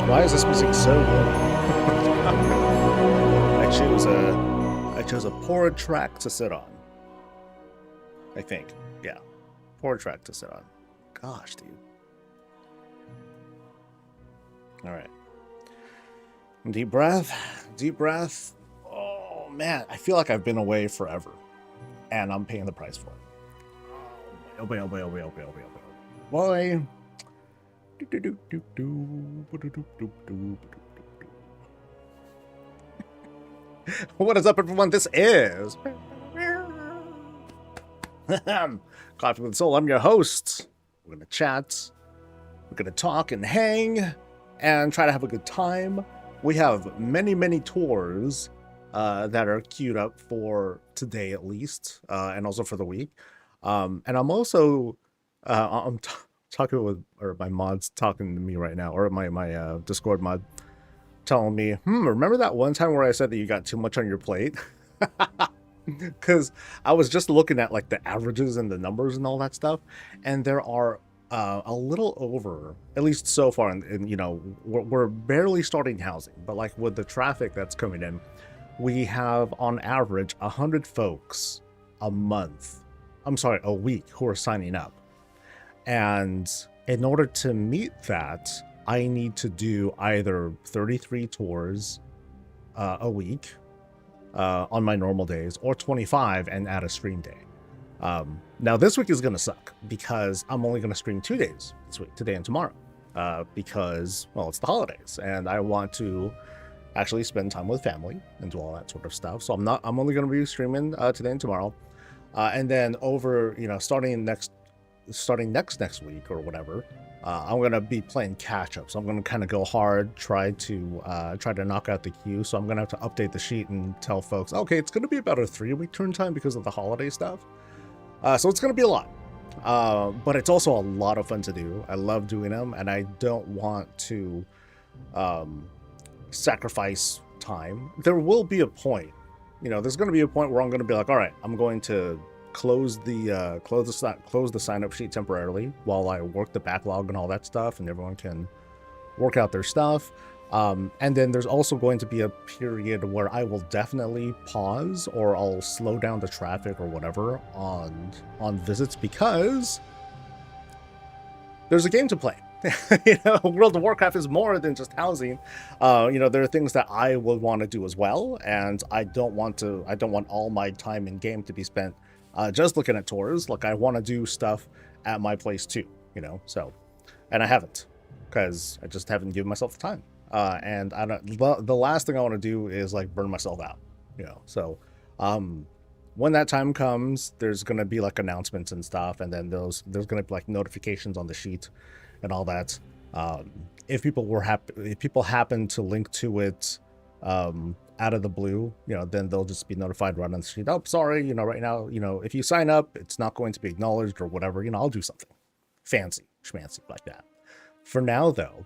Why is this music so low? I chose a poor track to sit on. I think. Yeah. Poor track to sit on. Gosh, dude. Alright. Deep breath. Deep breath. Oh man, I feel like I've been away forever. And I'm paying the price for it. Oh boy, oh boy, oh boy, oh boy, oh boy, oh boy, oh boy. What is up, everyone? This is Coffee with Soul. I'm your host. We're gonna chat. We're gonna talk and hang and try to have a good time. We have many tours that are queued up for today, at least, and also for the week. And I'm also talking with, or my mod's talking to me right now, or my Discord mod telling me, remember that one time where I said that you got too much on your plate? Because I was just looking at like the averages and the numbers and all that stuff, and there are a little over, at least so far, and you know, we're barely starting housing, but like with the traffic that's coming in, we have on average 100 folks a month. I'm sorry, a week who are signing up. And in order to meet that, I need to do either 33 tours a week on my normal days, or 25 and add a stream day. Now this week is going to suck because I'm only going to stream 2 days this week, today and tomorrow, because, well, it's the holidays and I want to actually spend time with family and do all that sort of stuff. So I'm only going to be streaming today and tomorrow. And then over, you know, starting next week or whatever, I'm gonna be playing catch up. So I'm gonna kind of go hard, try to knock out the queue. So I'm gonna have to update the sheet and tell folks, okay, it's gonna be about a 3-week turn time because of the holiday stuff. So it's gonna be a lot, but it's also a lot of fun to do. I love doing them, and I don't want to sacrifice time. There will be a point, you know, there's gonna be a point where I'm gonna be like, all right, I'm going to close the sign up sheet temporarily while I work the backlog and all that stuff, and everyone can work out their stuff. And then there's also going to be a period where I will definitely pause, or I'll slow down the traffic or whatever on visits, because there's a game to play. You know, World of Warcraft is more than just housing. You know, there are things that I would want to do as well, and I don't want all my time in game to be spent just looking at tours. Like, I want to do stuff at my place too, you know. So, and I haven't, because I just haven't given myself the time. And I don't. The last thing I want to do is like burn myself out, you know. So, when that time comes, there's gonna be like announcements and stuff, and then there's gonna be like notifications on the sheet and all that. If people happen to link to it out of the blue, you know, then they'll just be notified right on the street. Oh, sorry, you know, right now, you know, if you sign up, it's not going to be acknowledged or whatever. You know, I'll do something fancy schmancy like that. For now, though,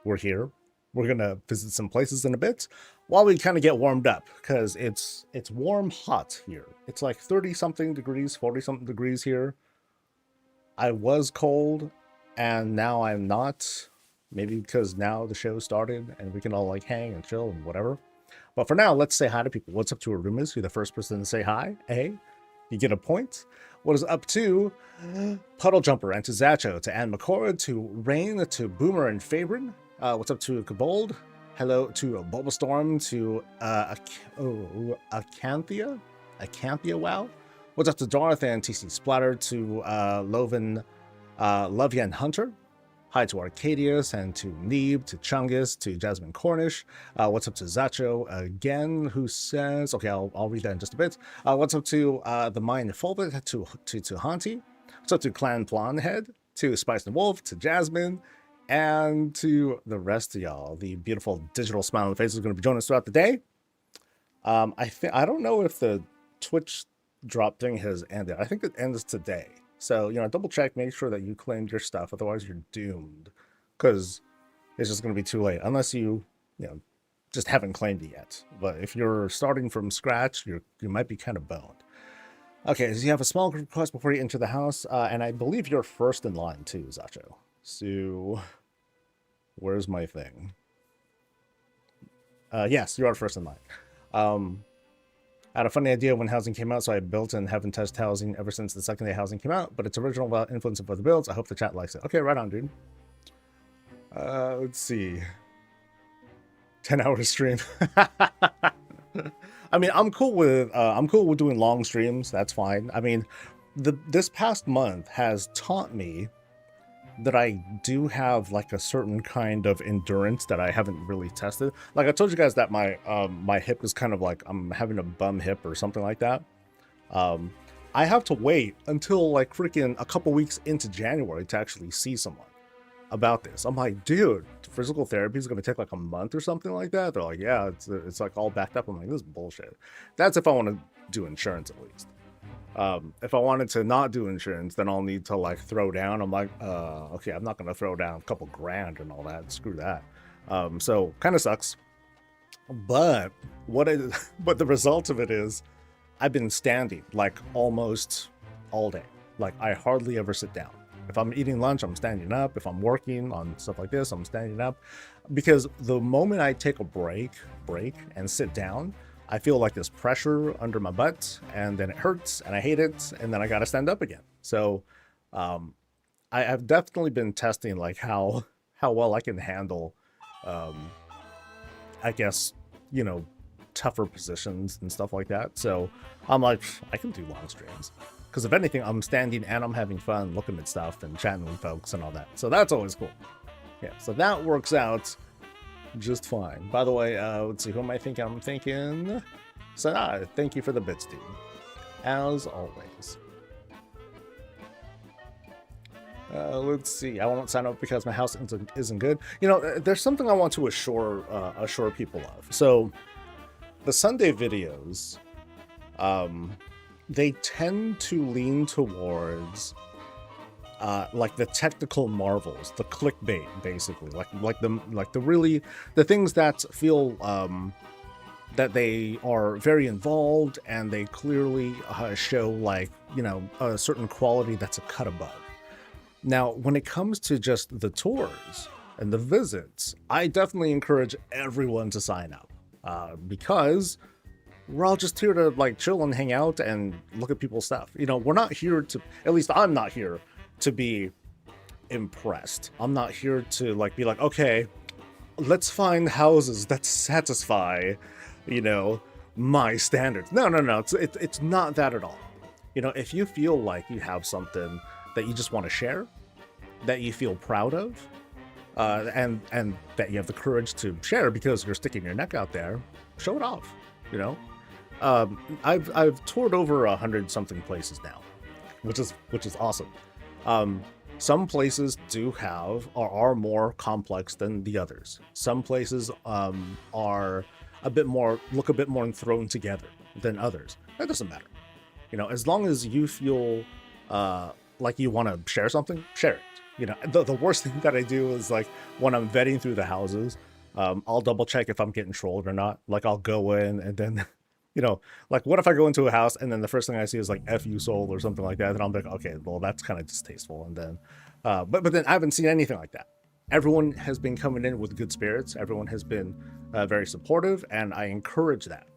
we're here. We're gonna visit some places in a bit while we kind of get warmed up, because it's warm hot here. It's like 30-something degrees, 40-something degrees here. I was cold, and now I'm not. Maybe because now the show started and we can all like hang and chill and whatever. But for now, let's say hi to people. What's up to Arumas? You're the first person to say hi. Hey, you get a point. What is up to Puddle Jumper, and to Zacho, to Ann McCord, to Rain, to Boomer and Fabrin? What's up to Kabold? Hello to Bulbastorm, to Acanthia? Acanthia, wow. What's up to Darth and TC Splatter, to Lovian Hunter? Hi to Arcadius, and to Neeb, to Chungus, to Jasmine Cornish. What's up to Zacho again, who says, okay, I'll read that in just a bit. What's up to the Mind Fulvic, to Hanti. What's up to Clan Planhead, to Spice and Wolf, to Jasmine, and to the rest of y'all. The beautiful digital smiling faces are going to be joining us throughout the day. I don't know if the Twitch drop thing has ended. I think it ends today. So, you know, double check, make sure that you claimed your stuff. Otherwise, you're doomed, because it's just going to be too late, unless you just haven't claimed it yet. But if you're starting from scratch, you might be kind of boned. Okay, so you have a small request before you enter the house, and I believe you're first in line too, Zacho. So Where's my thing? Yes, you are first in line. I had a funny idea when housing came out, so I built and haven't touched housing ever since the second day housing came out, but its original influence of other builds. I hope the chat likes it. Okay, right on, dude. Let's see. 10-hour stream. I mean, I'm cool with doing long streams. That's fine. I mean, this past month has taught me that I do have like a certain kind of endurance that I haven't really tested. Like I told you guys that my my hip is kind of like I'm having a bum hip or something like that. I have to wait until like freaking a couple weeks into January to actually see someone about this. I'm like, dude, physical therapy is going to take like a month or something like that. They're like, yeah, it's like all backed up. I'm like, this is bullshit. That's if I want to do insurance at least. If I wanted to not do insurance, then I'll need to like throw down. I'm like, okay, I'm not going to throw down a couple grand and all that. Screw that. So kind of sucks. But but the result of it is I've been standing like almost all day. Like I hardly ever sit down. If I'm eating lunch, I'm standing up. If I'm working on stuff like this, I'm standing up. Because the moment I take a break and sit down, I feel like this pressure under my butt, and then it hurts, and I hate it, and then I gotta stand up again. So I've definitely been testing like how well I can handle, I guess, you know, tougher positions and stuff like that. So I'm like, I can do long streams. Because if anything, I'm standing and I'm having fun looking at stuff and chatting with folks and all that. So that's always cool. Yeah, so that works out just fine. By the way, let's see, who am I thinking? I'm thinking Sanaa. Thank you for the bits, dude. As always. Let's see. I won't sign up because my house isn't good. You know, there's something I want to assure people of. So the Sunday videos, they tend to lean towards like the technical marvels, the clickbait, basically, like the things that feel that they are very involved and they clearly show like, you know, a certain quality that's a cut above. Now, when it comes to just the tours and the visits, I definitely encourage everyone to sign up because we're all just here to like chill and hang out and look at people's stuff. You know, we're not here to, at least I'm not here to be impressed. I'm not here to like be like, okay, let's find houses that satisfy, you know, my standards. No. It's not that at all. You know, if you feel like you have something that you just want to share, that you feel proud of, and that you have the courage to share because you're sticking your neck out there, show it off. You know, I've toured over 100-something places now, which is awesome. Some places do have or are more complex than the others. Some places are look a bit more thrown together than others. That doesn't matter. You know, as long as you feel like you want to share something, share it. You know, the worst thing that I do is like when I'm vetting through the houses, I'll double check if I'm getting trolled or not. Like I'll go in and then, you know, like what if I go into a house and then the first thing I see is like F you sold or something like that. And I'm like, okay, well that's kind of distasteful. And then, but then I haven't seen anything like that. Everyone has been coming in with good spirits. Everyone has been very supportive, and I encourage that.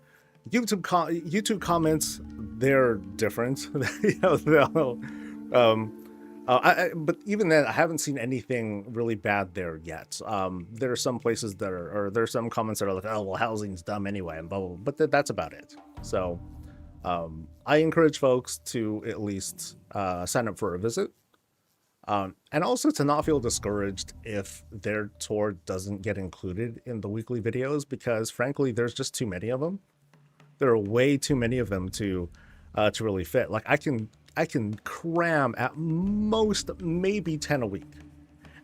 YouTube comments, they're different. You know, but even then, I haven't seen anything really bad there yet. There are some places that or there's some comments that are like, oh, well, housing's dumb anyway, and blah, blah, blah, but that's about it. So I encourage folks to at least sign up for a visit. And also to not feel discouraged if their tour doesn't get included in the weekly videos, because frankly, there's just too many of them. There are way too many of them to really fit. Like I can cram at most maybe 10 a week.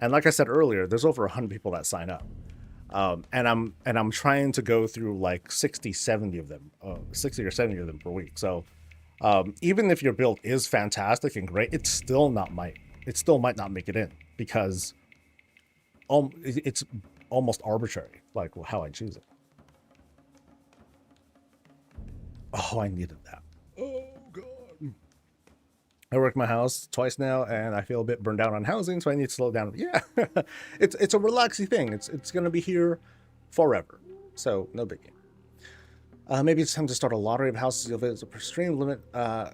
And like I said earlier, there's over 100 people that sign up. And I'm trying to go through like 60 or 70 of them per week. So even if your build is fantastic and great, it still might not make it in, because it's almost arbitrary, like how I choose it. Oh, I needed that. Oh god. I work my house twice now, and I feel a bit burned out on housing, so I need to slow down. Yeah, it's a relaxing thing. It's gonna be here forever, so no biggie. Maybe it's time to start a lottery of houses you'll visit per stream. Limit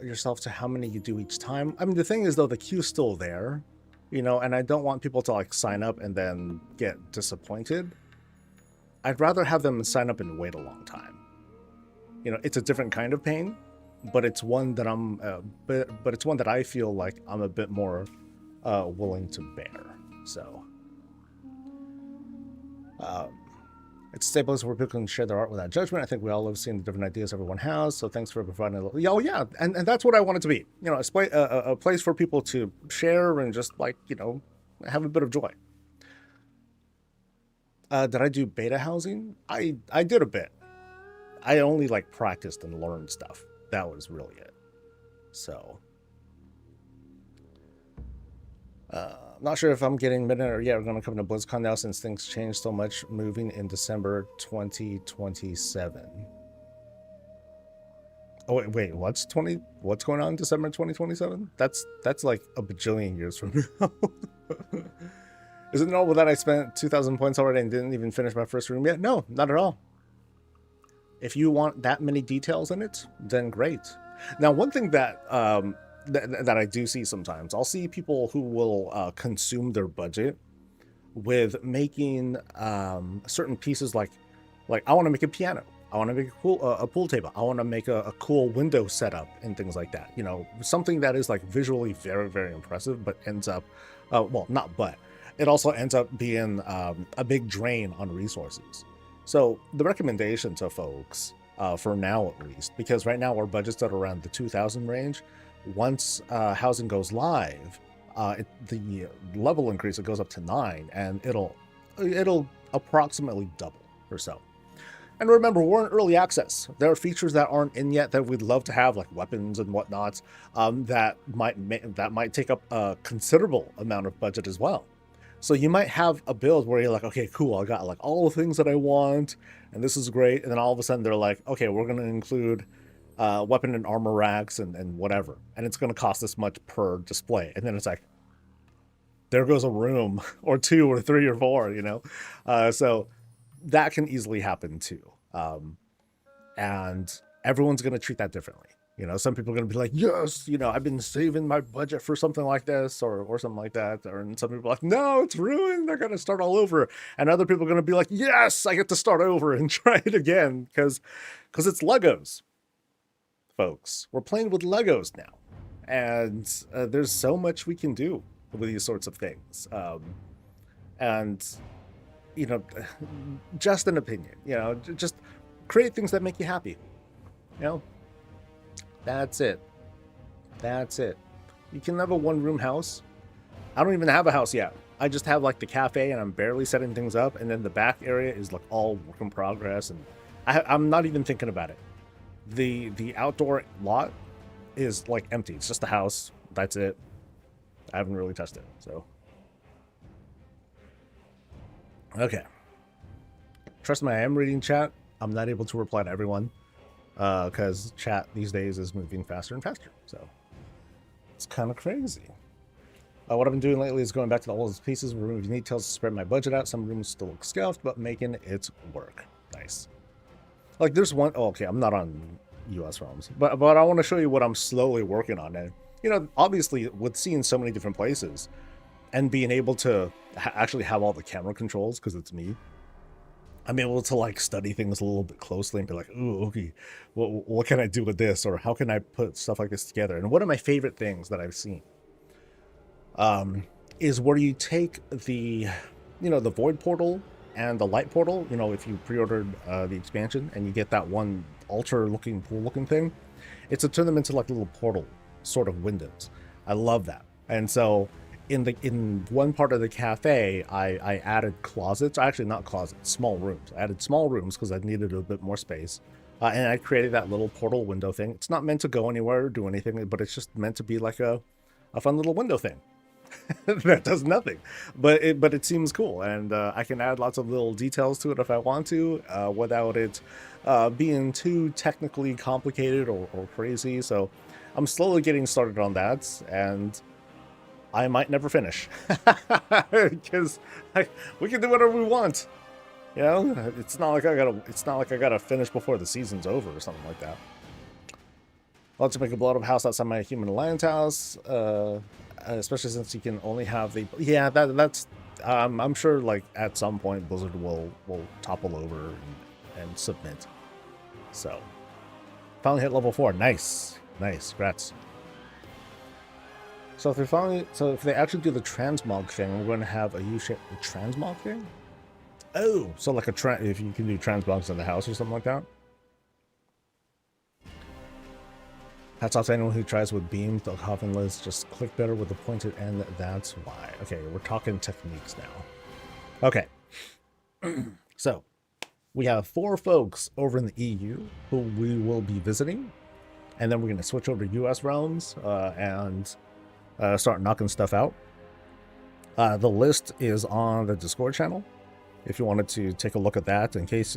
yourself to how many you do each time. I mean, the thing is, though, the queue's still there, you know, and I don't want people to, like, sign up and then get disappointed. I'd rather have them sign up and wait a long time. You know, it's a different kind of pain, but it's one that but it's one that I feel like I'm a bit more willing to bear. So, it's a stable place where people can share their art without judgment. I think we all love seeing the different ideas everyone has. So thanks for providing a little. Oh yeah, and that's what I want it to be. You know, a place for people to share and just, like, you know, have a bit of joy. Did I do beta housing? I did a bit. I only, like, practiced and learned stuff. That was really it. So, not sure if I'm getting midnight or we're going to come to BlizzCon now since things changed so much, moving in December 2027. Oh wait, what's going on in December 2027? That's like a bajillion years from now. Is it normal that I spent 2,000 points already and didn't even finish my first room yet? No, not at all. If you want that many details in it, then great. Now, one thing that that I do see sometimes, I'll see people who will consume their budget with making certain pieces, like I want to make a piano, I want to make a pool table, I want to make a cool window setup and things like that. You know, something that is, like, visually very, very impressive, but ends up, well, not but, it also ends up being a big drain on resources. So the recommendation to folks, for now at least, because right now our budget's at around the 2,000 range. Once housing goes live, the level increase, it goes up to 9, and it'll approximately double or so. And remember, we're in early access. There are features that aren't in yet that we'd love to have, like weapons and whatnot, that might take up a considerable amount of budget as well. So you might have a build where you're like, okay, cool, I got, like, all the things that I want, and this is great. And then all of a sudden they're like, okay, we're going to include weapon and armor racks and whatever, and it's going to cost this much per display. And then it's like, there goes a room or 2 or 3 or 4, you know. So that can easily happen too, and everyone's going to treat that differently. You know, some people are going to be like, yes, you know, I've been saving my budget for something like this or something like that. And some people are like, no, it's ruined, they're going to start all over. And other people are going to be like, yes, I get to start over and try it again, because it's Legos. Folks, we're playing with Legos now, and there's so much we can do with these sorts of things. And, you know, just an opinion, you know, just create things that make you happy. You know, that's it. You can have a one-room house. I don't even have a house yet. I just have, like, the cafe, and I'm barely setting things up, and then the back area is, like, all work in progress, and I'm not even thinking about it. The outdoor lot is, like, empty. It's just a house. That's it. I haven't really touched it. So, okay. Trust me, I am reading chat. I'm not able to reply to everyone, because chat these days is moving faster and faster. So it's kind of crazy. What I've been doing lately is going back to the oldest pieces, removing details to spread my budget out. Some rooms still look scuffed, but making it work. Nice. Like, there's one, oh, okay, I'm not on US realms, but I want to show you what I'm slowly working on. And, you know, obviously with seeing so many different places and being able to actually have all the camera controls, because it's me, I'm able to, like, study things a little bit closely and be like, ooh, okay, what can I do with this? Or how can I put stuff like this together? And one of my favorite things that I've seen is where you take the, you know, the void portal and the light portal, you know, if you pre-ordered the expansion and you get that one altar looking pool looking thing, it's to turn them into, like, little portal sort of windows. I love that. And so in one part of the cafe, I added closets, actually not closets, small rooms. I added small rooms because I needed a bit more space. And I created that little portal window thing. It's not meant to go anywhere or do anything, but it's just meant to be like a fun little window thing. That does nothing, but it seems cool, and I can add lots of little details to it if I want to, without it being too technically complicated or crazy. So I'm slowly getting started on that, and I might never finish because we can do whatever we want. You know, it's not like I gotta finish before the season's over or something like that. I'll have to make a blow up house outside my human alliance house, especially since you can only have the. Yeah, that's. I'm sure, like at some point, Blizzard will topple over and submit. So, finally hit level 4. Nice, nice, congrats. So if they actually do the transmog thing, we're going to have a U-shaped transmog thing. Oh, so like if you can do transmogs in the house or something like that. Hats off to anyone who tries with beam. The coffin lids just click better with the pointed end. That's why. Okay, we're talking techniques now. Okay. So, we have 4 folks over in the EU who we will be visiting. And then we're going to switch over to US realms and start knocking stuff out. The list is on the Discord channel. If you wanted to take a look at that in case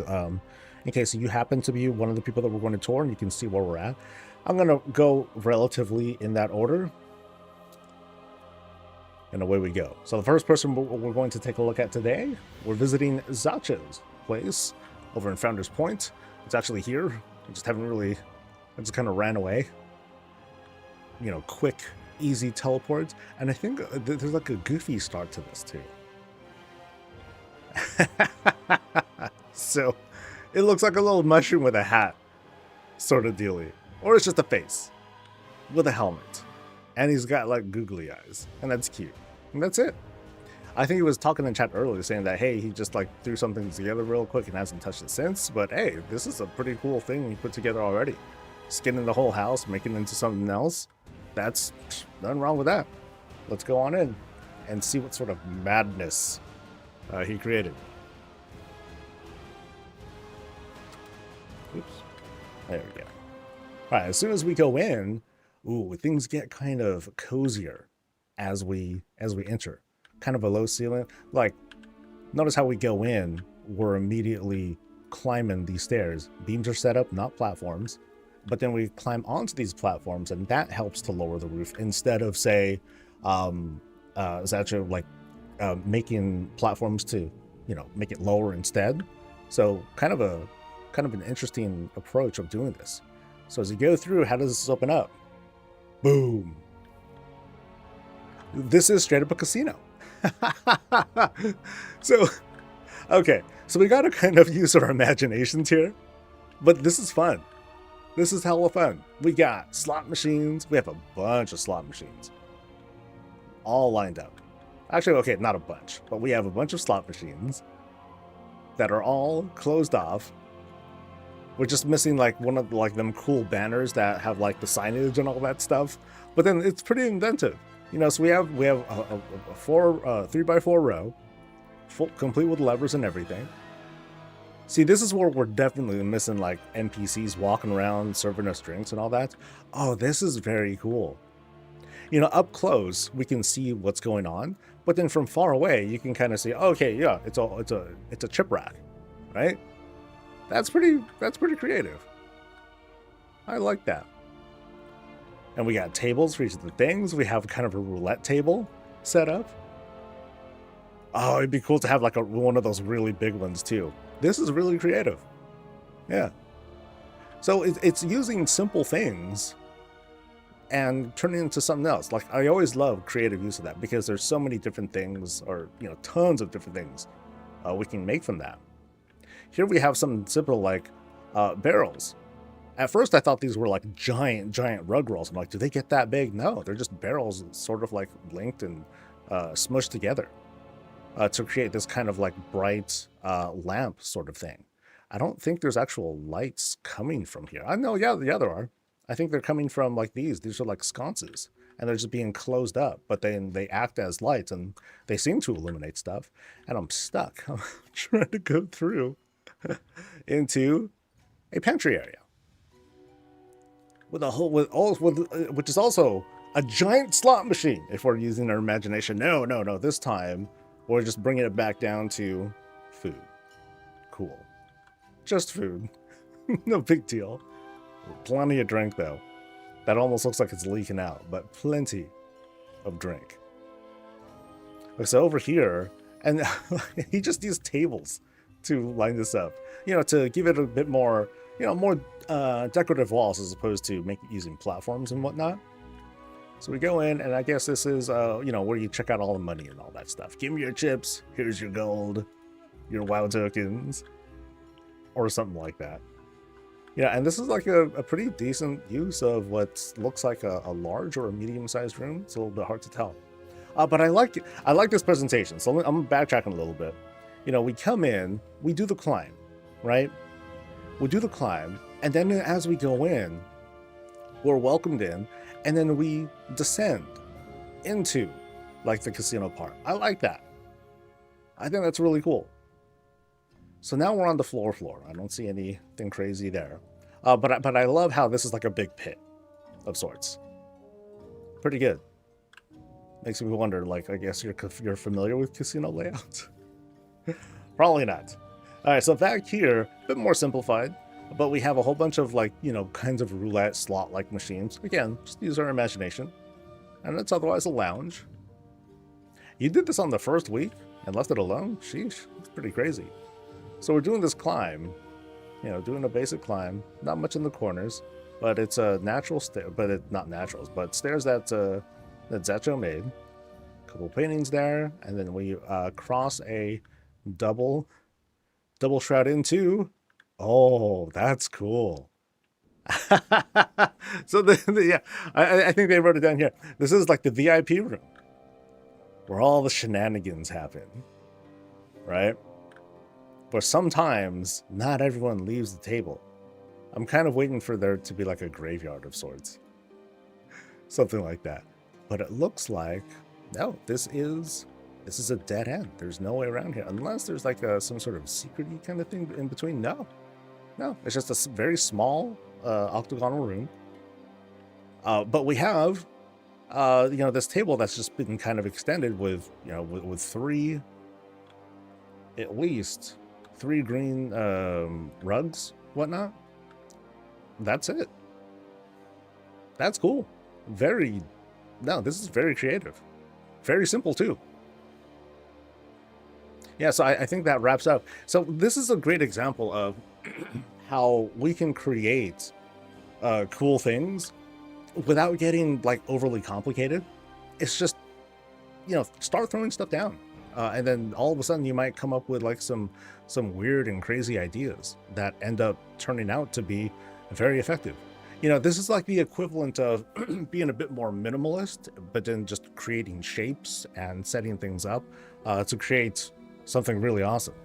you happen to be one of the people that we're going to tour and you can see where we're at. I'm going to go relatively in that order. And away we go. So the first person we're going to take a look at today, we're visiting Zacha's place over in Founders Point. It's actually here. I just kind of ran away. You know, quick, easy teleport. And I think there's like a goofy start to this too. So it looks like a little mushroom with a hat sort of dealie. Or it's just a face with a helmet. And he's got like googly eyes. And that's cute. And that's it. I think he was talking in chat earlier saying that, hey, he just like threw something together real quick and hasn't touched it since. But hey, this is a pretty cool thing he put together already. Skinning the whole house, making it into something else. That's nothing wrong with that. Let's go on in and see what sort of madness he created. Oops. There we go. All right, as soon as we go in, ooh, things get kind of cozier as we enter. Kind of a low ceiling. Like, notice how we go in, we're immediately climbing these stairs. Beams are set up, not platforms. But then we climb onto these platforms, and that helps to lower the roof instead of, say, Zacha like making platforms to, you know, make it lower instead. So kind of an interesting approach of doing this. So as you go through, how does this open up? Boom. This is straight up a casino. So, okay. So we got to kind of use our imaginations here. But this is fun. This is hella fun. We got slot machines. We have a bunch of slot machines. All lined up. Actually, okay, not a bunch. But we have a bunch of slot machines that are all closed off. We're just missing like one of like them cool banners that have like the signage and all that stuff. But then it's pretty inventive. You know, so we have a 3x4 row, complete with levers and everything. See, this is where we're definitely missing like NPCs walking around serving us drinks and all that. Oh, this is very cool. You know, up close we can see what's going on, but then from far away you can kind of see, okay, yeah, it's a chip rack, right? That's pretty creative. I like that. And we got tables for each of the things. We have kind of a roulette table set up. Oh, it'd be cool to have like one of those really big ones too. This is really creative. Yeah. So it's using simple things and turning it into something else. Like, I always love creative use of that because there's so many different things, or, you know, tons of different things we can make from that. Here we have something simple like barrels. At first I thought these were like giant rug rolls. I'm like, do they get that big? No, they're just barrels sort of like linked and smushed together to create this kind of like bright lamp sort of thing. I don't think there's actual lights coming from here. I know, yeah, there are. I think they're coming from like these. These are like sconces and they're just being closed up, but then they act as lights and they seem to illuminate stuff. And I'm stuck. I'm trying to go through into a pantry area with a whole which is also a giant slot machine. If we're using our imagination, no. This time we're just bringing it back down to food. Cool, just food. No big deal. Plenty of drink though. That almost looks like it's leaking out, but plenty of drink. Okay, so over here, and he just used tables to line this up, to give it a bit more, more decorative walls as opposed to using platforms and whatnot. So we go in, and I guess this is, where you check out all the money and all that stuff. Give me your chips. Here's your gold, your WoW tokens, or something like that. Yeah, and this is like a pretty decent use of what looks like a large or a medium-sized room. It's a little bit hard to tell. But I like this presentation, so I'm backtracking a little bit. We come in, we do the climb, right? We do the climb, and then as we go in, we're welcomed in, and then we descend into, like, the casino part. I like that. I think that's really cool. So now we're on the floor. I don't see anything crazy there. But I love how this is like a big pit of sorts. Pretty good. Makes me wonder, like, I guess you're familiar with casino layouts? Probably not. All right, so back here, a bit more simplified, but we have a whole bunch of, like, kinds of roulette slot-like machines. Again, just use our imagination. And it's otherwise a lounge. You did this on the first week and left it alone? Sheesh, that's pretty crazy. So we're doing this climb, doing a basic climb, not much in the corners, but it's a natural stair, but it's not naturals, but stairs that Zacho made. A couple paintings there, and then we cross a double shroud into. Oh, that's cool. So yeah, I think they wrote it down here. This is like the VIP room where all the shenanigans happen, right? But sometimes not everyone leaves the table. I'm kind of waiting for there to be like a graveyard of sorts. Something like that. But it looks like, no, this is a dead end. There's no way around here. Unless there's like some sort of secret-y kind of thing in between. No, it's just a very small octagonal room. But we have, this table that's just been kind of extended with, with at least three green rugs, whatnot. That's it. That's cool. This is very creative. Very simple too. Yeah, so I think that wraps up. So this is a great example of how we can create cool things without getting like overly complicated. It's just, start throwing stuff down. And then all of a sudden you might come up with like some weird and crazy ideas that end up turning out to be very effective. This is like the equivalent of being a bit more minimalist, but then just creating shapes and setting things up to create something really awesome.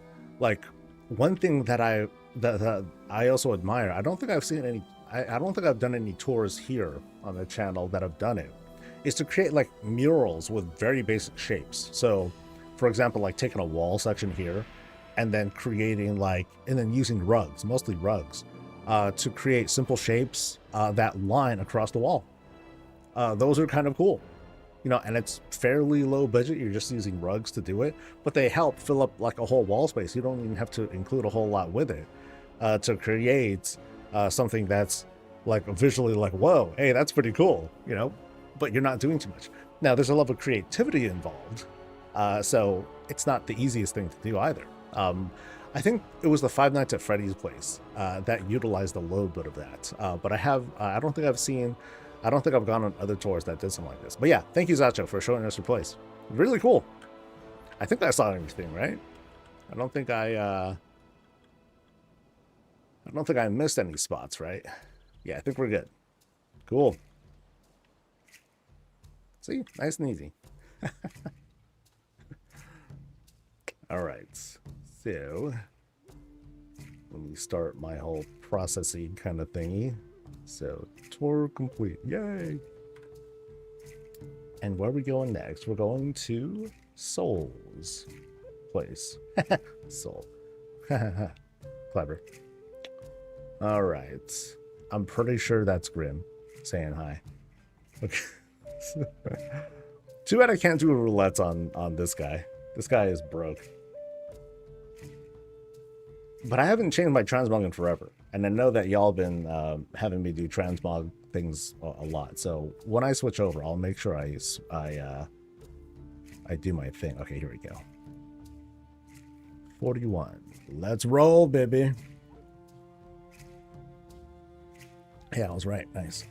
Like one thing that I also admire, I don't think I've seen any, I don't think I've done any tours here on the channel that have done it, is to create like murals with very basic shapes. So for example, like taking a wall section here and then creating and then using rugs, mostly rugs, to create simple shapes that line across the wall. Those are kind of cool, and it's fairly low budget. You're just using rugs to do it, but they help fill up like a whole wall space. You don't even have to include a whole lot with it to create something that's like visually like, whoa, hey, that's pretty cool, but you're not doing too much. Now there's a level of creativity involved. So it's not the easiest thing to do either. I think it was the Five Nights at Freddy's place that utilized a little bit of that. But I don't think I've gone on other tours that did something like this. But yeah, thank you, Zacho, for showing us your place. Really cool. I think I saw everything, right? I don't think I missed any spots, right? Yeah, I think we're good. Cool. See, nice and easy. All right, so let me start my whole processing kind of thingy. So tour complete, yay! And where are we going next? We're going to Soul's place. Soul. Clever. All right, I'm pretty sure that's Grim saying hi. Okay. Too bad I can't do a roulette on this guy. This guy is broke. But I haven't changed my transmog in forever. And I know that y'all been having me do transmog things a lot. So when I switch over, I'll make sure I do my thing. Okay, here we go. 41. Let's roll, baby. Yeah, I was right. Nice.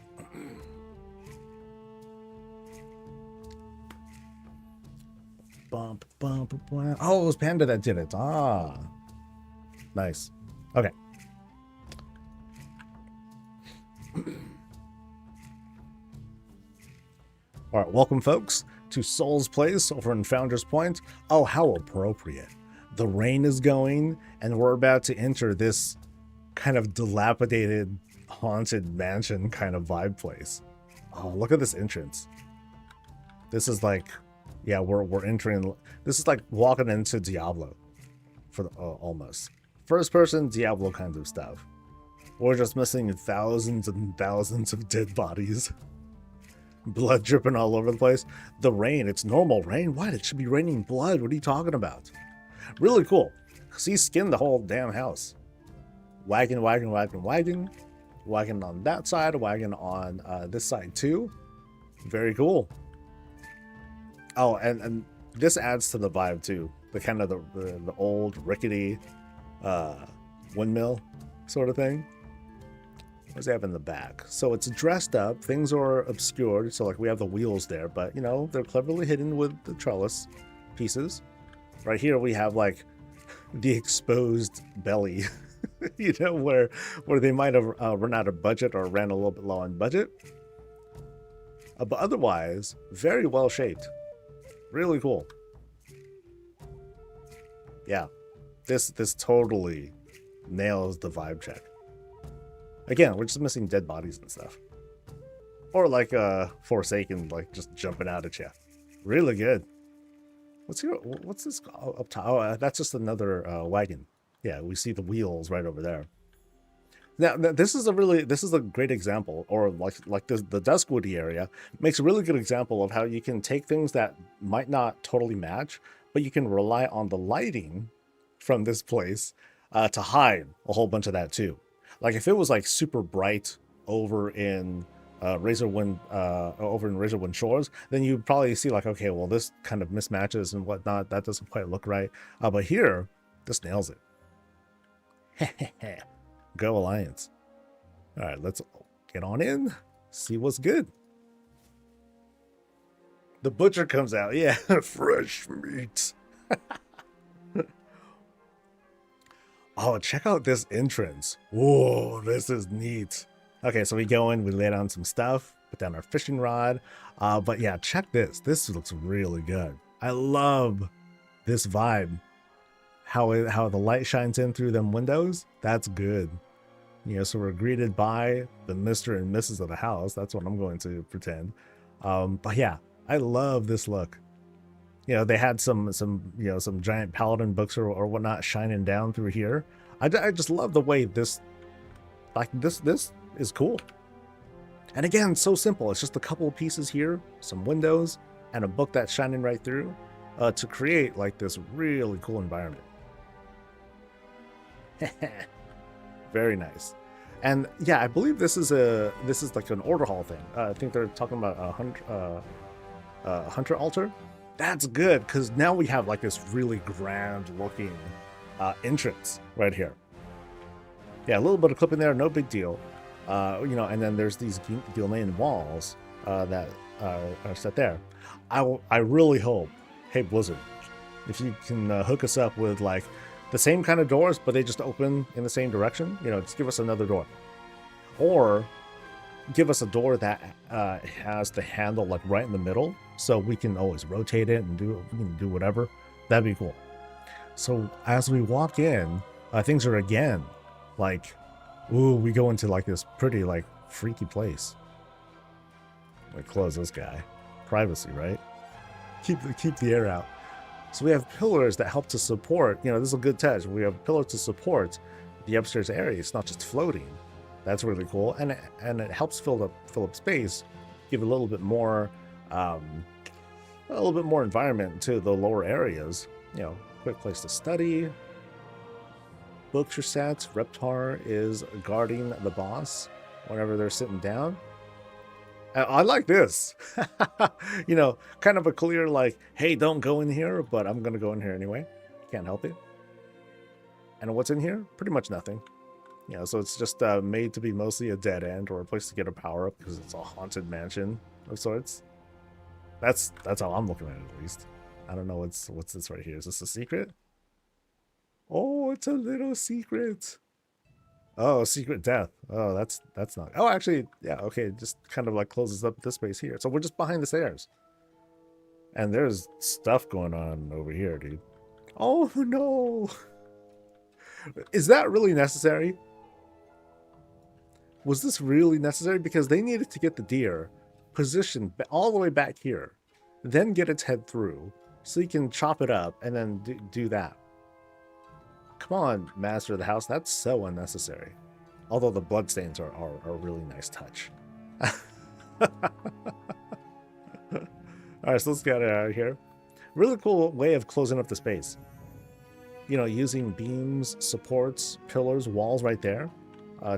Bump, bump, bump. Oh, it was Panda that did it. Ah, nice. Okay. All right, welcome, folks, to Soul's Place over in Founder's Point. Oh, how appropriate. The rain is going, and we're about to enter this kind of dilapidated, haunted mansion kind of vibe place. Oh, look at this entrance. This is like, yeah, we're entering. This is like walking into Diablo, for the, almost first person Diablo kinds of stuff. We're just missing thousands and thousands of dead bodies. Blood dripping all over the place. The rain, it's normal rain. What? It should be raining blood. What are you talking about? Really cool. See, skinned the whole damn house. Wagging, wagging, wagging, wagging. Wagging on that side, wagging on this side too. Very cool. Oh, and this adds to the vibe too. The kind of the old rickety windmill sort of thing. What does it have in the back? So it's dressed up. Things are obscured. So like we have the wheels there, but you know, they're cleverly hidden with the trellis pieces. Right here we have like the exposed belly, you know, where they might have run out of budget or ran a little bit low on budget. But otherwise, very well shaped. Really cool. Yeah, this totally nails the vibe check. Again, we're just missing dead bodies and stuff. Or like Forsaken, like just jumping out at you. Really good. What's this up top? Oh, that's just another wagon. Yeah, we see the wheels right over there. Now, this is a great example, or like the Duskwoody area makes a really good example of how you can take things that might not totally match, but you can rely on the lighting from this place to hide a whole bunch of that too. Like if it was like super bright over in Razorwind Shores, then you'd probably see like, okay, well, this kind of mismatches and whatnot. That doesn't quite look right. But here, this nails it. Go Alliance. All right, let's get on in, see what's good. The butcher comes out. Yeah, fresh meat. Oh, check out this entrance. Whoa, this is neat. Okay, so we go in, we lay down some stuff, put down our fishing rod. But yeah, check this. This looks really good. I love this vibe. How the light shines in through them windows. That's good. You know, so we're greeted by the Mr. and Mrs. of the house. That's what I'm going to pretend. But yeah, I love this look. You know, they had some giant paladin books or whatnot shining down through here. I just love the way this is cool. And again, so simple. It's just a couple of pieces here, some windows, and a book that's shining right through to create like this really cool environment. Very nice. And yeah, I believe this is like an order hall thing. I think they're talking about a hunter altar. That's good, because now we have like this really grand looking entrance right here. Yeah, a little bit of clipping there, no big deal. You know, and then there's these Gilnean walls that are set there. I really hope, hey Blizzard, if you can hook us up with like the same kind of doors, but they just open in the same direction. You know, just give us another door, or give us a door that has the handle like right in the middle, so we can always rotate it and do whatever. That'd be cool. So as we walk in, things are again like, ooh, we go into like this pretty like freaky place. Like close this guy. Privacy, right? Keep the air out. So we have pillars that help to support, you know, this is a good test. We have pillars to support the upstairs area. It's not just floating. That's really cool. And it helps fill up space, give a little bit more environment to the lower areas. You know, quick place to study. Books are set. Reptar is guarding the boss whenever they're sitting down. I like this. You know, kind of a clear like, hey, don't go in here, but I'm gonna go in here anyway. Can't help it. And what's in here? Pretty much nothing. You know, so it's just made to be mostly a dead end or a place to get a power up because it's a haunted mansion of sorts. That's how I'm looking at it, at least. I don't know what's this right here. Is this a secret? Oh, it's a little secret. Oh, secret death. Oh, that's not. Oh, actually, yeah. Okay, it just kind of like closes up this space here. So we're just behind the stairs, and there's stuff going on over here, dude. Oh no! Is that really necessary? Was this really necessary? Because they needed to get the deer positioned all the way back here, then get its head through, so you can chop it up and then do that. Come on, master of the house. That's so unnecessary. Although the bloodstains are a really nice touch. Alright, so let's get it out of here. Really cool way of closing up the space. You know, using beams, supports, pillars, walls right there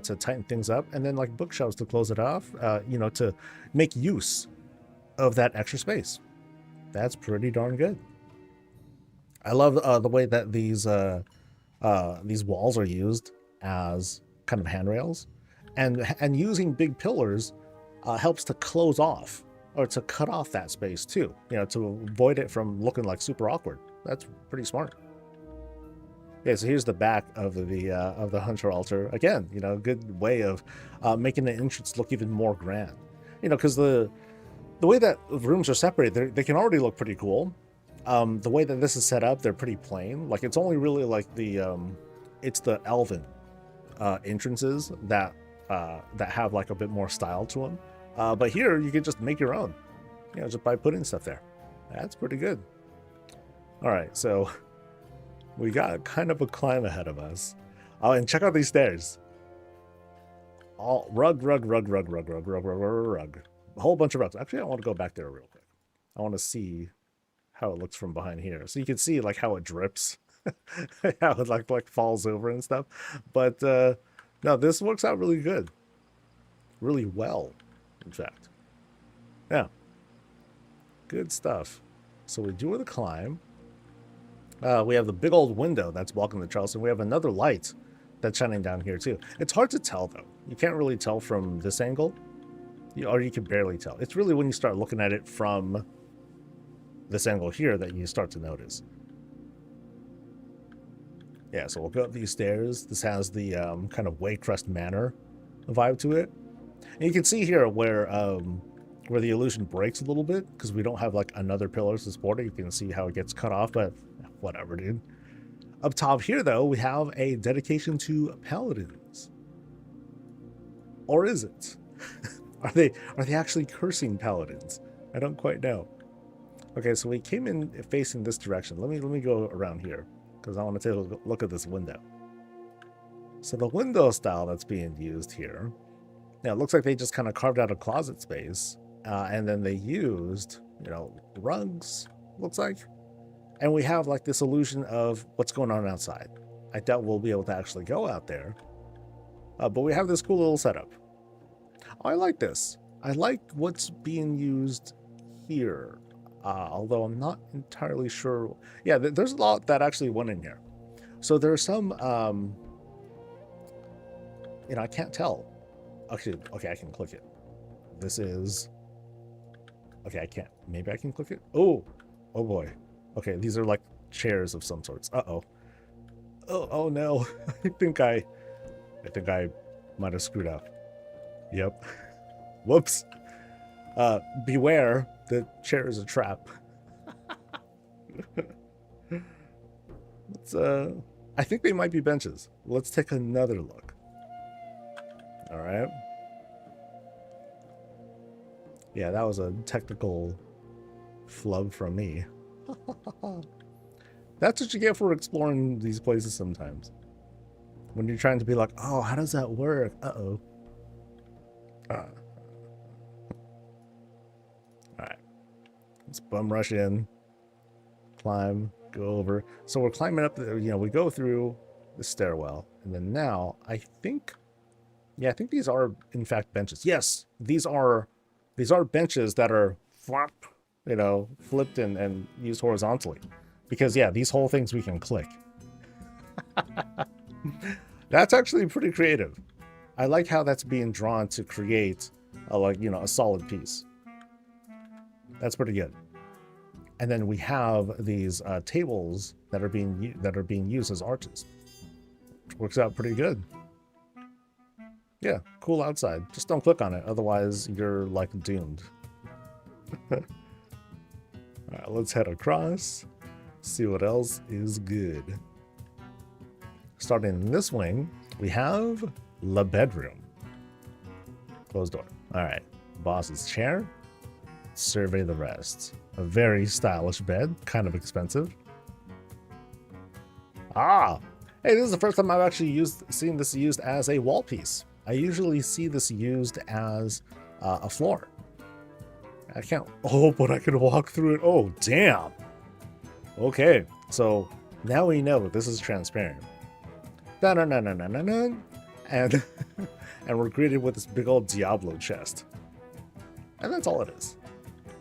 to tighten things up. And then like bookshelves to close it off, you know, to make use of that extra space. That's pretty darn good. I love the way that these walls are used as kind of handrails, and using big pillars helps to close off or to cut off that space too. You know, to avoid it from looking like super awkward. That's pretty smart. Yeah, so here's the back of the hunter altar. Again, you know, good way of making the entrance look even more grand. You know, because the way that rooms are separated, they can already look pretty cool. The way that this is set up, they're pretty plain. Like, it's only really like it's the elven entrances that have like a bit more style to them. But here you can just make your own, you know, just by putting stuff there. That's pretty good. All right, so we got kind of a climb ahead of us. Oh, and check out these stairs. All rug. A whole bunch of rugs. Actually, I want to go back there real quick. I want to see how it looks from behind here. So you can see like how it drips, how it like falls over and stuff. But no, this works out really good. Really well, in fact. Yeah. Good stuff. So we do the climb. We have the big old window that's blocking the Charleston. We have another light that's shining down here too. It's hard to tell though. You can't really tell from this angle, or you can barely tell. It's really when you start looking at it from this angle here that you start to notice. Yeah, so we'll go up these stairs. This has the kind of Waycrest Manor vibe to it. And you can see here where the illusion breaks a little bit because we don't have like another pillar to support it. You can see how it gets cut off, but whatever, dude. Up top here, though, we have a dedication to paladins. Or is it? Are they actually cursing paladins? I don't quite know. Okay, so we came in facing this direction. Let me go around here because I want to take a look at this window. So the window style that's being used here, now it looks like they just kind of carved out a closet space, and then they used, you know, rugs, looks like. And we have like this illusion of what's going on outside. I doubt we'll be able to actually go out there, but we have this cool little setup. Oh, I like this. I like what's being used here. Although I'm not entirely sure. Yeah, there's a lot that actually went in here. So there's some, you know, I can't tell. Actually, okay, I can click it. This is, okay, I can't. Maybe I can click it. Oh boy. Okay, these are like chairs of some sorts. Uh-oh. Oh no. I think I might have screwed up. Yep. Whoops. Beware, the chair is a trap. Let's, I think they might be benches. Let's take another look. All right. Yeah, that was a technical flub from me. That's what you get for exploring these places sometimes. When you're trying to be like, oh, how does that work? Uh-oh. Alright. Let's bum rush in. Climb. Go over. So we're climbing up, you know, we go through the stairwell. And then now, I think... Yeah, I think these are, in fact, benches. Yes! These are These are benches that are flop, flipped and used horizontally. Because yeah, these whole things we can click. That's actually pretty creative. I like how that's being drawn to create a solid piece. That's pretty good. And then we have these tables that are being used as arches. Which works out pretty good. Yeah, cool outside. Just don't click on it, otherwise you're like doomed. All right, let's head across. See what else is good. Starting in this wing, we have the bedroom. Closed door. All right, boss's chair. Survey the rest. A very stylish bed, kind of expensive. Ah, hey, this is the first time I've actually seen this used as a wall piece. I usually see this used as a floor. I can't. Oh, but I can walk through it. Oh, damn. Okay, so now we know this is transparent. And and we're greeted with this big old Diablo chest, and that's all it is.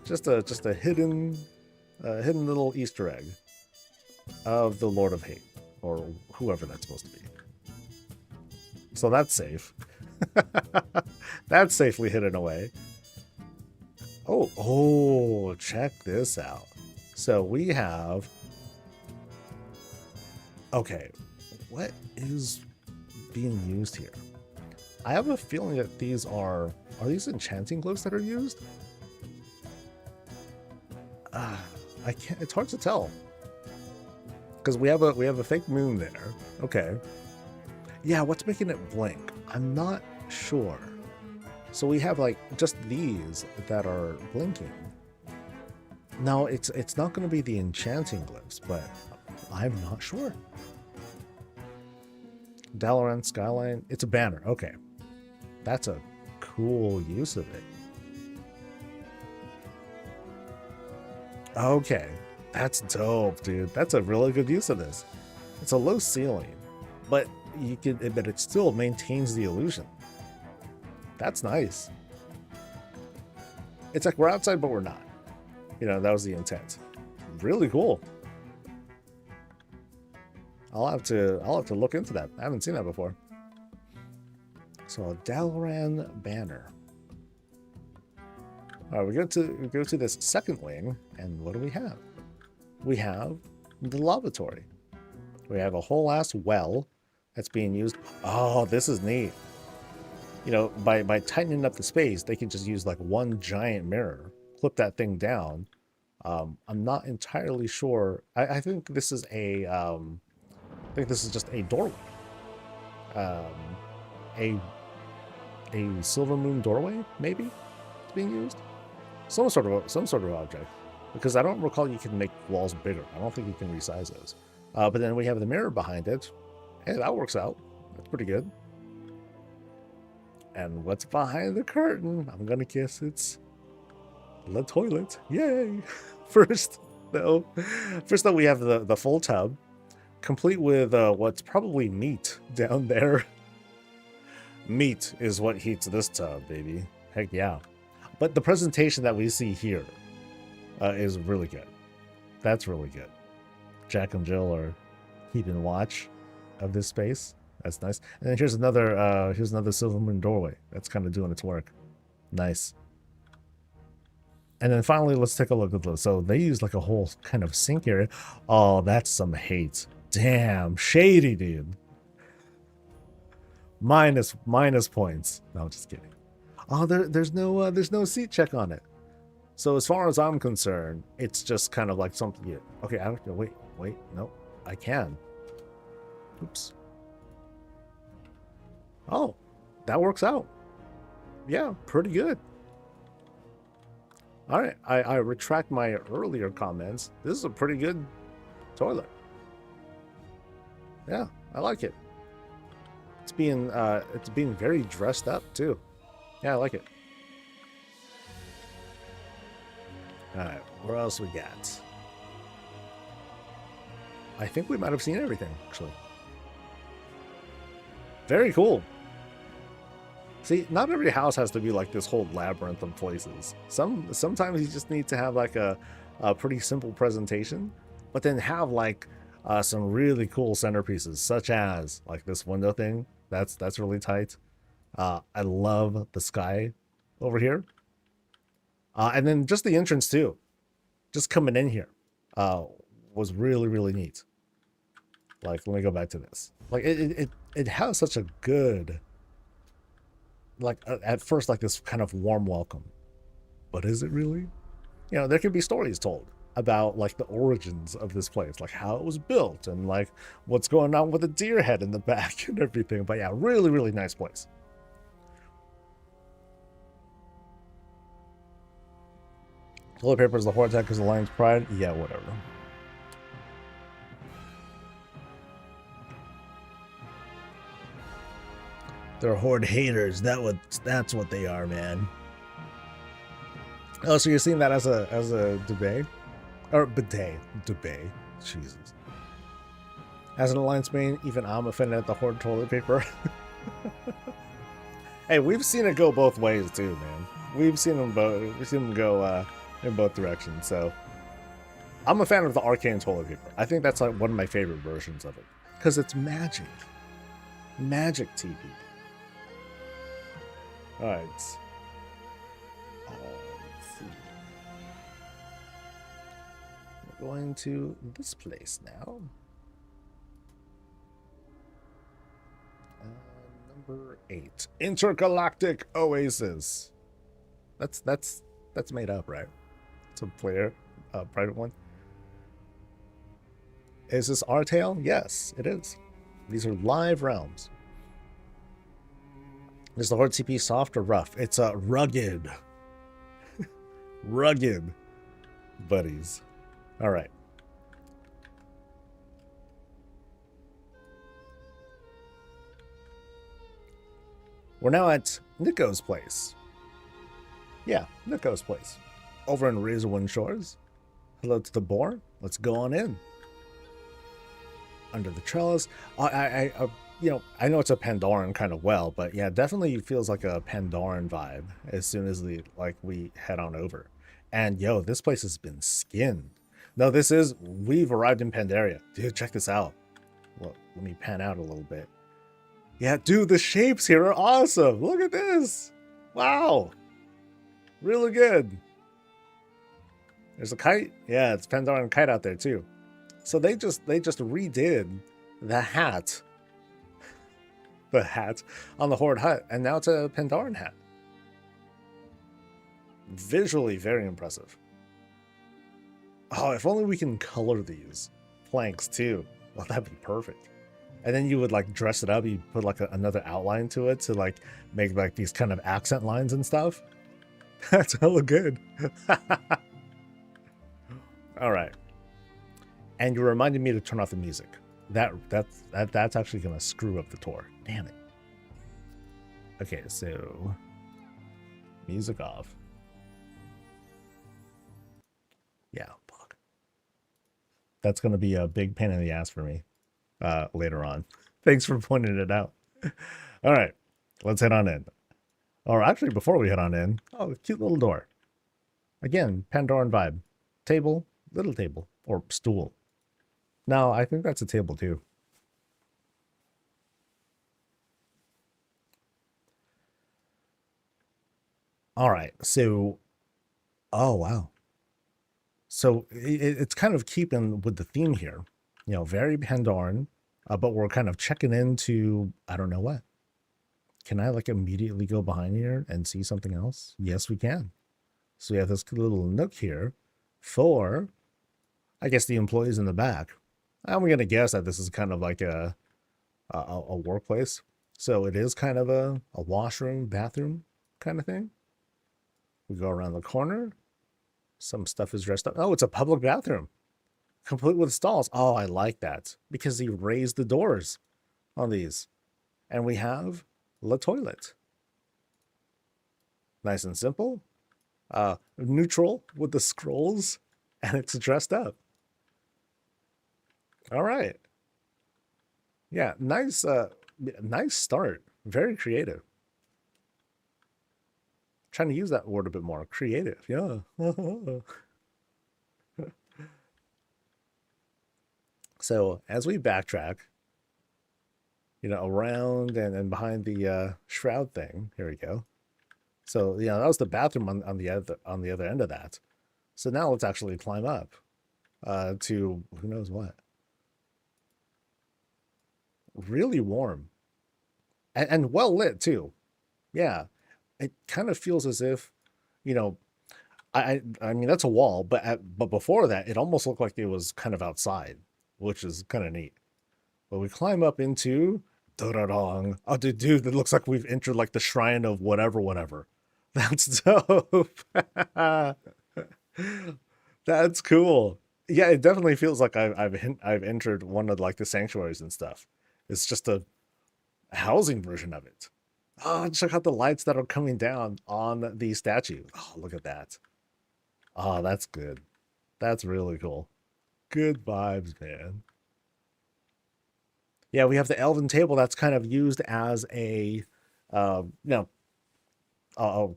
Just a hidden little Easter egg of the Lord of Hate, or whoever that's supposed to be. So that's safe. That's safely hidden away. Oh, check this out. So we have... Okay, what is being used here? I have a feeling that these are these enchanting glyphs that are used? I can't, it's hard to tell. Because we have a fake moon there. Okay. Yeah, what's making it blink? I'm not sure. So we have like just these that are blinking. No, it's not going to be the enchanting glyphs, but I'm not sure. Dalaran skyline. It's a banner. Okay. That's a cool use of it. Okay. That's dope, dude. That's a really good use of this. It's a low ceiling, but it still maintains the illusion. That's nice. It's like we're outside, but we're not. That was the intent. Really cool. I'll have to look into that. I haven't seen that before. So a Dalaran banner. All right, we go to this second wing, and what do we have? We have the lavatory. We have a whole ass well that's being used. Oh, this is neat. By tightening up the space, they can just use like one giant mirror, clip that thing down. I'm not entirely sure. I think this is just a doorway. A silver moon doorway, maybe, it's being used. Some sort of object, because I don't recall you can make walls bigger. I don't think you can resize those. But then we have the mirror behind it. Hey, that works out. That's pretty good. And what's behind the curtain? I'm gonna guess it's the toilet. Yay! First though, we have the full tub, complete with what's probably meat down there. Meat is what heats this tub, baby. Heck yeah. But the presentation that we see here is really good. That's really good. Jack and Jill are keeping watch of this space. That's nice. And then here's another silver moon doorway. That's kind of doing its work. Nice. And then finally, let's take a look at those. So they use like a whole kind of sink area. Oh, that's some hate. Damn, shady, dude. Minus points. No, I'm just kidding. Oh, there's no seat check on it. So as far as I'm concerned, it's just kind of like something. Yeah. Okay, I have to wait. No, I can. Oops. Oh, that works out. Yeah, pretty good. All right, I retract my earlier comments. This is a pretty good toilet. Yeah, I like it. It's being very dressed up too. Yeah, I like it. All right, what else we got? I think we might have seen everything, actually. Very cool. See, not every house has to be like this whole labyrinth of places. Sometimes you just need to have like a pretty simple presentation, but then have like some really cool centerpieces, such as like this window thing. That's really tight. I love the sky over here, and then just the entrance too. Just coming in here was really neat. Like, let me go back to this. Like, it has such a good, like, at first, like this kind of warm welcome. But is it really? You know, there could be stories told about like the origins of this place, like how it was built and like what's going on with the deer head in the back and everything. But yeah, really nice place. Toilet paper is the Horde attack because the lion's pride. Yeah, whatever. They're Horde haters. That's what they are, man. Oh, so you're seeing that as a debate? Or bidet. Debate. Jesus. As an Alliance main, even I'm offended at the Horde toilet paper. Hey, we've seen it go both ways too, man. We've seen them go in both directions. So I'm a fan of the arcane toilet paper. I think that's like one of my favorite versions of it because it's magic. Magic TV. All right. Let's see. We're going to this place now. Number 8, Intergalactic Oasis. That's made up, right? It's a player, private one. Is this our tale? Yes, it is. These are live realms. Is the Horde CP soft or rough? It's rugged. Rugged, buddies. All right. We're now at Nico's place. Yeah, Nico's place. Over in Razorwind Shores. Hello to the boar. Let's go on in. Under the trellis. You know, I know it's a Pandoran kind of well, but yeah, definitely feels like a Pandoran vibe as soon as we head on over. And yo, this place has been skinned. No, we've arrived in Pandaria. Dude, check this out. Look, let me pan out a little bit. Yeah, dude, the shapes here are awesome. Look at this. Wow. Really good. There's a kite. Yeah, it's Pandoran kite out there too. So they just redid the hat. The hat on the Horde hut, and now it's a Pandoran hat. Visually very impressive. Oh, if only we can color these planks too. Well, that'd be perfect. And then you would like dress it up. You put like another outline to it to like make like these kind of accent lines and stuff. That's hella good. All right. And you reminded me to turn off the music. That's actually gonna screw up the tour. Damn it. Okay, so music off. Yeah, fuck. That's gonna be a big pain in the ass for me later on. Thanks for pointing it out. All right, let's head on in. Or actually, before we head on in, oh, cute little door. Again, Pandoran vibe. Table, little table, or stool. No, I think that's a table too. All right, so, oh wow. So it's kind of keeping with the theme here, you know, very Pandoran, but we're kind of checking into, I don't know what. Can I like immediately go behind here and see something else? Yes, we can. So we have this little nook here for, I guess, the employees in the back. I'm going to guess that this is kind of like a workplace. So it is kind of a washroom, bathroom kind of thing. We go around the corner. Some stuff is dressed up. Oh, it's a public bathroom, complete with stalls. Oh, I like that because he raised the doors on these. And we have the toilet. Nice and simple. Neutral with the scrolls, and it's dressed up. All right. Yeah, nice nice start. Very creative. Trying to use that word a bit more. Creative. Yeah. So as we backtrack, around and behind the shroud thing. Here we go. So that was the bathroom on the other end of that. So now let's actually climb up to who knows what. Really warm and well lit too. Yeah, it kind of feels as if, you know, I mean that's a wall, but before that, it almost looked like it was kind of outside, which is kind of neat. But we climb up into da-da-dong. Oh, dude, it looks like we've entered like the shrine of whatever, whatever. That's dope. That's cool. Yeah, it definitely feels like I've entered one of like the sanctuaries and stuff. It's just a housing version of it. Oh, check out the lights that are coming down on the statue. Oh, look at that. Oh, that's good. That's really cool. Good vibes, man. Yeah, we have the elven table that's kind of used as a, uh, you know,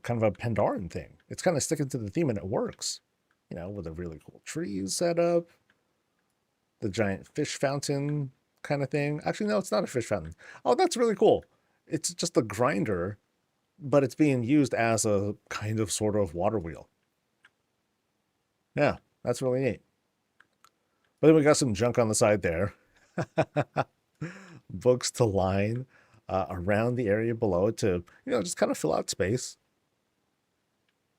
kind of a Pandaren thing. It's kind of sticking to the theme and it works. With a really cool trees set up, the giant fish fountain kind of thing. Actually, no, it's not a fish fountain. Oh, that's really cool. It's just a grinder, but it's being used as a kind of sort of water wheel. Yeah, that's really neat. But then we got some junk on the side there. Books to line around the area below to, just kind of fill out space.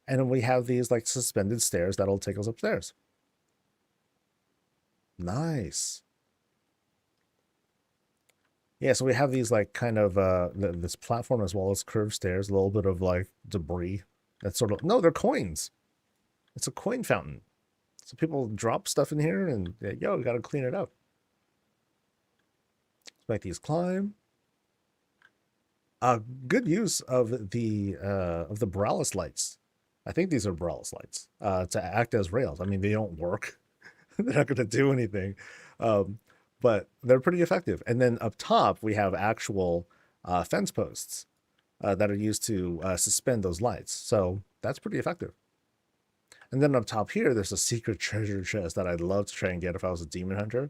And then we have these like suspended stairs that'll take us upstairs. Nice. Yeah, so we have these like kind of this platform as well as curved stairs, a little bit of like debris. That's sort of, no, they're coins. It's a coin fountain. So people drop stuff in here and yo, we gotta clean it up. Let's make these climb. Good use of the Borealis lights. I think these are Borealis lights to act as rails. I mean, they don't work. They're not going to do anything, um, but they're pretty effective. And then up top, we have actual fence posts that are used to suspend those lights. So that's pretty effective. And then up top here, there's a secret treasure chest that I'd love to try and get if I was a demon hunter.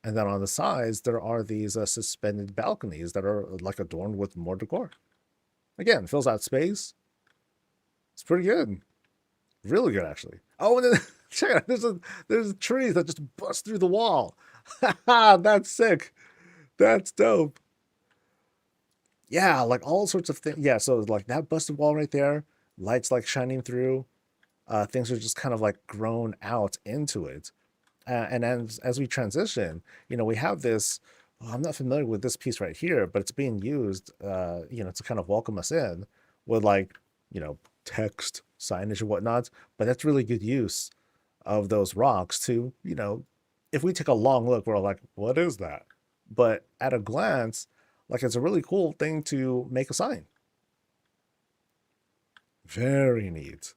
And then on the sides, there are these suspended balconies that are like adorned with more decor. Again, fills out space. It's pretty good. Really good, actually. Oh, and then check it out. There's trees that just bust through the wall. That's sick. That's dope. Yeah, like all sorts of things. Yeah, so like that busted wall right there, lights like shining through. Things are just kind of like grown out into it. And as we transition, we have this. Well, I'm not familiar with this piece right here, but it's being used, to kind of welcome us in with like, text, signage, and whatnot. But that's really good use of those rocks to, if we take a long look, we're like, what is that? But at a glance, like it's a really cool thing to make a sign. Very neat.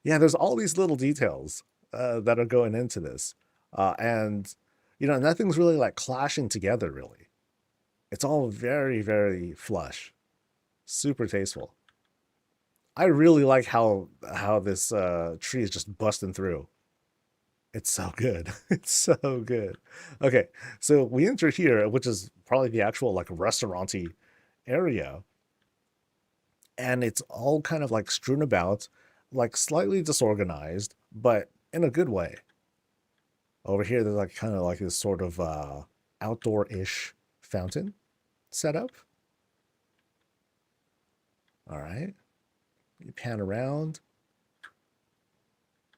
Yeah, there's all these little details that are going into this. And, nothing's really like clashing together, really. It's all very, very flush, super tasteful. I really like how this tree is just busting through. It's so good. It's so good. Okay, so we enter here, which is probably the actual like restauranty area, and it's all kind of like strewn about, like slightly disorganized, but in a good way. Over here, there's like kind of like this sort of outdoor-ish fountain set up. All right, you pan around.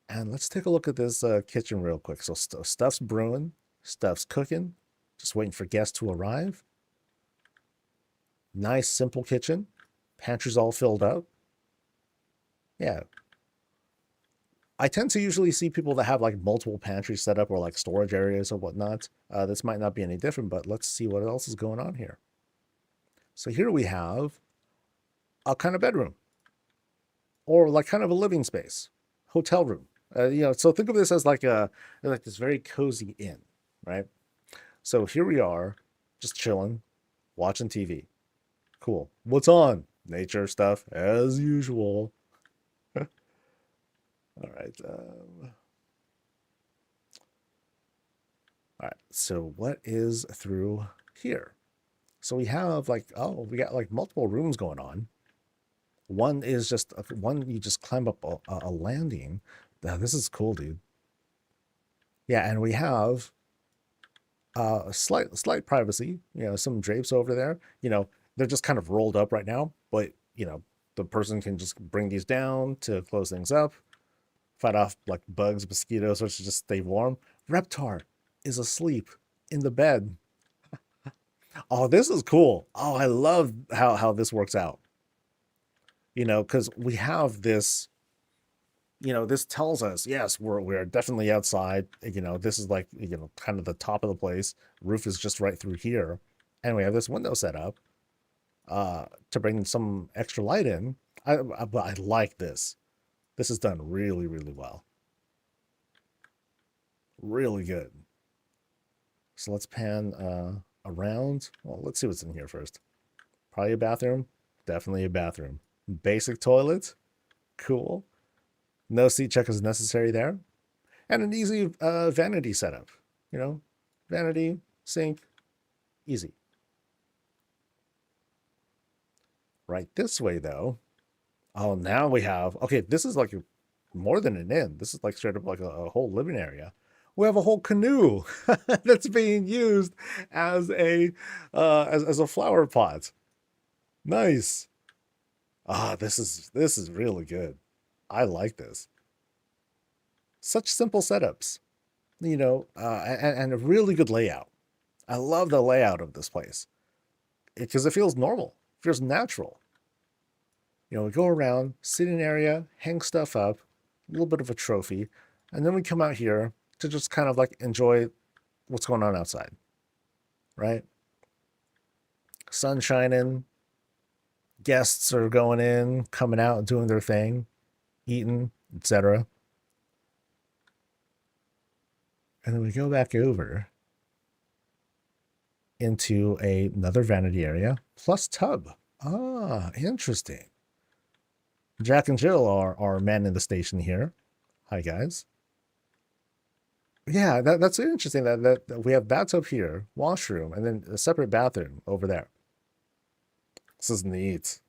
And let's take a look at this kitchen real quick. So stuff's brewing, stuff's cooking, just waiting for guests to arrive. Nice, simple kitchen. Pantry's all filled up. Yeah. I tend to usually see people that have like multiple pantries set up or like storage areas or whatnot. This might not be any different, but let's see what else is going on here. So here we have a kind of bedroom or like kind of a living space, hotel room. So think of this as like this very cozy inn, right? So here we are, just chilling, watching TV. Cool. What's on? Nature stuff as usual. All right. All right. So what is through here? So we have like, oh, we got like multiple rooms going on. One is just one you just climb up a landing. This is cool, dude. Yeah, and we have slight privacy. You know, some drapes over there. You know, they're just kind of rolled up right now, but you know, the person can just bring these down to close things up, fight off like bugs, mosquitoes, or to just stay warm. Reptar is asleep in the bed. Oh, this is cool. Oh, I love how this works out. You know, because we have this, you know, this tells us, yes, we're definitely outside. You know, this is like, you know, kind of the top of the place. Roof is just right through here. And we have this window set up to bring some extra light in. I like this. This is done really, really well. Really good. So let's pan around. Well, let's see what's in here first. Probably a bathroom. Definitely a bathroom. Basic toilet. Cool. No seat check is necessary there. And an easy vanity setup. You know, vanity, sink, easy. Right this way, though. Oh, now we have, okay, this is like more than an inn. This is like straight up like a whole living area. We have a whole canoe that's being used as a as a flower pot. Nice. Ah, this is really good. I like this. Such simple setups, you know, and a really good layout. I love the layout of this place because it feels normal, feels natural. You know, we go around, sitting area, hang stuff up, a little bit of a trophy, and then we come out here to just kind of like enjoy what's going on outside, right? Sun shining, guests are going in, coming out, doing their thing, eating, etc. And then we go back over into another vanity area plus tub. Ah, interesting. Jack and Jill are manning the station here. Hi, guys. Yeah, that's interesting that we have bathtub here, washroom, and then a separate bathroom over there. This is neat.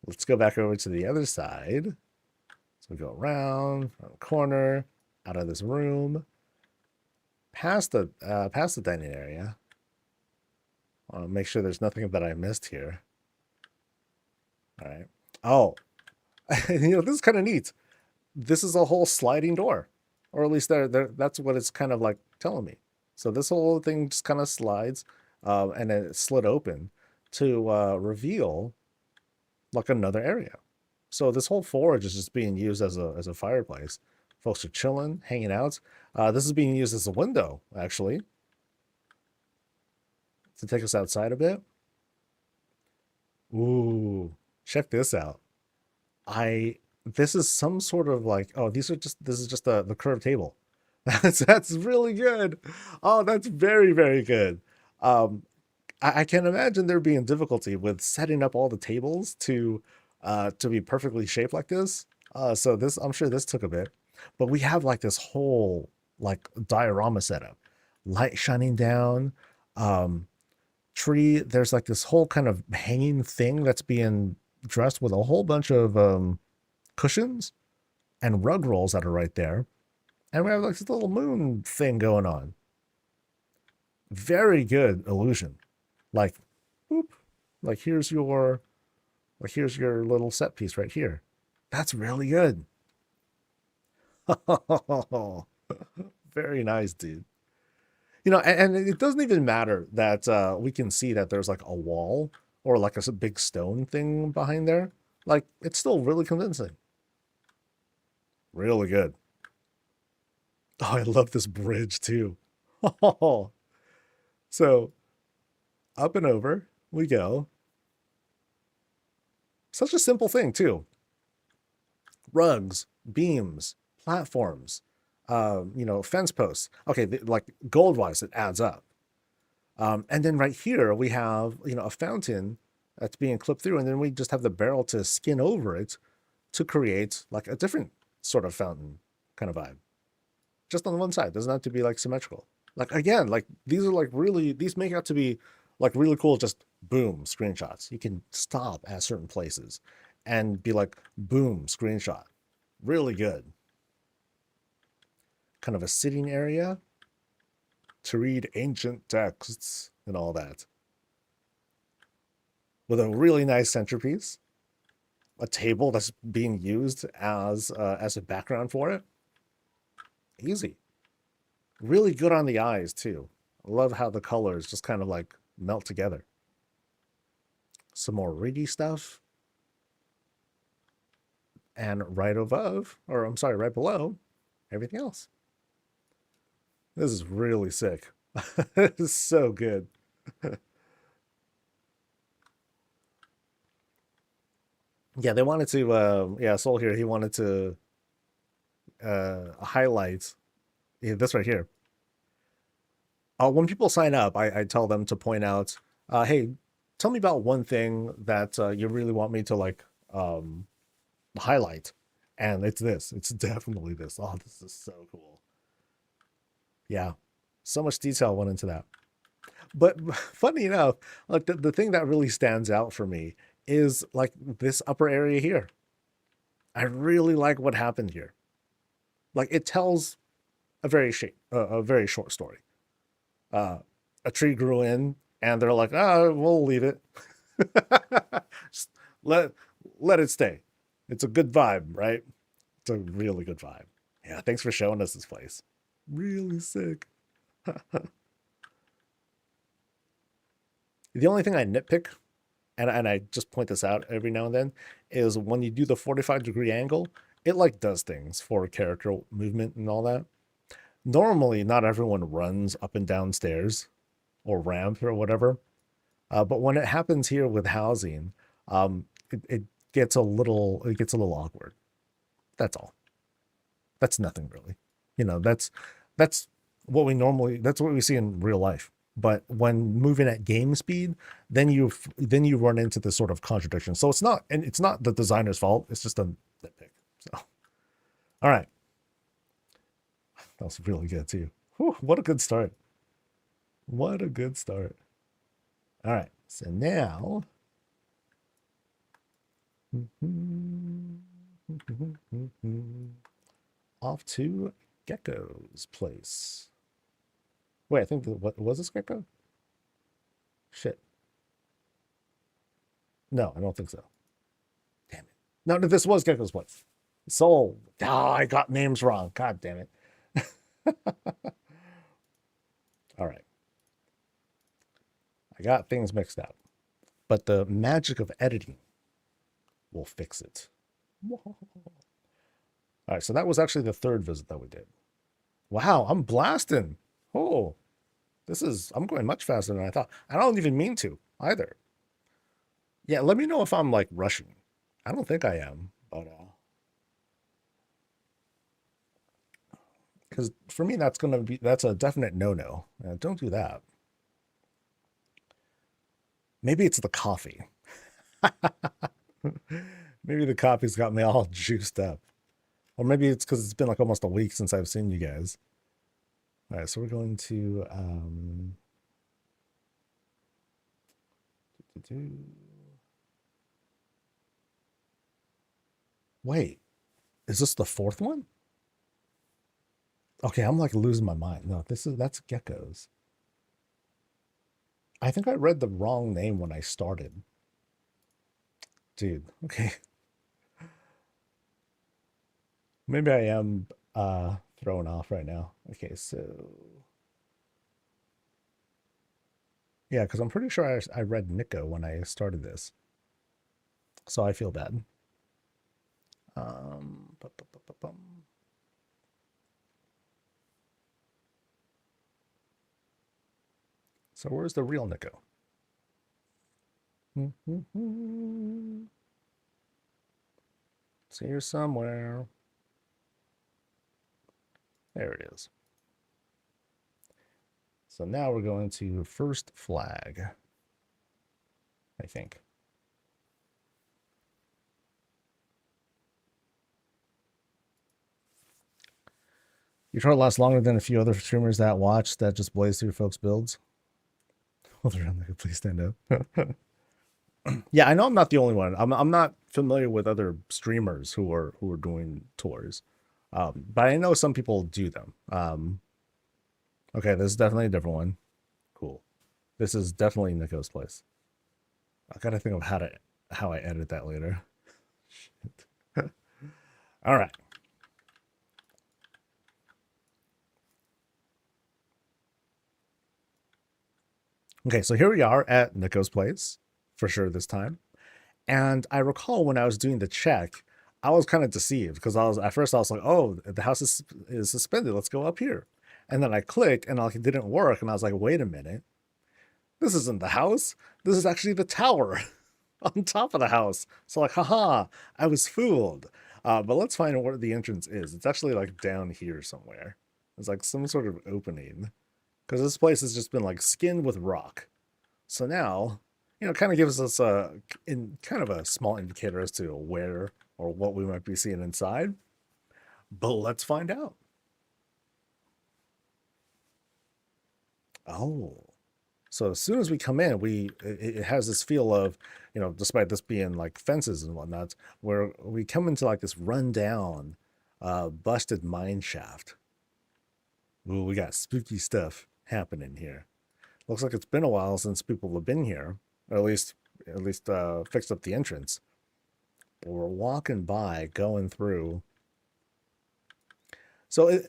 Let's go back over to the other side. So we go around the corner, out of this room, past the dining area. I want to make sure there's nothing that I missed here. All right. Oh, you know, this is kind of neat. This is a whole sliding door, or at least that's what it's kind of like telling me. So this whole thing just kind of slides, and then it slid open to reveal like another area. So this whole forge is just being used as a fireplace. Folks are chilling, hanging out. This is being used as a window, actually, to take us outside a bit. Ooh, check this out. I This is some sort of like, oh, this is just the curved table. That's really good. Oh, that's very, very good. Um, I can imagine there being difficulty with setting up all the tables to be perfectly shaped like this. So this, I'm sure this took a bit, but we have like this whole like diorama setup, light shining down, um, tree. There's like this whole kind of hanging thing that's being dressed with a whole bunch of cushions and rug rolls that are right there, and we have like this little moon thing going on. Very good illusion. Like, boop, like here's your little set piece right here. That's really good. Very nice, dude. You know, and it doesn't even matter that we can see that there's like a wall or like a big stone thing behind there. Like, it's still really convincing. Really good. Oh, I love this bridge too. So up and over we go. Such a simple thing too. Rugs, beams, platforms, you know, fence posts. Okay, like gold wise, it adds up. And then right here we have, you know, a fountain that's being clipped through, and then we just have the barrel to skin over it to create like a different sort of fountain kind of vibe. Just on one side, doesn't have to be like symmetrical. Like again, like these are like really, these make out to be like really cool, just boom screenshots. You can stop at certain places and be like boom screenshot. Really good. Kind of a sitting area to read ancient texts and all that. With a really nice centerpiece, a table that's being used as a background for it. Easy. Really good on the eyes too. I love how the colors just kind of like melt together. Some more reedy stuff. And right above, or I'm sorry, right below, everything else. This is really sick. This is so good. Yeah, they wanted to, yeah, Soul here, he wanted to highlight this right here. When people sign up, I tell them to point out, hey, tell me about one thing that you really want me to like highlight. And it's this. It's definitely this. Oh, this is so cool. Yeah, so much detail went into that. But funny enough, like the thing that really stands out for me is like this upper area here. I really like what happened here. Like it tells a very short story. Uh, a tree grew in, and they're like, "Ah, we'll leave it. Just let let it stay. It's a good vibe, right? It's a really good vibe. Yeah, thanks for showing us this place. Really sick." The only thing I nitpick, and I just point this out every now and then, is when you do the 45-degree angle, it like does things for character movement and all that. Normally, not everyone runs up and down stairs or ramp or whatever. But when it happens here with housing, it gets a little awkward. That's all. That's nothing really. You know, that's that's what we see in real life. But when moving at game speed, then you run into this sort of contradiction. So it's not the designer's fault. It's just a nitpick. So all right, that was really good too. Whew, what a good start. What a good start. All right, so now off to Gecko's place. Wait, I think what was this Gecko? Shit. No, I don't think so. Damn it. No, this was Gecko's place. Soul. Oh, I got names wrong. God damn it. All right. I got things mixed up. But the magic of editing will fix it. All right, so that was actually the third visit that we did. Wow, I'm blasting. Oh, I'm going much faster than I thought. I don't even mean to either. Yeah, let me know if I'm like rushing. I don't think I am, but because for me that's a definite no-no. Don't do that. Maybe it's the coffee. Maybe the coffee's got me all juiced up. Or maybe it's because it's been like almost a week since I've seen you guys. All right, so we're going to wait, is this the fourth one? Okay, I'm like losing my mind. No, that's Geckos. I think I read the wrong name when I started. Dude, okay. Maybe I am thrown off right now. Okay, so yeah, because I'm pretty sure I read Nico when I started this. So I feel bad. So where's the real Nico? It's here somewhere. There it is. So now we're going to first flag, I think. Your chart lasts longer than a few other streamers that watch that just blaze through folks' builds. Hold around, please stand up. Yeah, I know I'm not the only one. I'm not familiar with other streamers who are doing tours, but I know some people do them. Okay, this is definitely a different one. Cool. This is definitely Nico's place. I gotta think of how I edit that later. All right. Okay, so here we are at Nico's place for sure this time. And I recall when I was doing the check, I was kind of deceived because at first I was like, oh, the house is suspended. Let's go up here. And then I clicked and it didn't work. And I was like, wait a minute. This isn't the house. This is actually the tower on top of the house. So like, haha, I was fooled. But let's find out where the entrance is. It's actually like down here somewhere. It's like some sort of opening because this place has just been like skinned with rock. So now, it kind of gives us in kind of a small indicator as to where or what we might be seeing inside. But let's find out. Oh, so as soon as we come in, it has this feel of, despite this being like fences and whatnot, where we come into like this rundown, busted mine shaft. Ooh, we got spooky stuff happening here. Looks like it's been a while since people have been here, or at least fixed up the entrance. But we're walking by, going through. So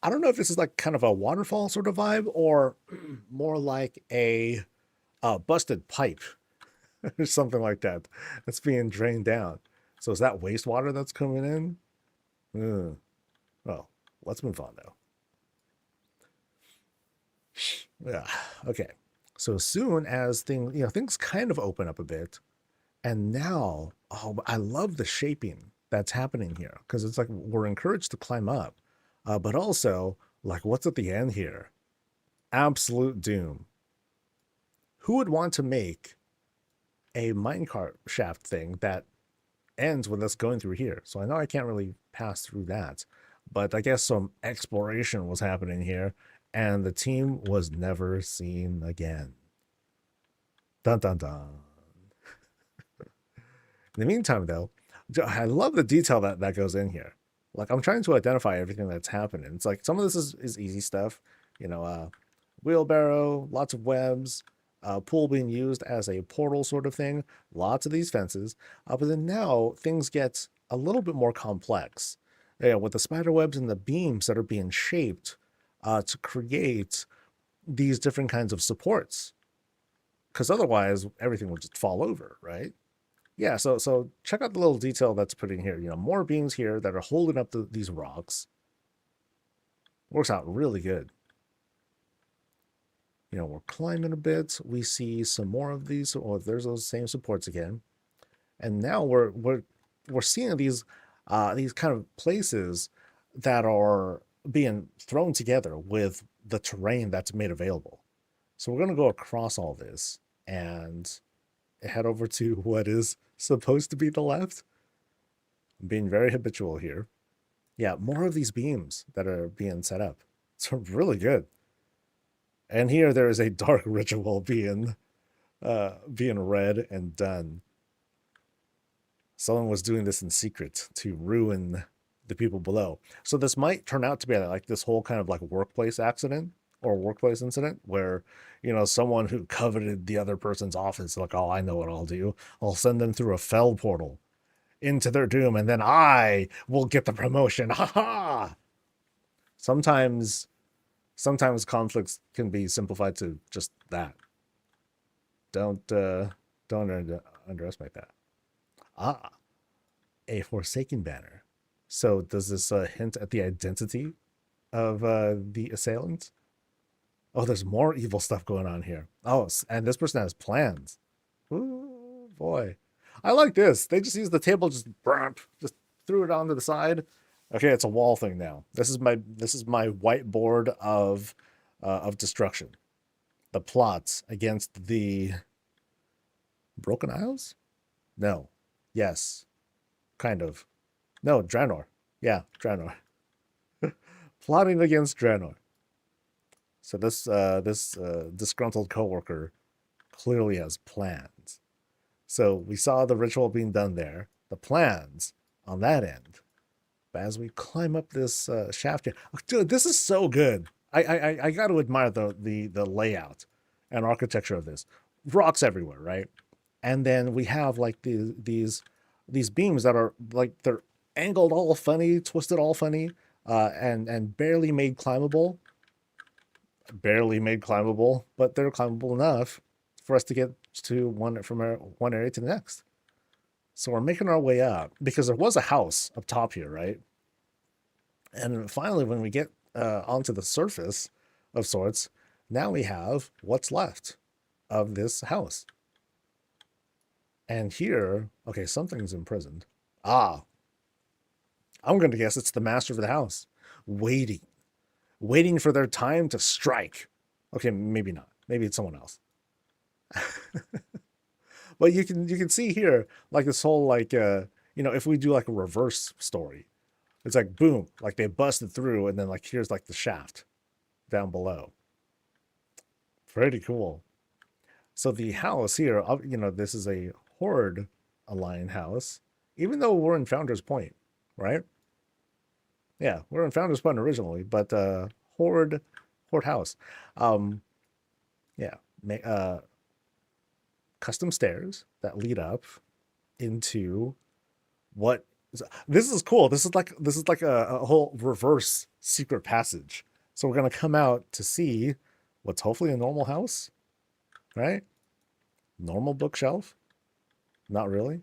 I don't know if this is like kind of a waterfall sort of vibe, or more like a busted pipe or something like that that's being drained down. So is that wastewater that's coming in? Well, let's move on though. Yeah. Okay. So as soon as things kind of open up a bit, and now, oh, I love the shaping that's happening here because it's like we're encouraged to climb up, but also like what's at the end here? Absolute doom. Who would want to make a minecart shaft thing that ends with us going through here? So I know I can't really pass through that, but I guess some exploration was happening here, and the team was never seen again. Dun dun dun. In the meantime, though, I love the detail that goes in here. Like I'm trying to identify everything that's happening. It's like some of this is easy stuff, wheelbarrow, lots of webs, pool being used as a portal sort of thing, lots of these fences. But then now things get a little bit more complex. With the spider webs and the beams that are being shaped to create these different kinds of supports. Because otherwise everything will just fall over, right? Yeah, so check out the little detail that's put in here. More beams here that are holding up these rocks. Works out really good. We're climbing a bit. We see some more of these. Oh, there's those same supports again. And now we're seeing these kind of places that are being thrown together with the terrain that's made available. So we're going to go across all this and head over to what is supposed to be the left. I'm being very habitual here. Yeah, more of these beams that are being set up. It's really good. And here there is a dark ritual being read and done. Someone was doing this in secret to ruin the people below. So this might turn out to be like this whole kind of like workplace accident or workplace incident where, someone who coveted the other person's office, like, oh, I know what I'll do. I'll send them through a fell portal into their doom, and then I will get the promotion. Ha ha! Sometimes conflicts can be simplified to just that. Don't underestimate that. Ah, a Forsaken banner. So does this hint at the identity of the assailant? Oh, there's more evil stuff going on here. Oh, and this person has plans. Ooh, boy. I like this. They just use the table, just threw it onto the side. Okay, it's a wall thing now. This is my whiteboard of destruction. The plots against the Broken Isles? No. Yes. Kind of. No, Draenor. Yeah, Draenor. Plotting against Draenor. So this disgruntled coworker clearly has plans. So we saw the ritual being done there, the plans on that end. But as we climb up this shaft here, oh, dude, this is so good. I got to admire the layout and architecture of this. Rocks everywhere, right? And then we have like these beams that are like they're angled all funny, twisted all funny, and barely made climbable, but they're climbable enough for us to get to one area to the next. So we're making our way up because there was a house up top here, right? And finally, when we get onto the surface of sorts, now we have what's left of this house. And here, okay, something's imprisoned. Ah, I'm going to guess it's the master of the house, waiting for their time to strike. Okay, maybe not. Maybe it's someone else. But you can see here like this whole like if we do like a reverse story, it's like boom, like they busted through, and then like here's like the shaft down below. Pretty cool. So the house here, this is a Horde aligned house, even though we're in Founder's Point, right? Yeah, we're in Founder's Point originally, but Horde house. Yeah, custom stairs that lead up into what this is cool. This is like a whole reverse secret passage. So we're gonna come out to see what's hopefully a normal house, right? Normal bookshelf. Not really.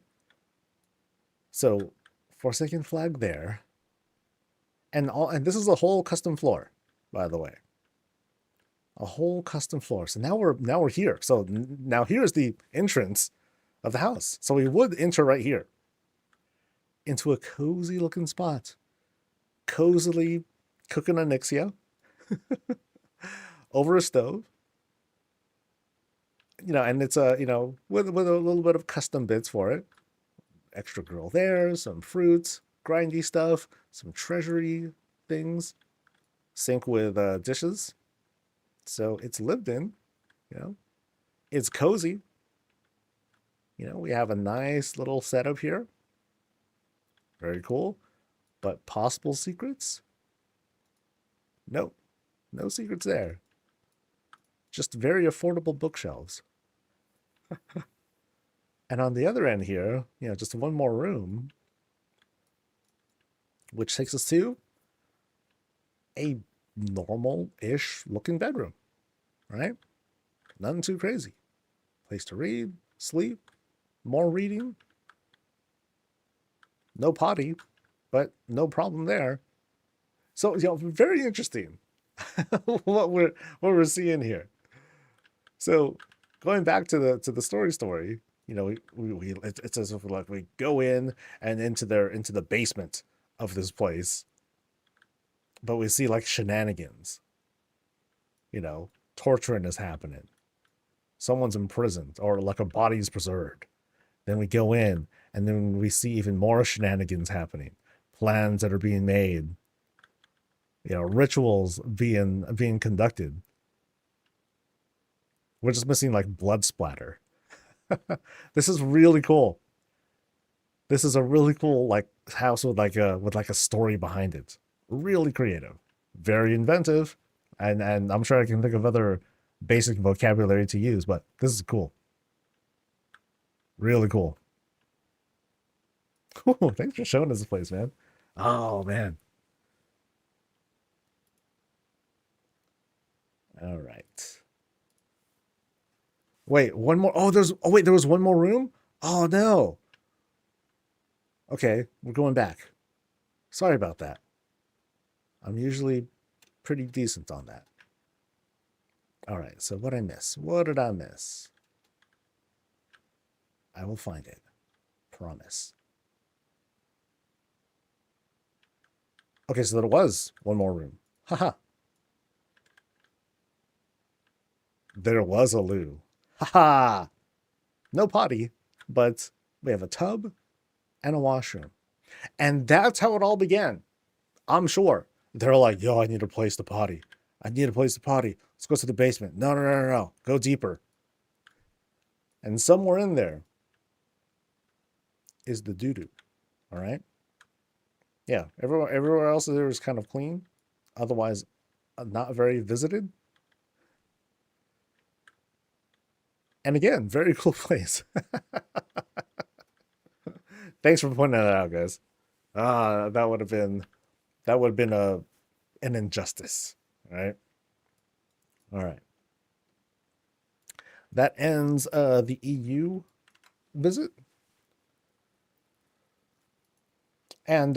So Forsaken flag there. And this is a whole custom floor, by the way. A whole custom floor. So now we're here. So now here's the entrance of the house. So we would enter right here into a cozy looking spot. Cozily cooking a Nixia over a stove. And it's with a little bit of custom bits for it. Extra grill there, some fruits, grindy stuff, some treasury things, sink with dishes. So it's lived in, it's cozy. We have a nice little setup here. Very cool. But possible secrets? No secrets there. Just very affordable bookshelves. And on the other end here, just one more room, which takes us to a normal-ish looking bedroom, right? Nothing too crazy. Place to read, sleep, more reading. No potty, but no problem there. So, very interesting what we're seeing here. So, going back to the story, it's as if like we go in and into the basement of this place, but we see like shenanigans. Torturing is happening. Someone's imprisoned or like a body's preserved. Then we go in and then we see even more shenanigans happening. Plans that are being made. Rituals being conducted. We're just missing like blood splatter. This is really cool. This is a really cool like house with like a story behind it. Really creative, very inventive, and I'm sure I can think of other basic vocabulary to use, but this is cool. Really cool. Ooh, thanks for showing us this place, man. Oh man. All right. Wait, one more. Wait, there was one more room? Oh no. Okay, we're going back. Sorry about that. I'm usually pretty decent on that. All right, so what I miss? What did I miss? I will find it. Promise. Okay, so there was one more room. Haha. There was a loo. Haha. No potty, but we have a tub and a washroom. And that's how it all began. I'm sure. They're like, yo, I need a place to potty. I need a place to potty. Let's go to the basement. No, no, no, no, no. Go deeper. And somewhere in there is the doo-doo. All right? Yeah, everywhere else there is kind of clean. Otherwise, not very visited. And again, very cool place. Thanks for pointing that out, guys. That would have been an injustice. All right. All right. That ends the EU visit. And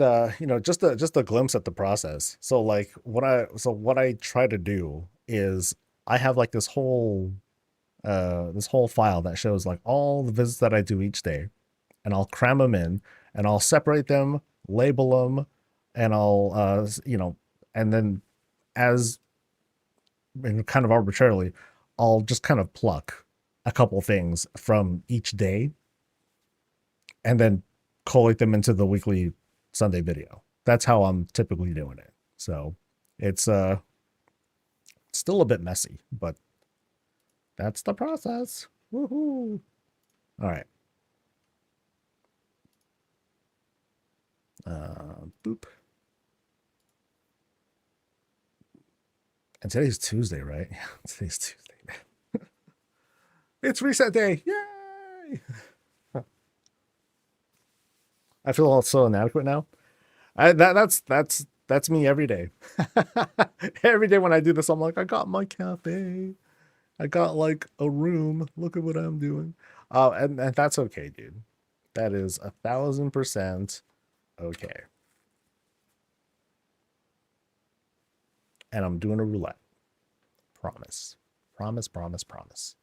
just a glimpse at the process. So like what I try to do is I have like this whole file that shows like all the visits that I do each day, and I'll cram them in, and I'll separate them, label them, and I'll and then as and kind of arbitrarily, I'll just kind of pluck a couple things from each day and then collate them into the weekly Sunday video. That's how I'm typically doing it. So it's still a bit messy, but that's the process. Woohoo! All right. Boop. And today's Tuesday, right? Yeah, today's Tuesday. It's reset day. Yay! I feel so inadequate now. That's me every day. Every day when I do this, I'm like, I got my cafe. I got like a room. Look at what I'm doing. And that's okay, dude. That is 1,000% okay. And I'm doing a roulette. Promise. Promise, promise, promise.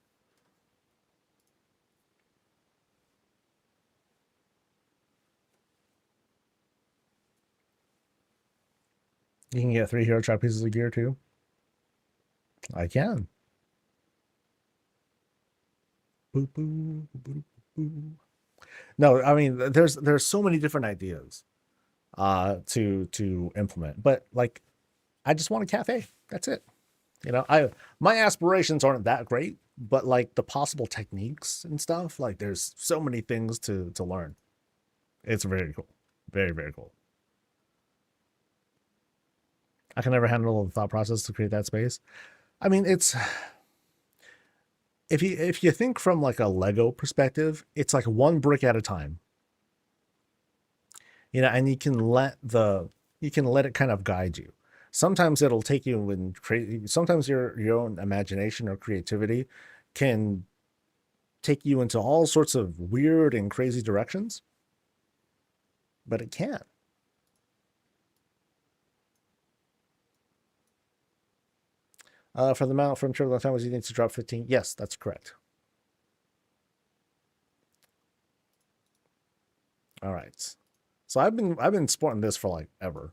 You can get 3 hero trap pieces of gear too. I can. Boop, boop, boop, boop. No, I mean there's so many different ideas to implement, but like I just want a cafe. That's it. My aspirations aren't that great, but like the possible techniques and stuff, like there's so many things to learn. It's very cool. Very, very cool. I can never handle the thought process to create that space. I mean, it's if you think from like a Lego perspective, it's like one brick at a time. And you can let it kind of guide you. Sometimes it'll take you in crazy. Sometimes your own imagination or creativity can take you into all sorts of weird and crazy directions, but it can. For the amount from Turtle Time was you need to drop 15. Yes, that's correct. All right. So I've been sporting this for like ever.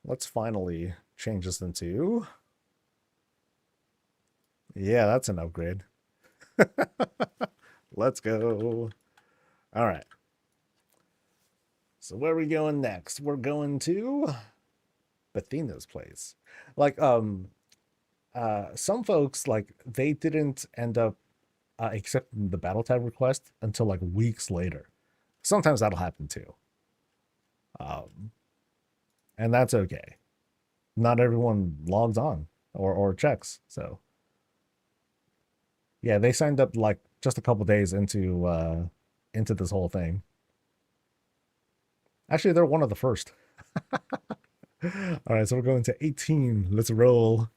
Let's finally change this into. Yeah, that's an upgrade. Let's go. All right. So where are we going next? We're going to Athena's place. Like some folks, like they didn't end up accepting the battle tab request until like weeks later. Sometimes that'll happen too. And that's okay. Not everyone logs on or checks. So yeah, they signed up like just a couple days into this whole thing. Actually, they're one of the first. All right, so we're going to 18. Let's roll.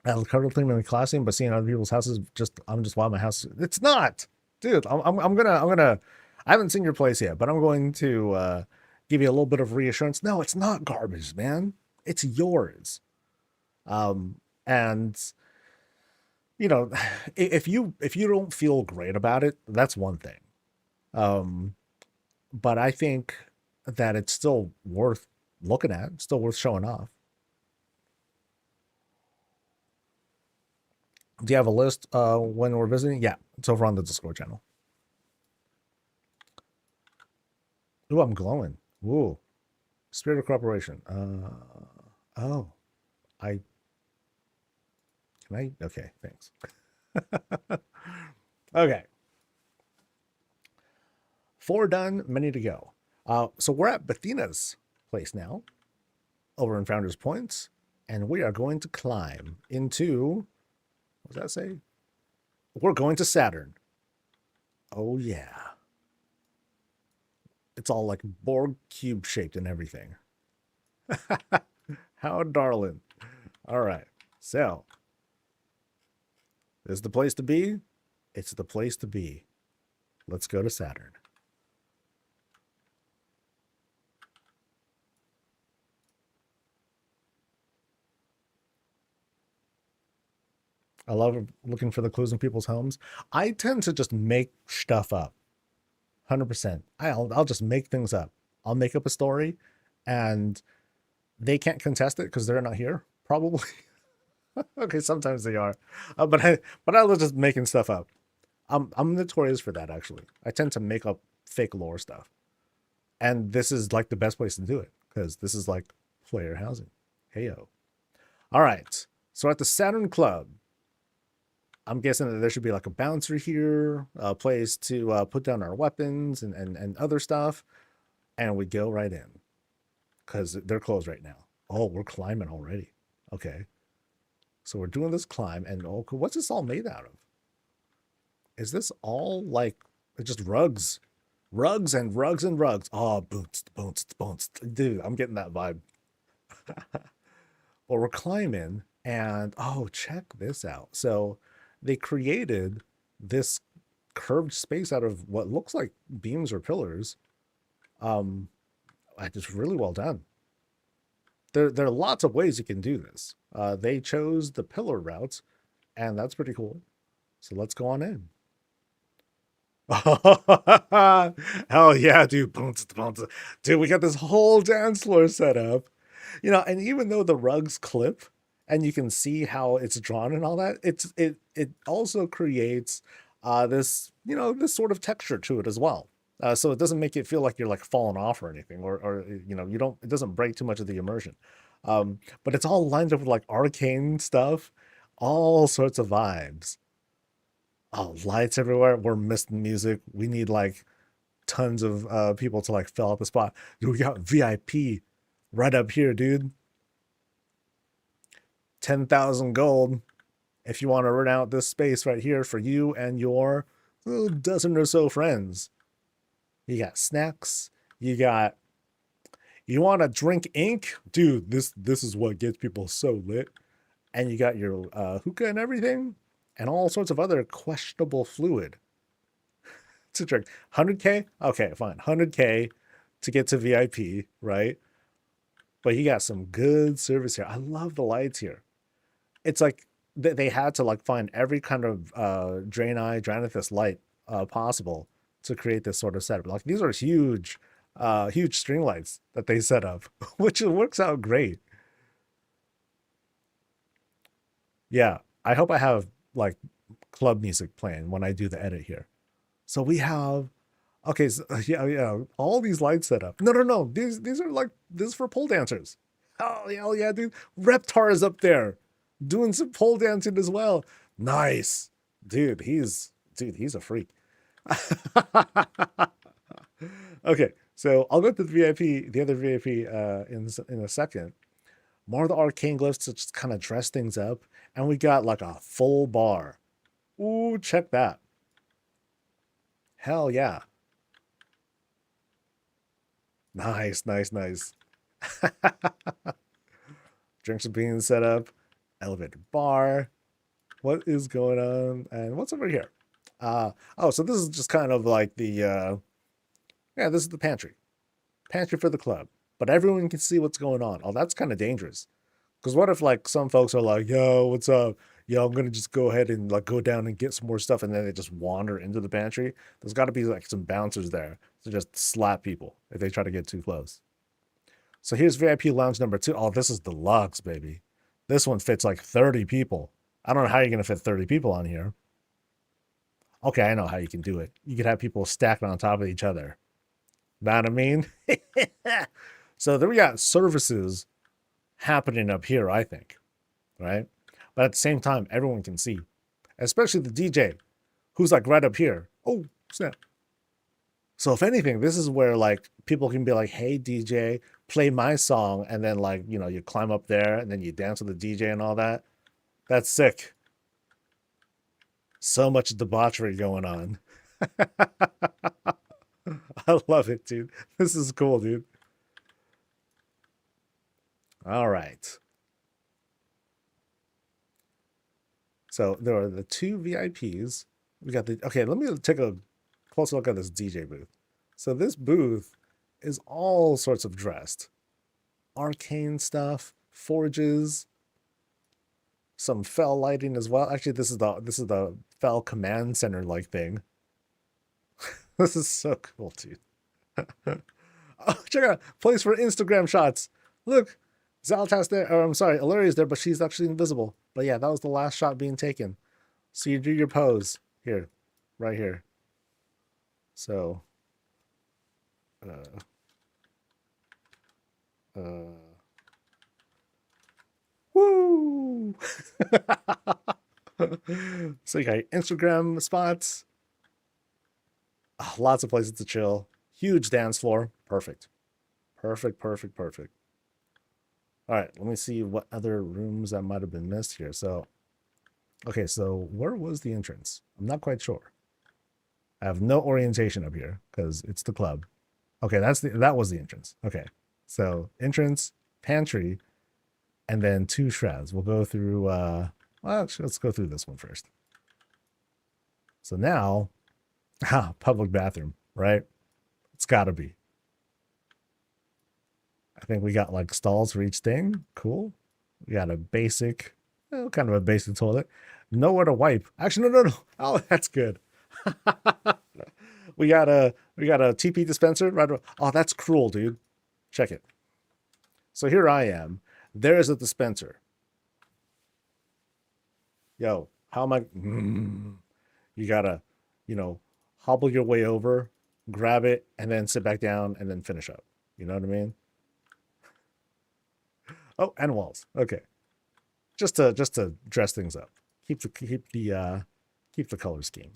I'll cover thing in the classroom, but seeing other people's houses, I'm just wild. My house, it's not, dude. I'm gonna. I haven't seen your place yet, but I'm going to give you a little bit of reassurance. No, it's not garbage, man. It's yours. And if you don't feel great about it, that's one thing. But I think that it's still worth looking at, still worth showing off. Do you have a list when we're visiting? Yeah, it's over on the Discord channel. Ooh, I'm glowing. Ooh, Spirit of cooperation. Oh, I can I. Okay, thanks. Okay, 4 done, many to go. So we're at Bethina's place now, over in Founders Points, and we are going to climb into. What does that say? We're going to Saturn. Oh yeah, it's all like Borg cube shaped and everything. How darling. All right, so this is the place to be. It's the place to be. Let's go to Saturn. I love looking for the clues in people's homes. I tend to just make stuff up. 100%. I'll just make things up. I'll make up a story and they can't contest it because they're not here, probably. Okay, sometimes they are. But I was just making stuff up. I'm notorious for that actually. I tend to make up fake lore stuff. And this is like the best place to do it because this is like player housing. Heyo. All right. So at the Saturn Club, I'm guessing that there should be like a bouncer here, a place to put down our weapons and other stuff. And we go right in because they're closed right now. Oh, we're climbing already. Okay. So we're doing this climb. And oh, what's this all made out of? Is this all like just rugs? Rugs and rugs and rugs. Oh, boots, boots, boots. Dude, I'm getting that vibe. Well, we're climbing and oh, check this out. So they created this curved space out of what looks like beams or pillars. It's really well done. There are lots of ways you can do this. They chose the pillar routes, and that's pretty cool. So let's go on in. Hell yeah, dude. Dude, we got this whole dance floor set up. And even though the rugs clip and you can see how it's drawn and all that, it also creates this, this sort of texture to it as well. So it doesn't make it feel like you're like falling off or anything, or it doesn't break too much of the immersion. But it's all lined up with like arcane stuff, all sorts of vibes. Oh, lights everywhere. We're missing music. We need like tons of people to like fill out the spot. Dude, we got VIP right up here, dude. 10,000 gold if you want to rent out this space right here for you and your dozen or so friends. You got snacks. You want to drink ink? Dude, this is what gets people so lit. And you got your hookah and everything and all sorts of other questionable fluid to drink. 100K? Okay, fine. 100K to get to VIP, right? But you got some good service here. I love the lights here. It's like they had to like find every kind of Draenei, Dranathus light possible to create this sort of setup. Like these are huge string lights that they set up, which works out great. Yeah, I hope I have like club music playing when I do the edit here. So we have okay, so, yeah, all these lights set up. No. These are like this is for pole dancers. Oh hell yeah, dude. Reptar is up there doing some pole dancing as well. Nice. Dude, he's a freak. Okay, so I'll go to the other VIP in a second. More of the arcane glyphs to just kind of dress things up. And we got like a full bar. Ooh, check that. Hell yeah. Nice. Drinks are being set up. Elevated bar. What is going on? And what's over here? So this is just kind of like the this is the pantry. Pantry for the club. But everyone can see what's going on. Oh, that's kind of dangerous. Because what if like some folks are like, yo, what's up? Yo, I'm gonna just go ahead and like go down and get some more stuff, and then they just wander into the pantry. There's got to be like some bouncers there to just slap people if they try to get too close. So here's VIP lounge number 2. Oh, this is deluxe, baby. This one fits like 30 people. I don't know how you're gonna fit 30 people on here. Okay, I know how you can do it. You could have people stacked on top of each other. Know what I mean? So then we got services happening up here, I think, right? But at the same time, everyone can see, especially the DJ, who's like right up here. Oh, snap. So if anything, this is where like people can be like, hey, DJ, play my song. And then like, you know, you climb up there and then you dance with the DJ and all that. That's sick. So much debauchery going on. I love it, dude. This is cool, dude. All right. So there are the two VIPs. We got the, okay, let me take a closer look at this DJ booth. So this booth is all sorts of dressed. Arcane stuff, forges, some Fel lighting as well. Actually, this is the Fel command center like thing. This is so cool, dude. Oh, check out place for Instagram shots. Look, Zaltas there, or I'm sorry, Illyria's there, but she's actually invisible. But yeah, that was the last shot being taken. So you do your pose here, right here. So, woo! So you got Instagram spots. Oh, lots of places to chill. Huge dance floor. Perfect. Perfect, perfect, perfect. All right, let me see what other rooms that might have been missed here. So, okay, so where was the entrance? I'm not quite sure. I have no orientation up here because it's the club. Okay, that was the entrance. Okay, so entrance, pantry, and then two shreds. We'll go through. Well, actually, let's go through this one first. So now, public bathroom, right? It's got to be. I think we got like stalls for each thing. Cool. We got a basic, kind of a basic toilet. Nowhere to wipe. Actually, no. Oh, that's good. we got a TP dispenser right. Oh, that's cruel, dude. Check it. So here I am. There's a dispenser. Yo, how am I? You gotta, hobble your way over, grab it, and then sit back down, and then finish up. You know what I mean? Oh, and walls. Okay, just to dress things up. Keep the color scheme.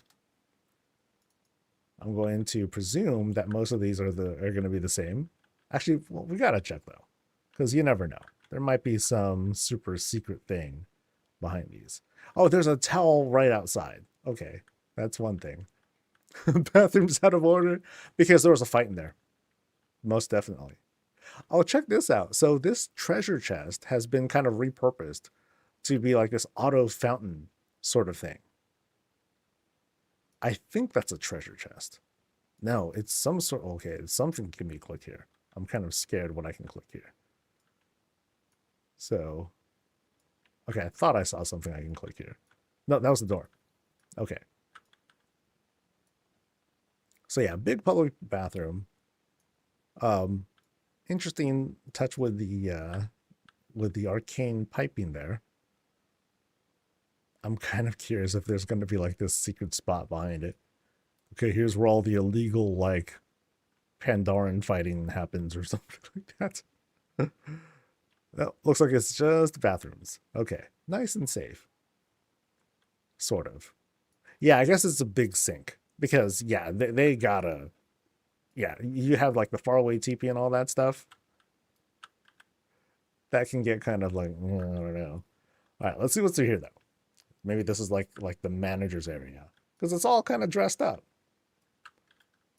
I'm going to presume that most of these are going to be the same. Actually, well, we gotta check though, because you never know. There might be some super secret thing behind these. Oh, there's a towel right outside. Okay, that's one thing. Bathroom's out of order because there was a fight in there. Most definitely. Oh, check this out. So this treasure chest has been kind of repurposed to be like this auto fountain sort of thing. I think that's a treasure chest. No, it's some sort. Okay, something can be click here. I'm kind of scared what I can click here. So, okay, I thought I saw something I can click here. No, that was the door. Okay. So yeah, big public bathroom. Interesting touch with the arcane piping there. I'm kind of curious if there's going to be like this secret spot behind it. Okay, here's where all the illegal like Pandoran fighting happens or something like that. That looks like it's just bathrooms. Okay, nice and safe. Sort of. Yeah, I guess it's a big sink because yeah, they gotta. Yeah, you have like the faraway TP and all that stuff. That can get kind of like I don't know. All right, let's see what's through here though. Maybe this is like the manager's area because it's all kind of dressed up.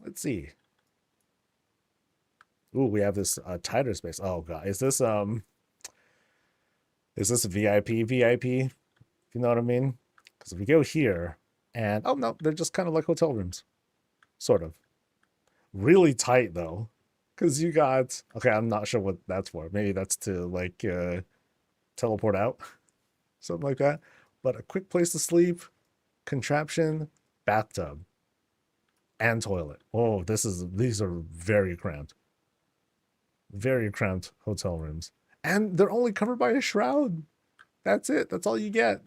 Let's see. Ooh, we have this tighter space. Oh god, is this VIP VIP? If you know what I mean? Because if we go here and oh no, they're just kind of like hotel rooms, sort of. Really tight though, because you got okay. I'm not sure what that's for. Maybe that's to like teleport out, something like that. But a quick place to sleep, contraption, bathtub, and toilet. Oh, these are very cramped. Very cramped hotel rooms. And they're only covered by a shroud. That's it. That's all you get.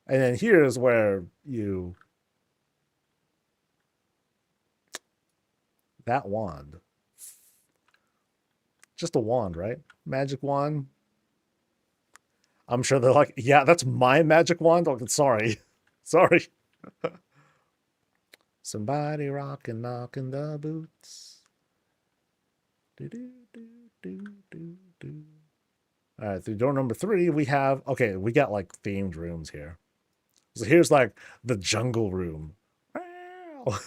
And then here's where that wand. Just a wand, right? Magic wand. I'm sure they're like, yeah, that's my magic wand. Oh, sorry. Sorry. Somebody rockin' knocking the boots. Do, do, do, do, do, do. All right, through door number 3, we have, okay, we got like themed rooms here. So here's like the jungle room. Wow.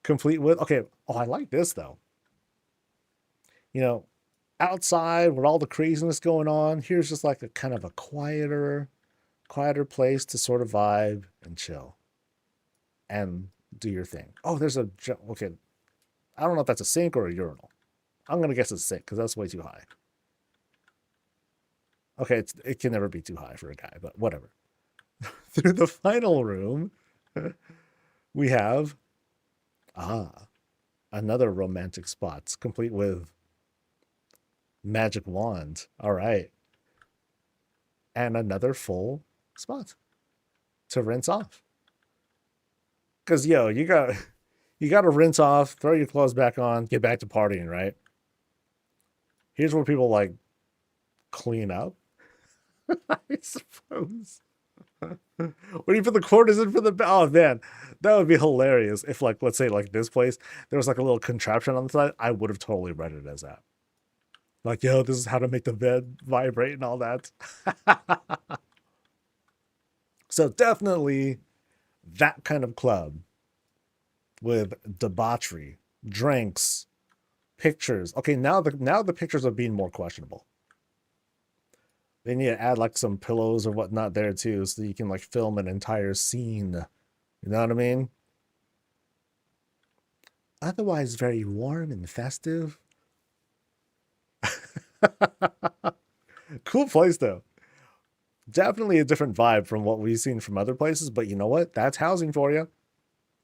Complete with, okay, oh, I like this though. You know, outside with all the craziness going on, here's just like a kind of a quieter place to sort of vibe and chill and do your thing. Oh, there's a, okay, I don't know if that's a sink or a urinal. I'm going to guess it's a sink because that's way too high. Okay, it can never be too high for a guy, but whatever. Through the final room, we have, another romantic spot, complete with magic wand. All right. And another full spot to rinse off. Because, yo, you got to rinse off, throw your clothes back on, get back to partying, right? Here's where people, like, clean up, I suppose. What do you put the quarters in for the, oh, man, that would be hilarious if, like, let's say, like, this place, there was, like, a little contraption on the side. I would have totally read it as that. Like, yo, this is how to make the bed vibrate and all that. So definitely that kind of club with debauchery, drinks, pictures. Okay, now the pictures are being more questionable. They need to add like some pillows or whatnot there too, so you can like film an entire scene. You know what I mean? Otherwise, very warm and festive. Cool place though. Definitely a different vibe from what we've seen from other places, but you know what? That's housing for you.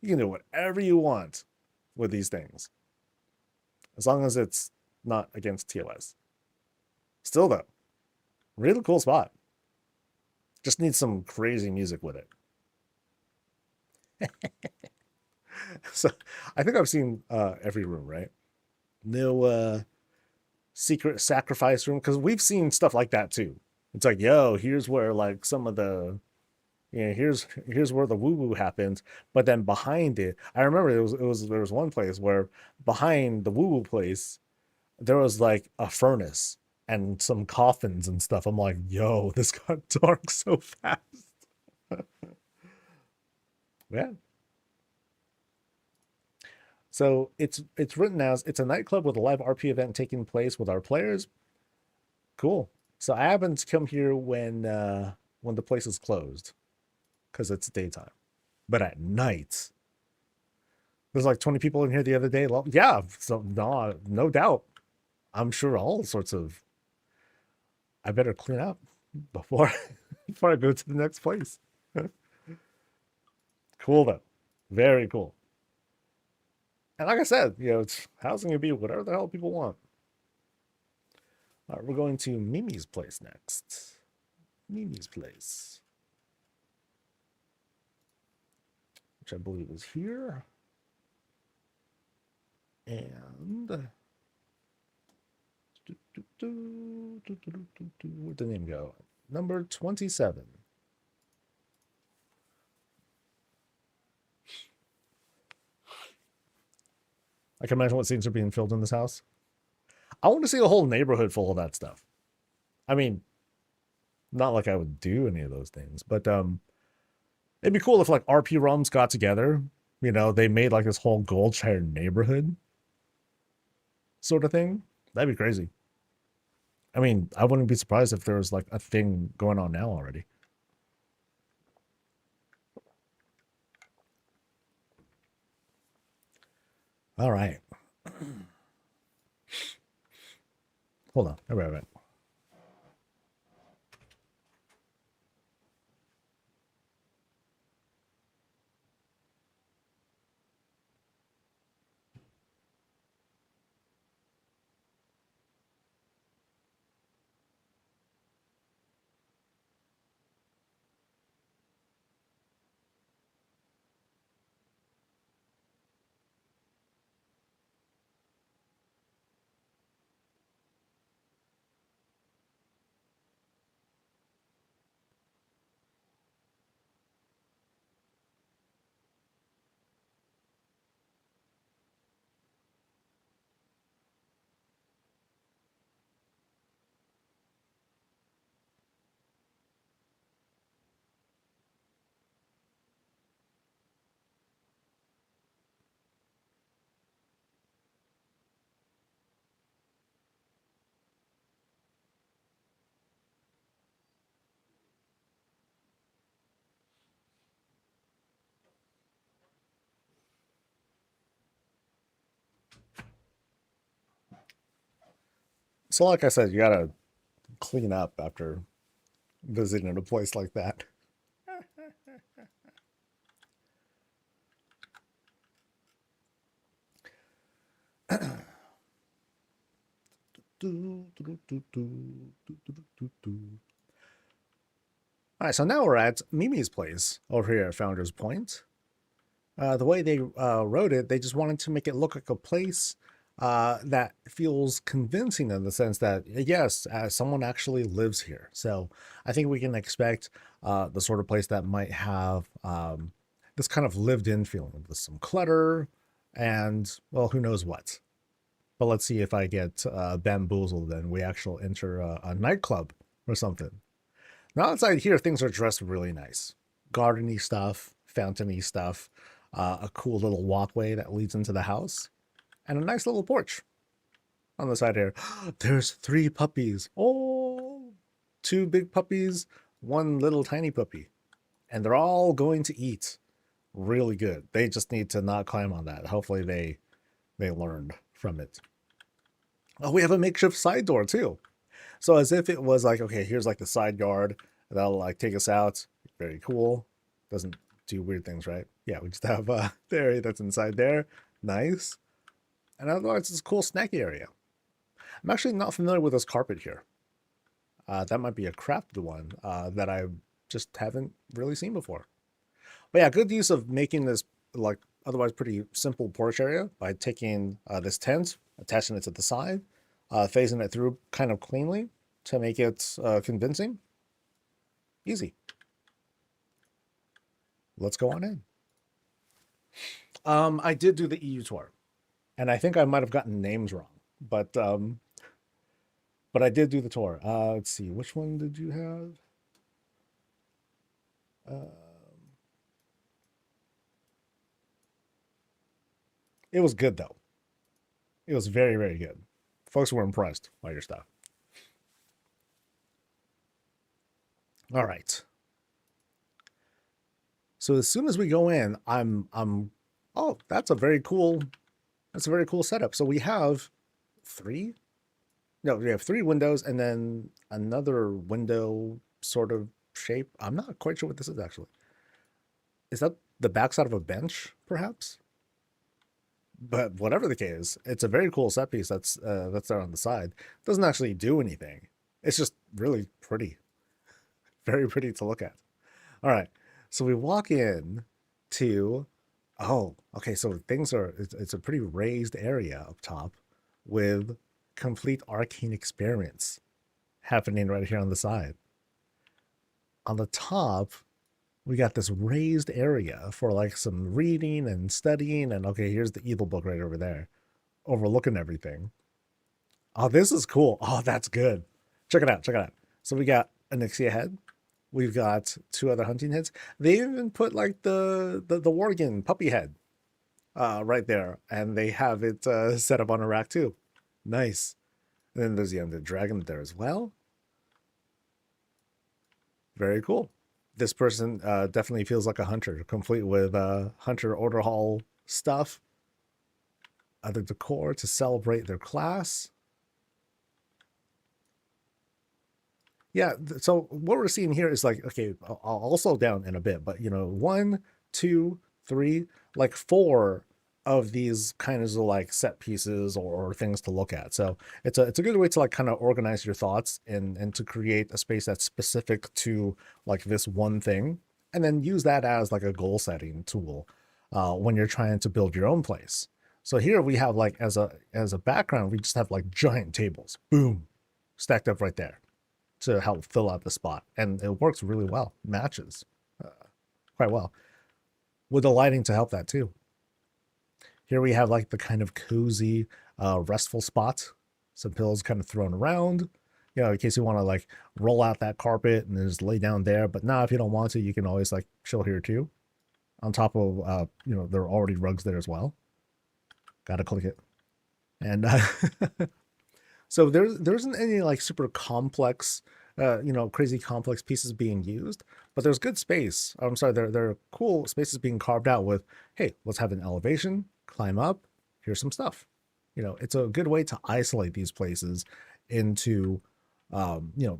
You can do whatever you want with these things. As long as it's not against TOS. Still though, really cool spot. Just need some crazy music with it. So I think I've seen every room, right? No secret sacrifice room, because we've seen stuff like that too. It's like, yo, here's where like some of the, you know, here's where the woo woo happens. But then behind it, I remember there was one place where behind the woo woo place there was like a furnace and some coffins and stuff. I'm like, yo, this got dark so fast. Yeah. So it's written as it's a nightclub with a live RP event taking place with our players. Cool. So I happen to come here when the place is closed because it's daytime. But at night, there's like 20 people in here the other day. Well, yeah, so no doubt. I'm sure all sorts of. I better clean up before before I go to the next place. Cool though, very cool. And like I said, you know, it's housing can be whatever the hell people want. All right, we're going to Mimi's place next. Mimi's place, which I believe is here. And where'd the name go? Number 27. I can imagine what scenes are being filmed in this house. I want to see a whole neighborhood full of that stuff. I mean, not like I would do any of those things, but it'd be cool if like RP ROMs got together. You know, they made like this whole Goldshire neighborhood sort of thing. That'd be crazy. I mean, I wouldn't be surprised if there was like a thing going on now already. All right. Hold on. All right. So like I said, you gotta clean up after visiting a place like that. All right, so now we're at Mimi's place over here at Founders Point. The way they wrote it, they just wanted to make it look like a place that feels convincing in the sense that, yes, someone actually lives here. So I think we can expect the sort of place that might have this kind of lived in feeling with some clutter and, well, who knows what. But let's see if I get bamboozled and we actually enter a nightclub or something. Now outside here, things are dressed really nice. Gardeny stuff, fountainy stuff, a cool little walkway that leads into the house, and a nice little porch on the side here. There's 3 puppies. Oh, 2 big puppies, 1 little tiny puppy. And they're all going to eat really good. They just need to not climb on that. Hopefully they learned from it. Oh, we have a makeshift side door too. So as if it was like, okay, here's like the side yard that'll like take us out. Very cool. Doesn't do weird things, right? Yeah, we just have the area that's inside there. Nice. And otherwise, it's a cool snack area. I'm actually not familiar with this carpet here. That might be a crafted one that I just haven't really seen before. But yeah, good use of making this like otherwise pretty simple porch area by taking this tent, attaching it to the side, phasing it through kind of cleanly to make it convincing. Easy. Let's go on in. I did do the EU tour, and I think I might have gotten names wrong, but I did do the tour. Let's see, which one did you have? It was good though. It was very, very good. Folks were impressed by your stuff. All right. So as soon as we go in, oh, that's a very cool setup. So we have 3. No, we have 3 windows and then another window sort of shape. I'm not quite sure what this is actually. Is that the backside of a bench, perhaps? But whatever the case, it's a very cool set piece that's there on the side. It doesn't actually do anything. It's just really pretty. Very pretty to look at. All right. So we walk in to, oh, okay. So it's a pretty raised area up top with complete arcane experience happening right here on the side. On the top, we got this raised area for like some reading and studying. And okay, here's the evil book right over there, overlooking everything. Oh, this is cool. Oh, that's good. Check it out. Check it out. So we got an Ixia head. We've got 2 other hunting heads. They even put like the Worgen puppy head right there. And they have it set up on a rack too. Nice. And then there's the undead dragon there as well. Very cool. This person definitely feels like a hunter, complete with hunter order hall stuff. Other decor to celebrate their class. Yeah, so what we're seeing here is like, okay, I'll slow down in a bit, but you know, 1, 2, 3, like 4 of these kinds of like set pieces or things to look at. So it's a good way to like kind of organize your thoughts and to create a space that's specific to like this one thing, and then use that as like a goal setting tool when you're trying to build your own place. So here we have like as a background, we just have like giant tables, boom, stacked up right there to help fill out the spot, and it works really well. Matches quite well with the lighting to help that too. Here we have like the kind of cozy, restful spot. Some pillows kind of thrown around, you know, in case you want to like roll out that carpet and just lay down there. But now, if you don't want to, you can always like chill here too. On top of, you know, there are already rugs there as well. Gotta click it. And so there isn't any like super complex, you know, crazy complex pieces being used, but there's good space. I'm sorry, there are cool spaces being carved out with, hey, let's have an elevation, climb up, here's some stuff. You know, it's a good way to isolate these places into,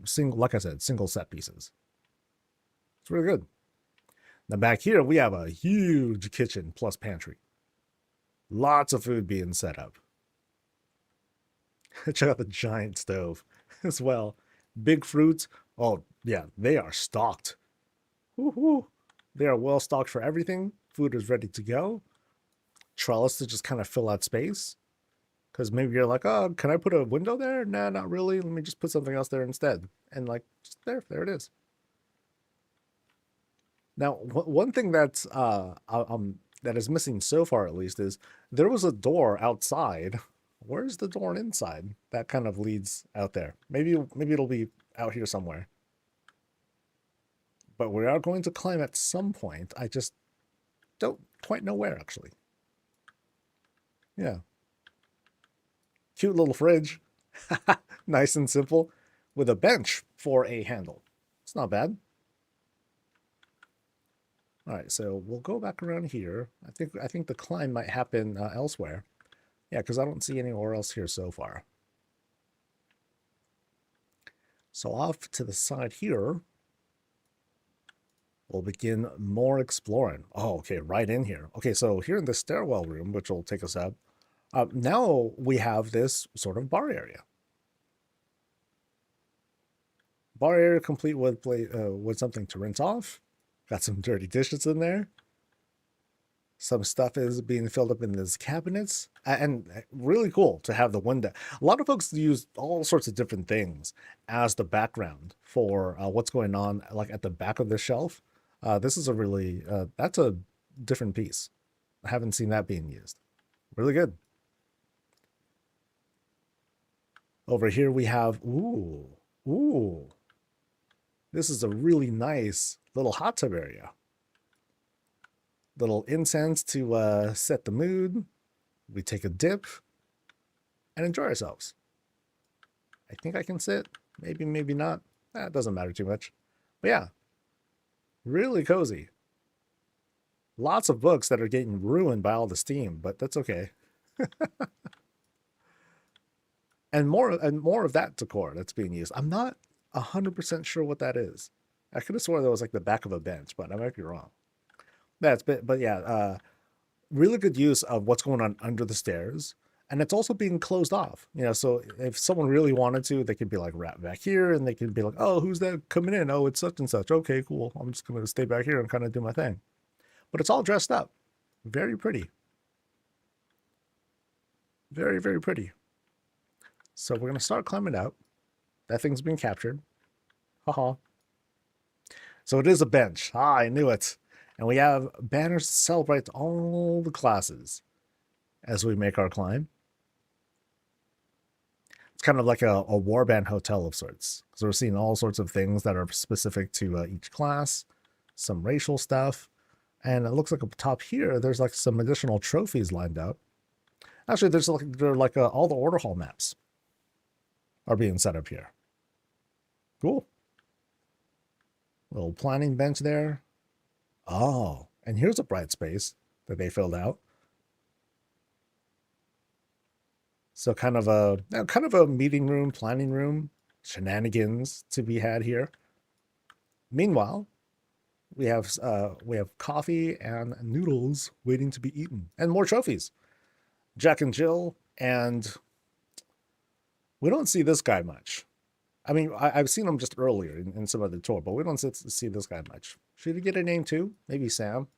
single, like I said, single set pieces. It's really good. Now back here, we have a huge kitchen plus pantry. Lots of food being set up. Check out the giant stove as well. Big fruits. Oh, yeah, they are stocked. Woo-hoo. They are well stocked for everything. Food is ready to go. Trellis to just kind of fill out space. Because maybe you're like, oh, can I put a window there? Nah, not really. Let me just put something else there instead. And like, just there it is. Now, one thing that's that is missing so far, at least, is there was a door outside. Where's the door inside? That kind of leads out there. Maybe it'll be out here somewhere. But we are going to climb at some point. I just don't quite know where, actually. Yeah. Cute little fridge. Nice and simple. With a bench for a handle. It's not bad. All right, so we'll go back around here. I think the climb might happen elsewhere. Yeah, because I don't see anywhere else here so far. So off to the side here, we'll begin more exploring. Oh, okay, right in here. Okay, so here in the stairwell room, which will take us up, now we have this sort of bar area. Bar area complete with something to rinse off. Got some dirty dishes in there. Some stuff is being filled up in these cabinets. And really cool to have the window. A lot of folks use all sorts of different things as the background for what's going on, like at the back of the shelf. This is a really, that's a different piece. I haven't seen that being used. Really good. Over here we have, ooh. This is a really nice little hot tub area. Little incense to set the mood. We take a dip and enjoy ourselves. I think I can sit. Maybe, maybe not. It doesn't matter too much. But yeah, really cozy. Lots of books that are getting ruined by all the steam, but that's okay. and more of that decor that's being used. I'm not 100% sure what that is. I could have sworn that was like the back of a bench, but I might be wrong. But yeah, really good use of what's going on under the stairs, and it's also being closed off. So if someone really wanted to, they could be like right back here, and they could be like, oh, who's that coming in? Oh, it's such and such. Okay, cool. I'm just gonna stay back here and kind of do my thing. But it's all dressed up, very pretty, very, very pretty. So we're gonna start climbing out. That thing's been captured. Haha. So it is a bench. I knew it. And we have banners to celebrate all the classes as we make our climb. It's kind of like a warband hotel of sorts. So we're seeing all sorts of things that are specific to each class, some racial stuff. And it looks like up top here, there's like some additional trophies lined up. Actually, they're like all the order hall maps are being set up here. Cool. Little planning bench there. Oh, and here's a bright space that they filled out. So kind of a meeting room, planning room, shenanigans to be had here. Meanwhile, we have coffee and noodles waiting to be eaten, and more trophies. Jack and Jill, and we don't see this guy much. I mean, I've seen him just earlier in some other tour, but we don't see this guy much. Should he get a name too? Maybe Sam?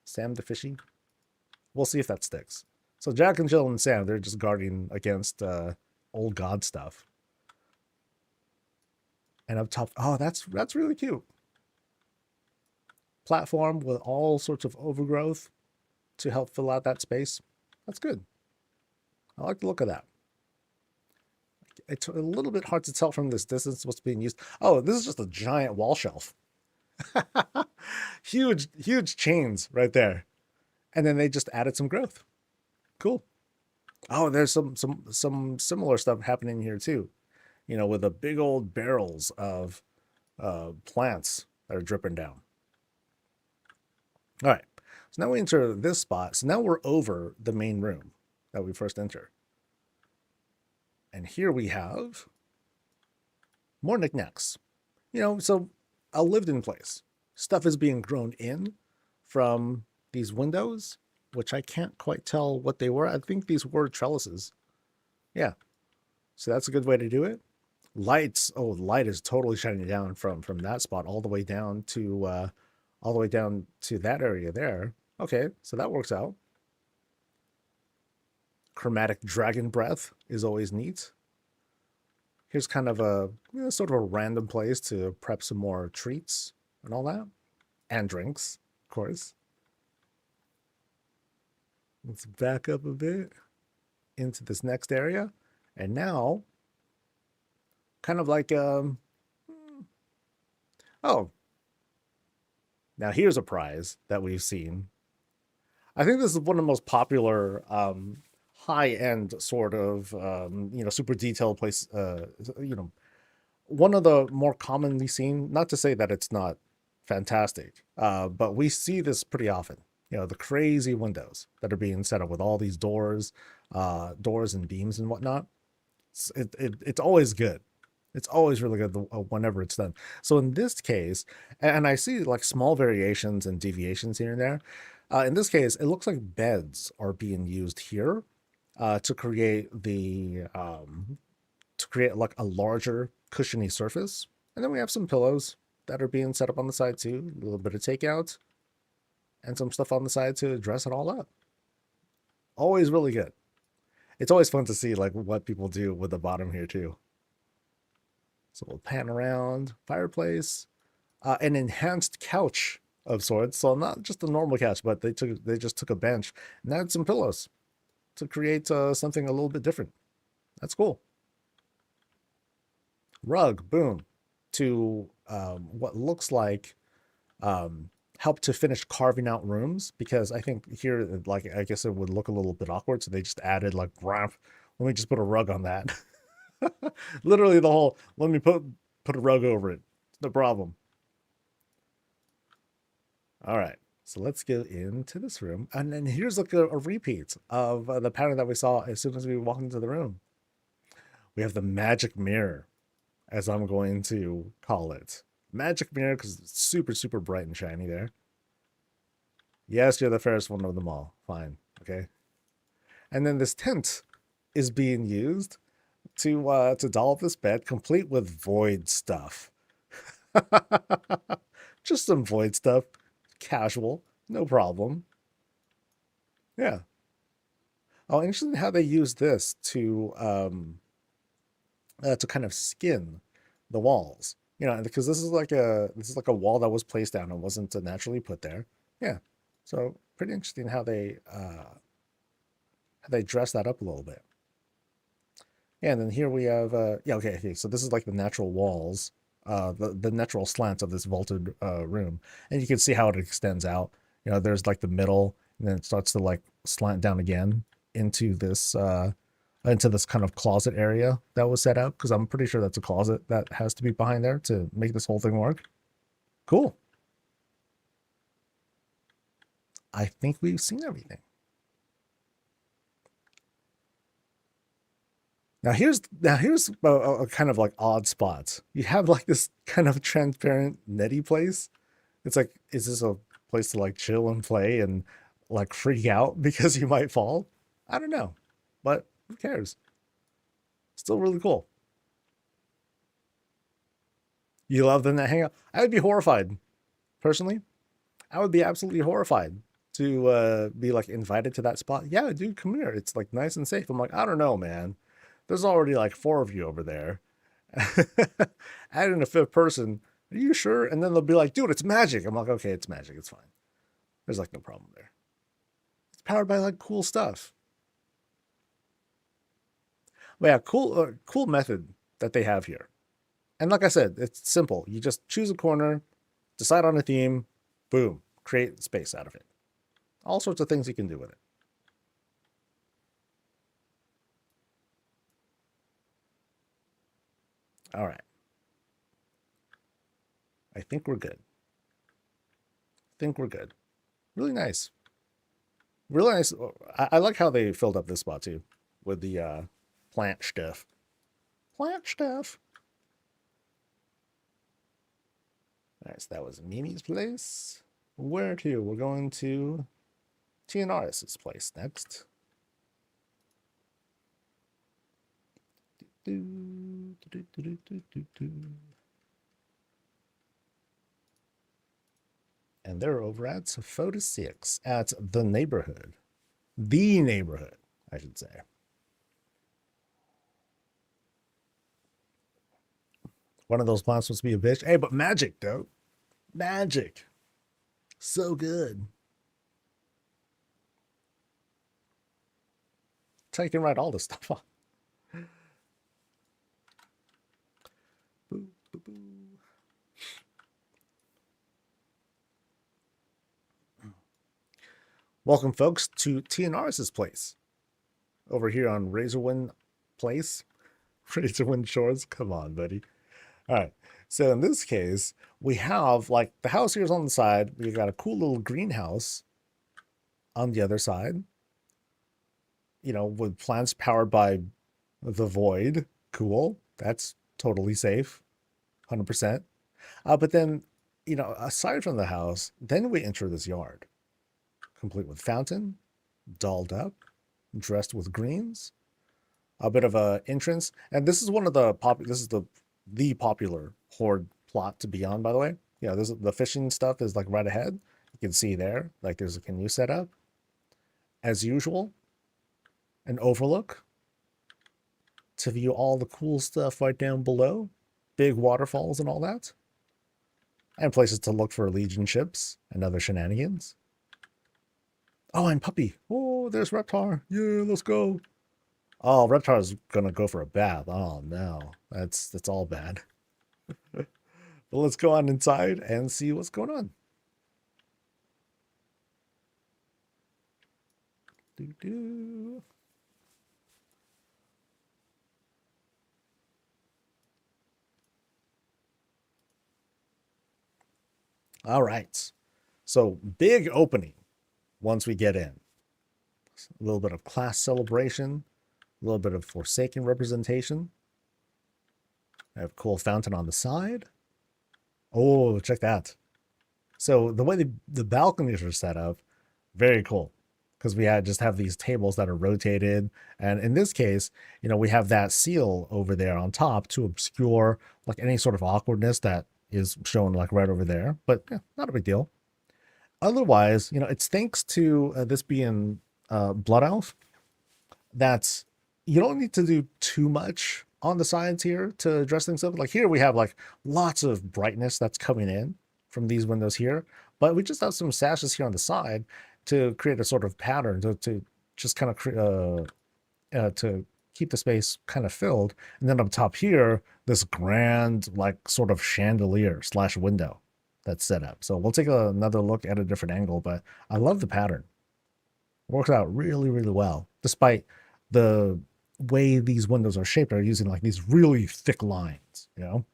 Sam the Fishy? We'll see if that sticks. So Jack and Jill and Sam, they're just guarding against old god stuff. And up top, oh, that's really cute. Platform with all sorts of overgrowth to help fill out that space. That's good. I like the look of that. It's a little bit hard to tell from this distance what's being used. Oh, this is just a giant wall shelf. huge chains right there. And then they just added some growth. Cool. Oh, there's some similar stuff happening here too. With the big old barrels of plants that are dripping down. All right. So now we enter this spot. So now we're over the main room that we first entered. And here we have more knickknacks. So a lived-in place. Stuff is being grown in from these windows, which I can't quite tell what they were. I think these were trellises. Yeah. So that's a good way to do it. Lights. Oh, light is totally shining down from that spot all the way down to that area there. Okay, so that works out. Chromatic dragon breath is always neat. Here's kind of a sort of a random place to prep some more treats and all that, and drinks, of course. Let's back up a bit into this next area, and now, kind of like oh, now here's a prize that we've seen. I think this is one of the most popular high-end sort of super detailed place. One of the more commonly seen. Not to say that it's not fantastic, but we see this pretty often. The crazy windows that are being set up with all these doors and beams and whatnot. It's always good. It's always really good whenever it's done. So in this case, and I see like small variations and deviations here and there. In this case, it looks like beds are being used here to create like a larger cushiony surface. And then we have some pillows that are being set up on the side too. A little bit of takeout and some stuff on the side to dress it all up. Always really good. It's always fun to see like what people do with the bottom here too. So we'll pan around. Fireplace, an enhanced couch of sorts. So not just a normal couch, but they just took a bench and added some pillows to create something a little bit different. That's cool. Rug, boom, to what looks like help to finish carving out rooms, because I think here, like, I guess it would look a little bit awkward, so they just added like, let me just put a rug on that. Literally the whole, let me put a rug over it. No problem. All right, so let's go into this room, and then here's like a repeat of the pattern that we saw as soon as we walked into the room. We have the magic mirror, as I'm going to call it. Magic mirror because it's super, super bright and shiny there. Yes, you're the fairest one of them all. Fine, okay. And then this tent is being used to doll up this bed, complete with void stuff. Just some void stuff. Casual, no problem. Yeah. Oh, interesting how they use this to kind of skin the walls. Because this is like a wall that was placed down and wasn't naturally put there. Yeah. So pretty interesting how they dress that up a little bit. Yeah, and then here we have okay. So this is like the natural walls, the natural slants of this vaulted room, and you can see how it extends out. There's like the middle, and then it starts to like slant down again into this kind of closet area that was set up, because I'm pretty sure that's a closet that has to be behind there to make this whole thing work. Cool. I think we've seen everything. Now here's a kind of like odd spot. You have like this kind of transparent netty place. It's like, is this a place to like chill and play and like freak out because you might fall? I don't know, but who cares? Still really cool. You love them that hang out. I would be horrified, personally. I would be absolutely horrified to be like invited to that spot. Yeah, dude, come here. It's like nice and safe. I'm like, I don't know, man. There's already like 4 of you over there. Adding a 5th person. Are you sure? And then they'll be like, dude, it's magic. I'm like, okay, it's magic. It's fine. There's like no problem there. It's powered by like cool stuff. But yeah, cool method that they have here. And like I said, it's simple. You just choose a corner, decide on a theme, boom, create space out of it. All sorts of things you can do with it. All right. I think we're good. Really nice. Really nice. I like how they filled up this spot too with the plant stuff. Plant stuff. Alright, so that was Mimi's place. Where to? We're going to TNRS's place next. And they're over at Photo 6 at the neighborhood. The neighborhood, I should say. One of those plants must be a bitch. Hey, but magic, though. Magic. So good. So you can write all this stuff off. Boo, boo, boo. Welcome, folks, to TNRS's place. Over here on Razorwind Place. Razorwind Shores. Come on, buddy. All right. So in this case, we have like the house here is on the side. We got a cool little greenhouse on the other side. You know, with plants powered by the void. Cool. That's totally safe. 100%. But then, you know, aside from the house, then we enter this yard. Complete with fountain, dolled up, dressed with greens, a bit of a entrance. And this is one of the this is the popular horde plot to be on, by the way. Yeah, this the fishing stuff is like right ahead. You can see there, like there's a canoe set up. As usual, an overlook to view all the cool stuff right down below. Big waterfalls and all that. And places to look for Legion ships and other shenanigans. Oh, and Puppy. Oh, there's Reptar. Yeah, let's go. Oh, Reptar's gonna go for a bath. Oh no, that's all bad. But let's go on inside and see what's going on. Doo-doo. All right. So big opening once we get in. A little bit of class celebration, a little bit of Forsaken representation. I have cool fountain on the side. Oh, check that. So the way the balconies are set up, very cool. Because we just have these tables that are rotated. And in this case, you know, we have that seal over there on top to obscure like any sort of awkwardness that is shown like right over there. But yeah, not a big deal. Otherwise, you know, it's thanks to this being Blood Elf that you don't need to do too much on the sides here to dress things up. Like here we have like lots of brightness that's coming in from these windows here, but we just have some sashes here on the side to create a sort of pattern to just kind of to keep the space kind of filled. And then up top here, this grand like sort of chandelier / window that's set up. So we'll take another look at a different angle, but I love the pattern. Works out really, really well, despite the way these windows are shaped. Are using like these really thick lines, you know?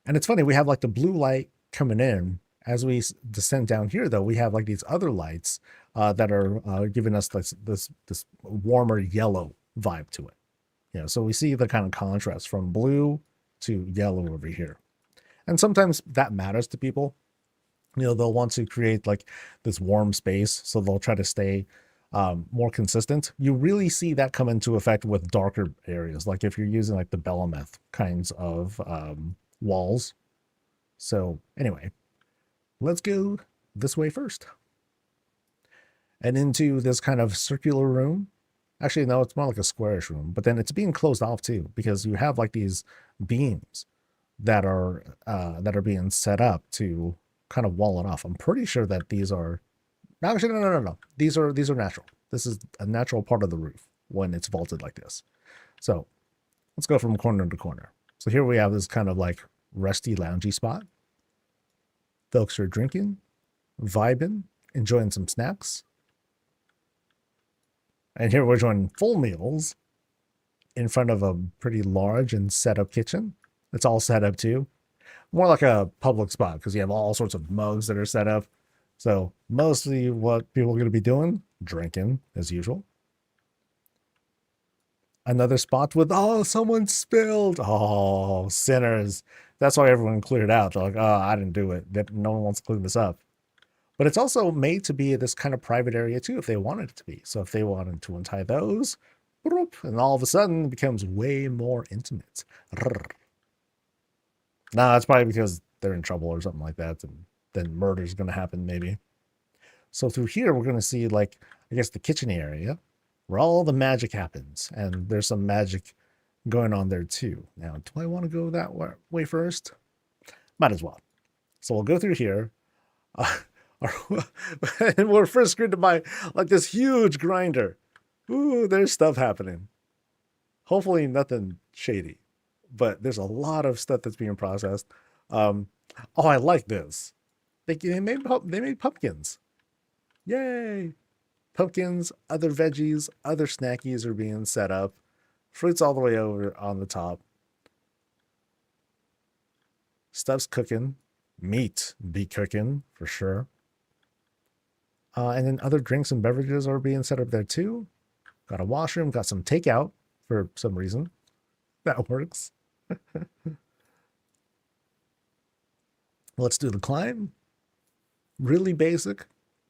And it's funny, we have like the blue light coming in. As we descend down here, though, we have like these other lights that are giving us this warmer yellow vibe to it. You know, so we see the kind of contrast from blue to yellow over here. And sometimes that matters to people. You know, they'll want to create like this warm space, so they'll try to stay more consistent. You really see that come into effect with darker areas, like if you're using like the Belemeth kinds of walls. So anyway, let's go this way first. And into this kind of circular room. Actually, no, it's more like a squarish room, but then it's being closed off too, because you have like these beams that are being set up to kind of wall it off. I'm pretty sure that these are actually no. These are natural. This is a natural part of the roof when it's vaulted like this. So let's go from corner to corner. So here we have this kind of like resty, loungy spot. Folks are drinking, vibing, enjoying some snacks. And here we're enjoying full meals in front of a pretty large and set up kitchen. It's all set up too. More like a public spot because you have all sorts of mugs that are set up. So mostly what people are going to be doing, drinking as usual. Another spot with, oh, someone spilled. Oh, sinners. That's why everyone cleared out. They're like, oh, I didn't do it. No one wants to clean this up. But it's also made to be this kind of private area too, if they wanted it to be. So if they wanted to untie those, and all of a sudden it becomes way more intimate. Nah, that's probably because they're in trouble or something like that, and then murder's going to happen maybe. So through here, we're going to see, like, I guess the kitchen area where all the magic happens, and there's some magic going on there too. Now, do I want to go that way first? Might as well. So we'll go through here. And we're first greeted by like this huge grinder. Ooh, there's stuff happening. Hopefully nothing shady, but there's a lot of stuff that's being processed. Oh, I like this. They made pumpkins. Yay! Pumpkins, other veggies, other snackies are being set up. Fruits all the way over on the top. Stuff's cooking. Meat be cooking for sure. And then other drinks and beverages are being set up there too. Got a washroom, got some takeout for some reason. That works. Let's do the climb. Really basic.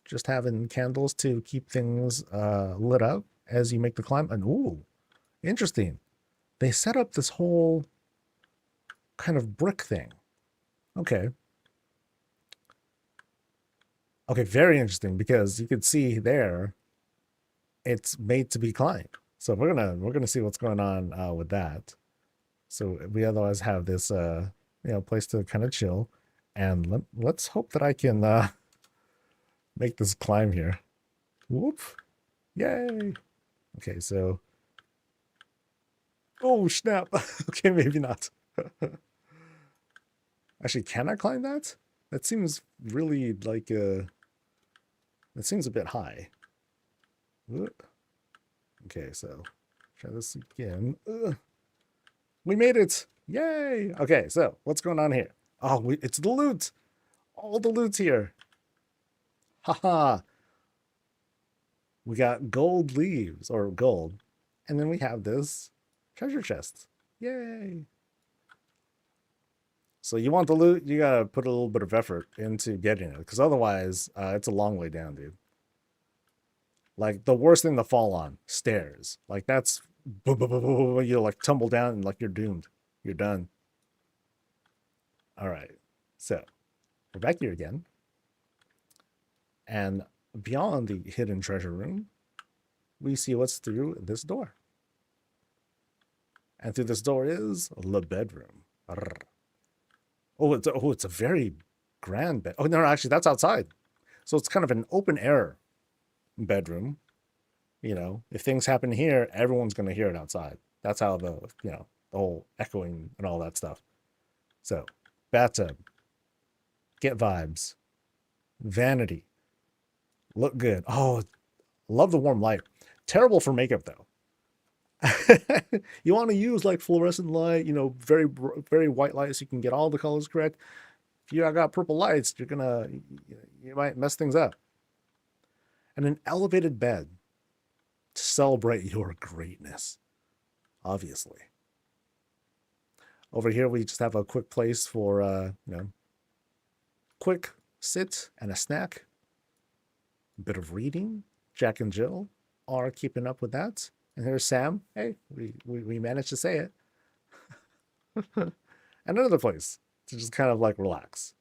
Just having candles to keep things lit up as you make the climb. And ooh, interesting. They set up this whole kind of brick thing. Okay. Okay, very interesting, because you can see there it's made to be climbed. So we're gonna see what's going on with that. So we otherwise have this place to kind of chill, and let's hope that I can make this climb here. Whoop! Yay! Okay, so oh snap! Okay, maybe not. Actually, can I climb that? That seems really like that seems a bit high. Okay, so try this again. We made it! Yay! Okay, so what's going on here? Oh, it's the loot! All the loot's here. Haha! We got gold leaves, or gold. And then we have this treasure chest. Yay! So you want the loot, you gotta put a little bit of effort into getting it, because otherwise, it's a long way down, dude. Like, the worst thing to fall on, stairs. Like, that's, you like tumble down and like you're doomed. You're done. All right, so we're back here again. And beyond the hidden treasure room, we see what's through this door. And through this door is the bedroom. Oh, it's a very grand bed. Oh, no, actually, that's outside. So it's kind of an open air bedroom. You know, if things happen here, everyone's going to hear it outside. That's how the whole echoing and all that stuff. So, bathtub. Get vibes. Vanity. Look good. Oh, love the warm light. Terrible for makeup, though. You want to use like fluorescent light, very very white light, so you can get all the colors correct. If you got purple lights, you might mess things up. And an elevated bed to celebrate your greatness, obviously. Over here we just have a quick place for quick sit and a snack, a bit of reading. Jack and Jill are keeping up with that. And here's Sam. Hey, we managed to say it. And another place to just kind of like relax.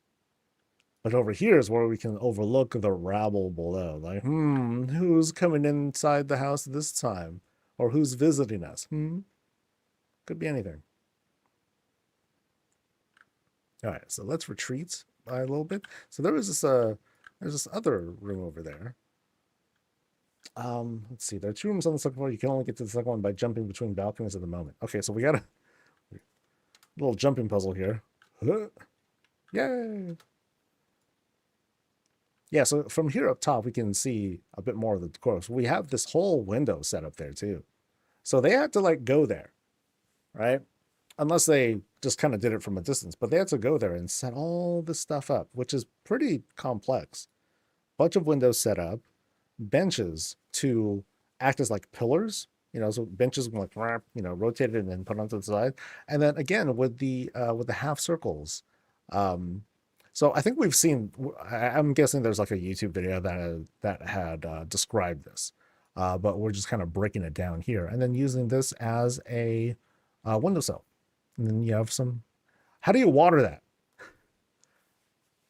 But over here is where we can overlook the rabble below. Like, who's coming inside the house this time? Or who's visiting us? Could be anything. All right, so let's retreat by a little bit. So there's this other room over there. Let's see. There are 2 rooms on the second floor. You can only get to the second one by jumping between balconies at the moment. Okay, so we got a little jumping puzzle here. Yay! Yeah, so from here up top, we can see a bit more of the course. We have this whole window set up there too. So they had to like go there, right? Unless they just kind of did it from a distance, but they had to go there and set all this stuff up, which is pretty complex. Bunch of windows set up, benches to act as like pillars, so benches like rotated and then put onto the side, and then again with the half circles. Um, so I think we've seen. I'm guessing there's like a YouTube video that had described this, but we're just kind of breaking it down here and then using this as a windowsill. And then you have some. How do you water that?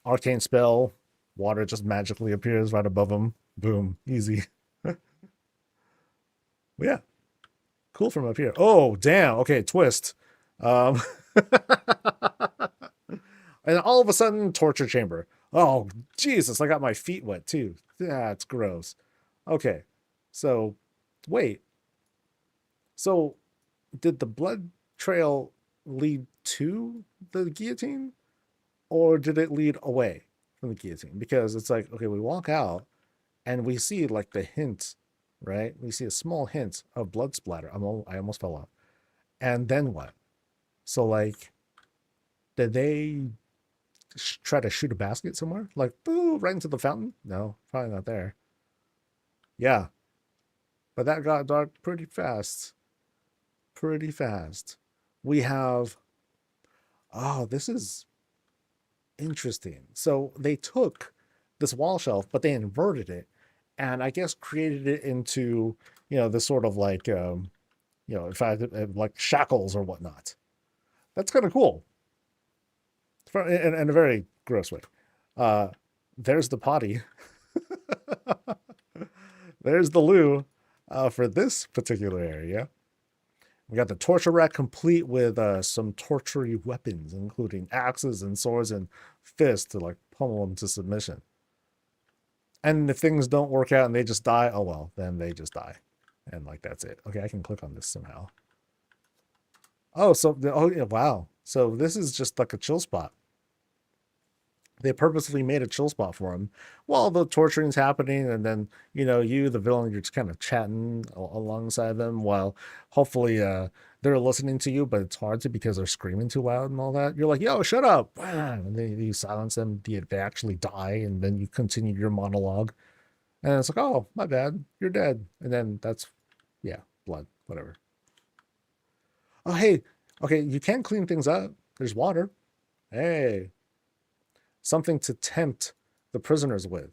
Arcane spell, water just magically appears right above them. Boom, easy. Yeah, cool from up here. Oh, damn. Okay, twist. Um, and all of a sudden, torture chamber. Oh, Jesus, I got my feet wet too. That's gross. Okay, so wait. So did the blood trail lead to the guillotine or did it lead away from the guillotine? Because it's like, okay, we walk out and we see like the hint, right? We see a small hint of blood splatter. I almost fell off. And then what? So like, did they try to shoot a basket somewhere? Like, boo, right into the fountain? No, probably not there. Yeah, but that got dark pretty fast. Pretty fast. We have, oh, this is interesting. So they took this wall shelf, but they inverted it and I guess created it into, this sort of like, in fact, like shackles or whatnot. That's kind of cool in a very gross way. Uh, there's the potty. There's the loo for this particular area. We got the torture rack complete with some tortury weapons, including axes and swords and fists to like pummel them to submission. And if things don't work out and they just die, oh well, then they just die. And like that's it. Okay, I can click on this somehow. Oh, oh yeah, wow. So this is just like a chill spot. They purposely made a chill spot for him while the torturing's happening, and then you, the villain, you're just kind of chatting alongside them while hopefully they're listening to you, but it's hard to because they're screaming too loud and all that. You're like, yo, shut up, and then you silence them. They actually die, and then you continue your monologue, and it's like, oh, my bad, you're dead, and then that's blood, whatever. Oh hey, okay, you can clean things up. There's water. Hey, something to tempt the prisoners with.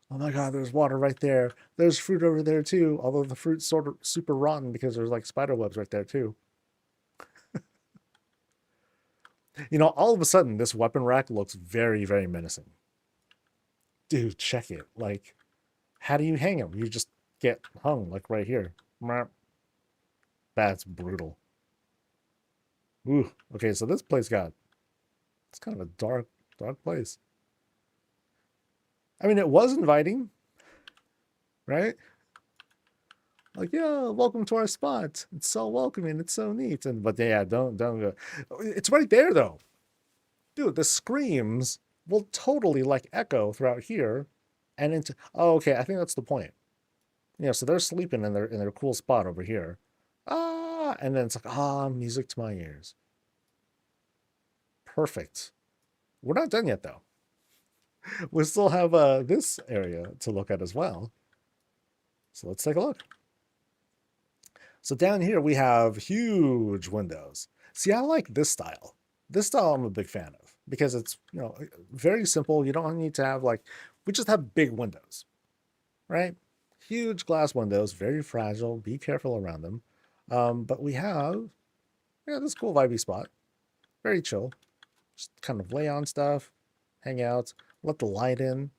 Oh my god, there's water right there. There's fruit over there too, although the fruit's sort of super rotten because there's like spider webs right there too. All of a sudden, this weapon rack looks very, very menacing. Dude, check it. Like, how do you hang him? You just get hung, like right here. That's brutal. Ooh, okay, so this place it's kind of a dark place. I mean, it was inviting, right? Like, yeah, welcome to our spot. It's so welcoming. It's so neat. But yeah, don't go. It's right there though, dude. The screams will totally like echo throughout here, and into. Oh, okay. I think that's the point. So they're sleeping in their cool spot over here. And then it's like music to my ears. Perfect. We're not done yet though. We still have this area to look at as well. So let's take a look. So down here we have huge windows. See, I like this style. This style I'm a big fan of because it's, very simple. You don't need to have we just have big windows, right? Huge glass windows, very fragile. Be careful around them. But we have, this cool vibey spot. Very chill. Just kind of lay on stuff, hang out, let the light in.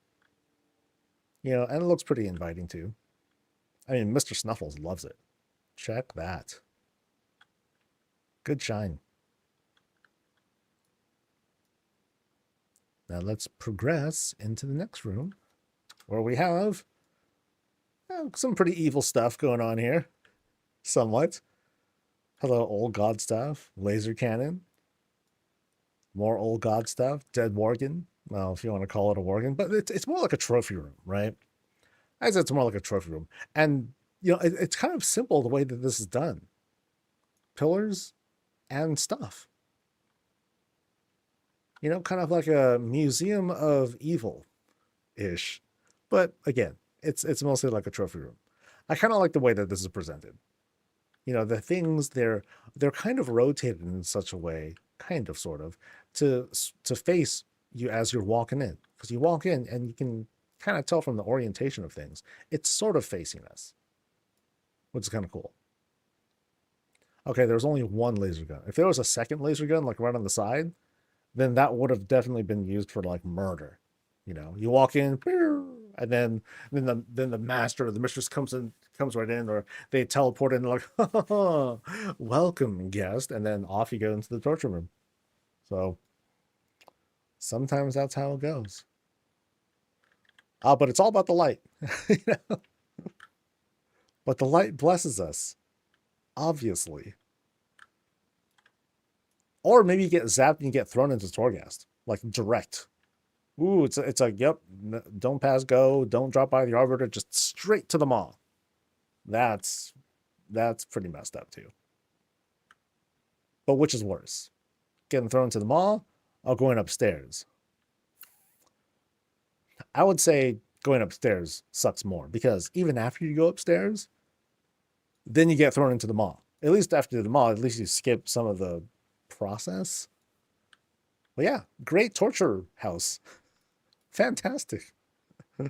And it looks pretty inviting too. I mean, Mr. Snuffles loves it. Check that. Good shine. Now let's progress into the next room where we have some pretty evil stuff going on here. Somewhat. Hello, old god stuff. Laser cannon. More old god stuff. Dead worgen. Well, if you want to call it a worgen. But it's more like a trophy room, right? I said it's more like a trophy room. And, it's kind of simple the way that this is done. Pillars and stuff. Kind of like a museum of evil-ish. But again, it's mostly like a trophy room. I kind of like the way that this is presented. You know, the things they're kind of rotated in such a way, kind of sort of, to face you as you're walking in. Because you walk in and you can kind of tell from the orientation of things, it's sort of facing us, which is kind of cool. Okay, there's only one laser gun. If there was a second laser gun, like right on the side, then that would have definitely been used for like murder. You know, you walk in, and then the master or the mistress comes right in, or they teleport in like, welcome guest, and then off you go into the torture room. So sometimes that's how it goes. But it's all about the light. You know? But the light blesses us, obviously. Or maybe you get zapped and you get thrown into Torghast, like direct. Ooh, it's like, yep, don't pass go, don't drop by the arbiter, just straight to the maw. That's pretty messed up too. But which is worse? Getting thrown to the maw or going upstairs? I would say going upstairs sucks more because even after you go upstairs, then you get thrown into the maw. At least after the maw, at least you skip some of the process. But yeah, great torture house. Fantastic. All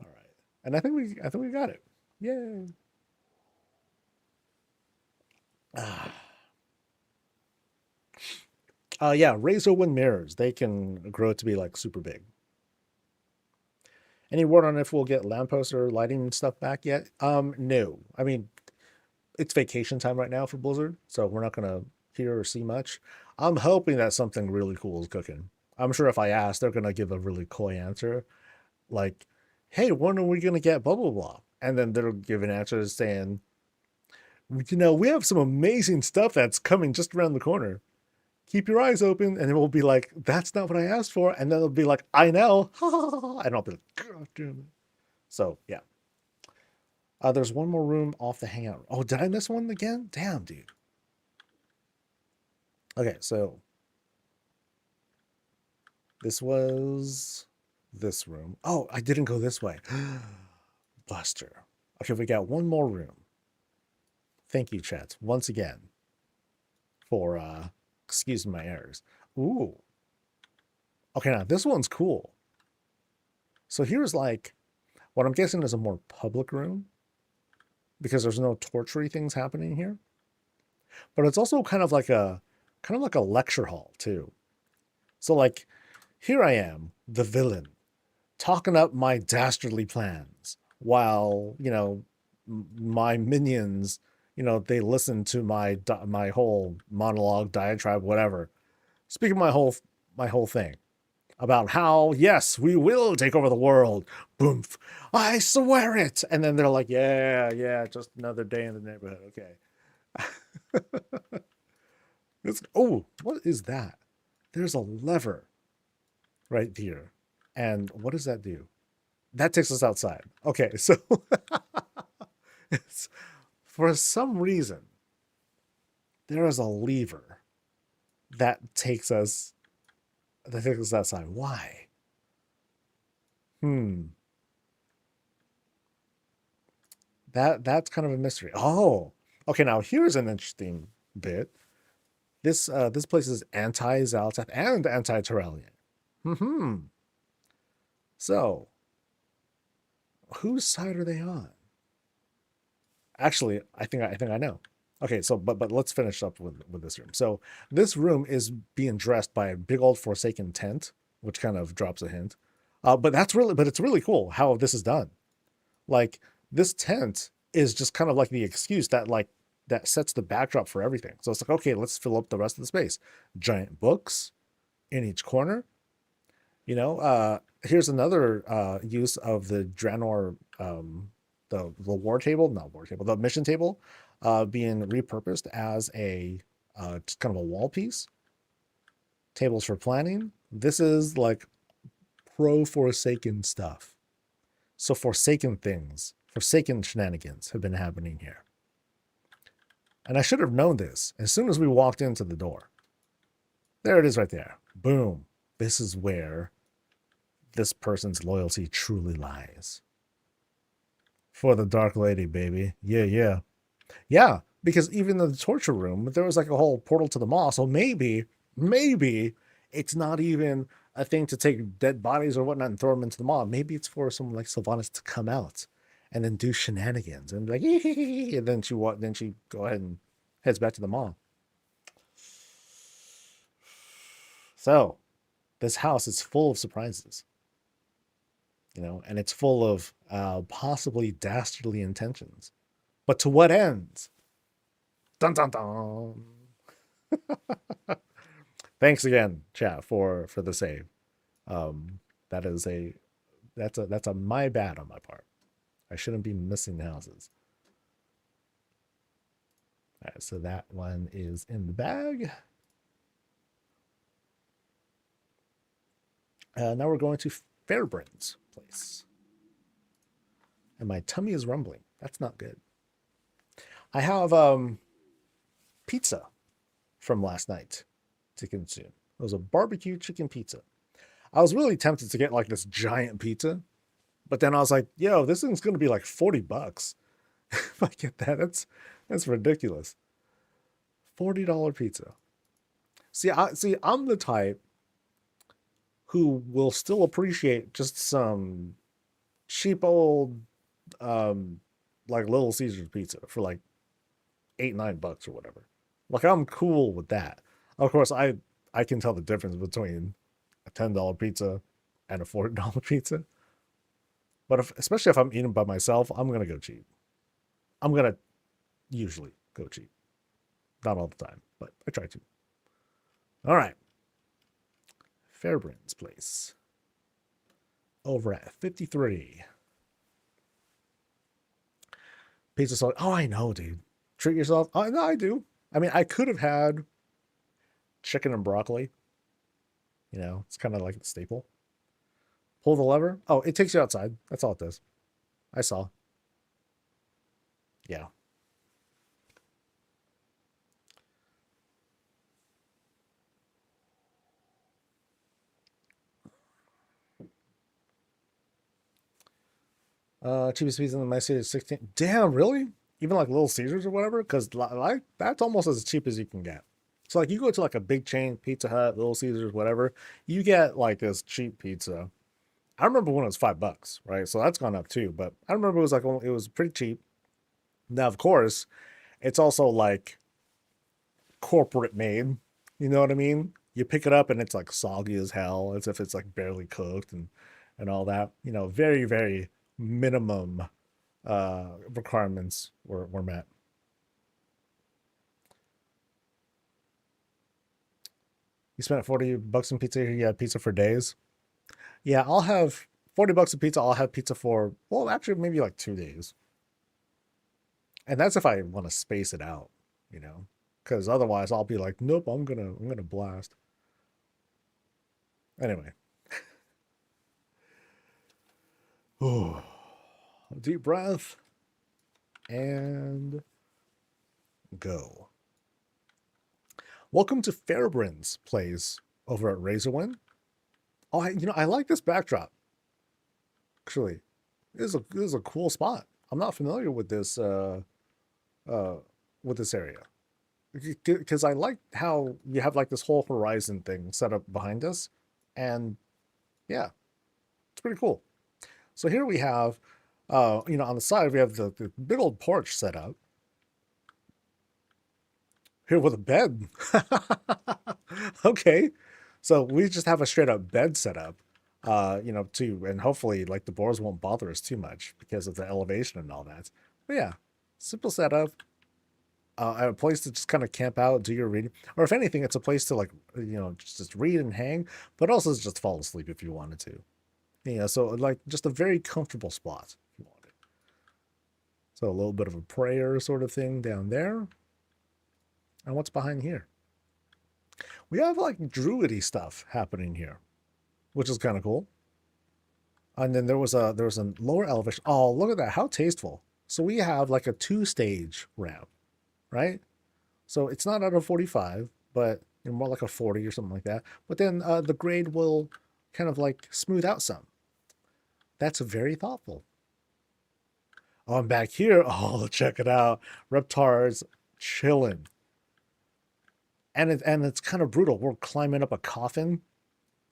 right. And I think we got it. Yay. Yeah, razor wind mirrors. They can grow to be like super big. Any word on if we'll get lampposts or lighting stuff back yet? No. I mean, it's vacation time right now for Blizzard, so we're not gonna hear or see much. I'm hoping that something really cool is cooking. I'm sure if I ask, they're gonna give a really coy answer, like, "Hey, when are we gonna get blah blah blah?" And then they'll give an answer saying, "You know, we have some amazing stuff that's coming just around the corner. Keep your eyes open." And it will be like, "That's not what I asked for." And then they'll be like, "I know," and I'll be like, "God damn it!" So yeah. There's one more room off the hangout. Oh, did I miss one again? Damn, dude. Okay, so this was this room. Oh, I didn't go this way. Buster. Okay, we got one more room. Thank you, chat, once again for excuse my errors. Ooh. Okay, now this one's cool. So here's like what I'm guessing is a more public room because there's no tortury things happening here. But it's also kind of like a lecture hall too. So like here I am, the villain, talking up my dastardly plans while, you know, my minions, you know, they listen to my whole monologue, diatribe, whatever. Speaking my whole thing about how, yes, we will take over the world. Boom. I swear it. And then they're like, yeah, just another day in the neighborhood. Okay. Oh, what is that? There's a lever right here. And what does that do? That takes us outside. Okay, so it's, for some reason, there is a lever that takes us outside. Why? That's kind of a mystery. Oh, okay. Now here's an interesting bit. This place is anti-Zaltath and anti-Terrellian. So, whose side are they on? Actually, I think I know. Okay, so but let's finish up with this room. So this room is being dressed by a big old Forsaken tent, which kind of drops a hint. But it's really cool how this is done. Like this tent is just kind of like the excuse that sets the backdrop for everything. So it's like, okay, let's fill up the rest of the space. Giant books in each corner. You know, here's another use of the Draenor, the war table, not war table, the mission table, being repurposed as a just kind of a wall piece. Tables for planning. This is like pro Forsaken stuff. So Forsaken things, Forsaken shenanigans have been happening here. And I should have known this as soon as we walked into the door. There it is right there. Boom. This is where this person's loyalty truly lies. For the Dark Lady, baby. Yeah, yeah. Yeah, because even in the torture room, there was like a whole portal to the mall. So maybe it's not even a thing to take dead bodies or whatnot and throw them into the mall. Maybe it's for someone like Sylvanas to come out and then do shenanigans and be like, and then she go ahead and heads back to the mall. So this house is full of surprises, and it's full of possibly dastardly intentions. But to what ends? Dun dun dun. Thanks again, chat, for the save. Um, that is that's a my bad on my part. I shouldn't be missing the houses. All right, so that one is in the bag. Now we're going to Fairbrand's place, and my tummy is rumbling. That's not good. I have pizza from last night to consume. It was a barbecue chicken pizza. I was really tempted to get like this giant pizza, but then I was like, yo, this thing's gonna be like $40 if I get that. That's ridiculous. $40 pizza. I'm the type who will still appreciate just some cheap old like Little Caesars pizza for like $8-9 or whatever. Like I'm cool with that. Of course, I can tell the difference between a $10 pizza and a $40 pizza. But especially if I'm eating by myself, I'm gonna go cheap. I'm gonna usually go cheap. Not all the time, but I try to. All right. Fairbrand's place. Over at 53. Pizza sauce. Oh, I know, dude. Treat yourself. Oh, no, I do. I mean, I could have had chicken and broccoli. It's kind of like the staple. Pull the lever. Oh, it takes you outside. That's all it does. I saw. Yeah. Cheapest pizza in my city is 16. Damn, really? Even like Little Caesars or whatever? Because like that's almost as cheap as you can get. So like you go to like a big chain, Pizza Hut, Little Caesars, whatever, you get like this cheap pizza. I remember when it was $5, right? So that's gone up too. But I remember it was pretty cheap. Now, of course, it's also like corporate made. You know what I mean? You pick it up and it's like soggy as hell, as if it's like barely cooked and all that. Very, very minimum requirements were met. You spent $40 on pizza here, you had pizza for days. Yeah, I'll have $40 a pizza, I'll have pizza for, well, actually maybe like 2 days. And that's if I want to space it out, you know. Because otherwise I'll be like, nope, I'm gonna blast. Anyway. Ooh. Deep breath. And go. Welcome to Fairbrand's place over at Razorwind. Oh, I like this backdrop. Actually, this is a cool spot. I'm not familiar with this area because I like how you have like this whole horizon thing set up behind us, and yeah, it's pretty cool. So here we have, on the side we have the big old porch set up. Here with a bed. Okay. So we just have a straight up bed set up, too. And hopefully like the boars won't bother us too much because of the elevation and all that. But yeah, simple setup. A place to just kind of camp out, do your reading. Or if anything, it's a place to like, just read and hang, but also just fall asleep if you wanted to. So like just a very comfortable spot if you wanted. So a little bit of a prayer sort of thing down there. And what's behind here? We have like druidy stuff happening here, which is kind of cool. And then there was a lower elevation. Oh, look at that. How tasteful. So we have like a 2-stage ramp, right? So it's not at a 45, but more like a 40 or something like that. But then the grade will kind of like smooth out some. That's very thoughtful. Oh, I'm back here. Oh, check it out. Reptar's chilling. And it's kind of brutal. We're climbing up a coffin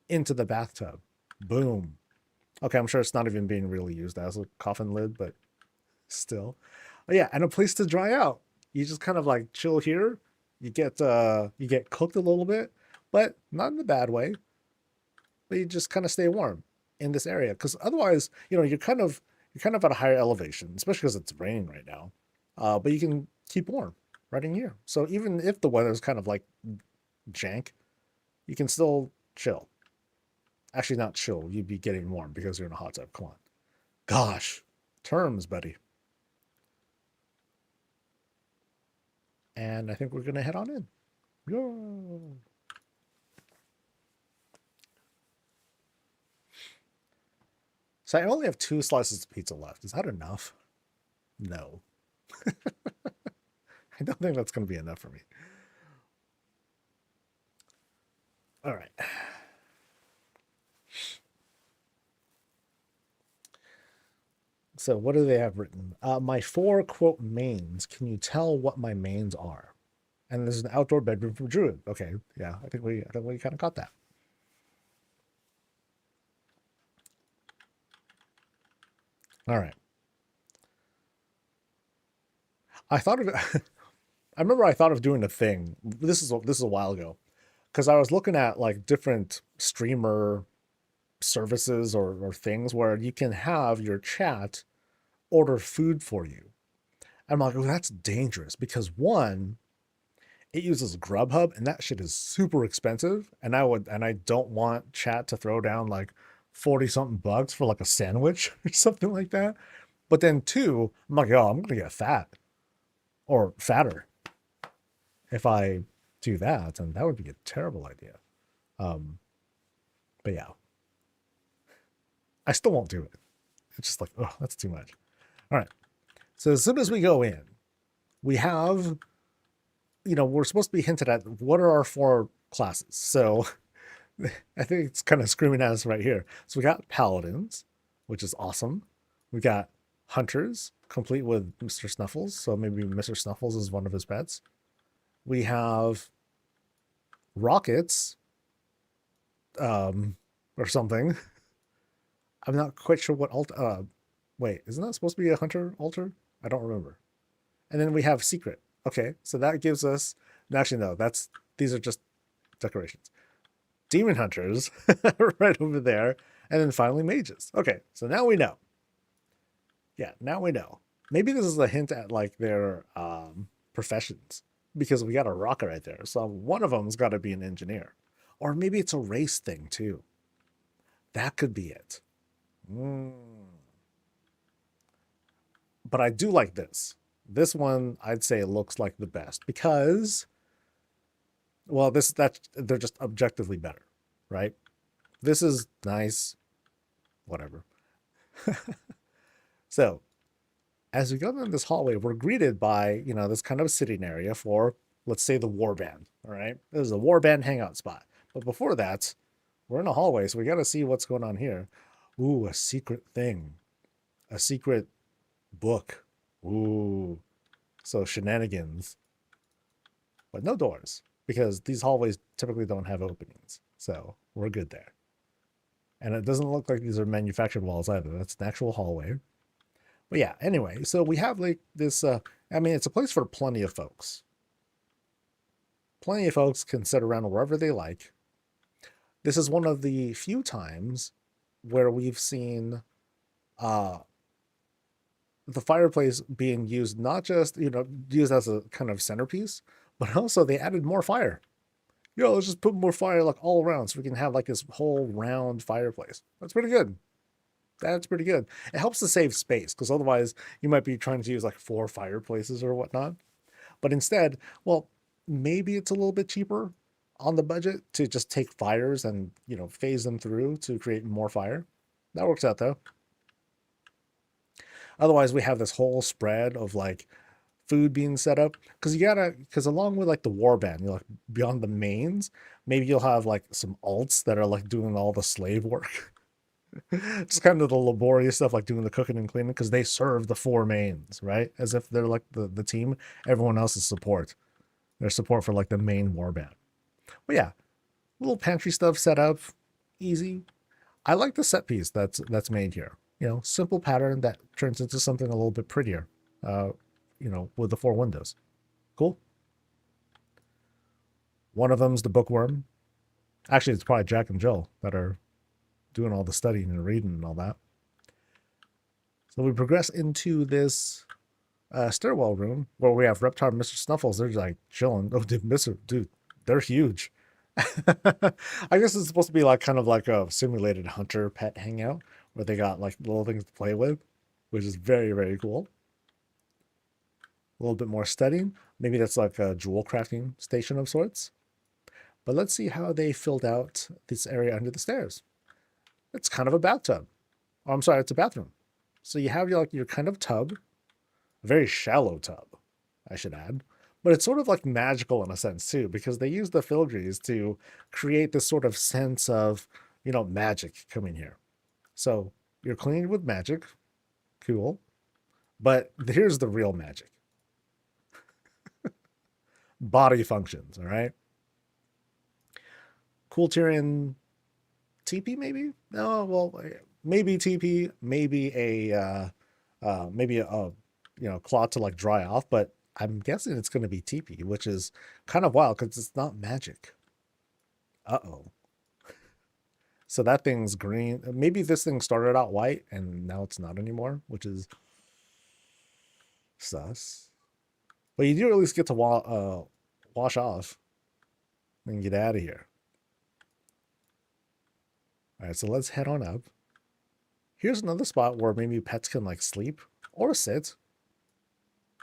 into the bathtub. Boom. Okay, I'm sure it's not even being really used as a coffin lid, but still. Oh, yeah, and a place to dry out. You just kind of like chill here. You get cooked a little bit, but not in a bad way. But you just kind of stay warm in this area because otherwise, you're kind of at a higher elevation, especially because it's raining right now. But you can keep warm right in here. So even if the weather's kind of like jank, you can still chill. Actually, not chill. You'd be getting warm because you're in a hot tub. Come on. Gosh, terms, buddy. And I think we're gonna head on in. Go. So I only have 2 slices of pizza left. Is that enough? No. I don't think that's gonna be enough for me. All right. So what do they have written? My 4 mains. Can you tell what my mains are? And this is an outdoor bedroom for Druid. Okay, yeah, I think we kind of got that. All right. I thought of it. I remember I thought of doing a thing. This is a while ago because I was looking at like different streamer services or things where you can have your chat order food for you. I'm like, oh, that's dangerous because one, it uses Grubhub and that shit is super expensive. And I don't want chat to throw down like 40 something bucks for like a sandwich or something like that. But then two, I'm like, oh, I'm gonna get fat or fatter if I do that, and that would be a terrible idea. Um, but yeah, I still won't do it. It's just like, oh, that's too much. All right. So as soon as we go in, we have, we're supposed to be hinted at what are our 4 classes. So I think it's kind of screaming at us right here. So we got paladins, which is awesome. We got hunters, complete with Mr. Snuffles. So maybe Mr. Snuffles is one of his pets. We have rockets, or something. I'm not quite sure what alt. Wait, isn't that supposed to be a hunter altar? I don't remember. And then we have secret. Okay, so that gives us. Actually, no. These are just decorations. Demon hunters, right over there, and then finally mages. Okay, so now we know. Yeah, now we know. Maybe this is a hint at like their professions because we got a rocker right there. So one of them's got to be an engineer, or maybe it's a race thing too. That could be it. Mm. But I do like this. This one I'd say looks like the best because, well, they're just objectively better, right? This is nice, whatever. So as we go down this hallway, we're greeted by, this kind of sitting area for, let's say, the warband. All right. This is a warband hangout spot. But before that, we're in a hallway, so we got to see what's going on here. Ooh, a secret thing. A secret book. Ooh. So shenanigans. But no doors, because these hallways typically don't have openings. So we're good there. And it doesn't look like these are manufactured walls either. That's an actual hallway. But yeah, anyway, so we have like this, it's a place for plenty of folks. Plenty of folks can sit around wherever they like. This is one of the few times where we've seen the fireplace being used, not just, used as a kind of centerpiece, but also they added more fire. Let's just put more fire like all around so we can have like this whole round fireplace. That's pretty good. That's pretty good. It helps to save space because otherwise you might be trying to use like 4 fireplaces or whatnot. But instead, well, maybe it's a little bit cheaper on the budget to just take fires and, phase them through to create more fire. That works out though. Otherwise, we have this whole spread of like food being set up because along with like the warband, like beyond the mains, maybe you'll have like some alts that are like doing all the slave work. Just kind of the laborious stuff like doing the cooking and cleaning because they serve the four mains, right? As if they're like the team. Everyone else is support. They're support for like the main warband. But yeah, little pantry stuff set up, easy. I like the set piece that's made here. You know, simple pattern that turns into something a little bit prettier. Uh, you know, with the four windows. Cool. One of them's the bookworm. Actually, it's probably Jack and Jill that are doing all the studying and reading and all that. So we progress into this stairwell room where we have Reptar and Mr. Snuffles. They're like chilling. Oh, dude, they're huge. I guess it's supposed to be like kind of like a simulated hunter pet hangout where they got like little things to play with, which is very, very cool. A little bit more studying. Maybe that's like a jewel crafting station of sorts. But let's see how they filled out this area under the stairs. It's kind of a bathtub. Oh, I'm sorry, it's a bathroom. So you have your kind of tub, a very shallow tub, I should add. But it's sort of like magical in a sense too, because they use the filigrees to create this sort of sense of, magic coming here. So you're cleaning with magic, cool. But here's the real magic. Body functions, all right? Cool Tyrion TP maybe? No, well, maybe TP, maybe a cloth to like dry off, but I'm guessing it's going to be TP, which is kind of wild because it's not magic. Uh-oh. So that thing's green. Maybe this thing started out white and now it's not anymore, which is sus. But you do at least get to wash off and get out of here. All right, so let's head on up. Here's another spot where maybe pets can like sleep or sit.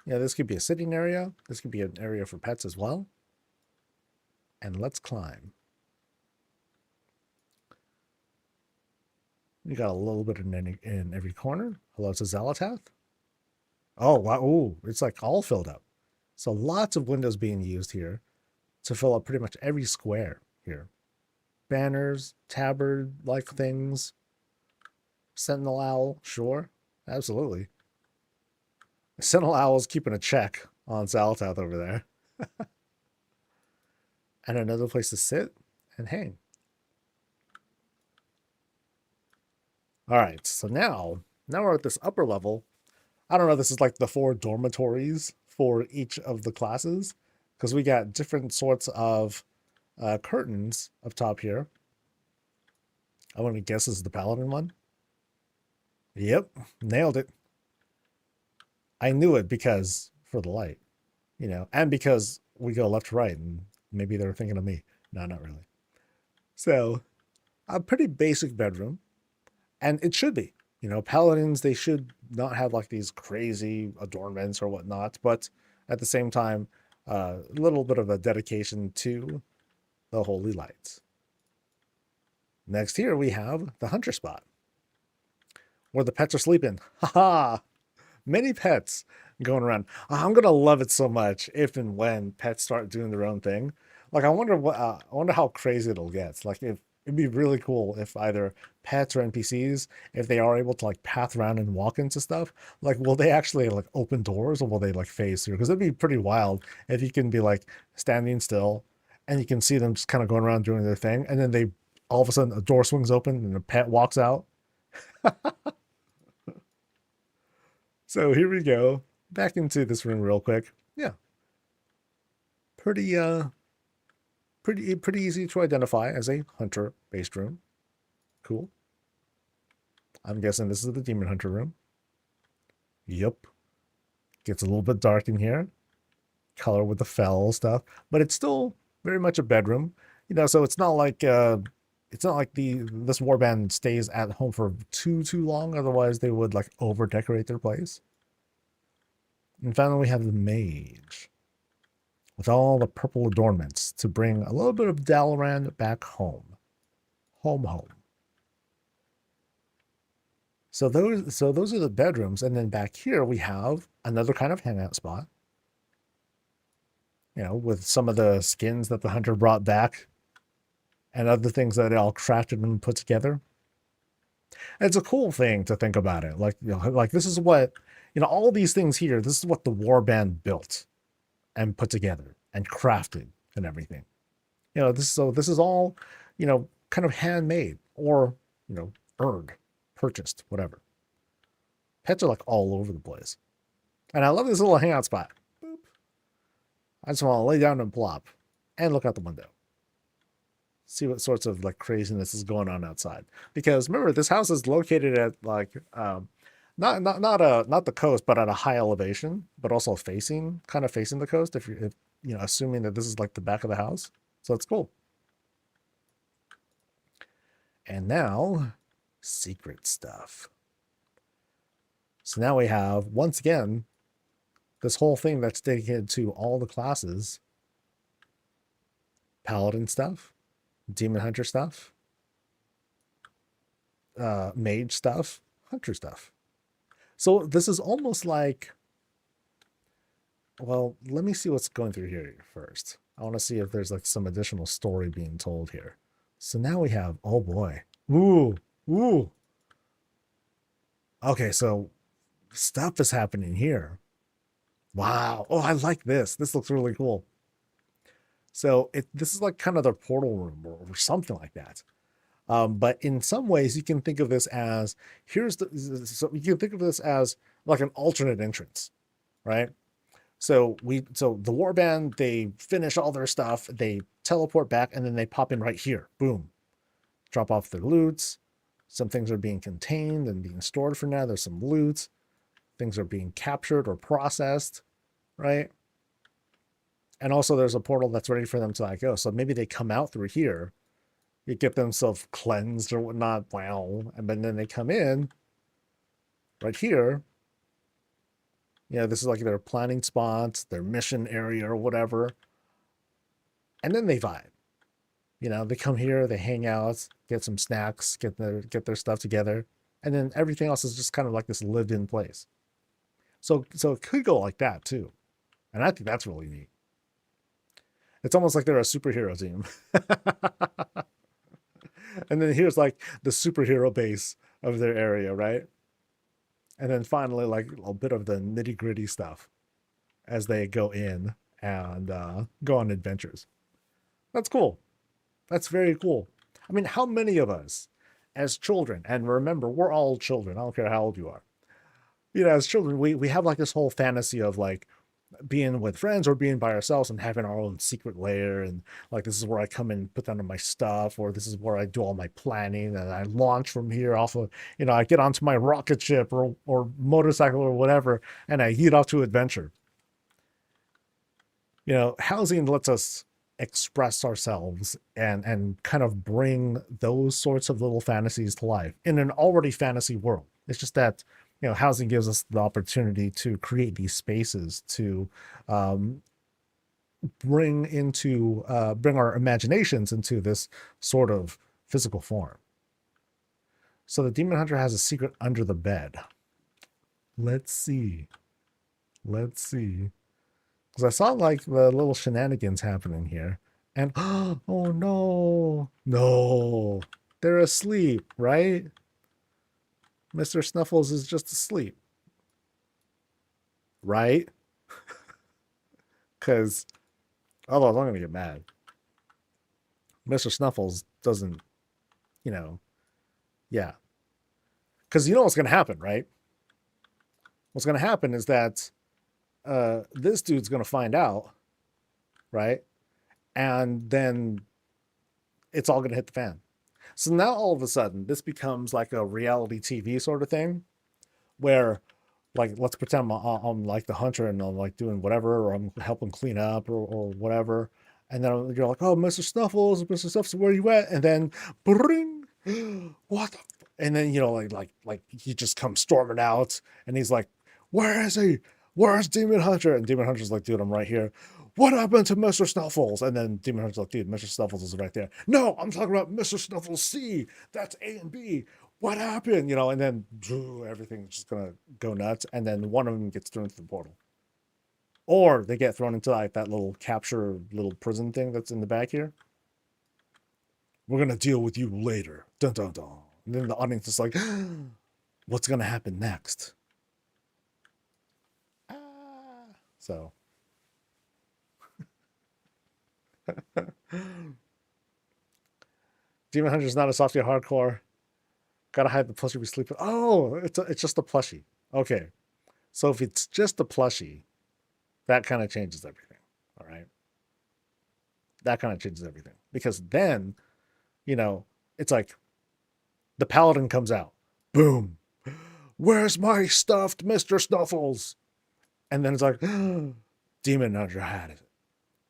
Yeah, this could be a sitting area. This could be an area for pets as well. And let's climb. You got a little bit in every corner. Hello to Zalatath. Oh, wow. Ooh, it's like all filled up. So lots of windows being used here to fill up pretty much every square here. Banners, tabard-like things. Sentinel Owl, sure. Absolutely. Sentinel Owl is keeping a check on Zalatath over there. And another place to sit and hang. All right, so now we're at this upper level. I don't know, this is like the 4 dormitories for each of the classes because we got different sorts of curtains up top here. I want to guess this is the Paladin one. Yep, nailed it. I knew it because for the light, and because we go left to right and maybe they're thinking of me. No, not really. So a pretty basic bedroom, and it should be. Paladins, they should not have like these crazy adornments or whatnot, but at the same time, a little bit of a dedication to the holy lights. Next here we have the hunter spot where the pets are sleeping. Haha! Many pets going around. I'm gonna love it so much if and when pets start doing their own thing. Like I wonder how crazy it'll get. Like if it'd be really cool if either pets or NPCs, if they are able to like path around and walk into stuff, like will they actually like open doors or will they like phase through? Because it'd be pretty wild if you can be like standing still and you can see them just kind of going around doing their thing, and then they all of a sudden a door swings open and a pet walks out. So here we go. Back into this room real quick. Yeah. Pretty easy to identify as a hunter-based room. Cool. I'm guessing this is the demon hunter room. Yep. Gets a little bit dark in here. Color with the fell stuff, but it's still very much a bedroom. So it's not like this warband stays at home for too long. Otherwise, they would like over decorate their place. And finally, we have the mage with all the purple adornments to bring a little bit of Dalaran back home. Home. So those are the bedrooms, and then back here we have another kind of hangout spot. With some of the skins that the hunter brought back and other things that they all crafted and put together. And it's a cool thing to think about it. Like, like this is what, all these things here, this is what the warband built and put together and crafted and everything. This is all, kind of handmade or, earned, purchased, whatever. Pets are like all over the place. And I love this little hangout spot. Boop. I just want to lay down and plop and look out the window. See what sorts of like craziness is going on outside. Because remember, this house is located at like not the coast, but at a high elevation, but also kind of facing the coast. If assuming that this is like the back of the house, so it's cool. And now, secret stuff. So now we have once again this whole thing that's dedicated to all the classes: paladin stuff, demon hunter stuff, mage stuff, hunter stuff. So this is almost like, well, let me see what's going through here first. I want to see if there's like some additional story being told here. So now we have, oh boy. Ooh. Okay, so stuff is happening here. Wow. Oh, I like this. This looks really cool. So this is like kind of their portal room or something like that. But in some ways, you can think of this as so you can think of this as like an alternate entrance, right? So the warband, they finish all their stuff, they teleport back, and then they pop in right here. Boom, drop off their loots. Some things are being contained and being stored for now. There's some loot. Things are being captured or processed, right? And also there's a portal that's ready for them to like go. So maybe they come out through here, you get themselves cleansed or whatnot. Wow. And then they come in right here. This is like their planning spots, their mission area or whatever. And then they vibe. They come here, they hang out, get some snacks, get their stuff together. And then everything else is just kind of like this lived in place. So it could go like that too. And I think that's really neat. It's almost like they're a superhero team. And then here's like the superhero base of their area, right? And then finally, like a bit of the nitty gritty stuff as they go in and go on adventures. That's cool. That's very cool. I mean, how many of us as children, and remember, we're all children. I don't care how old you are. As children, we have like this whole fantasy of like being with friends or being by ourselves and having our own secret lair, and like this is where I come and put down my stuff, or this is where I do all my planning and I launch from here off of, I get onto my rocket ship or motorcycle or whatever, and I head off to adventure. Housing lets us express ourselves and kind of bring those sorts of little fantasies to life in an already fantasy world. It's just that housing gives us the opportunity to create these spaces to bring our imaginations into this sort of physical form. So the demon hunter has a secret under the bed. Let's see. Because I saw like the little shenanigans happening here, and oh no, they're asleep, right? Mr. Snuffles is just asleep. Right? Because otherwise I'm going to get mad. Mr. Snuffles doesn't, yeah. Because you know what's going to happen, right? What's going to happen is that this dude's going to find out, right? And then it's all going to hit the fan. So now all of a sudden, this becomes like a reality TV sort of thing where, like, let's pretend I'm like the hunter and I'm like doing whatever, or I'm helping clean up or whatever. And then you're like, oh, Mr. Snuffles, where are you at? And then, bring, what? And then, like he just comes storming out and he's like, where is he? Where's Demon Hunter? And Demon Hunter's like, dude, I'm right here. What happened to Mr. Snuffles? And then Demon Hunter's like, dude, Mr. Snuffles is right there. No, I'm talking about Mr. Snuffles C. That's A and B. What happened? And then everything's just going to go nuts. And then one of them gets thrown into the portal. Or they get thrown into like that little capture little prison thing that's in the back here. We're going to deal with you later. Dun, dun, dun. And then the audience is like, what's going to happen next? Ah. So, Demon Hunter is not a softie hardcore. Gotta hide the plushie we sleep with. Oh, it's just a plushie. Okay. So if it's just a plushie, that kind of changes everything. All right. That kind of changes everything. Because then, it's like the paladin comes out. Boom. Where's my stuffed Mr. Snuffles? And then it's like, Demon Hunter had it.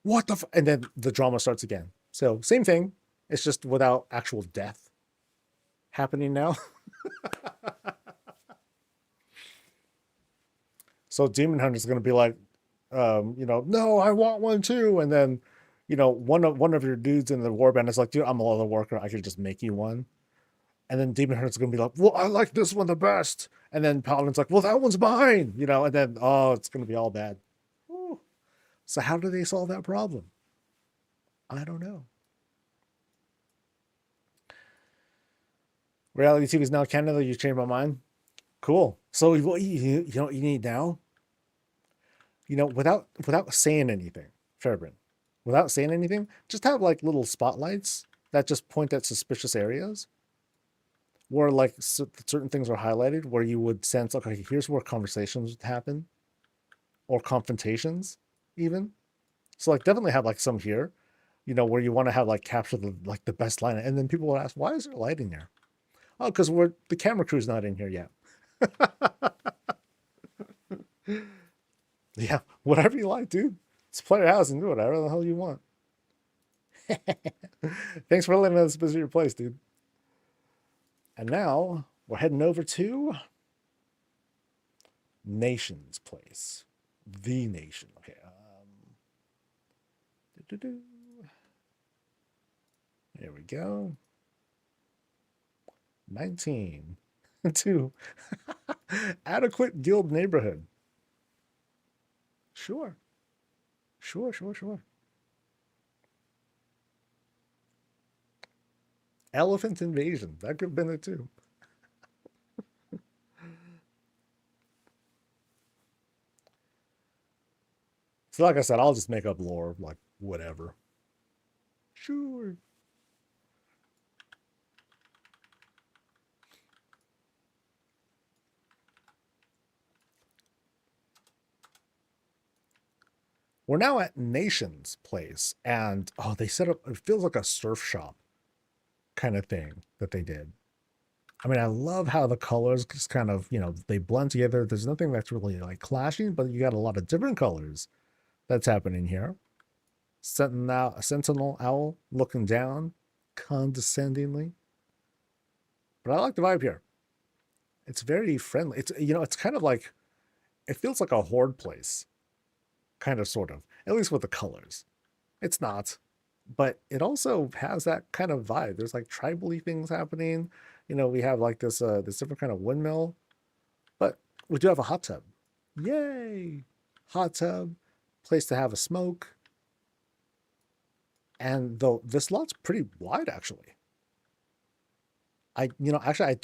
What the and then the drama starts again. So same thing. It's just without actual death happening now. So Demon Hunter is going to be like, no, I want one too. And then, one of your dudes in the warband is like, dude, I'm a leather worker. I could just make you one. And then Demon Hunter's going to be like, well, I like this one the best. And then Paladin's like, well, that one's mine. And then, it's going to be all bad. Ooh. So how do they solve that problem? I don't know. Reality TV is now Canada. You changed my mind. Cool. So what you know what you need now? Without saying anything, Fairbrand, without saying anything, just have like little spotlights that just point at suspicious areas where like certain things are highlighted where you would sense, okay, here's where conversations would happen or confrontations even. So like definitely have like some here, where you want to have like capture the best line. And then people will ask, why is there light in here? Oh, because the camera crew's not in here yet. Yeah, whatever you like, dude. Just play your house and do whatever the hell you want. Thanks for letting us visit your place, dude. And now we're heading over to Nation's place. The Nation. Okay. There we go. 19. 2. Adequate guild neighborhood. Sure. Elephant invasion. That could have been it too. So like I said, I'll just make up lore, like whatever. Sure. We're now at Nation's place, and they set up, it feels like a surf shop kind of thing that they did. I mean, I love how the colors just kind of, they blend together. There's nothing that's really like clashing, but you got a lot of different colors that's happening here. Sentinel owl looking down condescendingly. But I like the vibe here. It's very friendly. It's kind of like, it feels like a horde place. Kind of, sort of. At least with the colors. It's not. But it also has that kind of vibe. There's like tribal-y things happening. We have like this different kind of windmill. But we do have a hot tub. Yay! Hot tub. Place to have a smoke. And though this lot's pretty wide, actually. Actually,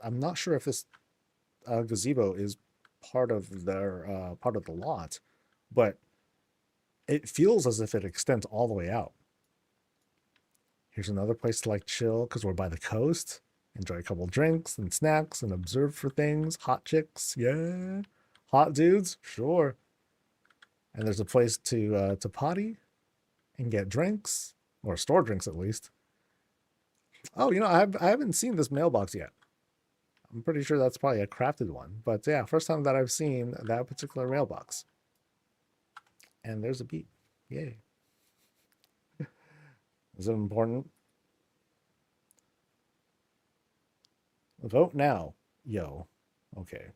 I'm not sure if this gazebo is part of the lot, but it feels as if it extends all the way out. Here's another place to like chill because we're by the coast. Enjoy a couple drinks and snacks and observe for things. Hot chicks, yeah. Hot dudes, sure. And there's a place to potty and get drinks, or store drinks at least. Oh, I haven't seen this mailbox yet. I'm pretty sure that's probably a crafted one. But yeah, first time that I've seen that particular mailbox. And there's a beat. Yay. Is it important? Vote now. Yo. Okay.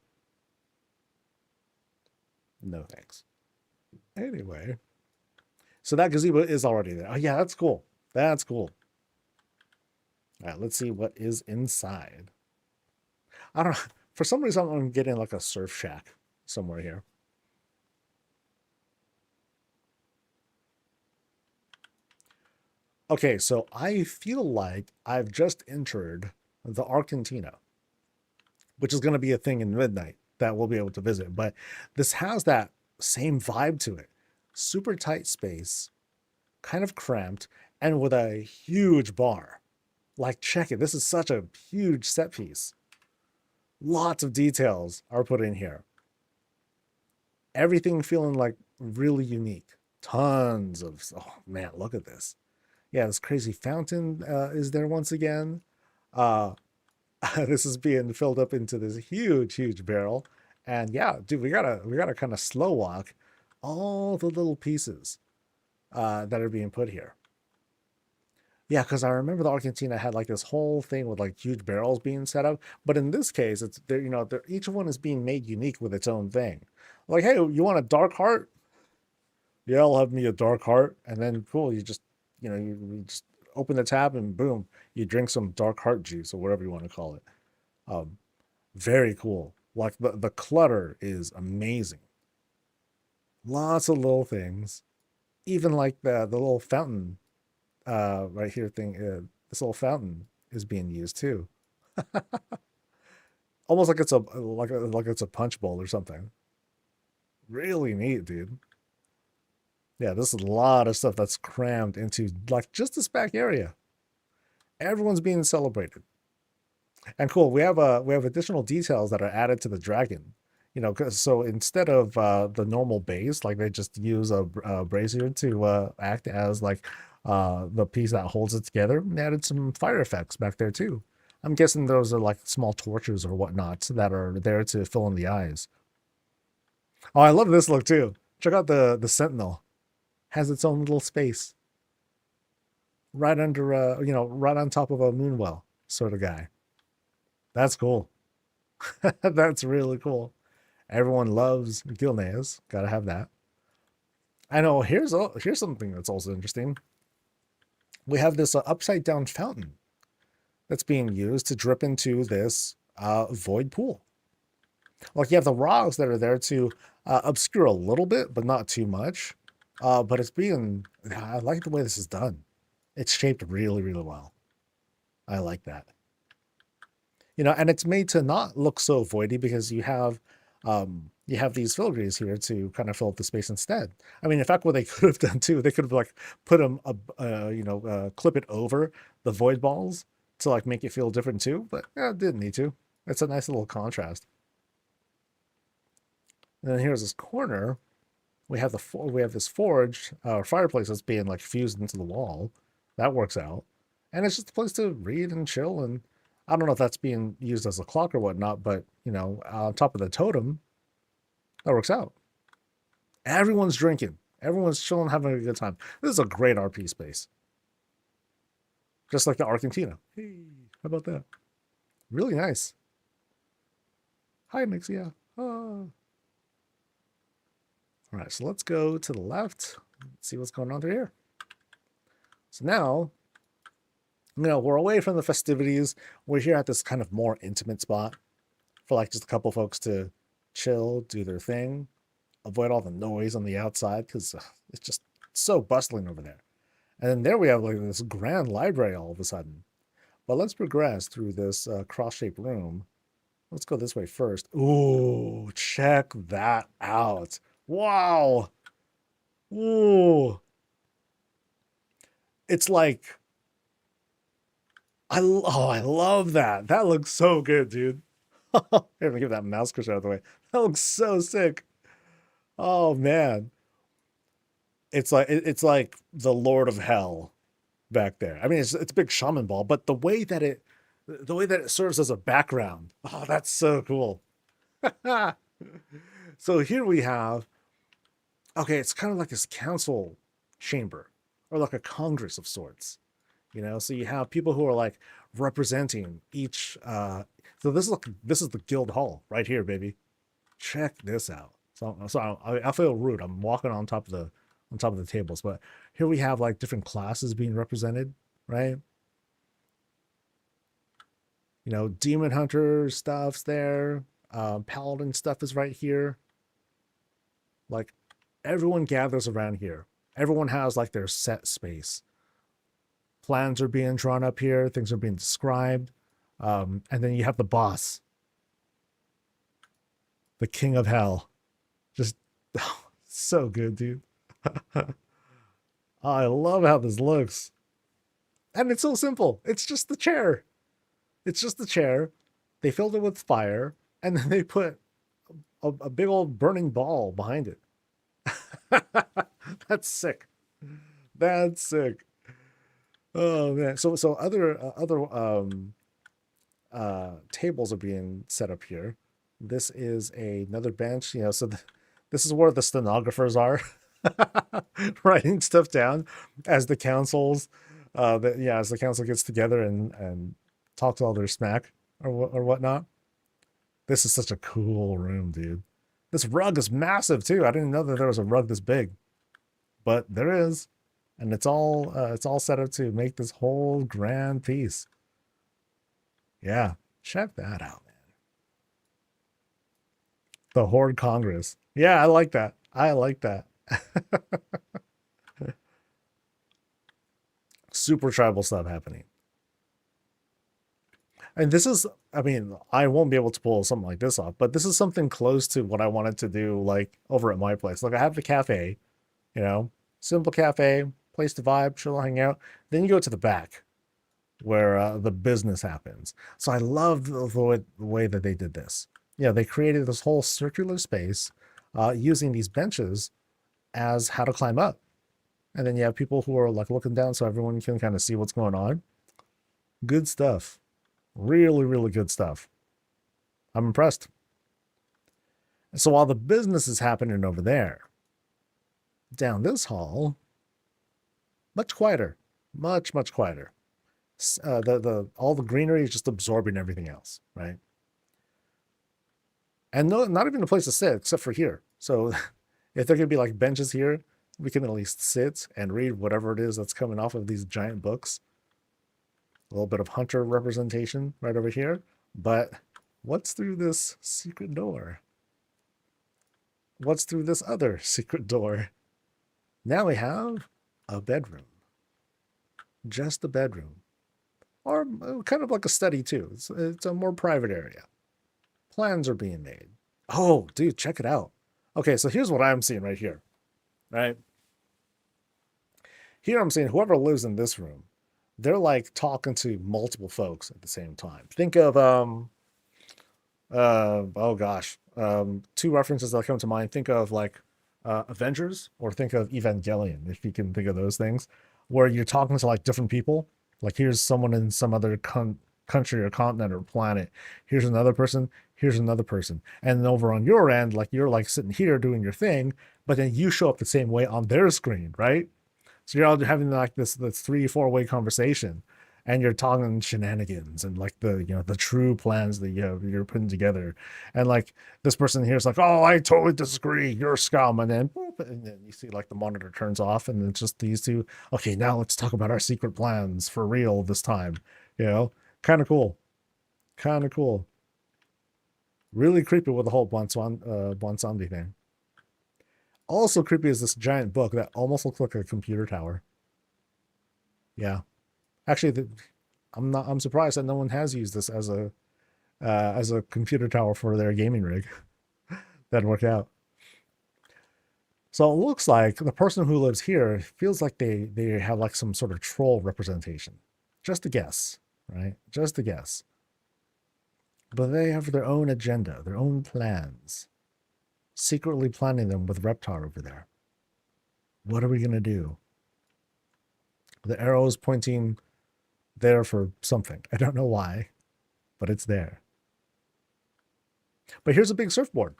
No thanks. Anyway. So that gazebo is already there. Oh yeah, that's cool. That's cool. All right, let's see what is inside. I don't know. For some reason, I'm getting like a surf shack somewhere here. Okay, so I feel like I've just entered the Argentina, which is going to be a thing in Midnight that we'll be able to visit. But this has that same vibe to it. Super tight space, kind of cramped, and with a huge bar. Like, check it. This is such a huge set piece. Lots of details are put in here. Everything feeling like really unique. Tons of, oh man, look at this. Yeah, this crazy fountain is there once again. This is being filled up into this huge barrel. And yeah, dude, we gotta kind of slow walk all the little pieces that are being put here. Yeah, because I remember the Argentina had like this whole thing with like huge barrels being set up, but in this case, it's there. You know, each one is being made unique with its own thing. Like, hey, you want a dark heart? Yeah, I'll have me a dark heart, and then cool, you just, you just open the tab and boom, you drink some dark heart juice or whatever you want to call it. Um, very cool. Like the clutter is amazing. Lots of little things, even like the little fountain right here thing. This little fountain is being used too, almost like it's a like it's a punch bowl or something. Really neat, dude. Yeah, this is a lot of stuff that's crammed into like just this back area. Everyone's being celebrated. And cool, we have additional details that are added to the dragon. You know, so instead of the normal base, like they just use a brazier to act as like the piece that holds it together, and added some fire effects back there too. I'm guessing those are like small torches or whatnot that are there to fill in the eyes. Oh, I love this look too. Check out the sentinel. Has its own little space right under right on top of a moonwell sort of guy. That's cool. That's really cool. Everyone loves Gilneas. Gotta have that. I know. Here's something that's also interesting. We have this upside down fountain that's being used to drip into this void pool. Like, you have the rocks that are there to obscure a little bit, but not too much. But I like the way this is done. It's shaped really well. I like that. You know, and it's made to not look so voidy because you have these filigrees here to kind of fill up the space instead. I mean, in fact, what they could have done too, they could have like put them, clip it over the void balls to like make it feel different too. But yeah, it didn't need to. It's a nice little contrast. And then here's this corner. We have this forge or fireplace that's being like fused into the wall. That works out, and it's just a place to read and chill. And I don't know if that's being used as a clock or whatnot, but on top of the totem, that works out. Everyone's drinking. Everyone's chilling, having a good time. This is a great RP space. Just like the Argentina. Hey, how about that? Really nice. Hi, Mixia. Oh. All right, so let's go to the left. Let's see what's going on through here. So now, we're away from the festivities. We're here at this kind of more intimate spot for like just a couple folks to chill, do their thing, avoid all the noise on the outside because it's just so bustling over there. And then there we have like this grand library all of a sudden. But let's progress through this cross-shaped room. Let's go this way first. Ooh, check that out. Wow. Ooh. It's like, I love that. That looks so good, dude. Here, let me give that mouse cursor out of the way. That looks so sick. Oh man. It's like the Lord of Hell back there. I mean, it's a big shaman ball, but the way that it serves as a background. Oh, that's so cool. So here we have, okay, it's kind of like this council chamber or like a congress of sorts. So you have people who are like representing each so this is the guild hall right here, baby. Check this out. So I feel rude. I'm walking on top of the tables, but here we have like different classes being represented, right? Demon hunter stuff's there. Paladin stuff is right here. Like, everyone gathers around here. Everyone has like their set space. Plans are being drawn up here. Things are being described. And then you have the boss, the king of hell. Just so good, dude. I love how this looks. And it's so simple. It's just the chair. It's just the chair. They filled it with fire, and then they put a big old burning ball behind it. That's sick. That's sick. Oh man. So other tables are being set up here. This is another bench, so this is where the stenographers are writing stuff down as the councils as the council gets together and talks all their smack or whatnot. This is such a cool room, dude. This rug is massive too. I didn't know that there was a rug this big, but there is, and it's all set up to make this whole grand piece. Yeah, check that out, man. The Horde Congress. Yeah, I like that. I like that. Super tribal stuff happening. And this is, I mean, I won't be able to pull something like this off, but this is something close to what I wanted to do, like over at my place. Like I have the cafe, simple cafe, place to vibe, chill, hang out. Then you go to the back where the business happens. So I love the way that they did this. Yeah, they created this whole circular space using these benches as how to climb up. And then you have people who are like looking down so everyone can kind of see what's going on. Good stuff. Really, really good stuff. I'm impressed. So while the business is happening over there, down this hall, much quieter, much quieter. All the greenery is just absorbing everything else, right? And no, not even a place to sit except for here. So if there could be like benches here, we can at least sit and read whatever it is that's coming off of these giant books. A little bit of hunter representation right over here. But what's through this secret door? What's through this other secret door? Now we have a bedroom. Just a bedroom. Or kind of like a study too. It's a more private area. Plans are being made. Oh, dude, check it out. Okay, so here's what I'm seeing right here. Right? Here I'm seeing whoever lives in this room, they're like talking to multiple folks at the same time. Think of two references that come to mind. Think of like Avengers, or think of Evangelion, if you can think of those things, where you're talking to like different people. Like here's someone in some other country or continent or planet. Here's another person. Here's another person. And then over on your end, like you're like sitting here doing your thing, but then you show up the same way on their screen, right? So you're all having like this 3-4 way conversation, and you're talking shenanigans and like the true plans that you're putting together. And like this person here is like, oh, I totally disagree, you're a scum. And then boop, and then you see like the monitor turns off, and it's just these two. Okay, now let's talk about our secret plans for real this time. Kind of cool. Kind of cool. Really creepy with the whole Bonsandi thing. Also creepy is this giant book that almost looks like a computer tower. Yeah. Actually, I'm surprised that no one has used this as a computer tower for their gaming rig. That'd work out. So it looks like the person who lives here feels like they have like some sort of troll representation. Just a guess, right? Just a guess. But they have their own agenda, their own plans. Secretly planning them with Reptar over there. What are we going to do? The arrow is pointing there for something. I don't know why, but it's there. But here's a big surfboard.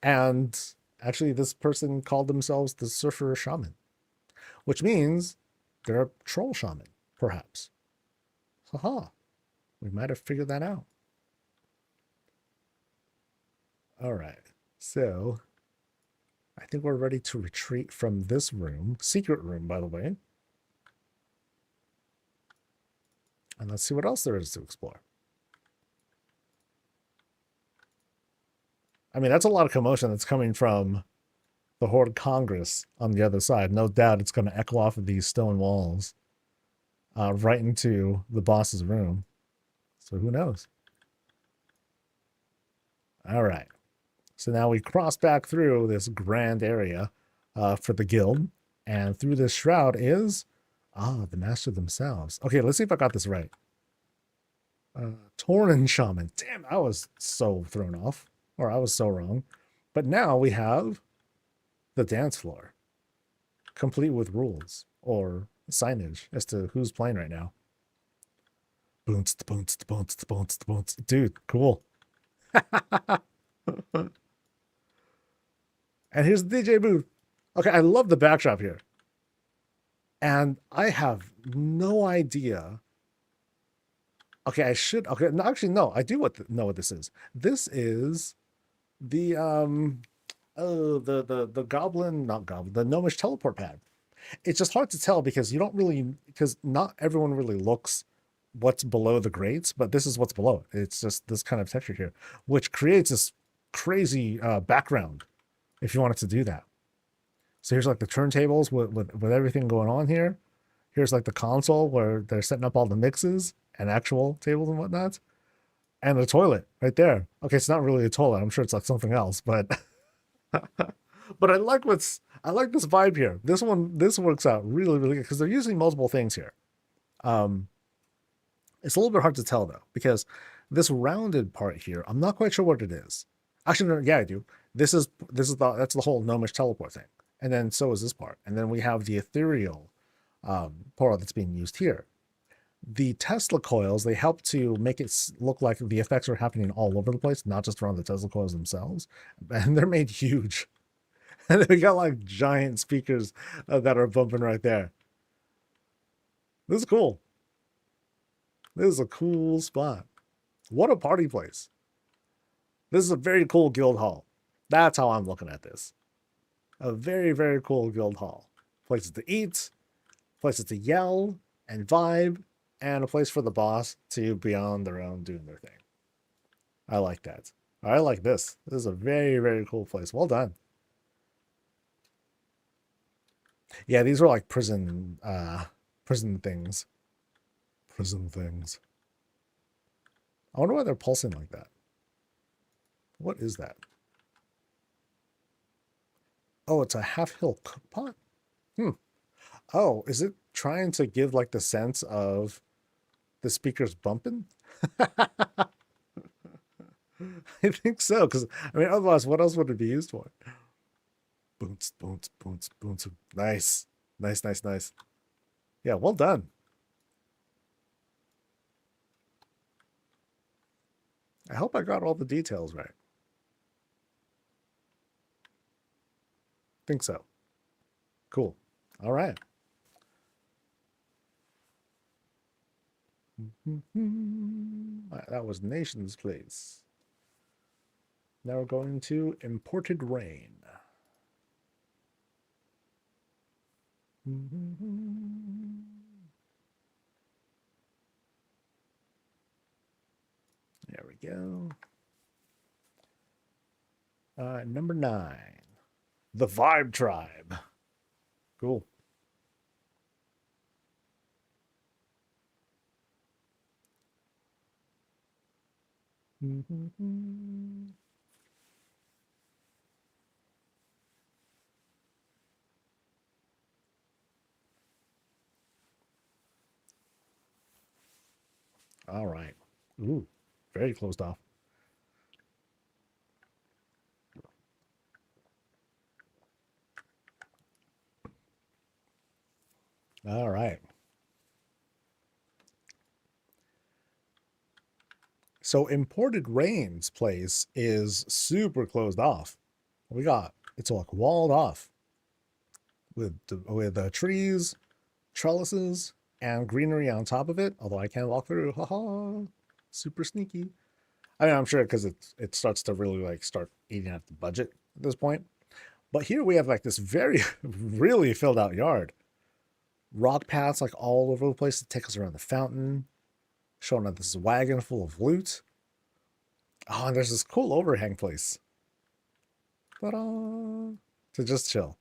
And actually, this person called themselves the Surfer Shaman, which means they're a troll shaman, perhaps. Haha. We might have figured that out. All right. So I think we're ready to retreat from this room. Secret room, by the way. And let's see what else there is to explore. I mean, that's a lot of commotion that's coming from the Horde Congress on the other side. No doubt it's going to echo off of these stone walls right into the boss's room. So who knows? All right. So now we cross back through this grand area for the guild. And through this shroud is, the master themselves. Okay, let's see if I got this right. Tauren Shaman. Damn, I was so thrown off. Or I was so wrong. But now we have the dance floor, complete with rules or signage as to who's playing right now. Boons, boons, boons, boons, boons. Dude, cool. And here's the DJ booth. Okay, I love the backdrop here. And I have no idea. Okay, I should. Okay, no, actually, no. I do know what this is. This is the the goblin, not goblin, the gnomish teleport pad. It's just hard to tell because you don't really, because not everyone really looks what's below the grates, but this is what's below it. It's just this kind of texture here, which creates this crazy background if you wanted to do that. So here's like the turntables with everything going on here. Here's like the console where they're setting up all the mixes and actual tables and whatnot. And the toilet right there. Okay, it's not really a toilet. I'm sure it's like something else, but but I like this vibe here. This works out really, really good because they're using multiple things here. It's a little bit hard to tell though, because this rounded part here, I'm not quite sure what it is. Actually, no, yeah, I do. That's the whole gnomish teleport thing. And then so is this part. And then we have the ethereal portal that's being used here. The Tesla coils, they help to make it look like the effects are happening all over the place, not just around the Tesla coils themselves. And they're made huge. And they got like giant speakers that are bumping right there. This is cool. This is a cool spot. What a party place. This is a very cool guild hall. That's how I'm looking at this. A very, very cool guild hall. Places to eat, places to yell and vibe, and a place for the boss to be on their own doing their thing. I like that. I like this. This is a very, very cool place. Well done. Yeah, these were like prison things. Prison things. I wonder why they're pulsing like that. What is that? Oh, it's a half-hill cookpot? Oh, is it trying to give like the sense of the speakers bumping? I think so, because I mean, otherwise, what else would it be used for? Boons, boons, boons, boons. Nice, nice, nice, nice. Yeah, well done. I hope I got all the details right. Think so. Cool. All right. That was Nation's Place. Now we're going to Imported Rain. There we go. Number 9. The Vibe Tribe. Cool. All right. Ooh, very closed off. All right. So Imported Rain's place is super closed off. It's like walled off with trees, trellises, and greenery on top of it. Although I can't walk through. Haha, super sneaky. I mean, I'm sure because it starts to really like start eating at the budget at this point. But here we have like this very really filled out yard. Rock paths like all over the place to take us around the fountain, showing that this is a wagon full of loot. Oh, and there's this cool overhang place. Ta-da! To just chill,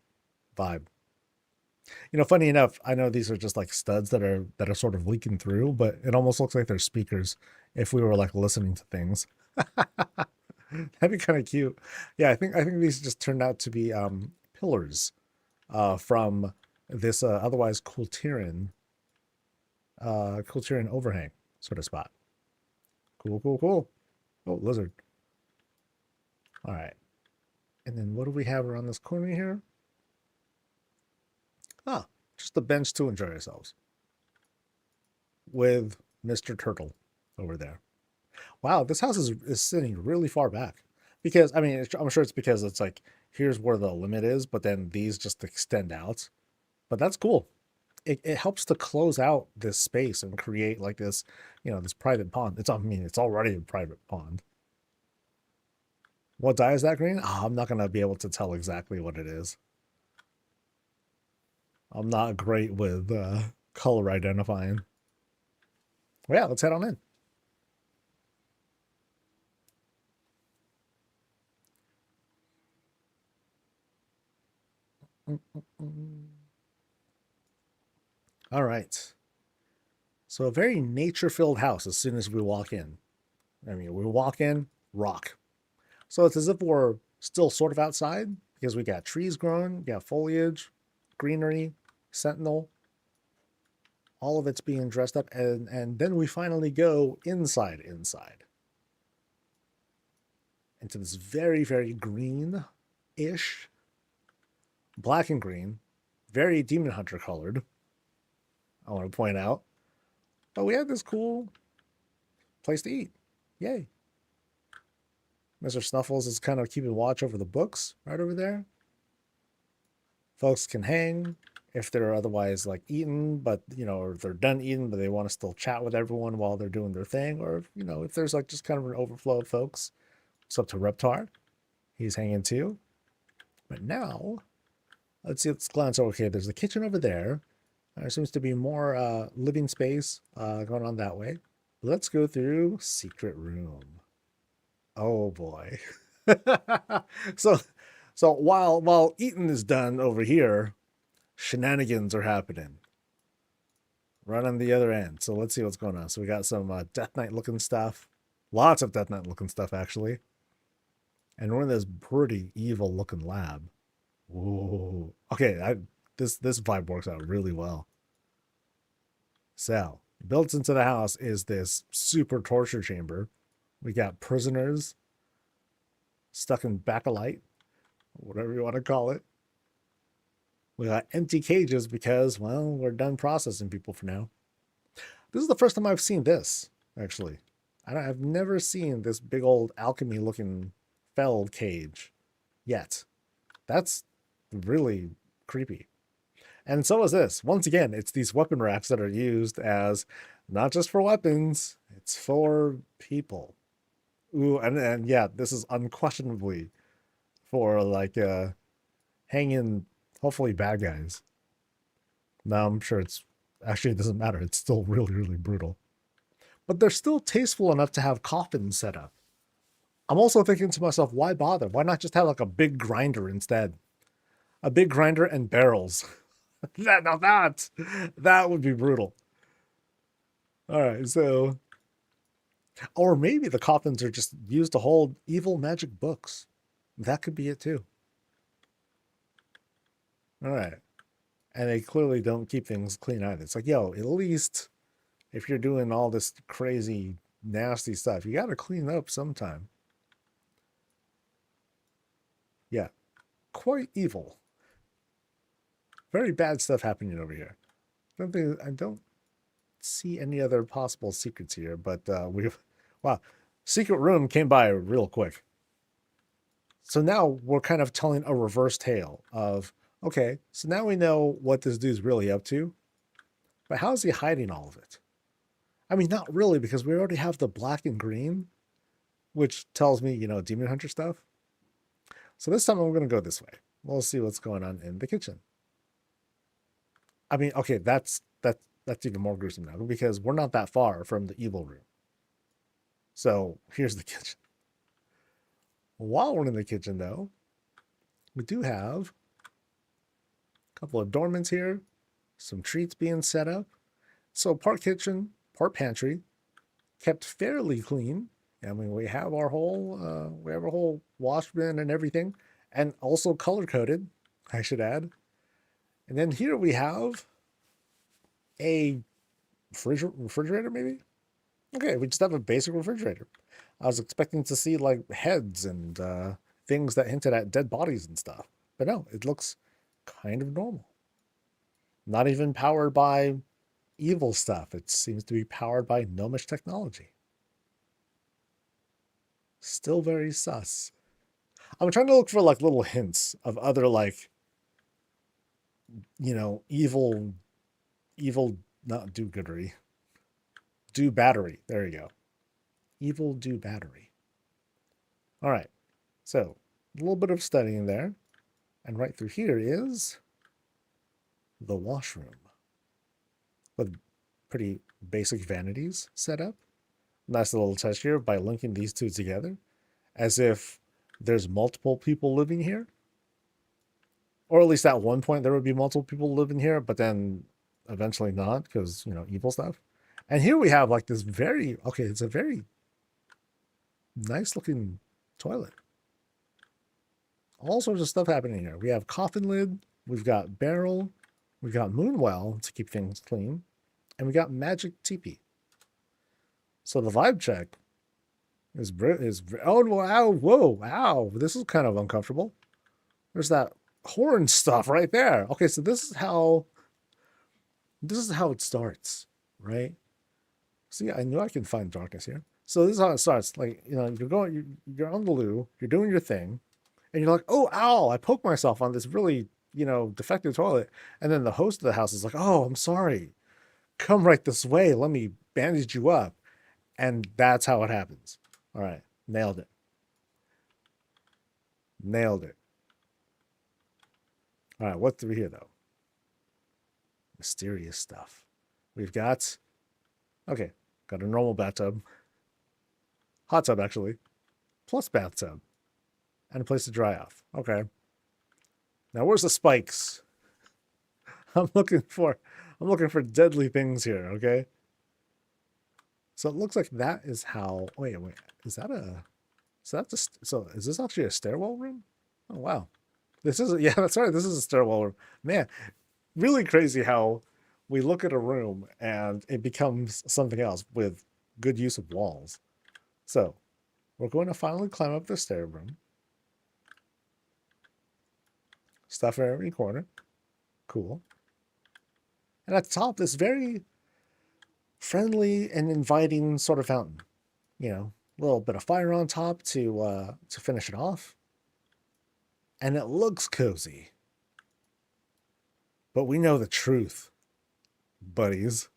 vibe. You know, funny enough, I know these are just like studs that are sort of leaking through, but it almost looks like they're speakers if we were like listening to things. That'd be kind of cute. Yeah, I think these just turned out to be pillars from this otherwise Kultiran overhang sort of spot. Cool, cool, cool. Oh, lizard. All right. And then what do we have around this corner here? Ah, just a bench to enjoy ourselves with Mr. Turtle over there. Wow, this house is sitting really far back. Because, I mean, I'm sure it's because it's like, here's where the limit is, but then these just extend out. But that's cool. It helps to close out this space and create like this, this private pond. I mean, it's already a private pond. What dye is that green? Oh, I'm not going to be able to tell exactly what it is. I'm not great with color identifying. Well, yeah, let's head on in. All right. So a very nature-filled house as soon as we walk in. I mean, we walk in, rock. So it's as if we're still sort of outside because we got trees growing, we got foliage, greenery, sentinel. All of it's being dressed up, and then we finally go inside into this very, very green-ish, black and green, very Demon Hunter colored, I want to point out. But we have this cool place to eat. Yay. Mr. Snuffles is kind of keeping watch over the books right over there. Folks can hang if they're otherwise like eaten, but or they're done eating, but they want to still chat with everyone while they're doing their thing, or if there's like just kind of an overflow of folks. It's up to Reptar. He's hanging too. But now, let's glance over here. There's the kitchen over there. There seems to be more living space going on that way. Let's go through secret room. Oh boy. so while eating is done over here, shenanigans are happening right on the other end. So let's see what's going on. So we got some Death Knight looking stuff. Lots of Death Knight looking stuff, actually. And we're in this pretty evil looking lab. Whoa. Okay, this vibe works out really well. So, built into the house is this super torture chamber. We got prisoners stuck in backlight, whatever you want to call it. We got empty cages because, well, we're done processing people for now. This is the first time I've seen this, actually. I've never seen this big old alchemy-looking felled cage yet. That's really creepy. And so is this. Once again, it's these weapon racks that are used as not just for weapons, it's for people. Ooh, and yeah, this is unquestionably for like hanging, hopefully bad guys. Now I'm sure it doesn't matter. It's still really, really brutal. But they're still tasteful enough to have coffins set up. I'm also thinking to myself, why bother? Why not just have like a big grinder instead? A big grinder and barrels. That would be brutal. All right, so, or maybe the coffins are just used to hold evil magic books. That could be it too. All right, and they clearly don't keep things clean either. It's like, yo, at least if you're doing all this crazy, nasty stuff, you got to clean up sometime. Yeah, quite evil. Very bad stuff happening over here. I don't see any other possible secrets here, but wow, secret room came by real quick. So now we're kind of telling a reverse tale of, okay, so now we know what this dude's really up to, but how is he hiding all of it? I mean, not really, because we already have the black and green, which tells me, Demon Hunter stuff. So this time I'm going to go this way. We'll see what's going on in the kitchen. I mean, okay, that's even more gruesome now because we're not that far from the evil room. So here's the kitchen. While we're in the kitchen, though, we do have a couple of adornments here, some treats being set up. So part kitchen, part pantry. kept fairly clean. I mean, we have our whole wash bin and everything, and also color coded, I should add. And then here we have a refrigerator, maybe. Okay, we just have a basic refrigerator. I was expecting to see like heads and things that hinted at dead bodies and stuff, but no, it looks kind of normal. Not even powered by evil stuff. It seems to be powered by gnomish technology. Still very sus. I'm trying to look for like little hints of other like, evil, not do-goodery. Do battery. There you go. Evil do battery. All right. So a little bit of studying there. And right through here is the washroom with pretty basic vanities set up. Nice little touch here by linking these two together as if there's multiple people living here. Or at least at one point there would be multiple people living here, but then eventually not because, evil stuff. And here we have like this it's a very nice looking toilet. All sorts of stuff happening here. We have coffin lid, we've got barrel, we've got moonwell to keep things clean, and we got magic teepee. So the vibe check is oh wow, whoa, ow, this is kind of uncomfortable. There's that horn stuff right there. Okay, so this is how it starts, right? See, I knew I can find darkness here. So this is how it starts. Like, you're on the loo, you're doing your thing, and you're like, oh, ow, I poked myself on this really, defective toilet. And then the host of the house is like, oh, I'm sorry. Come right this way. Let me bandage you up. And that's how it happens. All right. Nailed it. Nailed it. All right. What's through here, though? Mysterious stuff. We've got, got a normal bathtub. Hot tub, actually. Plus bathtub. And a place to dry off. Okay. Now, where's the spikes? I'm looking for deadly things here, okay? So it looks like that is how, wait, is this actually a stairwell room? Oh, wow. Yeah, that's right. This is a stairwell room. Man, really crazy how we look at a room and it becomes something else with good use of walls. So we're going to finally climb up the stair room. Stuff in every corner. Cool. And at the top, this very friendly and inviting sort of fountain. A little bit of fire on top to finish it off. And it looks cozy. But we know the truth, buddies.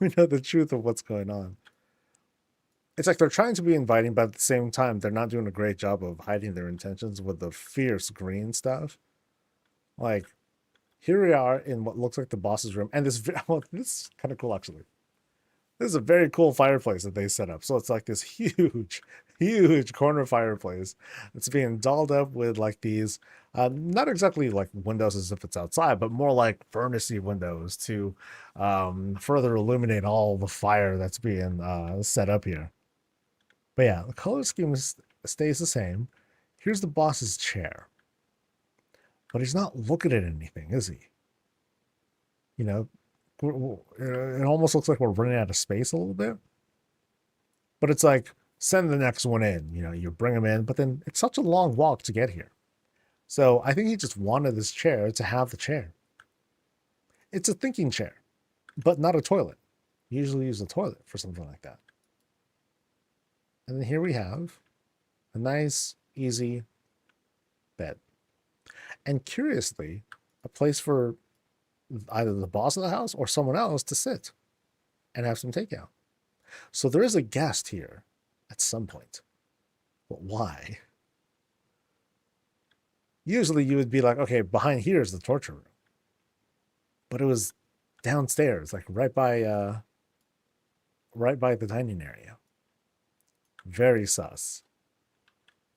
We know the truth of what's going on. It's like they're trying to be inviting, but at the same time, they're not doing a great job of hiding their intentions with the fierce green stuff. Like, here we are in what looks like the boss's room. And this is kind of cool, actually. This is a very cool fireplace that they set up. So it's like this huge, huge corner fireplace that's being dolled up with like these, not exactly like windows as if it's outside, but more like furnace-y windows to further illuminate all the fire that's being set up here. But yeah, the color scheme stays the same. Here's the boss's chair. But he's not looking at anything, is he? It almost looks like we're running out of space a little bit. But it's like, send the next one in. You bring him in, but then it's such a long walk to get here. So I think he just wanted this chair to have the chair. It's a thinking chair, but not a toilet. You usually use a toilet for something like that. And then here we have a nice, easy bed. And curiously, a place for either the boss of the house or someone else to sit and have some takeout. So there is a guest here at some point. But why? Usually you would be like, okay, behind here is the torture room. But it was downstairs, like right by the dining area. Very sus.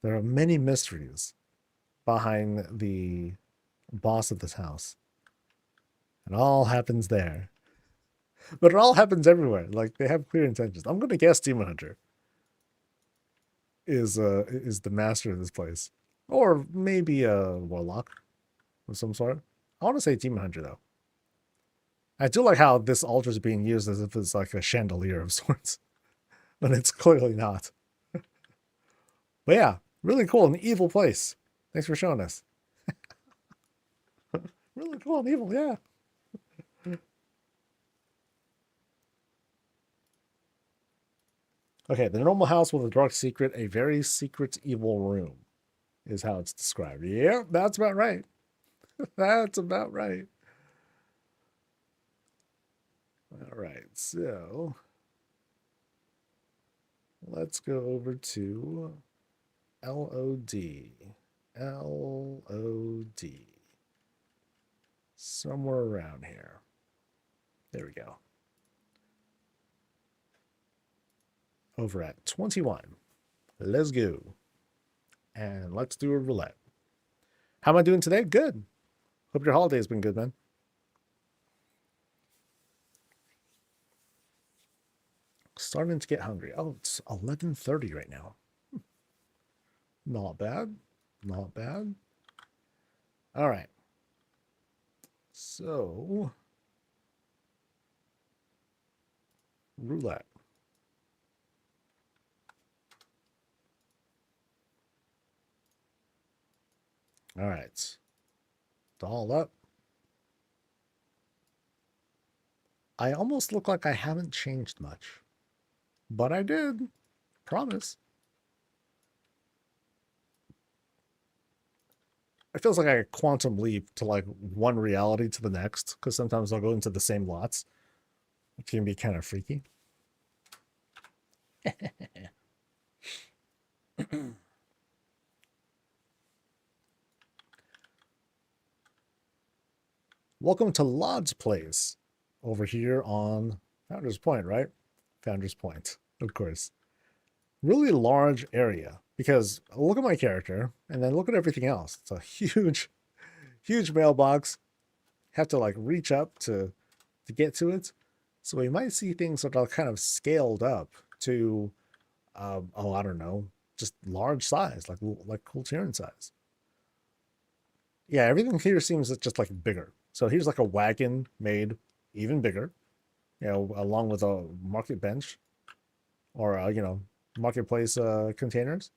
There are many mysteries behind the boss of this house. It all happens there. But it all happens everywhere. Like they have clear intentions. I'm gonna guess Demon Hunter is the master of this place. Or maybe a warlock of some sort. I want to say Demon Hunter though. I do like how this altar is being used as if it's like a chandelier of sorts, but it's clearly not. But yeah, really cool, an evil place. Thanks for showing us. Really cool and evil, yeah. Okay, the normal house with a dark secret, a very secret evil room, is how it's described. Yeah, that's about right. That's about right. All right, so let's go over to LOD. LOD. Somewhere around here. There we go. Over at 21. Let's go. And let's do a roulette. How am I doing today? Good. Hope your holiday's been good, man. Starting to get hungry. Oh, it's 11:30 right now. Not bad. Not bad. All right. So, roulette. All right. Doll up. I almost look like I haven't changed much, but I did. Promise. It feels like a quantum leap to like one reality to the next, because sometimes I'll go into the same lots. It can be kind of freaky. Welcome to Lod's Place over here on Founder's Point, right? Founder's Point, of course. Really large area because look at my character and then look at everything else. It's a huge, huge mailbox. Have to like reach up to get to it. So we might see things that are kind of scaled up to, oh, I don't know, just large size, like Kultiran size. Yeah, everything here seems just like bigger. So here's like a wagon made even bigger, you know, along with a market bench or, you know, marketplace containers.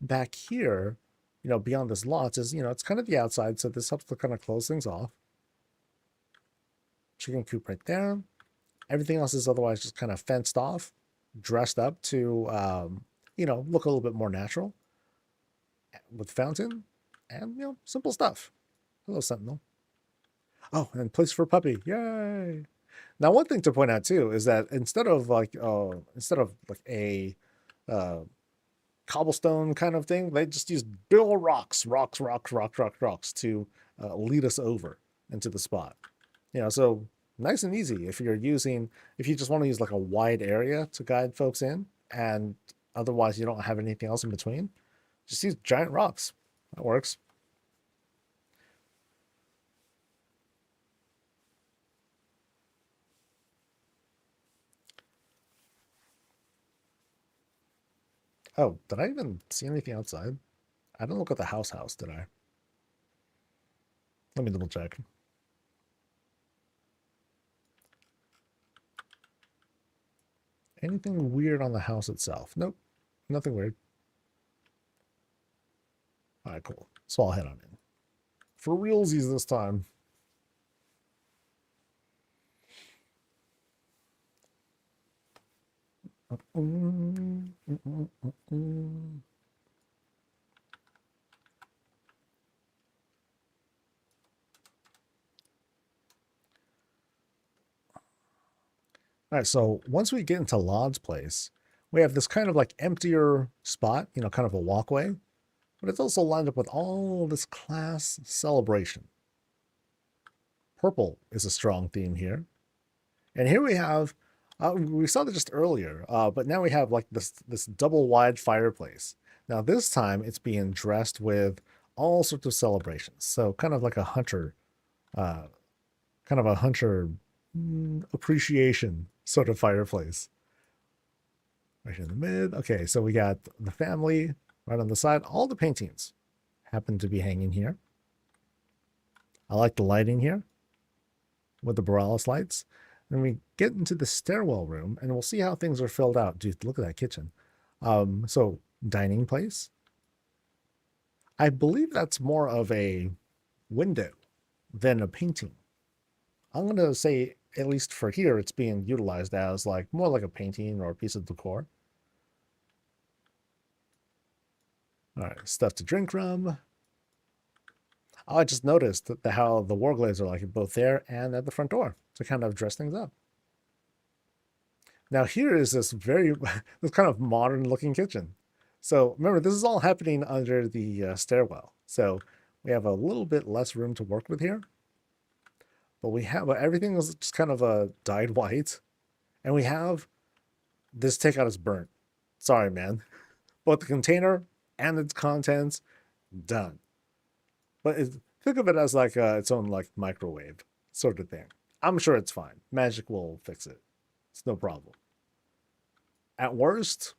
Back here, you know, beyond this lot is, you know, it's kind of the outside. So this helps to kind of close things off. Chicken coop right there. Everything else is otherwise just kind of fenced off, dressed up to, you know, look a little bit more natural with fountain and, you know, simple stuff. Hello, Sentinel. Oh, and place for puppy. Yay. Now, one thing to point out too is that instead of like a cobblestone kind of thing, they just use big old rocks to lead us over into the spot. You know, so nice and easy if you just want to use like a wide area to guide folks in, and otherwise you don't have anything else in between. Just use giant rocks. That works. Oh, did I even see anything outside? I didn't look at the house, did I? Let me double check. Anything weird on the house itself? Nope, nothing weird. All right, cool. So I'll head on in. For realsies this time. All right, so once we get into Lod's place, we have this kind of like emptier spot, you know, kind of a walkway, but it's also lined up with all this class celebration. Purple is a strong theme here. And here we have, we saw that just earlier, but now we have like this double wide fireplace. Now this time it's being dressed with all sorts of celebrations. So kind of like a hunter, appreciation sort of fireplace. Right in the mid. Okay, so we got the family right on the side. All the paintings happen to be hanging here. I like the lighting here with the Borealis lights. Then we get into the stairwell room and we'll see how things are filled out. Dude, look at that kitchen. So dining place. I believe that's more of a window than a painting. I'm going to say, at least for here, it's being utilized as like more like a painting or a piece of decor. All right, stuff to drink from. Oh, I just noticed that how the Warglaives are like both there and at the front door to kind of dress things up. Now here is this very, this kind of modern looking kitchen. So remember, this is all happening under the stairwell. So we have a little bit less room to work with here. But we have, everything is just kind of dyed white. And we have this takeout is burnt. Sorry, man. Both the container and its contents, done. But think of it as like its own like microwave sort of thing. I'm sure it's fine. Magic will fix it. It's no problem. At worst,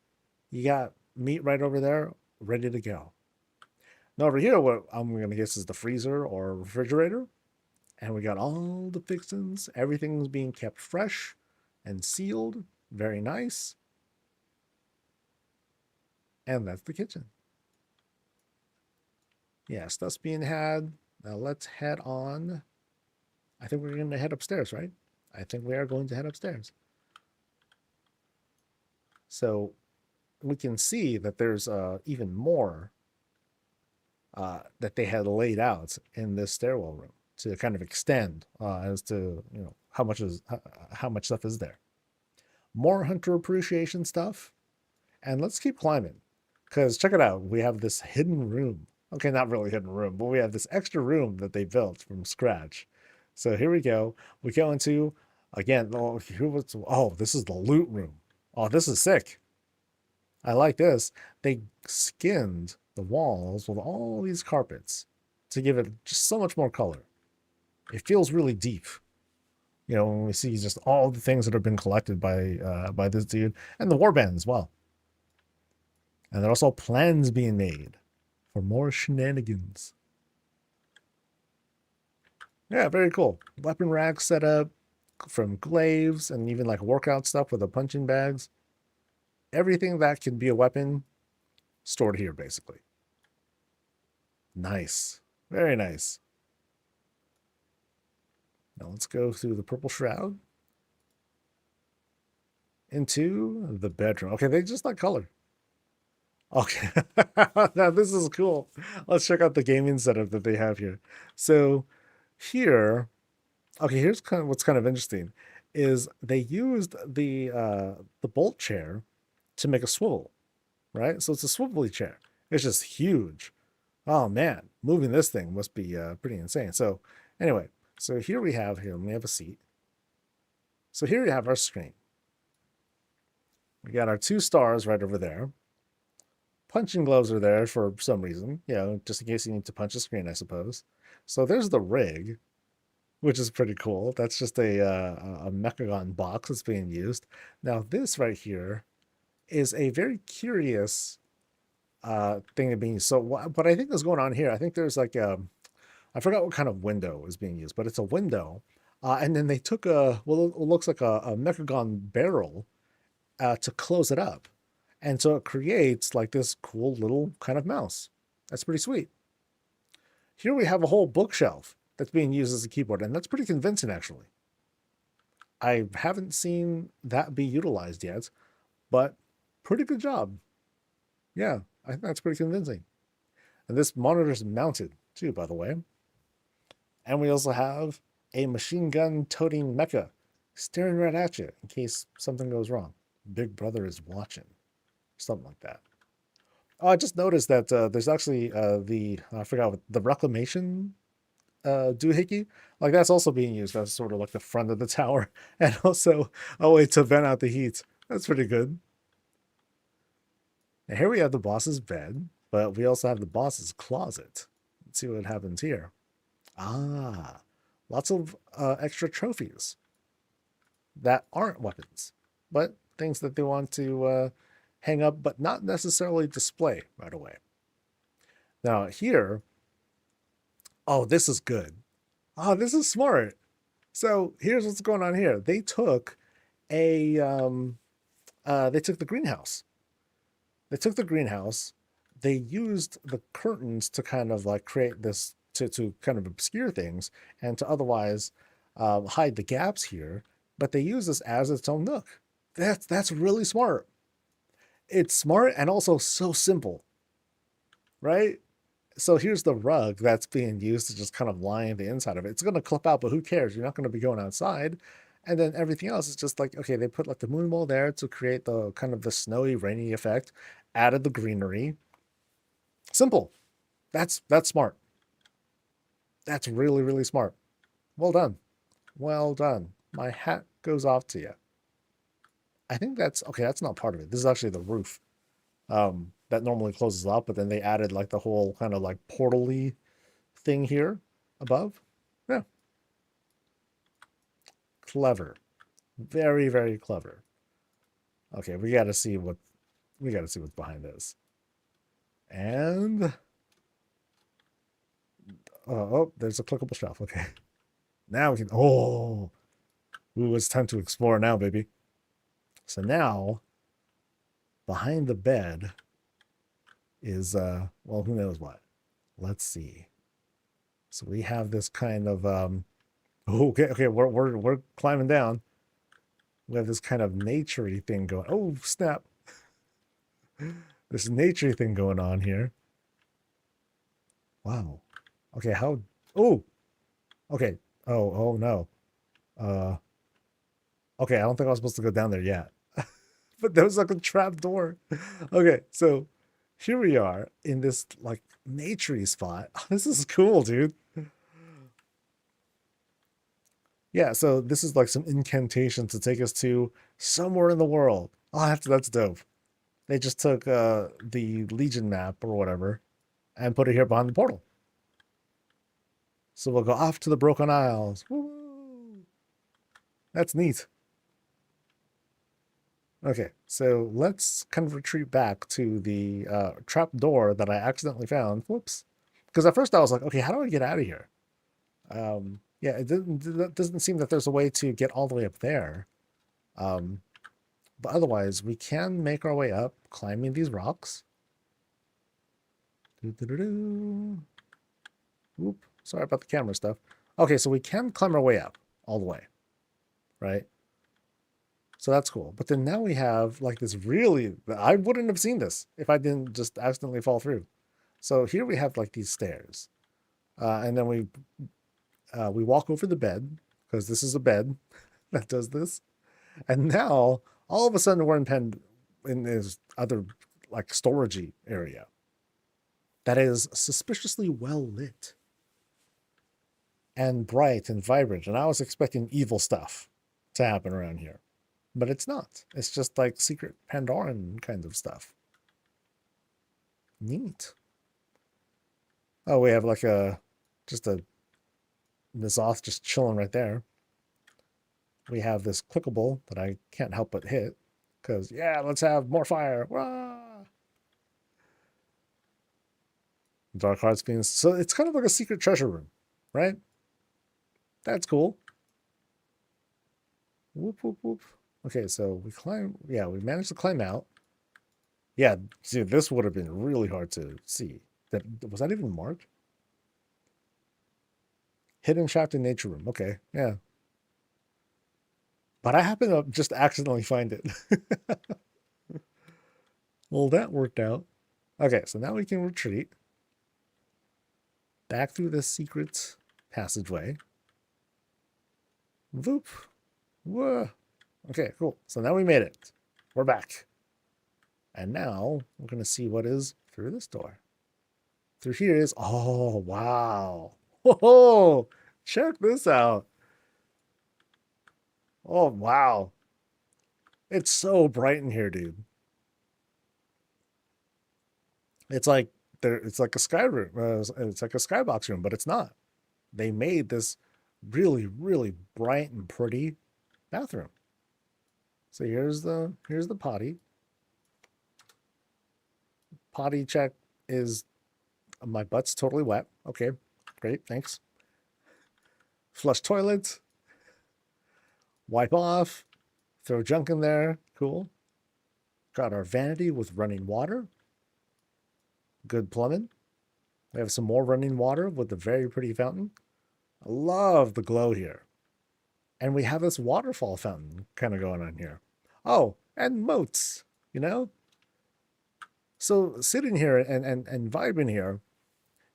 you got meat right over there, ready to go. Now over here, what I'm going to guess is the freezer or refrigerator. And we got all the fixings. Everything's being kept fresh and sealed. Very nice. And that's the kitchen. Yeah, stuff's being had. Now let's head on. I think we're going to head upstairs, right? I think we are going to head upstairs. So we can see that there's even more that they had laid out in this stairwell room to kind of extend as to how much stuff is there. More hunter appreciation stuff, and let's keep climbing because check it out. We have this hidden room. Okay, not really hidden room, but we have this extra room that they built from scratch. So here we go. We go into again. Oh, this is the loot room. Oh, this is sick. I like this. They skinned the walls with all these carpets to give it just so much more color. It feels really deep. When we see just all the things that have been collected by this dude and the warband as well. And there are also plans being made for more shenanigans. Yeah, very cool. Weapon racks set up from glaives and even like workout stuff with the punching bags. Everything that can be a weapon stored here, basically. Nice. Very nice. Now let's go through the purple shroud into the bedroom. Okay, they just like color. Okay, now this is cool. Let's check out the gaming setup that they have here. So here, okay, here's kind of what's kind of interesting is they used the bolt chair to make a swivel, right? So it's a swivelly chair. It's just huge. Oh man, moving this thing must be pretty insane. So anyway, so here we have a seat. So here we have our screen. We got our 2 stars right over there. Punching gloves are there for some reason, just in case you need to punch a screen, I suppose. So there's the rig, which is pretty cool. That's just a Mechagon box that's being used. Now this right here is a very curious thing to be used. So what I think is going on here, I think there's like I forgot what kind of window is being used, but it's a window. And then they took it looks like a Mechagon barrel to close it up. And so it creates like this cool little kind of mouse. That's pretty sweet. Here we have a whole bookshelf that's being used as a keyboard, and that's pretty convincing, actually. I haven't seen that be utilized yet, but pretty good job. Yeah, I think that's pretty convincing. And this monitor is mounted, too, by the way. And we also have a machine gun toting mecha staring right at you in case something goes wrong. Big brother is watching. Something like that. Oh, I just noticed that there's actually I forgot what the reclamation doohickey. Like that's also being used as sort of like the front of the tower and also a way to vent out the heat. That's pretty good. And here we have the boss's bed, but we also have the boss's closet. Let's see what happens here. Ah, lots of extra trophies. that aren't weapons, but things that they want to hang up, but not necessarily display right away. Now here, oh, this is good. Oh, this is smart. So here's what's going on here. They took they took the greenhouse. They took the greenhouse. They used the curtains to kind of like create this to kind of obscure things and to otherwise hide the gaps here. But they use this as its own nook. That's really smart. It's smart and also so simple, right? So here's the rug that's being used to just kind of line the inside of it. It's going to clip out, but who cares? You're not going to be going outside. And then everything else is just like, okay, they put like the moon wall there to create the kind of the snowy, rainy effect, added the greenery. Simple. That's smart. That's really, really smart. Well done. Well done. My hat goes off to you. I think that's okay. That's not part of it. This is actually the roof that normally closes up, but then they added like the whole kind of like portal-y thing here above. Yeah. Clever. Very, very clever. Okay, we gotta see what's behind this. And oh, there's a clickable shelf. Okay. Now we can ooh, it's time to explore now, baby. So now behind the bed is well, who knows what. Let's see. So we have this kind of okay, we're climbing down. We have this kind of naturey thing going. Oh, snap. This naturey thing going on here. Wow. Okay, how oh. Okay. Oh no. Okay, I don't think I was supposed to go down there yet. But there was like a trap door. Okay, so here we are in this like naturey spot. This is cool, dude. Yeah, so this is like some incantation to take us to somewhere in the world. Oh, that's dope. They just took the Legion map or whatever and put it here behind the portal. So we'll go off to the Broken Isles. Woo! That's neat. Okay, so let's kind of retreat back to the trap door that I accidentally found. Whoops. Because at first I was like, okay, how do I get out of here? Yeah, it doesn't seem that there's a way to get all the way up there. But otherwise, we can make our way up, climbing these rocks. Oop, sorry about the camera stuff. Okay, so we can climb our way up all the way, right? So that's cool. But then now we have like this really, I wouldn't have seen this if I didn't just accidentally fall through. So here we have like these stairs. And then we walk over the bed because this is a bed that does this. And now all of a sudden we're in this other like storagey area that is suspiciously well lit and bright and vibrant. And I was expecting evil stuff to happen around here, but it's not. It's just like secret Pandoran kind of stuff. Neat. Oh, we have like just a Mizoth just chilling right there. We have this clickable that I can't help but hit because, yeah, let's have more fire. Wah! Dark Hearts being so it's kind of like a secret treasure room, right? That's cool. Whoop, whoop, whoop. Okay, so we climb. Yeah, we managed to climb out. Yeah, see, this would have been really hard to see. Was that even marked? Hidden shaft in nature room. Okay, yeah. But I happen to just accidentally find it. Well, that worked out. Okay, so now we can retreat back through this secret passageway. Voop. Whoa. Okay, cool. So now we made it. We're back. And now we're going to see what is through this door. Through here is, oh, wow. Whoa, check this out. Oh, wow. It's so bright in here, dude. It's like it's like a sky room. It's like a skybox room, but it's not. They made this really, really bright and pretty bathroom. So here's the potty. Potty check is my butt's totally wet. Okay, great, thanks. Flush toilets, wipe off, throw junk in there. Cool. Got our vanity with running water. Good plumbing. We have some more running water with a very pretty fountain. I love the glow here. And we have this waterfall fountain kind of going on here. Oh, and moats, you know? So sitting here and vibing here,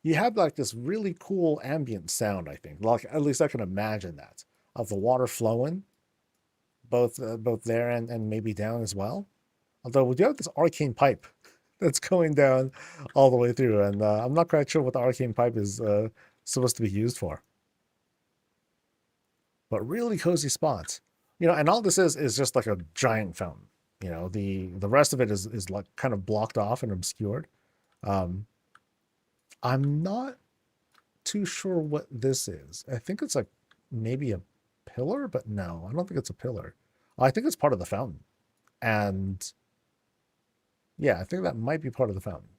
you have like this really cool ambient sound, I think. Like at least I can imagine that of the water flowing, both there and maybe down as well. Although we do have this arcane pipe that's going down all the way through, and I'm not quite sure what the arcane pipe is supposed to be used for. But really cozy spots, and all this is just like a giant fountain. The rest of it is like kind of blocked off and obscured. Um, I'm not too sure what this is. I think it's like maybe a pillar, but no, I don't think it's a pillar. I think it's part of the fountain. And yeah, I think that might be part of the fountain.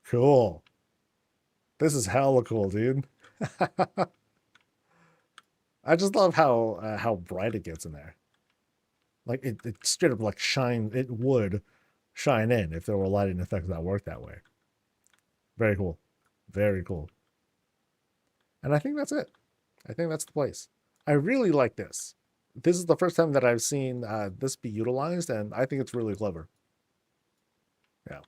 Cool. This is hella cool, dude. I just love how bright it gets in there. Like it straight up like shine. It would shine in if there were lighting effects that worked that way. Very cool. Very cool. And I think that's it. I think that's the place. I really like this. This is the first time that I've seen this be utilized, and I think it's really clever. Yeah.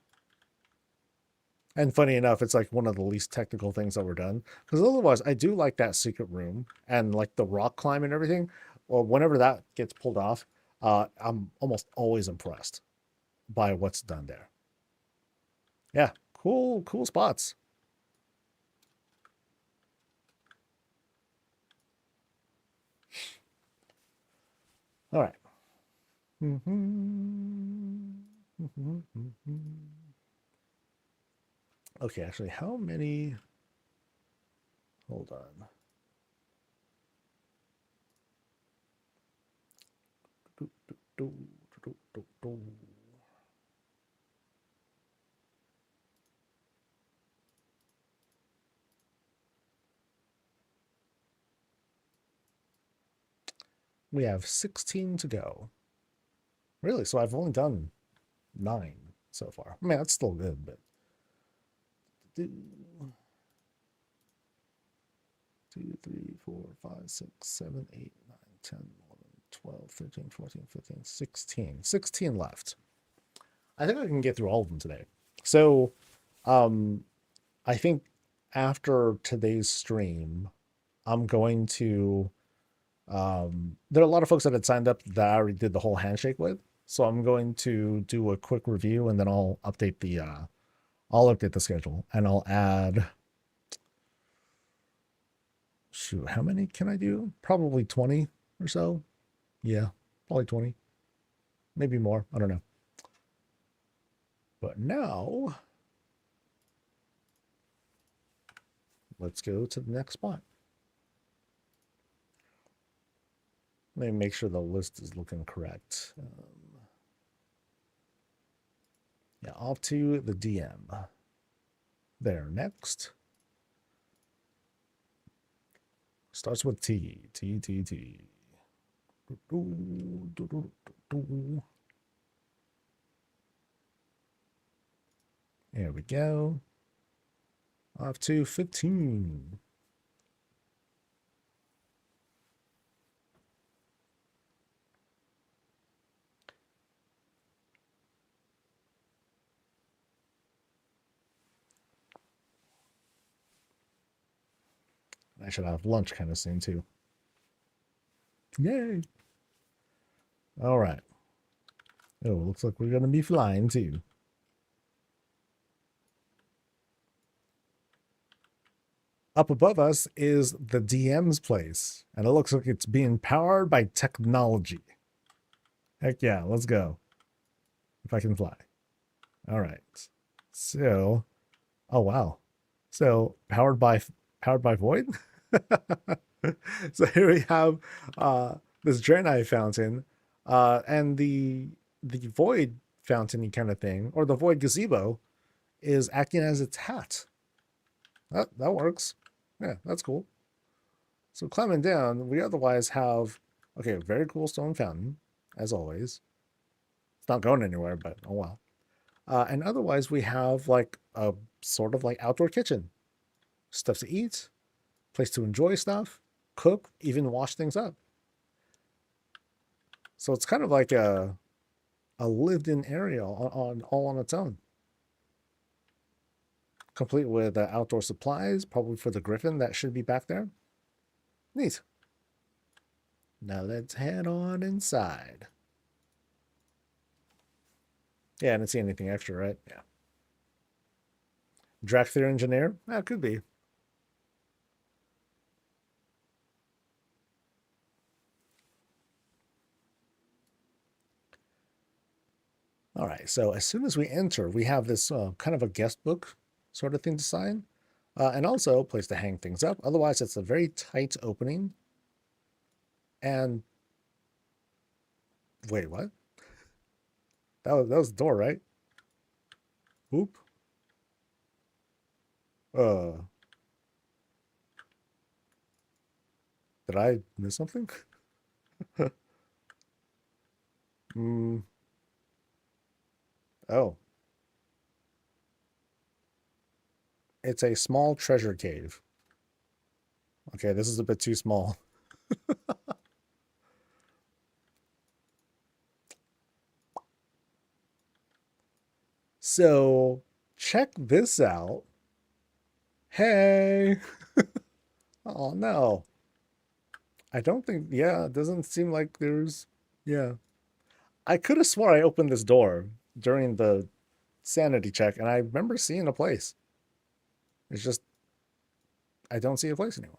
And funny enough, it's like one of the least technical things that were done. Because otherwise, I do like that secret room and like the rock climb and everything. Well, whenever that gets pulled off, I'm almost always impressed by what's done there. Yeah, cool spots. All right. Okay, actually, how many? Hold on. We have 16 to go. Really? So I've only done 9 so far. I mean, that's still good, but 2, 3, 4, 5, 6, 7, 8, 9, 10, 11, 12, 13, 14, 15, 16. 16 left. I think I can get through all of them today. So, I think after today's stream, I'm going to. There are a lot of folks that had signed up that I already did the whole handshake with. So I'm going to do a quick review and then I'll update the schedule and I'll add. Shoot, how many can I do? Probably 20 or so. Yeah, probably 20. Maybe more. I don't know. But now, let's go to the next spot. Let me make sure the list is looking correct. Yeah, off to the DM. There, next. Starts with T. T, T, T. There we go. Off to 15. I should have lunch kind of soon too. Yay. All right. Oh, looks like we're going to be flying too. Up above us is the DM's place, and it looks like it's being powered by technology. Heck yeah, let's go. If I can fly. All right. So, oh wow. So powered by Void. So here we have this Draenei fountain And the void fountain kind of thing, or the void gazebo, is acting as its hat. That works. Yeah, that's cool. So climbing down, we otherwise have, okay, a very cool stone fountain, as always. It's not going anywhere, but oh well. And otherwise, we have like a sort of like outdoor kitchen, stuff to eat, place to enjoy stuff, cook, even wash things up. So it's kind of like a lived-in area on all on its own, complete with outdoor supplies, probably for the griffin that should be back there. Neat. Now let's head on inside. Yeah, I didn't see anything extra, right? Yeah. Dracthyr engineer? That could be. All right, so as soon as we enter, we have this kind of a guest book sort of thing to sign, and also a place to hang things up. Otherwise, it's a very tight opening. And wait, what? That was the door, right? Oop. Uh, did I miss something? mm, oh, it's a small treasure cave. Okay, this is a bit too small. So check this out. Hey. Oh no. I don't think, yeah, it doesn't seem like there's, yeah. I could have swore I opened this door during the sanity check, and I remember seeing a place. It's just, I don't see a place anymore.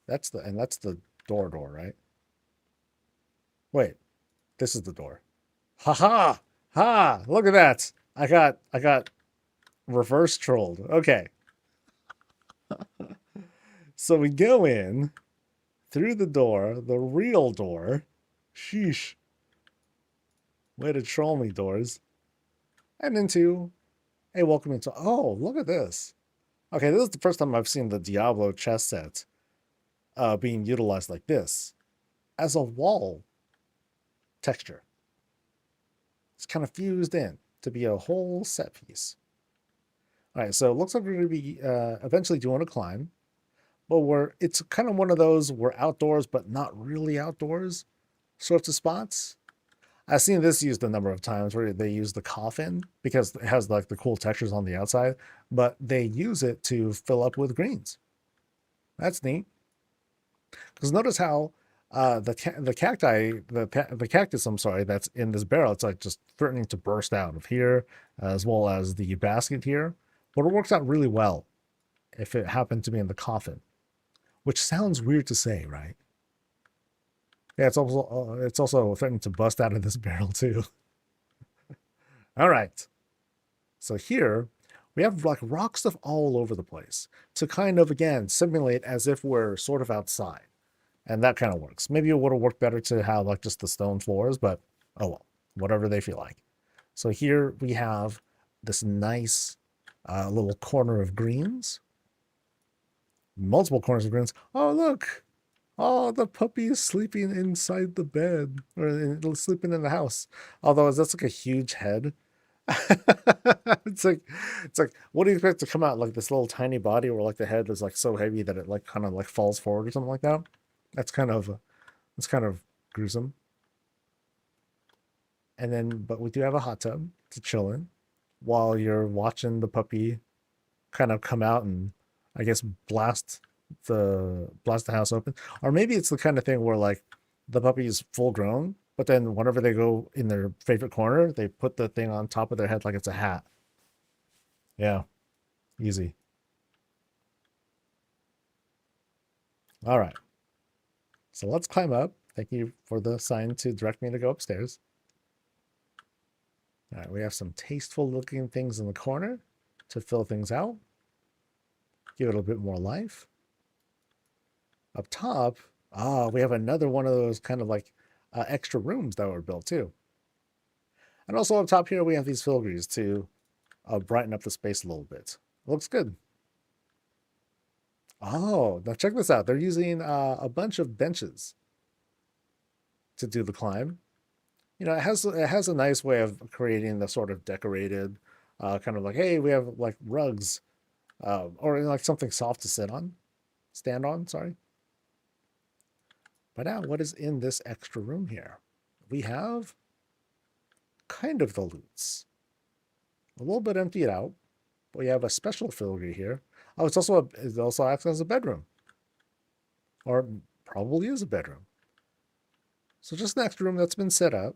That's the door, right? Wait, this is the door. Ha ha! Ha! Look at that! I got reverse trolled. Okay. So we go in through the door, the real door. Sheesh. Way to troll me, doors. And into a welcome into. Oh, look at this. Okay, this is the first time I've seen the Diablo chess set being utilized like this as a wall texture. It's kind of fused in to be a whole set piece. All right, so it looks like we're going to be eventually doing a climb, but it's kind of one of those we're outdoors but not really outdoors sorts of spots. I've seen this used a number of times where they use the coffin because it has like the cool textures on the outside, but they use it to fill up with greens. That's neat. Because notice how the cactus, I'm sorry, that's in this barrel, it's like just threatening to burst out of here, as well as the basket here. But it works out really well if it happened to be in the coffin, which sounds weird to say, right? Yeah, it's also threatening to bust out of this barrel too. All right. So here we have like rock stuff all over the place to kind of again simulate as if we're sort of outside. And that kind of works. Maybe it would have worked better to have like just the stone floors, but oh well, whatever they feel like. So here we have this nice little corner of greens, multiple corners of greens. Oh, look. Oh, the puppy is sleeping inside the bed or sleeping in the house. Although that's like a huge head. it's like what do you expect to come out like this little tiny body where like the head is like so heavy that it like kind of like falls forward or something like that. That's kind of gruesome. And then, but we do have a hot tub to chill in while you're watching the puppy kind of come out and I guess blast the house open. Or maybe it's the kind of thing where like the puppy is full grown, but then whenever they go in their favorite corner, they put the thing on top of their head like it's a hat. Yeah, easy. All right. So let's climb up. Thank you for the sign to direct me to go upstairs. All right, we have some tasteful looking things in the corner to fill things out. Give it a bit more life. Up top, we have another one of those kind of like extra rooms that were built too. And also up top here, we have these filigree to brighten up the space a little bit. Looks good. Oh, now check this out. They're using a bunch of benches to do the climb. You know, it has a nice way of creating the sort of decorated, kind of like, hey, we have like rugs, or like something soft to stand on. Sorry. But now, what is in this extra room here? We have kind of the loots, a little bit emptied out. But we have a special filigree here. Oh, it also acts as a bedroom, or probably is a bedroom. So just an extra room that's been set up.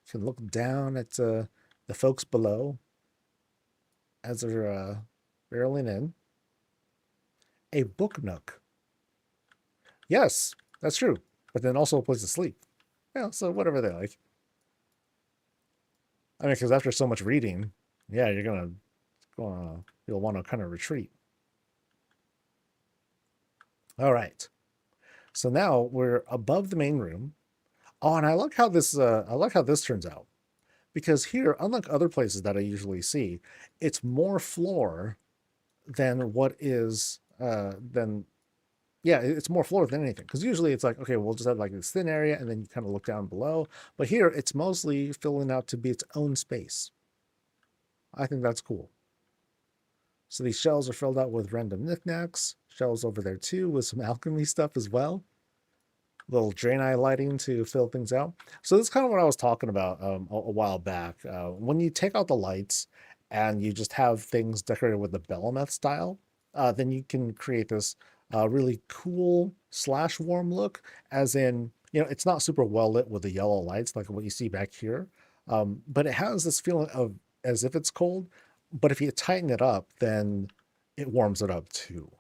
You can look down at the folks below as they're barreling in. A book nook. Yes, that's true. But then also a place to sleep. Yeah, so whatever they like. I mean, because after so much reading, yeah, you'll want to kind of retreat. All right. So now we're above the main room. Oh, and I like how this turns out. Because here, unlike other places that I usually see, it's more floor than what is it's more floor than anything. Because usually it's like, okay, we'll just have like this thin area and then you kind of look down below. But here it's mostly filling out to be its own space. I think that's cool. So these shelves are filled out with random knickknacks. Shelves over there too with some alchemy stuff as well. Little drain eye lighting to fill things out. So this is kind of what I was talking about a while back. When you take out the lights and you just have things decorated with the Bellameth style, then you can create this really cool / warm look, as in, you know, it's not super well lit with the yellow lights like what you see back here, but it has this feeling of as if it's cold, but if you tighten it up, then it warms it up too.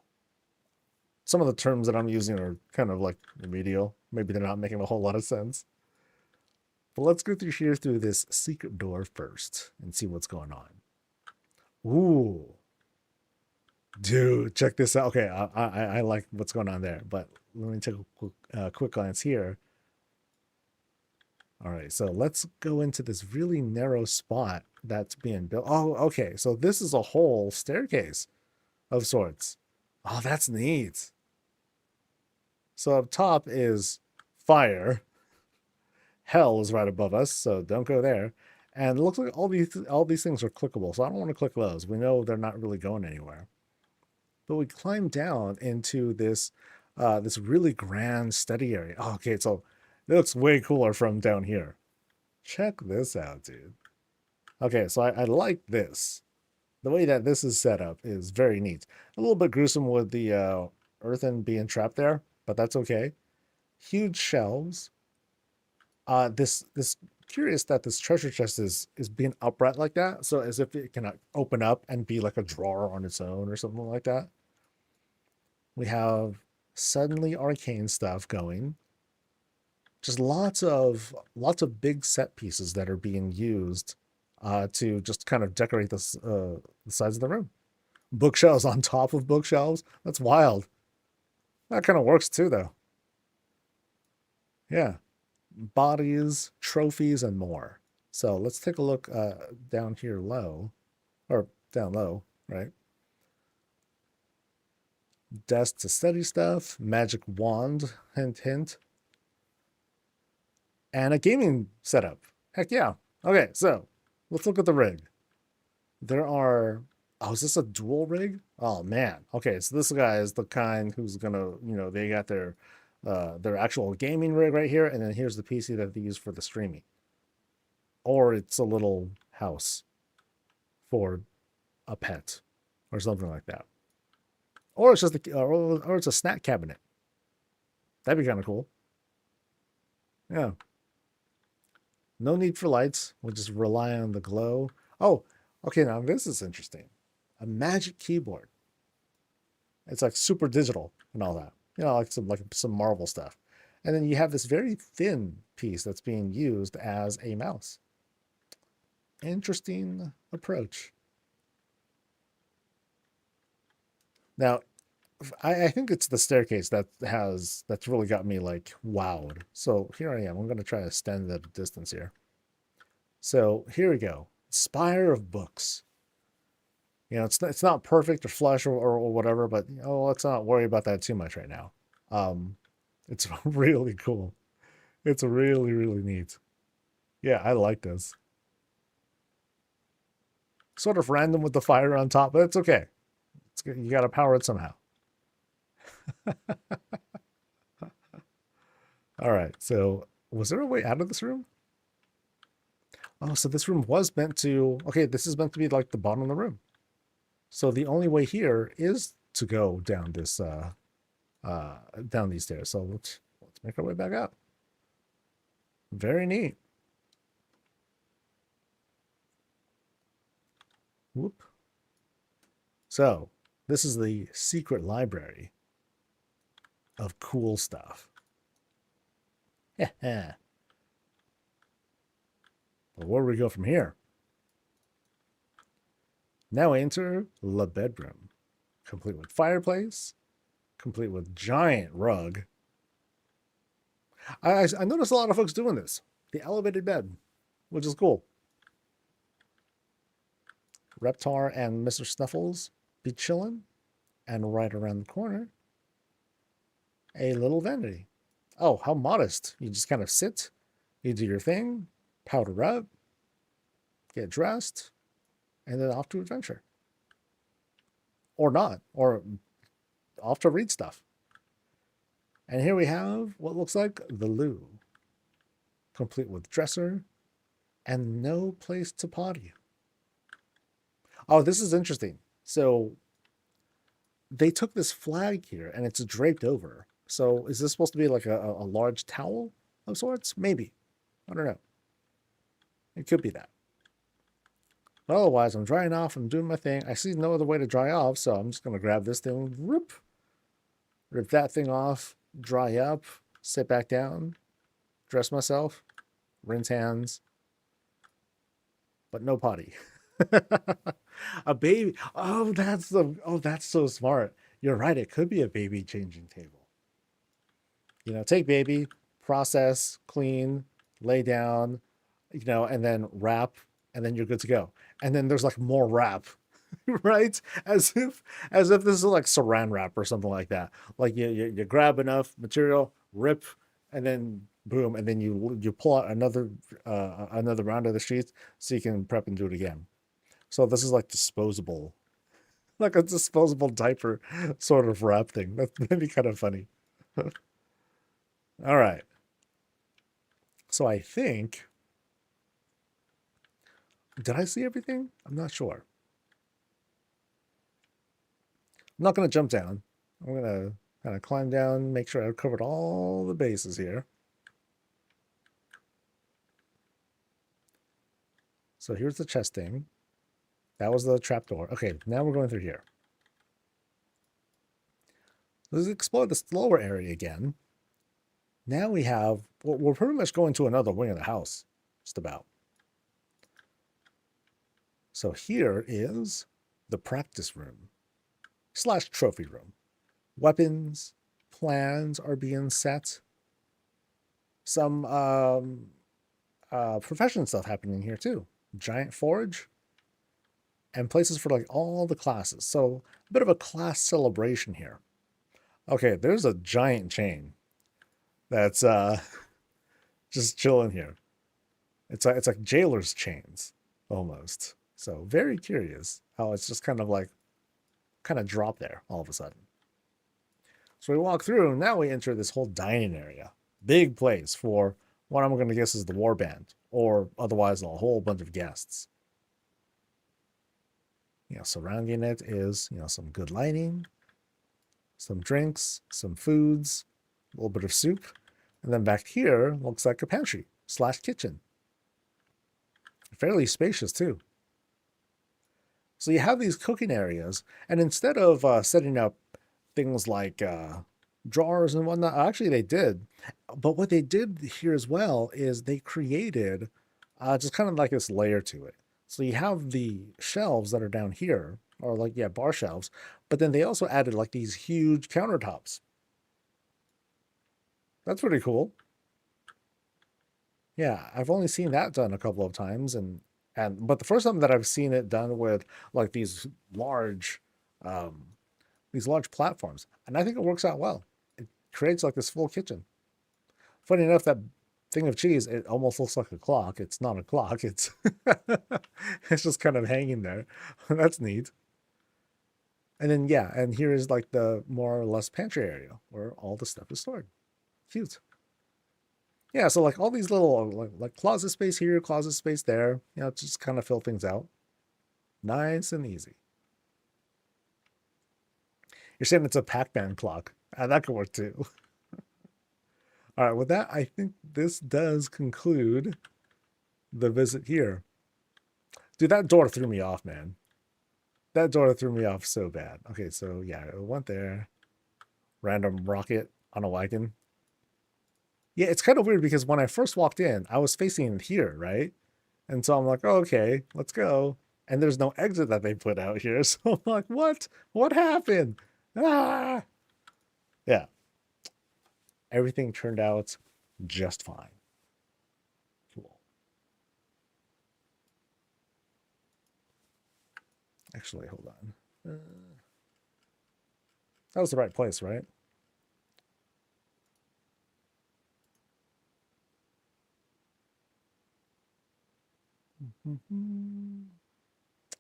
Some of the terms that I'm using are kind of like remedial. Maybe they're not making a whole lot of sense. But let's go through this secret door first and see what's going on. Ooh. Dude, check this out. Okay, I like what's going on there, but let me take a quick glance here. All right, so let's go into this really narrow spot that's being built. Oh, okay, so this is a whole staircase of sorts. Oh, that's neat. So up top is fire. Hell is right above us, so don't go there. And it looks like all these things are clickable, so I don't want to click those. We know they're not really going anywhere. But we climb down into this this really grand study area. Oh, okay, so it looks way cooler from down here. Check this out, dude. Okay, so I like this. The way that this is set up is very neat. A little bit gruesome with the earthen being trapped there, but that's okay. Huge shelves. This curious that this treasure chest is being upright like that, so as if it can open up and be like a drawer on its own or something like that. We have suddenly arcane stuff going. Just lots of big set pieces that are being used to just kind of decorate this the sides of the room. Bookshelves on top of bookshelves. That's wild. That kind of works too, though. Yeah. Bodies, trophies, and more. So let's take a look down here low, or down low, right? Desk to study stuff, magic wand, hint, hint, and a gaming setup. Heck yeah. Okay, so let's look at the rig. There are, oh, is this a dual rig? Oh man. Okay, so this guy is the kind who's gonna, you know, they got their actual gaming rig right here, and then here's the PC that they use for the streaming. Or it's a little house for a pet or something like that. Or it's just or it's a snack cabinet. That'd be kind of cool. Yeah. No need for lights. We'll just rely on the glow. Oh, okay, now this is interesting. A magic keyboard. It's like super digital and all that. You know, like some Marvel stuff. And then you have this very thin piece that's being used as a mouse. Interesting approach. Now, I think it's the staircase that's really got me like wowed. So here I am. I'm gonna try to extend the distance here. So here we go. Spire of Books. You know, it's not perfect or flush or whatever, but you know, let's not worry about that too much right now. Um, it's really cool. It's really, really neat. Yeah, I like this. Sort of random with the fire on top, but it's okay. You got to power it somehow. All right. So was there a way out of this room? Oh, so this room was meant to. Okay, this is meant to be like the bottom of the room. So the only way here is to go down this down these stairs. So let's make our way back up. Very neat. Whoop. So this is the secret library of cool stuff. Yeah. But where do we go from here? Now enter the bedroom, complete with fireplace, complete with giant rug. I noticed a lot of folks doing this. The elevated bed, which is cool. Reptar and Mr. Snuffles be chilling, and right around the corner, a little vanity. Oh, how modest. You just kind of sit, you do your thing, powder up, get dressed, and then off to adventure. Or not, or off to read stuff. And here we have what looks like the loo, complete with dresser and no place to potty. Oh, this is interesting. So they took this flag here and it's draped over. So is this supposed to be like a large towel of sorts? Maybe. I don't know. It could be that. But otherwise, I'm drying off. I'm doing my thing. I see no other way to dry off, so I'm just going to grab this thing, rip that thing off, dry up, sit back down, dress myself, rinse hands, but no potty. A baby. Oh, that's so smart. You're right. It could be a baby changing table. You know, take baby, process, clean, lay down, you know, and then wrap, and then you're good to go. And then there's like more wrap, right? As if this is like saran wrap or something like that. Like you grab enough material, rip, and then boom, and then you pull out another round of the sheets so you can prep and do it again. So this is like disposable, like a disposable diaper sort of wrap thing. That'd be kind of funny. All right. So I think, did I see everything? I'm not sure. I'm not going to jump down. I'm going to kind of climb down, make sure I've covered all the bases here. So here's the chest thing. That was the trapdoor. Okay, now we're going through here. Let's explore this lower area again. Now we have, we're pretty much going to another wing of the house, just about. So here is the practice room / trophy room. Weapons, plans are being set. Some profession stuff happening here too. Giant forge and places for like all the classes. So a bit of a class celebration here. Okay, there's a giant chain that's just chilling here. It's like jailer's chains almost. So very curious how it's just kind of dropped there all of a sudden. So we walk through, and now we enter this whole dining area. Big place for what I'm going to guess is the war band, or otherwise a whole bunch of guests. You know, surrounding it is, you know, some good lighting, some drinks, some foods, a little bit of soup, and then back here looks like a pantry / kitchen. Fairly spacious too. So you have these cooking areas, and instead of setting up things like drawers and whatnot, actually they did. But what they did here as well is they created just kind of like this layer to it. So you have the shelves that are down here, or like, yeah, bar shelves. But then they also added like these huge countertops. That's pretty cool. Yeah, I've only seen that done a couple of times, but the first time that I've seen it done with like large um these large platforms, and I think it works out well. It creates like this full kitchen. Funny enough, that thing of cheese, it almost looks like a clock. It's not a clock. It's it's just kind of hanging there. That's neat. And then yeah, and here is like the more or less pantry area where all the stuff is stored. Cute. Yeah, so like all these little like closet space here, closet space there, just kind of fill things out. Nice and easy. You're saying it's a Pac-Man clock. That could work too. All right, with that, I think this does conclude the visit here. Dude, that door threw me off, man. That door threw me off so bad. Okay, so yeah, it went there. Random rocket on a wagon. Yeah, it's kind of weird because when I first walked in, I was facing here, right? And so I'm like, oh, okay, let's go. And there's no exit that they put out here. So I'm like, what? What happened? Ah! Yeah, everything turned out just fine. Cool. Actually, hold on. That was the right place, right?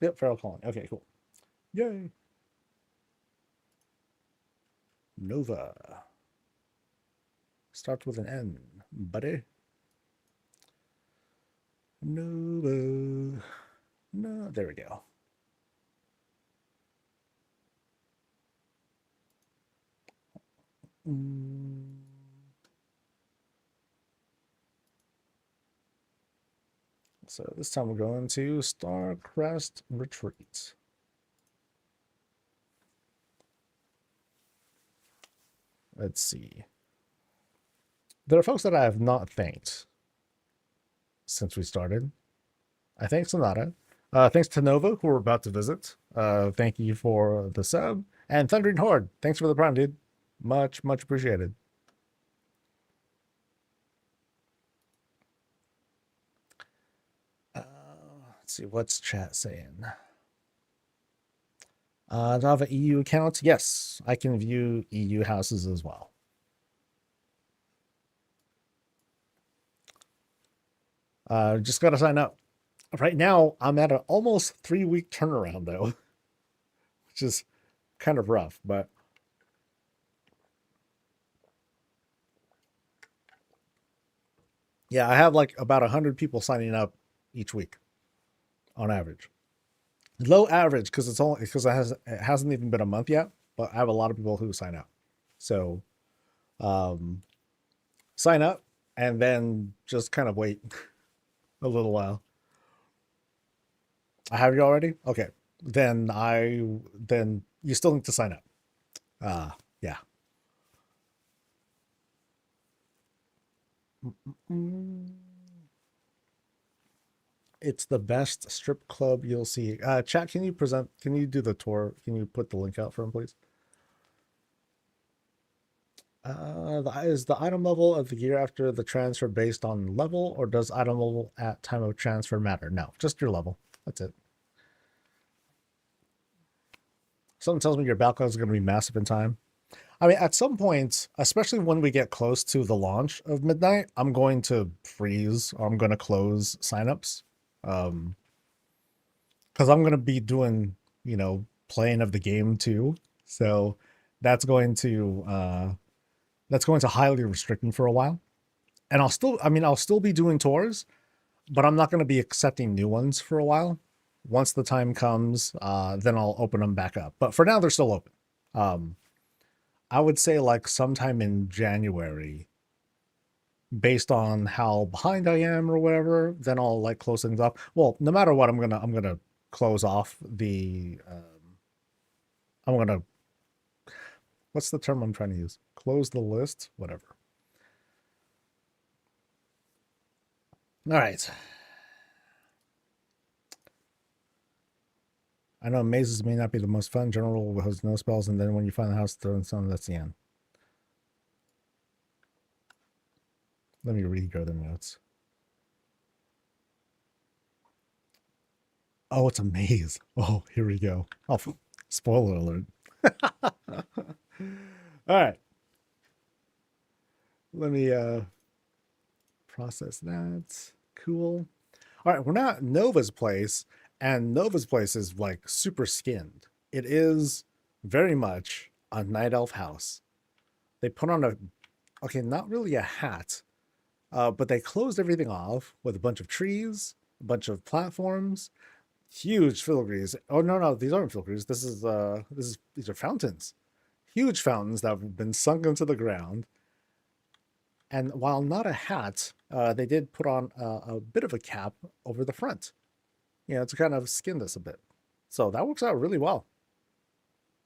Yep, feral colony. Okay, cool. Yay. Nova. Starts with an N, buddy. Nova. No, there we go. So this time we're going to Starcrest Retreat. Let's see. There are folks that I have not thanked since we started. I thank Sonata. Thanks to Nova, who we're about to visit. Thank you for the sub. And Thundering Horde, thanks for the prime, dude. Much, much appreciated. Let's see, what's chat saying? Do I have an EU account? Yes, I can view EU houses as well. Just got to sign up. Right now, I'm at an almost 3-week turnaround, though, which is kind of rough, but yeah, I have like about 100 people signing up each week on average. Low average because it hasn't even been a month yet, but I have a lot of people who sign up. So sign up and then just kind of wait a little while. I have you already? Okay. Then you still need to sign up. Yeah. It's the best strip club you'll see. Chat, can you do the tour? Can you put the link out for him, please? Is the item level of the gear after the transfer based on level, or does item level at time of transfer matter? No, just your level. That's it. Something tells me your backlog is going to be massive in time. I mean, at some point, especially when we get close to the launch of Midnight, I'm going to freeze or I'm going to close signups. Because I'm going to be doing, playing of the game too. So that's going to highly restrict me for a while. And I'll still be doing tours, but I'm not going to be accepting new ones for a while. Once the time comes, then I'll open them back up. But for now, they're still open. I would say like sometime in January, based on how behind I am or whatever, then I'll like close things off. Well, no matter what, I'm gonna close off the. I'm gonna. What's the term I'm trying to use? Close the list, whatever. All right. I know mazes may not be the most fun. General has no spells, and then when you find the house, throw in some. That's the end. Let me re-go the notes. Oh, it's a maze. Oh, here we go. Oh, spoiler alert. All right. Let me process that. Cool. All right, we're now at Nova's place, and Nova's place is like super skinned. It is very much a night elf house. They put on a, okay, not really a hat, but they closed everything off with a bunch of trees, a bunch of platforms, huge filigrees. Oh no, these aren't filigrees. These are fountains, huge fountains that have been sunk into the ground. And while not a hat, they did put on a bit of a cap over the front, to kind of skin this a bit. So that works out really well.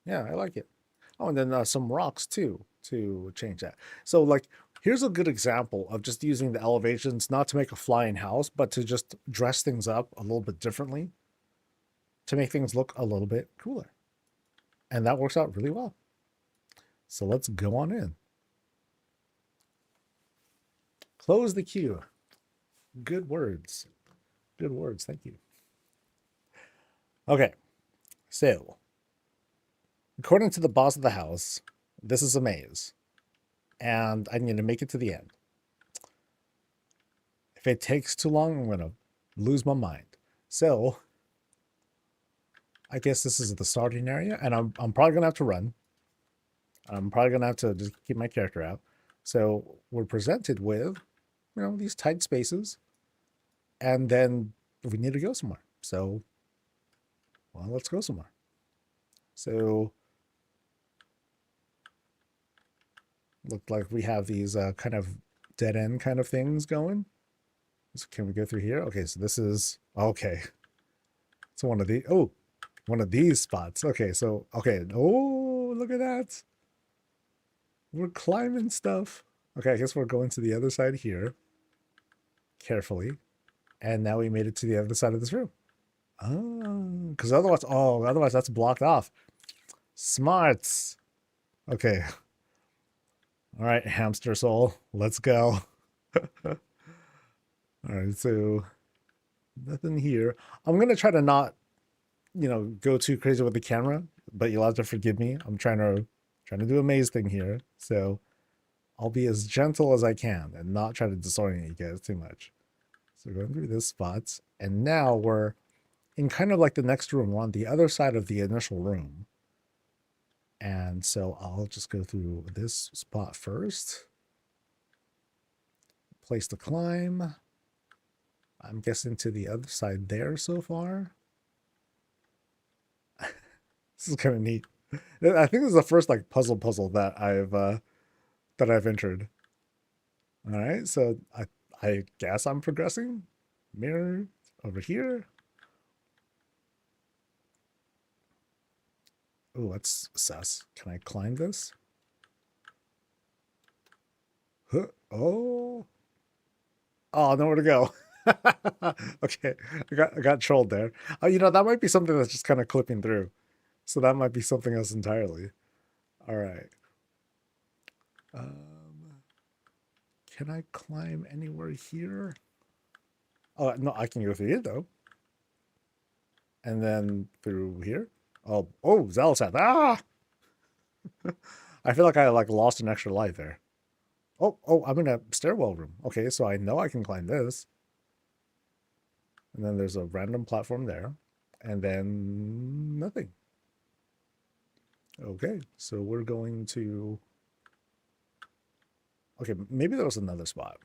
Yeah, I like it. Oh, and then some rocks too to change that. So like, here's a good example of just using the elevations, not to make a flying house, but to just dress things up a little bit differently to make things look a little bit cooler. And that works out really well. So let's go on in. Close the queue. Good words. Good words. Thank you. Okay. So, according to the boss of the house, this is a maze. And I need to make it to the end. If it takes too long, I'm going to lose my mind. So, I guess this is the starting area. And I'm probably going to have to run. I'm probably going to have to just keep my character out. So, we're presented with, these tight spaces. And then we need to go somewhere. So, well, let's go somewhere. So, look like we have these kind of dead end kind of things going. So can we go through here? Okay, so this is, okay. So one of these spots. Okay, so, okay. Oh, look at that. We're climbing stuff. Okay, I guess we're going to the other side here. Carefully. And now we made it to the other side of this room. Oh, because otherwise that's blocked off. Smarts. Okay. All right, hamster soul, let's go. All right, so nothing here. I'm gonna try to not, go too crazy with the camera, but you'll have to forgive me. I'm trying to do a maze thing here, so I'll be as gentle as I can and not try to disorient you guys too much. So we're going through this spot, and now we're in kind of like the next room. We're on the other side of the initial room. And so I'll just go through this spot first. Place to climb. I'm guessing to the other side there so far. This is kind of neat. I think this is the first like puzzle that I've entered. All right, so I guess I'm progressing. Mirror over here. Oh, that's sus. Can I climb this? Huh. Oh. Oh, nowhere to go. Okay, I got trolled there. Oh, that might be something that's just kind of clipping through. So that might be something else entirely. All right. Can I climb anywhere here? Oh, no, I can go through here, though. And then through here. Oh, Zealot's. Ah! I feel like I lost an extra life there. Oh, I'm in a stairwell room. Okay, so I know I can climb this. And then there's a random platform there. And then nothing. Okay, so we're going to... Okay, maybe there was another spot.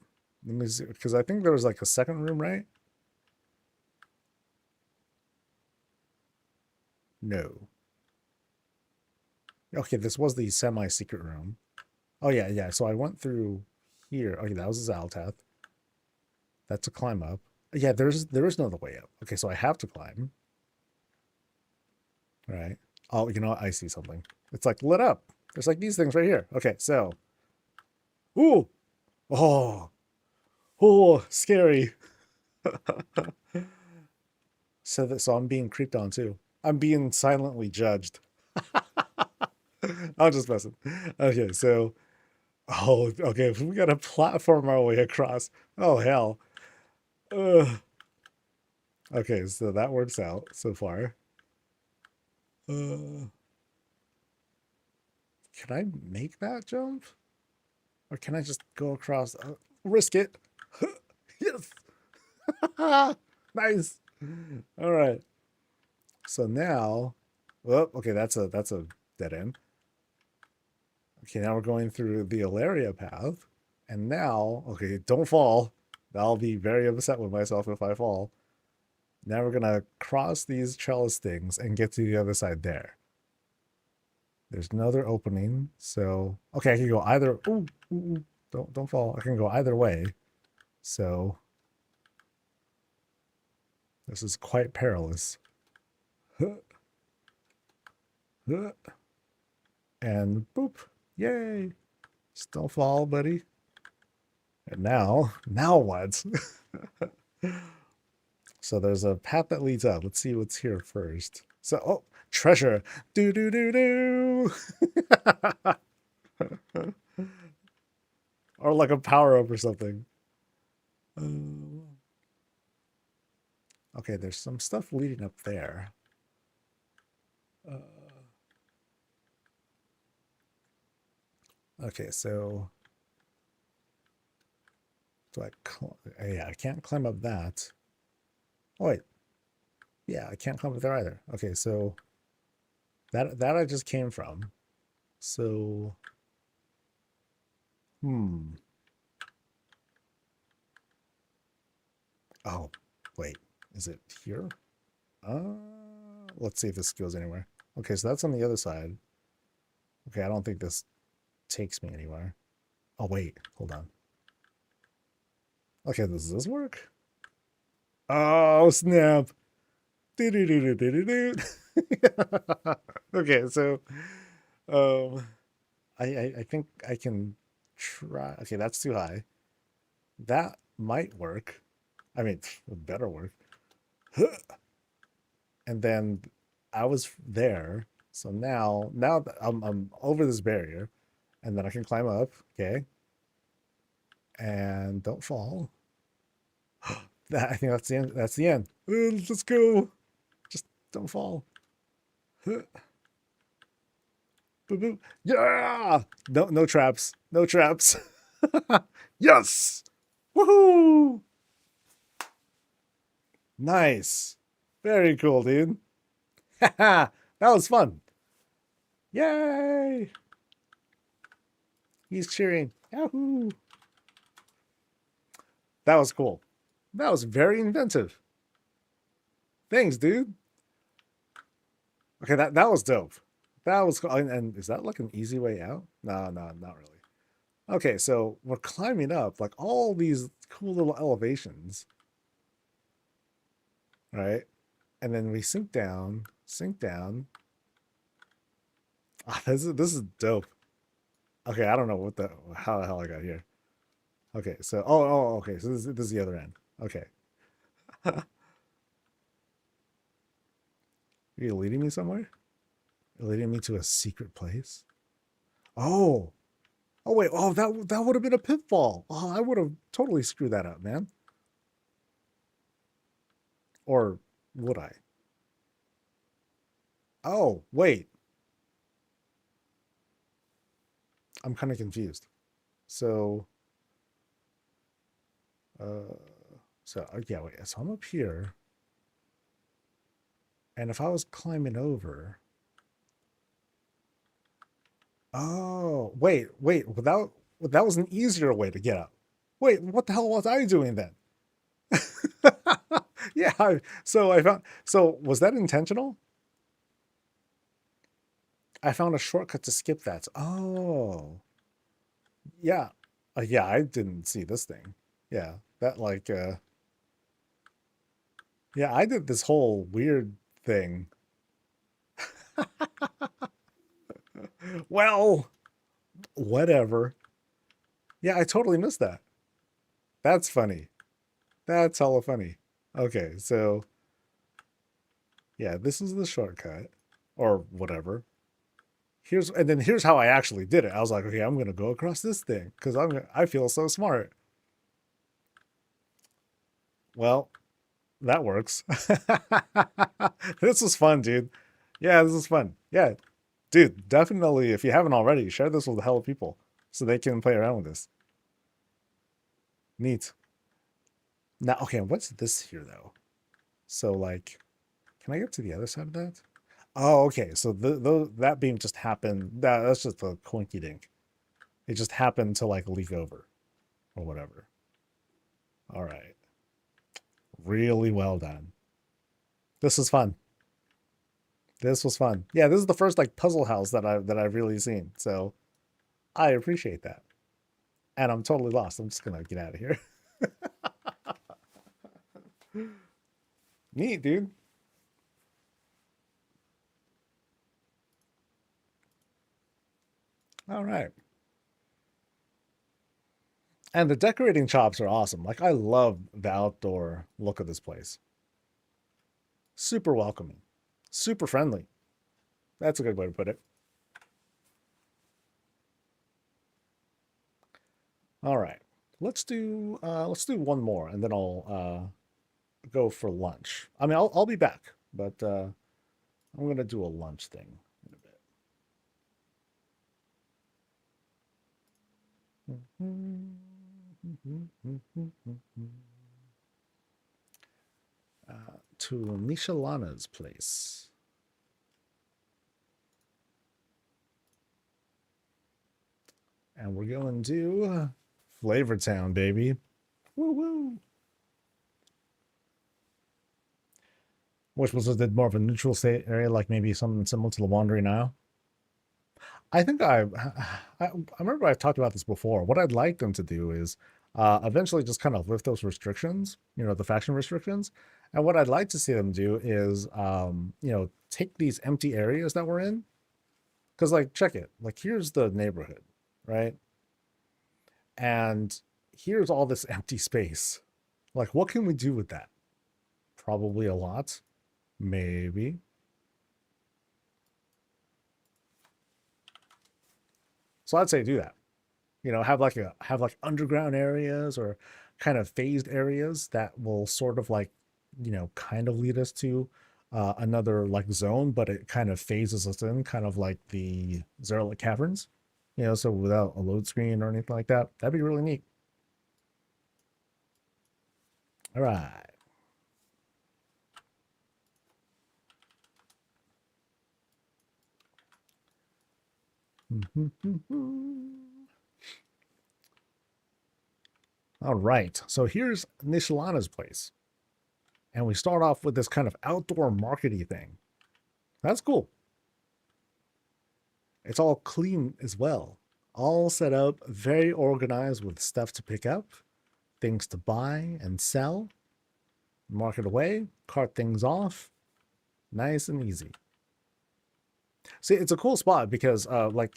Let me see, because I think there was like a second room, right? No. Okay, this was the semi-secret room. Oh, yeah. So I went through here. Okay, that was a Zaltath. That's a climb up. Yeah, there is no other way up. Okay, so I have to climb. All right. Oh, you know what? I see something. It's like lit up. There's like these things right here. Okay, so. Ooh. Oh, scary. So I'm being creeped on too. I'm being silently judged. I'm just messing. Okay, so oh, okay, we gotta platform our way across. Oh hell. Ugh. Okay, so that works out so far. Can I make that jump? Or can I just go across? Risk it. Yes. Nice. All right. So now, well, okay, that's a dead end. Okay, now we're going through the Ilaria path. And now, okay, don't fall. I'll be very upset with myself if I fall. Now we're gonna cross these trellis things and get to the other side there. There's another opening, so okay, I can go either. Ooh, ooh, ooh, don't fall. I can go either way. So this is quite perilous. And boop. Yay. Just don't fall, buddy. And now what? So there's a path that leads up. Let's see what's here first. So, oh, treasure. Do do do do. Or like a power up or something. Okay, there's some stuff leading up there. Okay, so do yeah, I can't climb up that. Oh wait, yeah, I can't climb up there either. Okay, so that I just came from. So, hmm. Oh, wait, is it here? Let's see if this goes anywhere. Okay, so that's on the other side. Okay, I don't think this takes me anywhere. Oh wait, hold on. Okay, does this work? Oh snap! Okay, so um, I think I can try. Okay, that's too high. That might work. I mean, it better work. And then I was there, so now that I'm over this barrier, and then I can climb up. Okay, and don't fall. That I think that's the end. That's the end. Let's go. Just don't fall. Boop, boop. Yeah. No traps. No traps. Yes. Woohoo. Nice. Very cool, dude. That was fun. Yay. He's cheering. Yahoo. That was cool. That was very inventive. Thanks, dude. Okay, that was dope. That was cool. And is that like an easy way out? No, not really. Okay, so we're climbing up like all these cool little elevations, right? And then we sink down, sink down. Ah, this is dope. Okay, I don't know how the hell I got here. Okay, so okay, so this is the other end. Okay. Are you leading me somewhere? You're leading me to a secret place? Oh. Oh wait, oh that would have been a pitfall. Oh, I would have totally screwed that up, man. Or would I? Oh, wait. I'm kind of confused. So uh yeah, wait, so I'm up here. And if I was climbing over, oh, wait, that was an easier way to get up. Wait, what the hell was I doing then? Yeah, so I found, so was that intentional? I found a shortcut to skip that. Oh, yeah. Yeah, I didn't see this thing. Yeah, that like, yeah, I did this whole weird thing. Well, whatever. Yeah, I totally missed that. That's funny. That's hella funny. Okay, so Yeah, this is the shortcut or whatever. Here's how I actually did it. I was like, okay, I'm gonna go across this thing because I feel so smart. Well, that works. This was fun, dude. Yeah, this is fun. Yeah, dude, definitely. If you haven't already, share this with a hell of people so they can play around with this. Neat. Now, okay, what's this here though? So like, can I get to the other side of that? Oh, okay. So that beam just happened. That's just a coinky dink. It just happened to like leak over or whatever. All right. Really well done. This is fun. This was fun. Yeah, this is the first like puzzle house that I've really seen. So I appreciate that. And I'm totally lost. I'm just gonna get out of here. Neat, dude. All right. And the decorating chops are awesome. Like I love the outdoor look of this place. Super welcoming. Super friendly. That's a good way to put it. All right. Let's do one more and then I'll go for lunch. I mean, I'll be back, but I'm gonna do a lunch thing in a bit. To Nishalana's place. And we're going to Flavor Town, baby. Woo woo. Which was it more of a neutral state area, like maybe something similar to the Wandering Isle? I think I remember I've talked about this before. What I'd like them to do is eventually just kind of lift those restrictions, the faction restrictions. And what I'd like to see them do is, take these empty areas that we're in. Because, like, check it. Like, here's the neighborhood, right? And here's all this empty space. Like, what can we do with that? Probably a lot. Maybe. So I'd say do that. Have like underground areas or kind of phased areas that will sort of like, kind of lead us to another like zone, but it kind of phases us in, kind of like the Zerlet Caverns. So without a load screen or anything like that, that'd be really neat. All right. All right. So here's Nishalana's place. And we start off with this kind of outdoor markety thing. That's cool. It's all clean as well. All set up, very organized with stuff to pick up, things to buy and sell, mark it away, cart things off. Nice and easy. See, it's a cool spot because, like,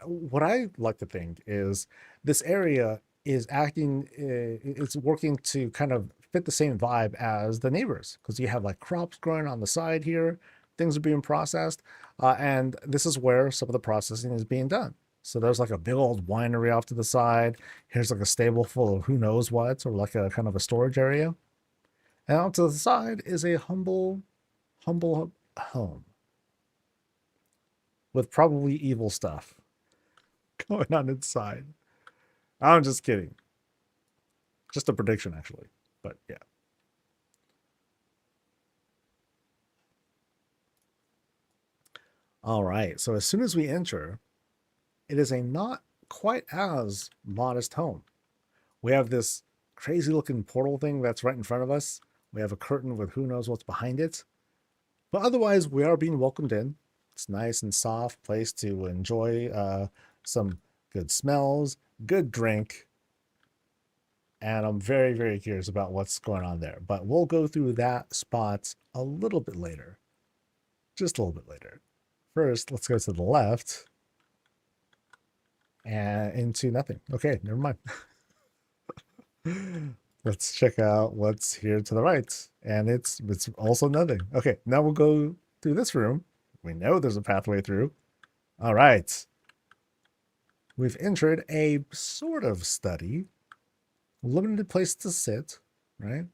what I like to think is this area is acting, it's working to kind of fit the same vibe as the neighbors because you have like crops growing on the side here, things are being processed, and this is where some of the processing is being done. So there's like a big old winery off to the side. Here's like a stable full of who knows what, or like a kind of a storage area. And out to the side is a humble home with probably evil stuff going on inside. I'm just kidding. Just a prediction, actually. But yeah. All right. So as soon as we enter, it is a not quite as modest home. We have this crazy looking portal thing that's right in front of us. We have a curtain with who knows what's behind it. But otherwise, we are being welcomed in. It's nice and soft place to enjoy some good smells, good drink. And I'm very, very curious about what's going on there. But we'll go through that spot a little bit later. Just a little bit later. First, let's go to the left and into nothing. Okay, never mind. Let's check out what's here to the right. And it's also nothing. Okay, now we'll go through this room. We know there's a pathway through. All right. We've entered a sort of study. Limited place to sit, right?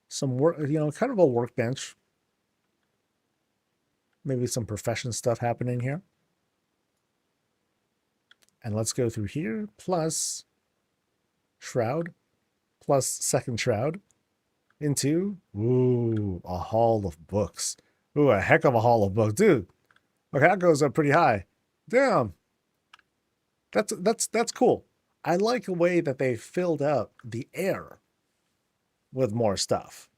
Some work, kind of a workbench. Maybe some profession stuff happening here. And let's go through here, plus shroud, plus second shroud, into, ooh, a hall of books. Ooh, a heck of a hall of books. Dude, okay, that goes up pretty high. Damn. That's cool. I like the way that they filled up the air with more stuff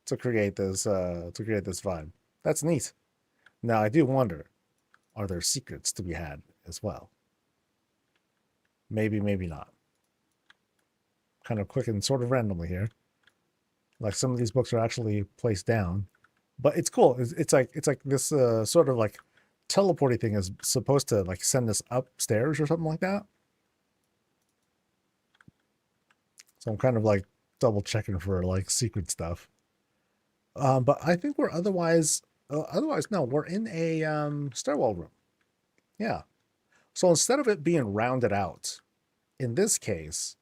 to create this vibe. That's neat. Now I do wonder, are there secrets to be had as well? Maybe, maybe not. Kind of quick and sort of randomly here. Like some of these books are actually placed down, but it's cool. It's like this sort of like teleporting thing is supposed to like send us upstairs or something like that. So I'm kind of like double checking for like secret stuff. But I think we're otherwise no, we're in a stairwell room. Yeah. So instead of it being rounded out, in this case,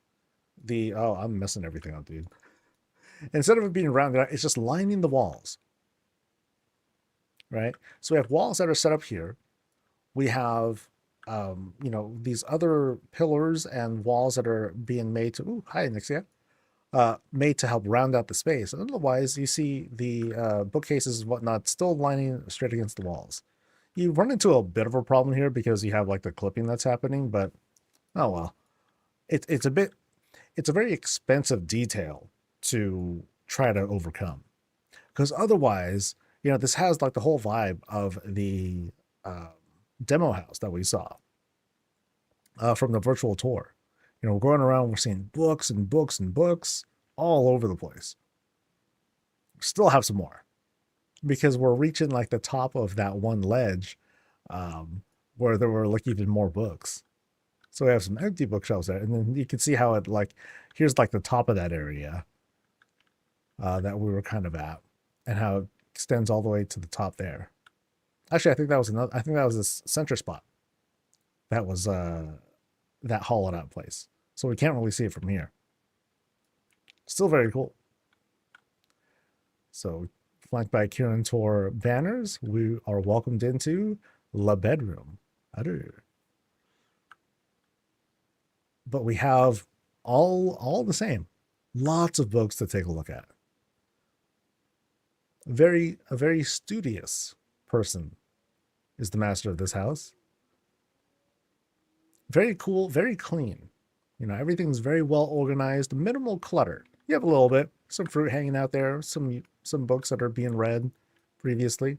I'm messing everything up, dude. Instead of it being rounded out, it's just lining the walls. Right? So we have walls that are set up here. We have these other pillars and walls that are being made to hi Nixia. Made to help round out the space. Otherwise, you see the bookcases and whatnot still lining straight against the walls. You run into a bit of a problem here because you have like the clipping that's happening, but oh well. It's a very expensive detail to try to overcome. Because otherwise, this has like the whole vibe of the demo house that we saw from the virtual tour. We're going around, we're seeing books and books and books all over the place. Still have some more because we're reaching like the top of that one ledge where there were like even more books. So we have some empty bookshelves there, and then you can see how it like here's like the top of that area that we were kind of at, and how it extends all the way to the top there. Actually, I think that was this center spot. That was that hollowed out place. So we can't really see it from here. Still very cool. So flanked by Kieran Tor banners, we are welcomed into La Bedroom. But we have all the same. Lots of books to take a look at. A very studious person is the master of this house. Very cool, very clean. Everything's very well organized, minimal clutter. You have a little bit, some fruit hanging out there, some books that are being read previously.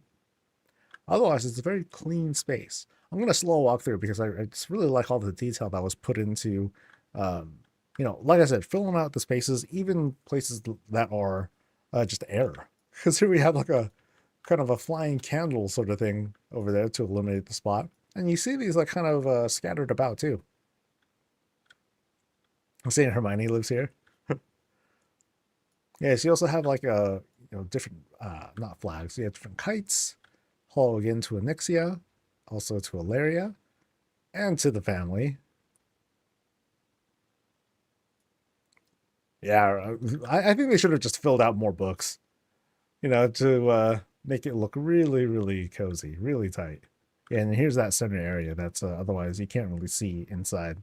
Otherwise, it's a very clean space. I'm going to slow walk through because I just really like all the detail that was put into, like I said, filling out the spaces, even places that are just air. Because here we have like a kind of a flying candle sort of thing over there to illuminate the spot. And you see these like kind of scattered about too. I'm seeing Hermione lives here. Yeah, so you also have like a different not flags. You have different kites. Hello again to Anixia, also to Ilaria, and to the family. Yeah, I think they should have just filled out more books, to make it look really, really cozy, really tight. And here's that center area that's otherwise you can't really see inside.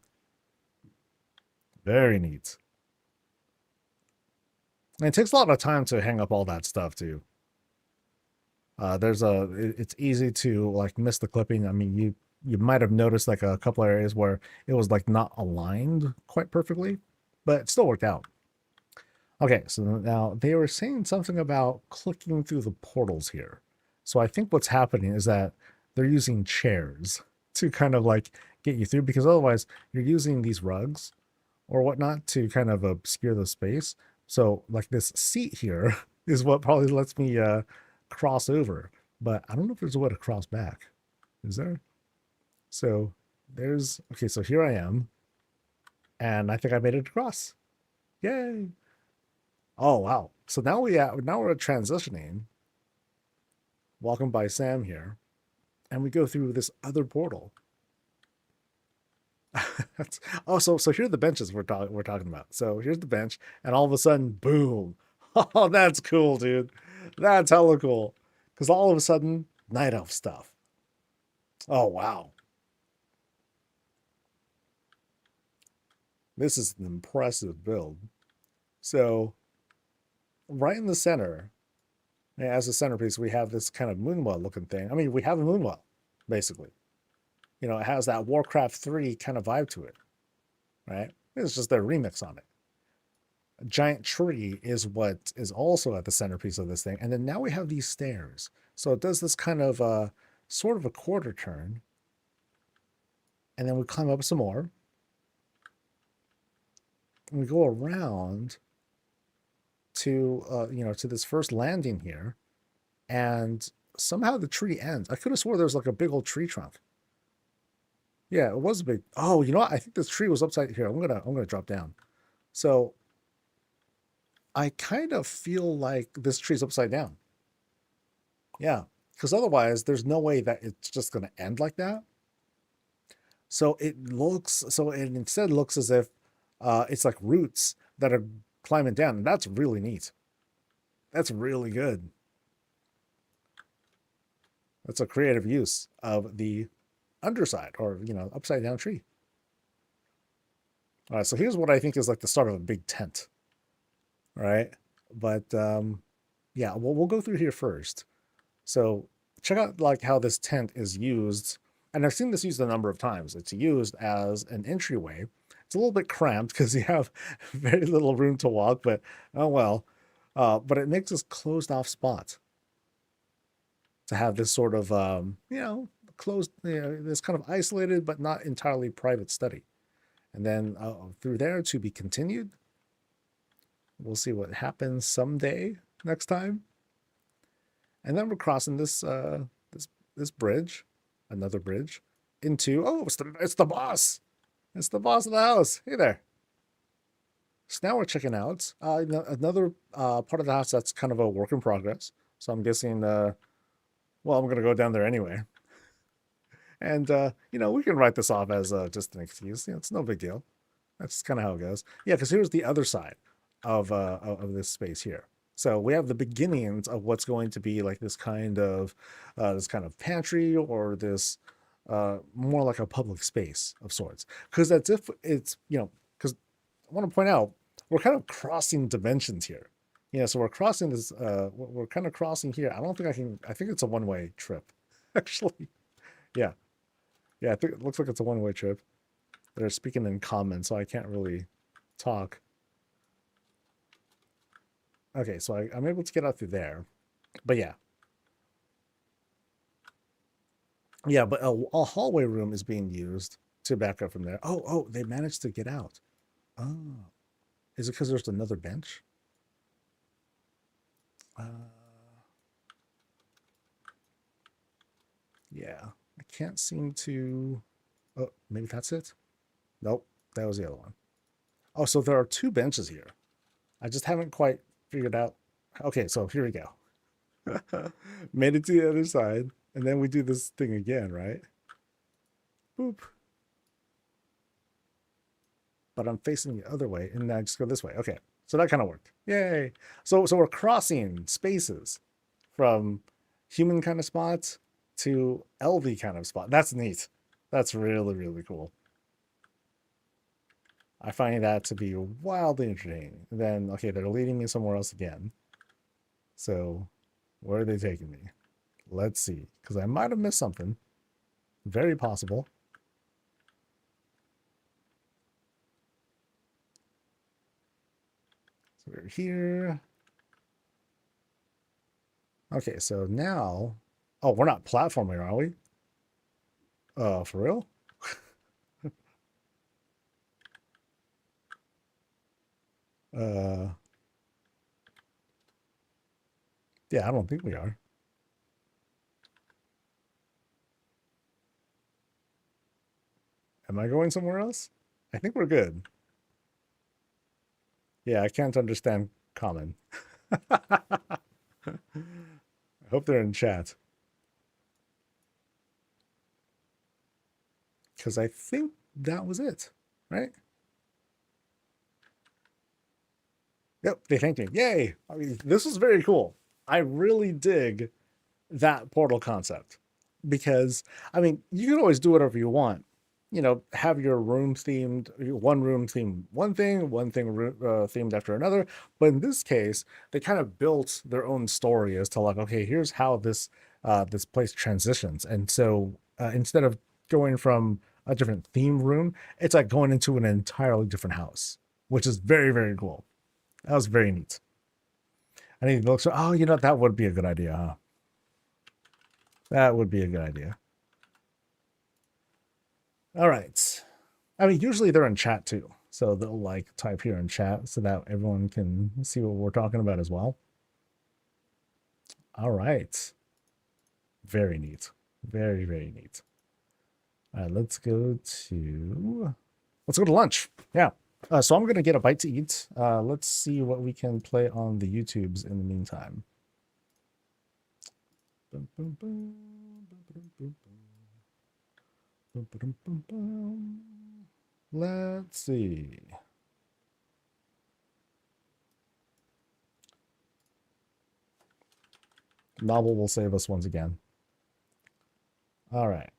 Very neat. And it takes a lot of time to hang up all that stuff too. It's easy to like miss the clipping. I mean, you might have noticed like a couple areas where it was like not aligned quite perfectly, but it still worked out. Okay, so now they were saying something about clicking through the portals here. So I think what's happening is that they're using chairs to kind of like get you through, because otherwise you're using these rugs or whatnot to kind of obscure the space. So like this seat here is what probably lets me cross over, but I don't know if there's a way to cross back. Is there? So okay, so here I am, And I think I made it across. Yay! Oh wow! So now we're transitioning, walking by Sam here, and we go through this other portal. Oh, so here are the benches we're talking about. So here's the bench, and all of a sudden, boom! Oh, that's cool, dude. That's hella cool. Because all of a sudden, night elf stuff. Oh wow, this is an impressive build. So right in the center, as a centerpiece, we have this kind of moonwell looking thing. I mean, we have a moonwell, basically. You know, it has that Warcraft 3 kind of vibe to it, right? It's just their remix on it. A giant tree is what is also at the centerpiece of this thing. And then now we have these stairs. So it does this kind of sort of a quarter turn. And then we climb up some more. And we go around to to this first landing here, and somehow the tree ends. I could have swore there was like a big old tree trunk. Yeah, it was a big. Oh, you know what? I think this tree was upside here. I'm gonna drop down. So I kind of feel like this tree's upside down. Yeah, because otherwise there's no way that it's just gonna end like that. So it instead looks as if it's like roots that are climbing down, and that's really neat. That's really good. That's a creative use of the underside, or upside down tree. All right, so here's what I think is like the start of a big tent. All right, but yeah, we'll go through here first. So check out like how this tent is used, and I've seen this used a number of times. It's used as an entryway. It's a little bit cramped because you have very little room to walk, but oh well. But it makes this closed off spot to have this sort of closed, this kind of isolated but not entirely private study. And then through there to be continued. We'll see what happens someday next time. And then we're crossing this bridge, another bridge, into it's the boss. It's the boss of the house. Hey there. So now we're checking out another part of the house that's kind of a work in progress. So I'm guessing well, I'm gonna go down there anyway. And we can write this off as just an excuse. It's no big deal. That's kind of how it goes. Yeah, because here's the other side of this space here. So we have the beginnings of what's going to be like this kind of pantry, or this more like a public space of sorts. Because that's if it's because I want to point out we're kind of crossing dimensions here. So we're crossing this. We're kind of crossing here. I don't think I can. I think it's a one-way trip, actually. Yeah, yeah. I think it looks like it's a one-way trip. They're speaking in common, so I can't really talk. Okay, so I'm able to get out through there. But yeah. Yeah, but a hallway room is being used to back up from there. Oh, they managed to get out. Oh, is it because there's another bench? Uh, yeah, I can't seem to. Oh, maybe that's it. Nope, that was the other one. Oh, so there are two benches here. I just haven't quite figured out. Okay, so here we go. Made it to the other side, and then we do this thing again, right? Boop. But I'm facing the other way, and I just go this way. Okay, so that kind of worked. Yay! So we're crossing spaces from human kind of spots to LV kind of spot. That's neat. That's really, really cool. I find that to be wildly entertaining. Then, okay, they're leading me somewhere else again. So, where are they taking me? Let's see, because I might have missed something. Very possible. So we're here. Okay, so now... Oh, we're not platforming, are we? For real? uh... Yeah, I don't think we are. Am I going somewhere else? I think we're good. Yeah, I can't understand common. I hope they're in chat. Because I think that was it, right? Yep, they thanked me. Yay! I mean, this was very cool. I really dig that portal concept because, I mean, you can always do whatever you want. You know, have your room themed, one room themed one thing themed after another. But in this case, they kind of built their own story as to like, okay, here's how this place transitions. And so instead of going from a different theme room, it's like going into an entirely different house, which is very, very cool. That was very neat. I need to look. So, oh, you know, that would be a good idea, huh? That would be a good idea. All right. I mean, usually they're in chat too. So they'll like type here in chat so that everyone can see what we're talking about as well. All right. Very neat. Very, very neat. All right, let's go to lunch. Yeah. So I'm going to get a bite to eat. Let's see what we can play on the YouTubes in the meantime. Let's see. Novel will save us once again. All right.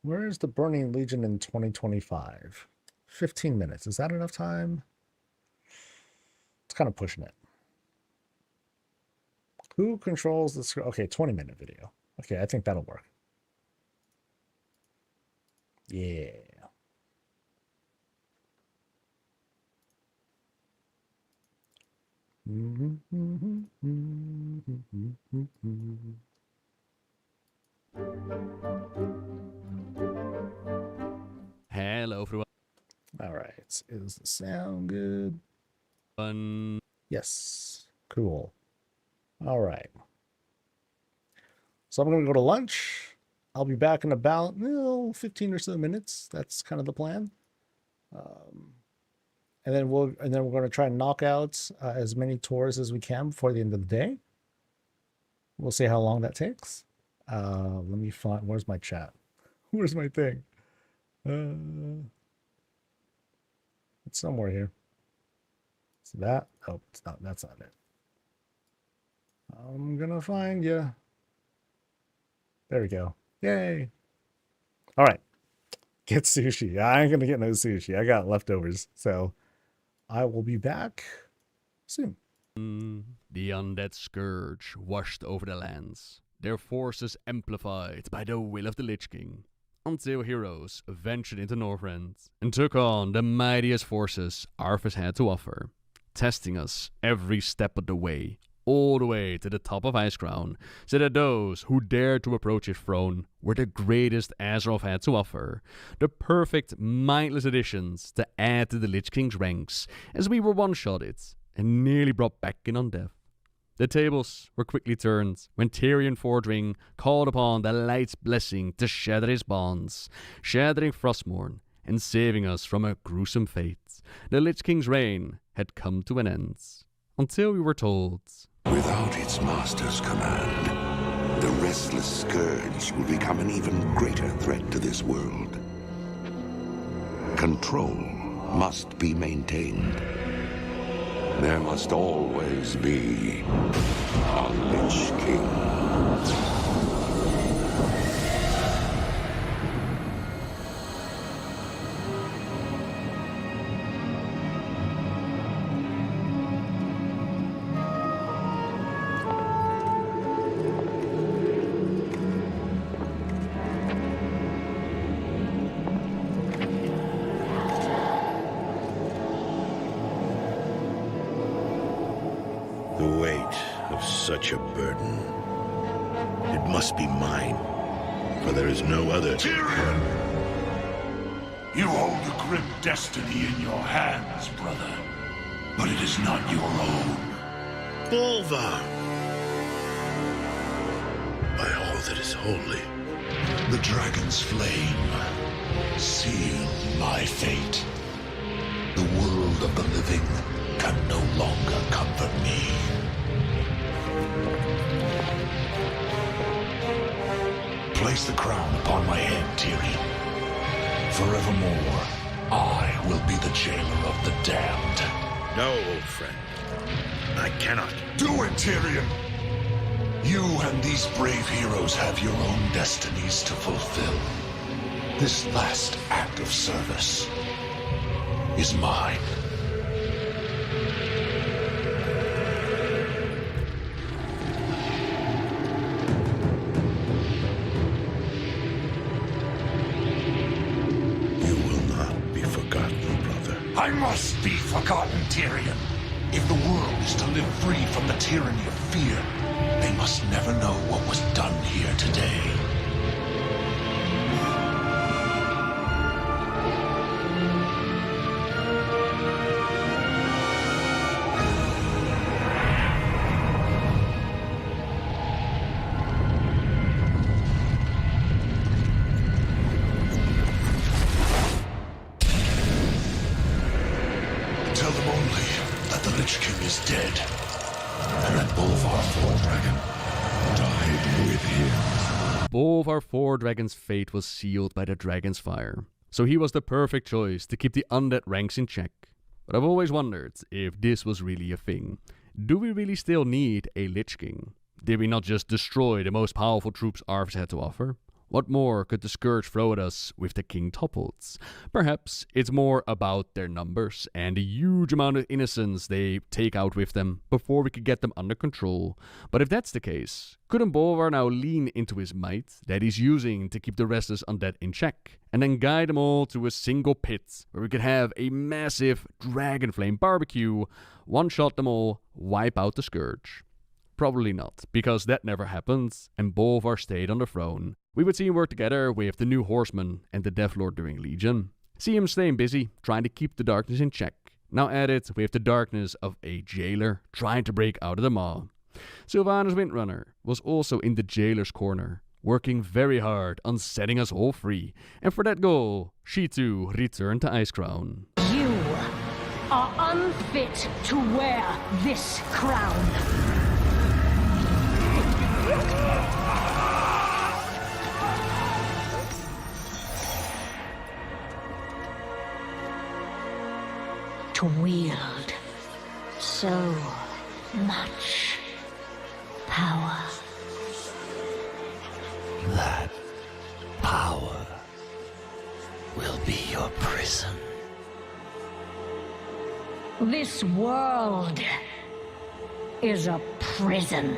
Where is the Burning Legion in 2025? 15 minutes. Is that enough time? It's kind of pushing it. Who controls the screen? Okay, 20-minute video. Okay, I think that'll work. Yeah. Hello, everyone. All right. Is the sound good? Yes. Cool. All right. So I'm going to go to lunch. I'll be back in about 15 or so minutes. That's kind of the plan. And then we're going to try and knock out as many tours as we can before the end of the day. We'll see how long that takes. Let me find, where's my chat? Where's my thing? It's somewhere here. Is that? Oh, it's not. That's not it. I'm gonna find you. There we go. Yay! All right. Get sushi. I ain't gonna get no sushi. I got leftovers, so I will be back soon. The undead scourge washed over the lands, their forces amplified by the will of the Lich King, until heroes ventured into Northrend and took on the mightiest forces Arthas had to offer, testing us every step of the way, all the way to the top of Icecrown, so that those who dared to approach his throne were the greatest Azeroth had to offer, the perfect mindless additions to add to the Lich King's ranks, as we were one-shotted and nearly brought back in on death. The tables were quickly turned when Tyrion Fordring called upon the Light's blessing to shatter his bonds, shattering Frostmourne and saving us from a gruesome fate. The Lich King's reign had come to an end, until we were told, without its master's command, the restless scourge will become an even greater threat to this world. Control must be maintained. There must always be a Lich King. The weight of such a burden. It must be mine, for there is no other. Tyrion! You hold a grim destiny in your hands, brother. But it is not your own. Bolvar! By all that is holy. The dragon's flame seal my fate. The world of the living can no longer comfort me. Place the crown upon my head, Tyrion. Forevermore, I will be the jailer of the damned. No, old friend. I cannot. Do it, Tyrion! You and these brave heroes have your own destinies to fulfill. This last act of service is mine. You will not be forgotten, brother. I must be forgotten, Tyrion. If the world is to live free from the tyranny of fear, they must never know what was done here today. Tell them only that the Lich King is dead, and that Bolvar Fordragon died with him. Bolvar Fordragon's fate was sealed by the dragon's fire, so he was the perfect choice to keep the undead ranks in check. But I've always wondered if this was really a thing. Do we really still need a Lich King? Did we not just destroy the most powerful troops Arthas had to offer? What more could the Scourge throw at us with the king toppled? Perhaps it's more about their numbers and the huge amount of innocence they take out with them before we could get them under control. But if that's the case, couldn't Bolvar now lean into his might that he's using to keep the restless undead in check, and then guide them all to a single pit where we could have a massive dragon flame barbecue, one-shot them all, wipe out the Scourge? Probably not, because that never happened, and Bolvar stayed on the throne. We would see him work together with the new horsemen and the Deathlord during Legion. See him staying busy, trying to keep the darkness in check. Now added with the darkness of a jailer trying to break out of the maw. Sylvanas Windrunner was also in the jailer's corner, working very hard on setting us all free. And for that goal, she too returned to Icecrown. You are unfit to wear this crown. To wield so much power. That power will be your prison. This world is a prison.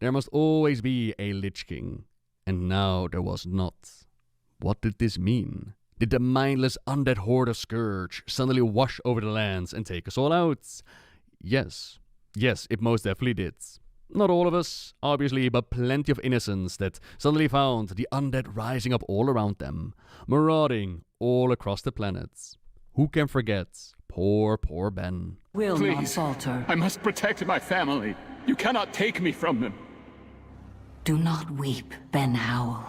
There must always be a Lich King, and now there was not. What did this mean? Did the mindless undead horde of Scourge suddenly wash over the lands and take us all out? Yes. Yes, it most definitely did. Not all of us, obviously, but plenty of innocents that suddenly found the undead rising up all around them, marauding all across the planets. Who can forget poor Ben? Will not Please, falter. I must protect my family. You cannot take me from them. Do not weep, Ben Howell.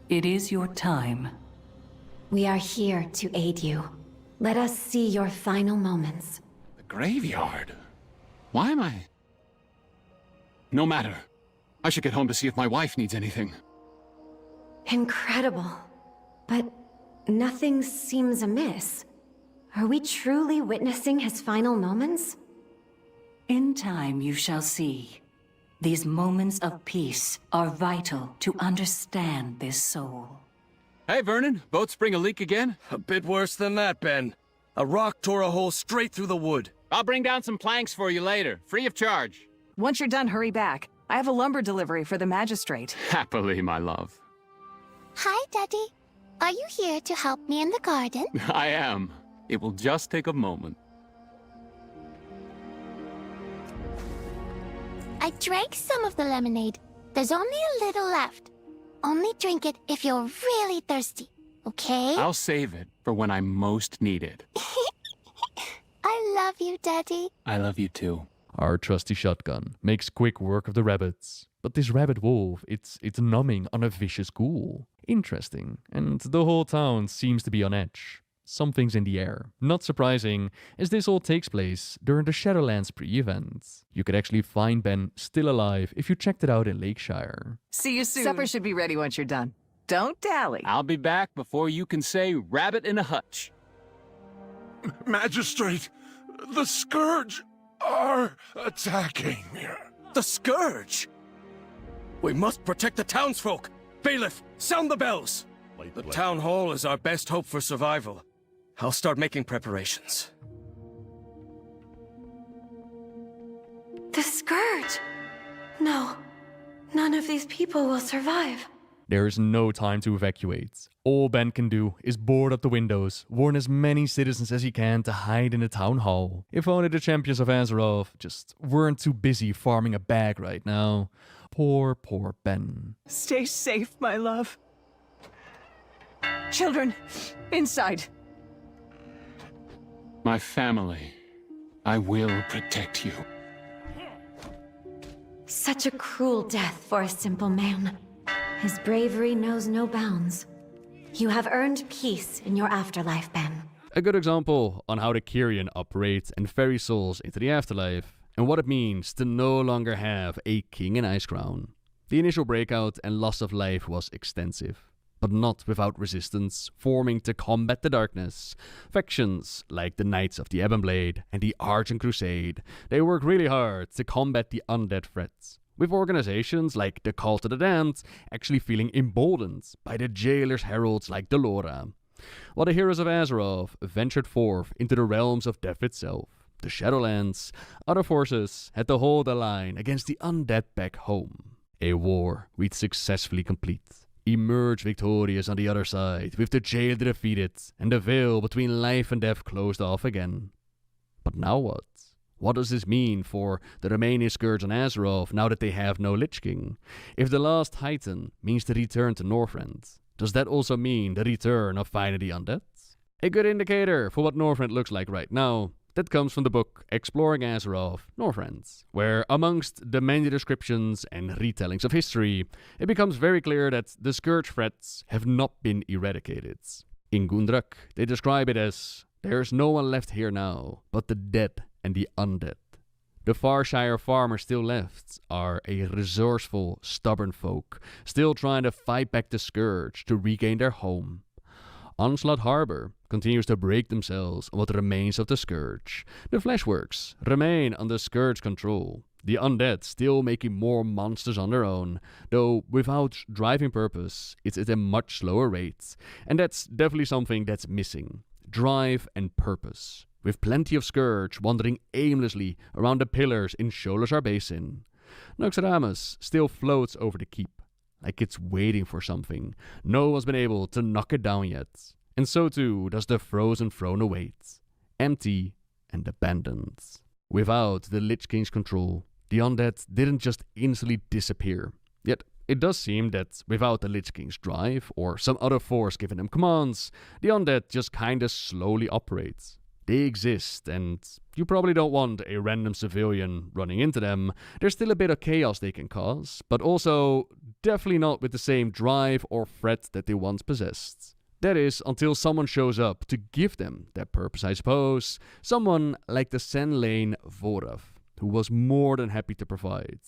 It is your time. We are here to aid you. Let us see your final moments. The graveyard? Why am I... No matter. I should get home to see if my wife needs anything. Incredible. But nothing seems amiss. Are we truly witnessing his final moments? In time you shall see. These moments of peace are vital to understand this soul. Hey, Vernon. Boat spring a leak again? A bit worse than that, Ben. A rock tore a hole straight through the wood. I'll bring down some planks for you later, free of charge. Once you're done, hurry back. I have a lumber delivery for the magistrate. Happily, my love. Hi, Daddy. Are you here to help me in the garden? I am. It will just take a moment. I drank some of the lemonade. There's only a little left. Only drink it if you're really thirsty, okay? I'll save it for when I most need it. I love you, Daddy. I love you too. Our trusty shotgun makes quick work of the rabbits. But this rabbit wolf, it's numbing on a vicious ghoul. Interesting. And the whole town seems to be on edge. Something's in the air. Not surprising, as this all takes place during the Shadowlands pre-event. You could actually find Ben still alive if you checked it out in Lakeshire. See you soon. Supper should be ready once you're done. Don't dally. I'll be back before you can say rabbit in a hutch. Magistrate, the Scourge are attacking. The Scourge! We must protect the townsfolk. Bailiff, sound the bells. The town hall is our best hope for survival. I'll start making preparations. The Scourge! No, none of these people will survive. There is no time to evacuate. All Ben can do is board up the windows, warn as many citizens as he can to hide in the town hall. If only the champions of Azeroth just weren't too busy farming a bag right now. Poor, poor Ben. Stay safe, my love. Children, inside. My family, I will protect you. Such a cruel death for a simple man. His bravery knows no bounds. You have earned peace in your afterlife, Ben. A good example on how the Kyrian operate and ferry souls into the afterlife, and what it means to no longer have a king in Icecrown. The initial breakout and loss of life was extensive, but not without resistance forming to combat the darkness. Factions like the Knights of the Ebonblade and the Argent Crusade, they work really hard to combat the undead threats, with organizations like the Cult of the Damned actually feeling emboldened by the Jailer's heralds like Delora. While the heroes of Azeroth ventured forth into the realms of death itself, the Shadowlands, other forces had to hold the line against the undead back home. A war we'd successfully complete. Emerge victorious on the other side, with the Jailer defeated and the veil between life and death closed off again. But now what? What does this mean for the remaining Scourge on Azeroth now that they have no Lich King? If the last Titan means the return to Northrend, does that also mean the return of finally undead? A good indicator for what Northrend looks like right now, that comes from the book Exploring Azeroth, Northrend, where amongst the many descriptions and retellings of history, it becomes very clear that the Scourge threats have not been eradicated. In Gundrak, they describe it as, "There's no one left here now, but the dead and the undead." The Farshire farmers still left are a resourceful, stubborn folk, still trying to fight back the Scourge to regain their home. Onslaught Harbor continues to break themselves on what remains of the Scourge. The Fleshworks remain under Scourge control. The undead still making more monsters on their own, though without driving purpose, it's at a much slower rate. And that's definitely something that's missing. Drive and purpose. With plenty of Scourge wandering aimlessly around the pillars in Sholazar Basin. Noxramas still floats over the keep, like it's waiting for something. No one's been able to knock it down yet. And so too does the Frozen Throne await, empty and abandoned. Without the Lich King's control, the undead didn't just instantly disappear. Yet it does seem that without the Lich King's drive, or some other force giving them commands, the undead just kinda slowly operates. They exist, and you probably don't want a random civilian running into them. There's still a bit of chaos they can cause, but also definitely not with the same drive or threat that they once possessed. That is, until someone shows up to give them that purpose, I suppose. Someone like the Sen Lane Vorav, who was more than happy to provide.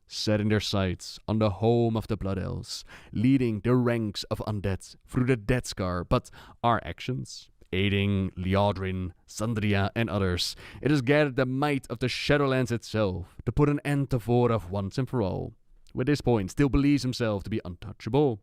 Setting their sights on the home of the Blood Elves, leading the ranks of undead through the Death Scar, but our actions, aiding Liadrin, Sandria, and others, it has gathered the might of the Shadowlands itself to put an end to Vorav once and for all. at this point still believes himself to be untouchable.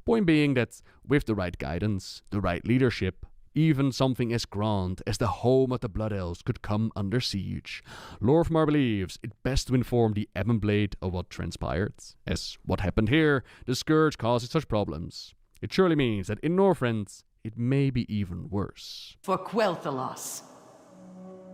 Point being that with the right guidance, the right leadership, even something as grand as the home of the Blood Elves could come under siege. Lorthmar believes it best to inform the Ebonblade of what transpired, as what happened here, the Scourge causes such problems. It surely means that in Northrend, it may be even worse. For Quel'Thalas.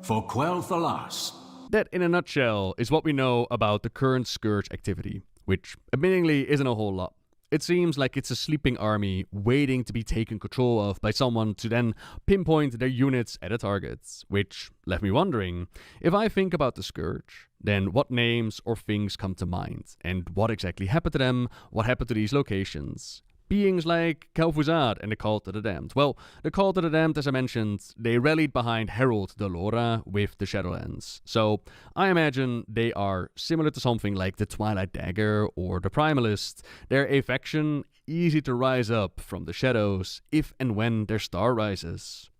For Quel'Thalas. That, in a nutshell, is what we know about the current Scourge activity, which, admittingly, isn't a whole lot. It seems like it's a sleeping army waiting to be taken control of by someone to then pinpoint their units at a target, which left me wondering, if I think about the Scourge, then what names or things come to mind, and what exactly happened to them, what happened to these locations? Beings like Kel'Thuzad and the Cult of the Damned. Well, the Cult of the Damned, as I mentioned, they rallied behind Herald the Lora with the Shadowlands. So I imagine they are similar to something like the Twilight Dagger or the Primalist. They're a faction easy to rise up from the shadows if and when their star rises.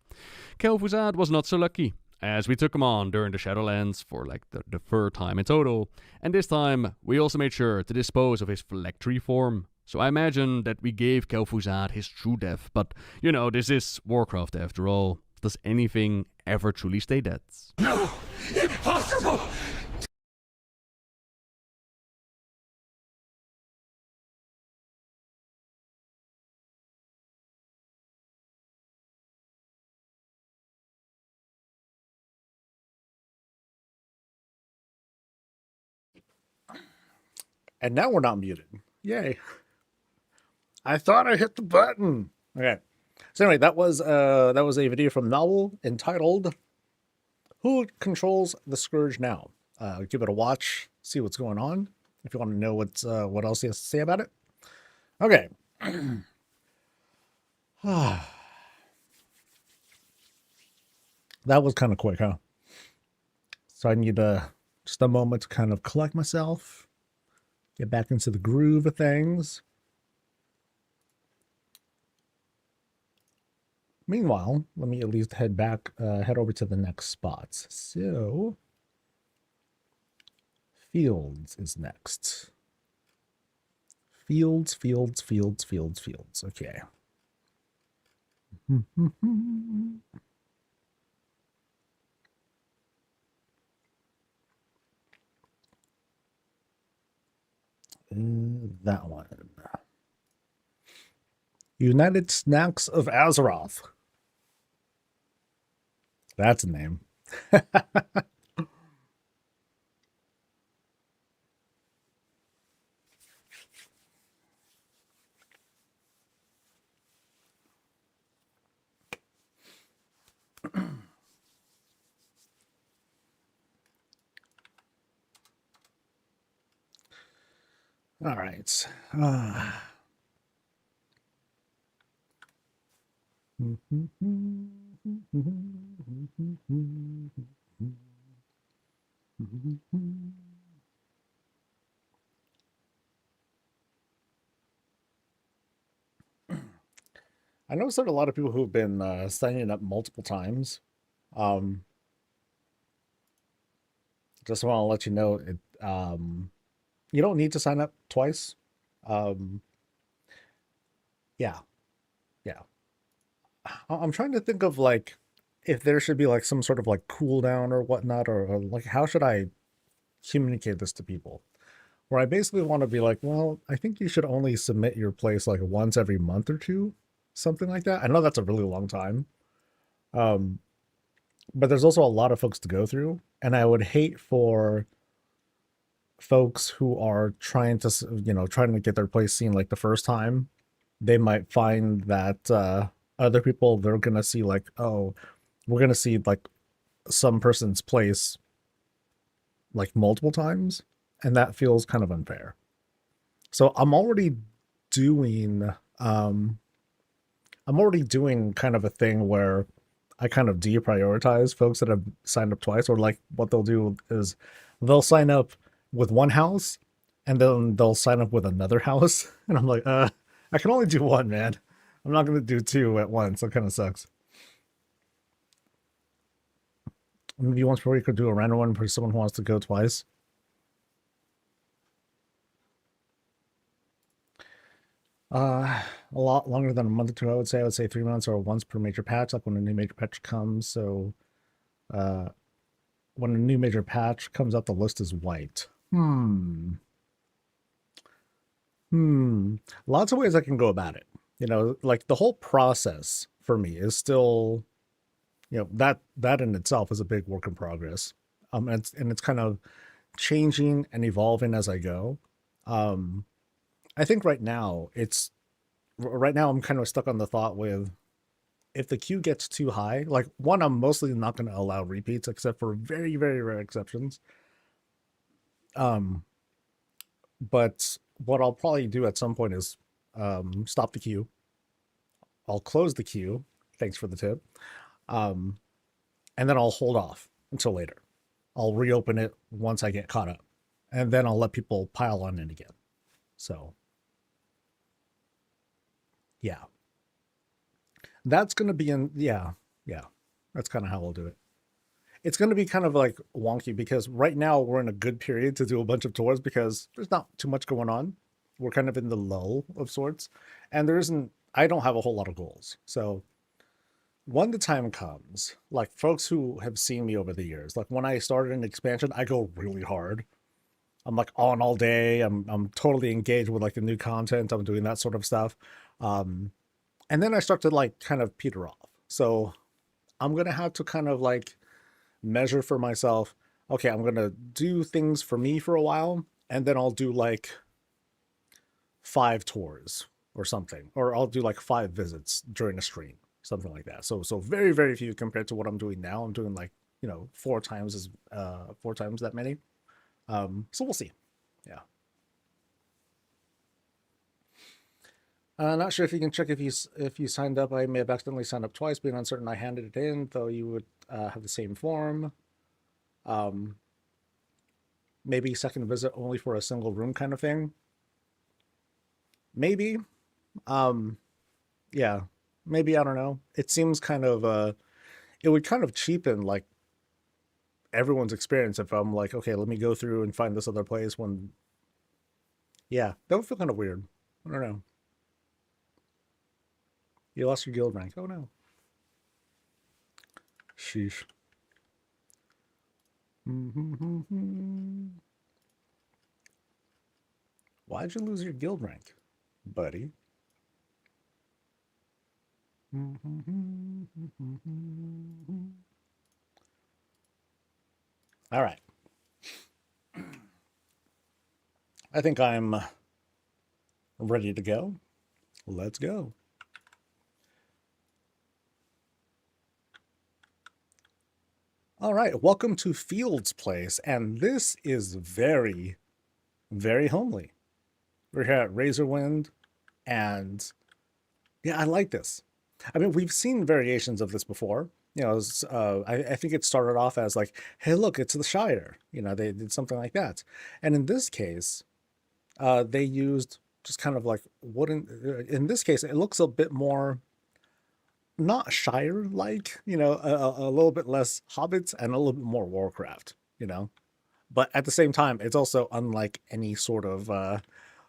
Kel'Thuzad was not so lucky, as we took him on during the Shadowlands for like the third time in total, and this time we also made sure to dispose of his phylactery form. So I imagine that we gave Kel'Thuzad his true death, but, you know, this is Warcraft after all. Does anything ever truly stay dead? No! Impossible! And now we're not muted. Yay. I thought I hit the button. Okay. So anyway, that was a video from Novel entitled "Who Controls the Scourge Now?" Give it a watch, see what's going on. If you want to know what else he has to say about it. Okay. That was kind of quick, huh? So I need just a moment to kind of collect myself, get back into the groove of things. Meanwhile, let me at least head over to the next spots. So, Fields is next. Fields. Okay. That one. United Snacks of Azeroth. That's a name. All right. I noticed that a lot of people who've been signing up multiple times. Just want to let you know, you don't need to sign up twice. Yeah. I'm trying to think of like if there should be like some sort of like cooldown or whatnot, or like how should I communicate this to people? Where I basically want to be like, well, I think you should only submit your place like once every month or two, something like that. I know that's a really long time. But there's also a lot of folks to go through, and I would hate for folks who are trying to get their place seen like the first time. They might find that other people, they're gonna see like, oh, we're gonna see like some person's place like multiple times, and that feels kind of unfair. So I'm already doing kind of a thing where I kind of deprioritize folks that have signed up twice, or like what they'll do is they'll sign up with one house and then they'll sign up with another house. And I'm like, I can only do one, man. I'm not going to do two at once. That kind of sucks. Maybe once per week, could do a random one for someone who wants to go twice. A lot longer than a month or two, I would say. I would say 3 months or once per major patch, like when a new major patch comes. So, when a new major patch comes out, the list is wiped. Lots of ways I can go about it. You know, like the whole process for me is still, you know, that in itself is a big work in progress. And it's kind of changing and evolving as I go. I think right now I'm kind of stuck on the thought with if the queue gets too high, like one, I'm mostly not going to allow repeats except for very, very rare exceptions. But what I'll probably do at some point is stop the queue. I'll close the queue. Thanks for the tip. And then I'll hold off until later. I'll reopen it once I get caught up. And then I'll let people pile on in again. So, yeah. That's going to be yeah. That's kind of how we'll do it. It's going to be kind of like wonky because right now we're in a good period to do a bunch of tours because there's not too much going on. We're kind of in the lull of sorts. And I don't have a whole lot of goals. So when the time comes, like folks who have seen me over the years, like when I started an expansion, I go really hard. I'm like on all day. I'm totally engaged with like the new content. I'm doing that sort of stuff. And then I start to like kind of peter off. So I'm going to have to kind of like measure for myself. Okay, I'm going to do things for me for a while. And then I'll do like 5 tours or something. Or I'll do like 5 visits during a stream. Something like that. So very, very few compared to what I'm doing now. I'm doing like, 4 times that many. So we'll see. Yeah. Not sure if you can check if you signed up. I may have accidentally signed up twice, being uncertain I handed it in, though you would have the same form. Maybe second visit only for a single room kind of thing. Maybe. Yeah. Maybe, I don't know. It seems kind of it would kind of cheapen like everyone's experience if I'm like, okay, let me go through and find this other place when, yeah, that would feel kind of weird. I don't know. You lost your guild rank. Oh no. Sheesh. Why'd you lose your guild rank, buddy? All right. I think I'm ready to go. Let's go. All right, welcome to Field's Place, and this is very, very homely. We're here at Razorwind, and yeah, I like this. I mean, we've seen variations of this before. I think it started off as like, hey, look, it's the Shire. They did something like that. And in this case, they used just kind of like wooden. In this case, it looks a bit more not Shire-like, a little bit less Hobbits and a little bit more Warcraft, But at the same time, it's also unlike any sort of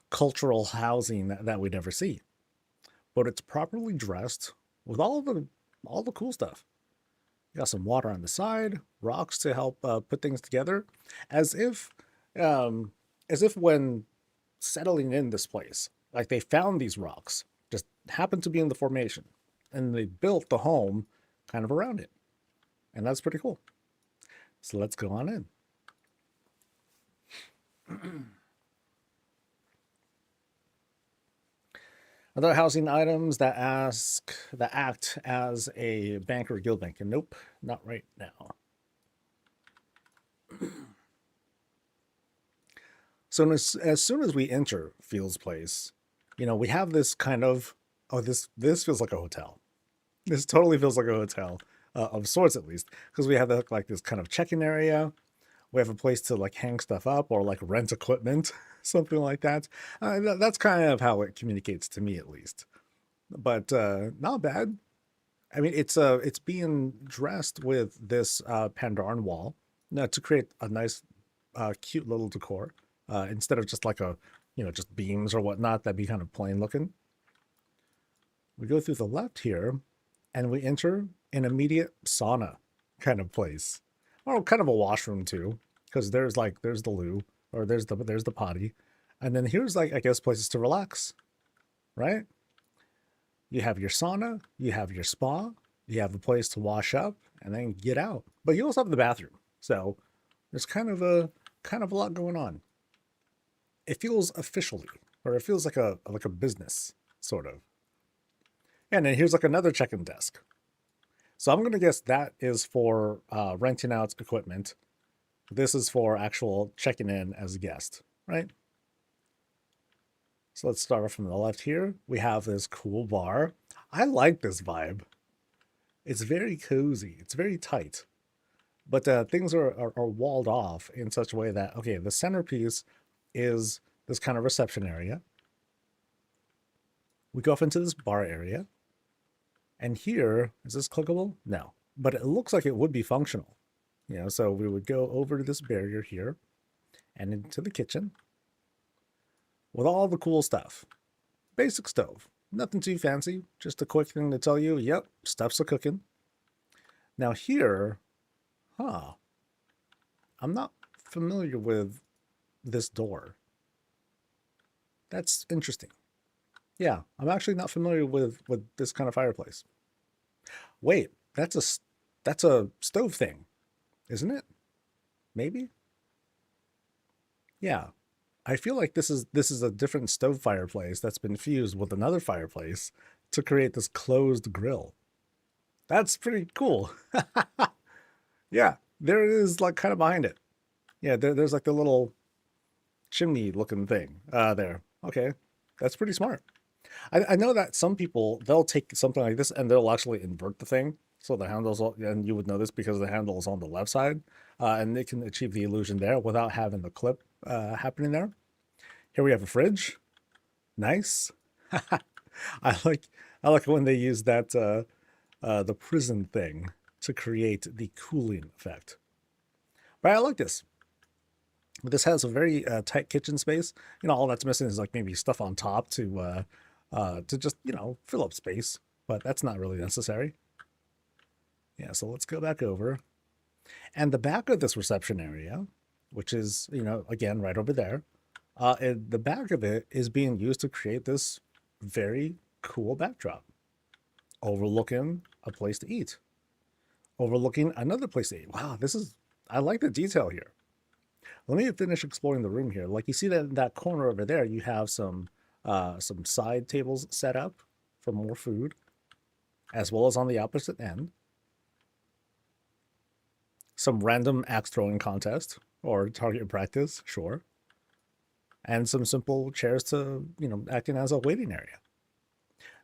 cultural housing that we'd ever see. But it's properly dressed with all the cool stuff. You got some water on the side, rocks to help put things together, as if when settling in this place, like they found these rocks, just happened to be in the formation, and they built the home kind of around it, and that's pretty cool. So let's go on in. Other housing items that act as a bank or guild bank. And nope, not right now. So as soon as we enter Field's Place, we have this kind of, this feels like a hotel. This totally feels like a hotel, of sorts at least, because we have like this kind of check-in area. We have a place to like hang stuff up or like rent equipment, something like that. That's kind of how it communicates to me, at least. But not bad. I mean, it's being dressed with this Pandaren wall to create a nice, cute little decor instead of just like just beams or whatnot. That'd be kind of plain looking. We go through the left here, and we enter an immediate sauna kind of place. Or kind of a washroom too, because there's the loo, or there's the potty. And then here's like, I guess, places to relax, right? You have your sauna, you have your spa, you have a place to wash up and then get out. But you also have the bathroom. So there's kind of a lot going on. It feels officially, or it feels like a business, sort of. And then here's like another check-in desk. So I'm gonna guess that is for renting out equipment. This is for actual checking in as a guest, right? So let's start off from the left here. We have this cool bar. I like this vibe. It's very cozy. It's very tight. But things are walled off in such a way that, okay, the centerpiece is this kind of reception area. We go off into this bar area. And here, is this clickable? No. But it looks like it would be functional. You know, so we would go over to this barrier here and into the kitchen with all the cool stuff. Basic stove. Nothing too fancy. Just a quick thing to tell you, yep, stuff's a cooking. Now here, I'm not familiar with this door. That's interesting. Yeah, I'm actually not familiar with this kind of fireplace. Wait, that's a stove thing, isn't it? Maybe? Yeah. I feel like this is a different stove fireplace that's been fused with another fireplace to create this closed grill. That's pretty cool. Yeah, there it is, like kind of behind it. Yeah, there's like the little chimney looking thing there. Okay, that's pretty smart. I know that some people, they'll take something like this and they'll actually invert the thing. So the handle's, and you would know this because the handle is on the left side, and they can achieve the illusion there without having the clip happening there. Here we have a fridge. Nice. I like when they use that the prison thing to create the cooling effect. But I like this. This has a very tight kitchen space. You know, all that's missing is like maybe stuff on top to just, you know, fill up space, but that's not really necessary. Yeah, so let's go back over. And the back of this reception area, which is, you know, again, right over there, the back of it is being used to create this very cool backdrop, overlooking a place to eat, overlooking another place to eat. Wow, I like the detail here. Let me finish exploring the room here. Like you see that in that corner over there, you have some side tables set up for more food, as well as on the opposite end, some random axe throwing contest or target practice, sure, and some simple chairs to, you know, acting as a waiting area.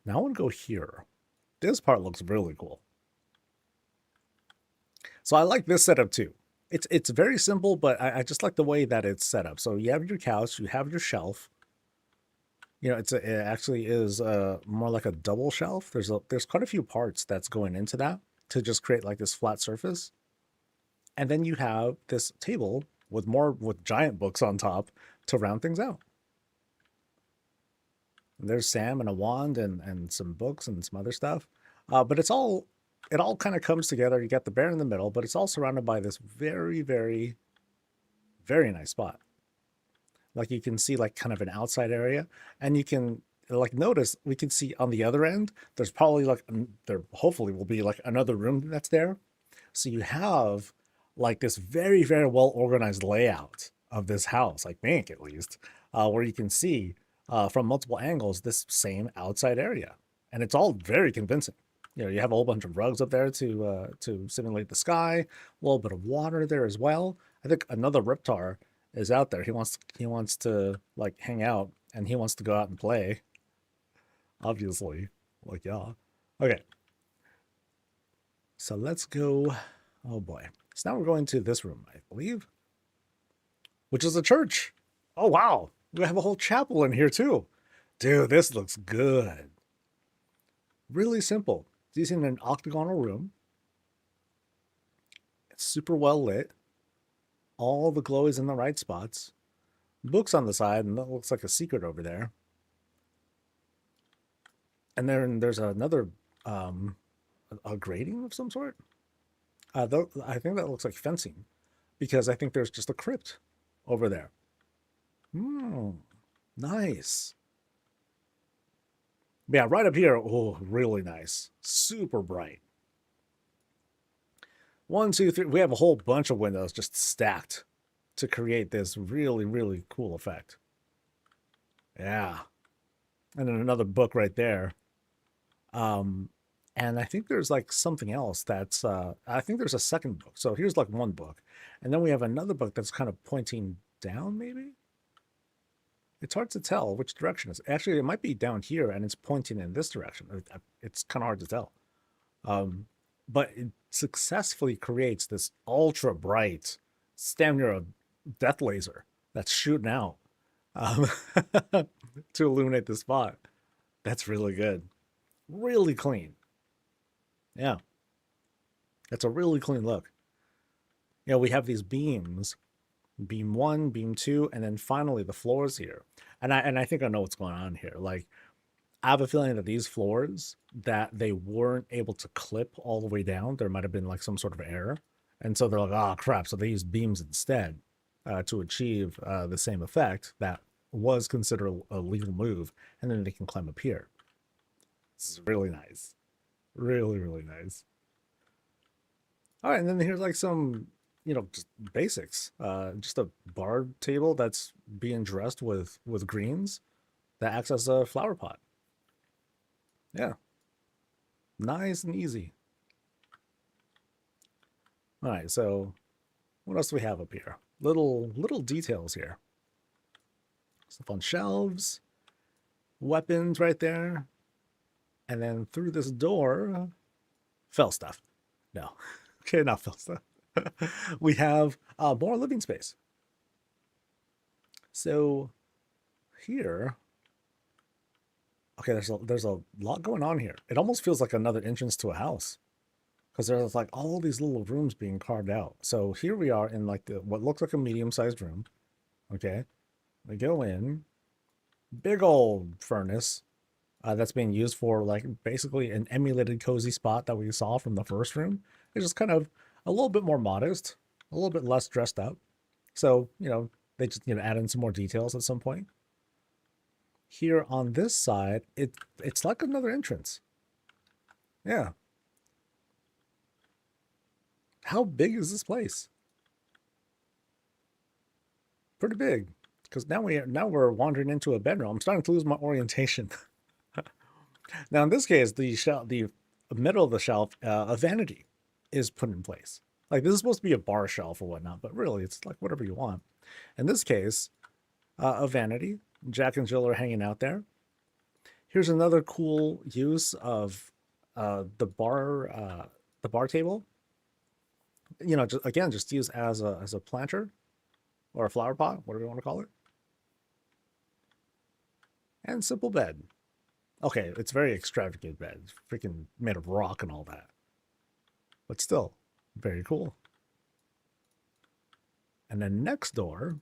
Now I want to go here. This part looks really cool. So I like this setup too. It's very simple, but I just like the way that it's set up. So you have your couch, you have your shelf. You know, it actually is more like a double shelf. There's quite a few parts that's going into that to just create like this flat surface. And then you have this table with giant books on top to round things out. And there's Sam and a wand and some books and some other stuff. But it all kind of comes together. You got the bear in the middle, but it's all surrounded by this very, very, very nice spot. Like you can see like kind of an outside area, and you can like notice, we can see on the other end, there's probably like, there hopefully will be like another room that's there. So you have like this very, very well organized layout of this house, I think at least, where you can see from multiple angles this same outside area. And it's all very convincing. You know, you have a whole bunch of rugs up there to simulate the sky, a little bit of water there as well. I think another Riptar is out there. He wants to like hang out, and he wants to go out and play. Obviously, like, yeah. Okay. So let's go. Oh boy. So now we're going to this room, I believe, which is a church. Oh wow. We have a whole chapel in here too. Dude, this looks good. Really simple. It's using an octagonal room. It's super well lit. All the glow is in the right spots. Books on the side, and that looks like a secret over there. And then there's another a grating of some sort. I think that looks like fencing, because I think there's just a crypt over there. Nice. Yeah, right up here. Oh, really nice. Super bright. 1, 2, 3. We have a whole bunch of windows just stacked to create this really, really cool effect. Yeah. And then another book right there. And I think there's like something else that's, I think there's a second book. So here's like one book. And then we have another book that's kind of pointing down, maybe? It's hard to tell which direction it's. Actually, it might be down here and it's pointing in this direction. It's kind of hard to tell. But it successfully creates this ultra bright, stand near a death laser that's shooting out to illuminate the spot. That's really good. Really clean. Yeah. That's a really clean look. You know, we have these beams. Beam 1, beam 2, and then finally the floors here. And I think I know what's going on here. Like, I have a feeling that these floors, that they weren't able to clip all the way down. There might have been like some sort of error. And so they're like, oh crap. So they use beams instead to achieve the same effect that was considered a legal move. And then they can climb up here. This is really nice. Really, really nice. All right, and then here's like some, you know, just basics. Just a bar table that's being dressed with greens that acts as a flower pot. Yeah. Nice and easy. All right, so what else do we have up here? Little details here. Stuff on shelves. Weapons right there. And then through this door, fell stuff. No. Okay, not fell stuff. We have more living space. So here, okay, there's a lot going on here. It almost feels like another entrance to a house, because there's like all these little rooms being carved out. So here we are in like what looks like a medium-sized room. Okay, we go in, big old furnace that's being used for like basically an emulated cozy spot that we saw from the first room. It's just kind of a little bit more modest, a little bit less dressed up. So, you know, they just, you know, add in some more details at some point. Here on this side, it's like another entrance. Yeah. How big is this place? Pretty big, because now we're wandering into a bedroom. I'm starting to lose my orientation. Now in this case, the middle of the shelf, a vanity is put in place. Like, this is supposed to be a bar shelf or whatnot, but really it's like whatever you want. In this case, a vanity. Jack and Jill are hanging out there. Here's another cool use of the bar table. You know, just used as a planter or a flower pot, whatever you want to call it. And simple bed. Okay, it's very extravagant bed. It's freaking made of rock and all that. But still, very cool. And then next door.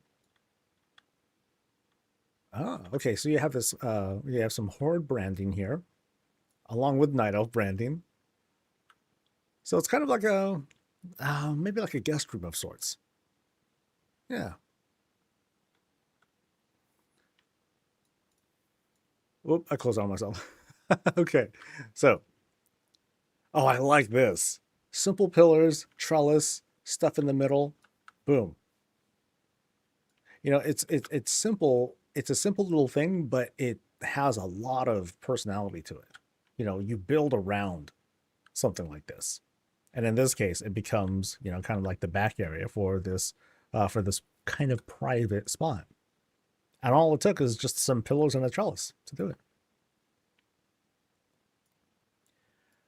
Ah, okay, so you have this, you have some Horde branding here, along with Night Elf branding. So it's kind of like a, maybe like a guest room of sorts. Yeah. Whoop, I closed on myself. Okay, so. Oh, I like this. Simple pillars, trellis, stuff in the middle. Boom. You know, it's simple. It's a simple little thing, but it has a lot of personality to it. You know, you build around something like this. And in this case, it becomes, you know, kind of like the back area for this kind of private spot. And all it took is just some pillars and a trellis to do it.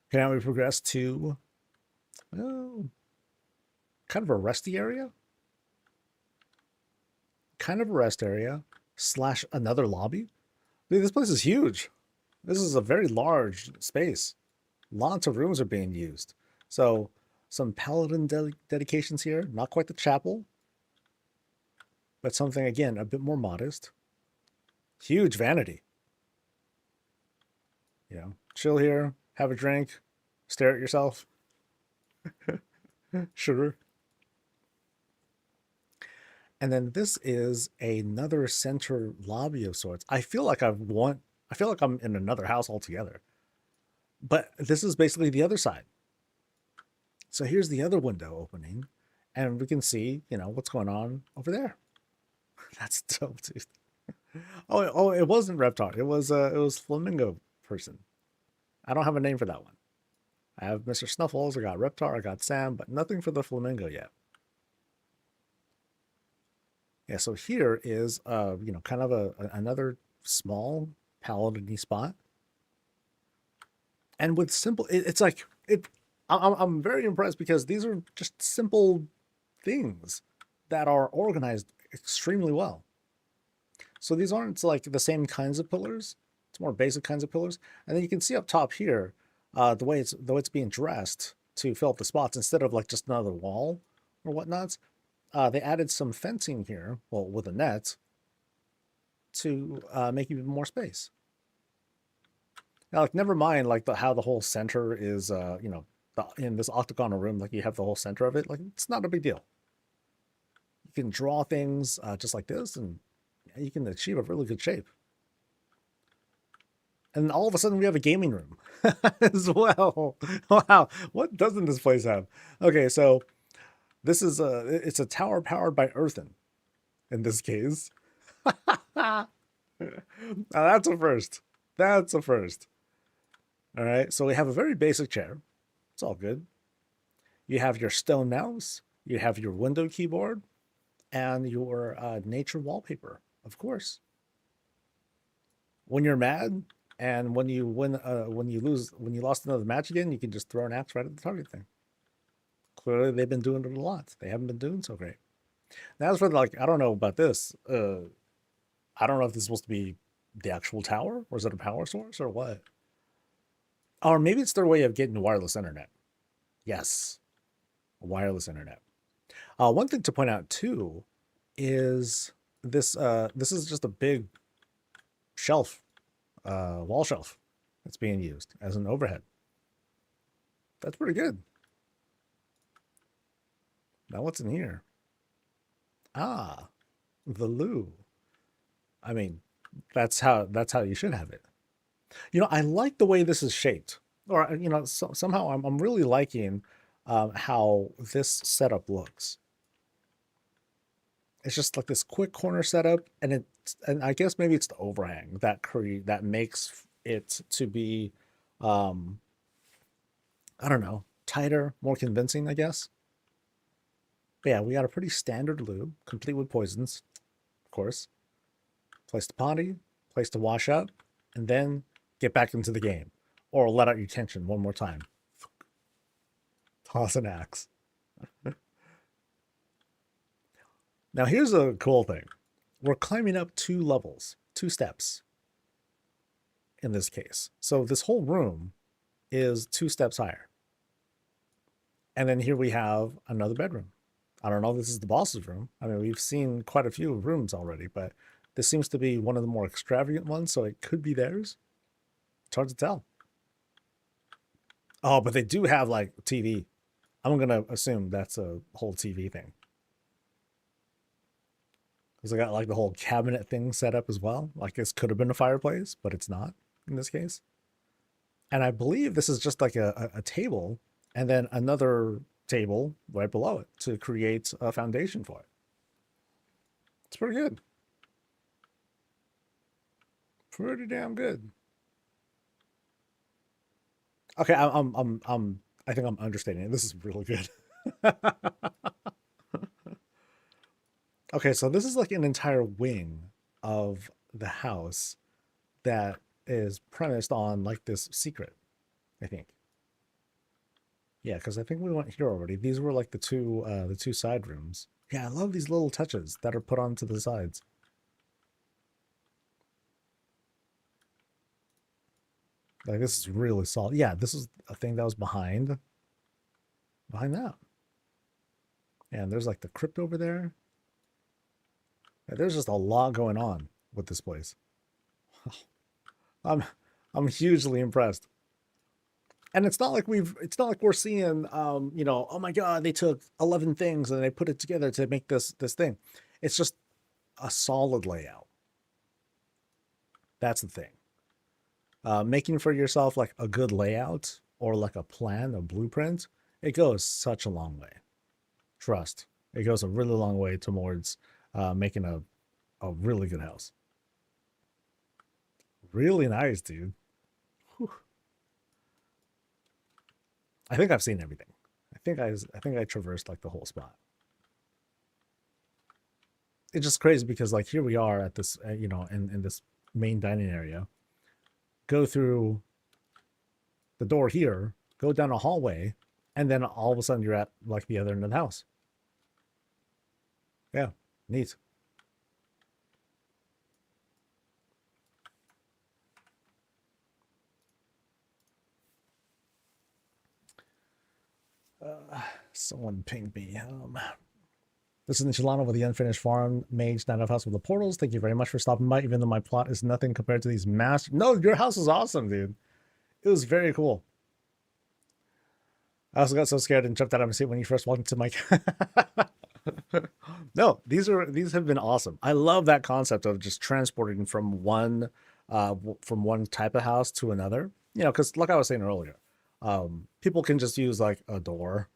Okay, now we progress to kind of a resty area. Kind of a rest area / another lobby. Dude, this place is huge. This is a very large space. Lots of rooms are being used. So some paladin dedications here. Not quite the chapel, but something, again, a bit more modest. Huge vanity. You know, chill here, have a drink, stare at yourself. Sure. And then this is another center lobby of sorts. I feel like I feel like I'm in another house altogether. But this is basically the other side. So here's the other window opening, and we can see, you know, what's going on over there. That's dope, dude. Oh, it wasn't Reptar. It was Flamingo person. I don't have a name for that one. I have Mr. Snuffles, I got Reptar, I got Sam, but nothing for the Flamingo yet. Yeah, so here is you know, kind of another small paladin-y spot. And with simple it's like I'm very impressed because these are just simple things that are organized extremely well. So these aren't like the same kinds of pillars. It's more basic kinds of pillars. And then you can see up top here, the way it's being dressed to fill up the spots instead of like just another wall or whatnot. They added some fencing here, well, with a net, to make even more space. Now, like, never mind like how the whole center is, you know, in this octagonal room, like you have the whole center of it. Like, it's not a big deal. You can draw things just like this, and you can achieve a really good shape. And all of a sudden, we have a gaming room as well. Wow, what doesn't this place have? Okay, so this is it's a tower powered by earthen. In this case, now, that's a first. That's a first. All right, so we have a very basic chair. It's all good. You have your stone mouse, you have your window keyboard, and your nature wallpaper, of course. When you're mad and when you lost another match again, you can just throw an axe right at the target thing. Clearly, they've been doing it a lot. They haven't been doing so great. Now, as for like, I don't know about this. I don't know if this is supposed to be the actual tower, or is it a power source, or what? Or maybe it's their way of getting wireless internet. Yes, wireless internet. One thing to point out too is this. This is just a big shelf, wall shelf that's being used as an overhead. That's pretty good. Now what's in here? Ah, the loo. I mean, that's how you should have it. You know, I like the way this is shaped, or you know, somehow I'm really liking how this setup looks. It's just like this quick corner setup, and I guess maybe it's the overhang that makes it to be, I don't know, tighter, more convincing, I guess. But yeah, we got a pretty standard loo, complete with poisons, of course. Place to potty, place to wash up, and then get back into the game. Or let out your tension one more time. Toss an axe. Now here's a cool thing. We're climbing up 2 levels, 2 steps in this case. So this whole room is 2 steps higher. And then here we have another bedroom. I don't know if this is the boss's room. I mean, we've seen quite a few rooms already, but this seems to be one of the more extravagant ones, so it could be theirs. It's hard to tell. Oh, but they do have like TV. I'm going to assume that's a whole TV thing. Because I got like the whole cabinet thing set up as well. Like this could have been a fireplace, but it's not in this case. And I believe this is just like a table and then another table right below it to create a foundation for it. It's pretty good. Pretty damn good. Okay, I think I'm understating it. This is really good. Okay, so this is like an entire wing of the house that is premised on like this secret, I think. Yeah, because I think we went here already. These were like the two side rooms. Yeah, I love these little touches that are put onto the sides. Like this is really solid. Yeah, this is a thing that was behind that. And there's like the crypt over there. Yeah, there's just a lot going on with this place. I'm I'm hugely impressed. And it's not like we're seeing, you know, oh my God, they took 11 things and they put it together to make this thing. It's just a solid layout. That's the thing. Making for yourself like a good layout or like a plan, a blueprint, it goes such a long way. Trust. It goes a really long way towards making a really good house. Really nice, dude. Whew. I think I've seen everything. I think I traversed like the whole spot. It's just crazy because like here we are at this, you know, in this main dining area. Go through the door here, go down a hallway, and then all of a sudden you're at like the other end of the house. Yeah, neat. Someone pinged me. This is Enchilada with the Unfinished Farm Mage Night of House with the Portals. Thank you very much for stopping by, even though my plot is nothing compared to these master. No, your house is awesome, dude. It was very cool. I also got so scared and jumped out of my seat when you first walked into my. No, these have been awesome. I love that concept of just transporting from one type of house to another. You know, because like I was saying earlier, people can just use like a door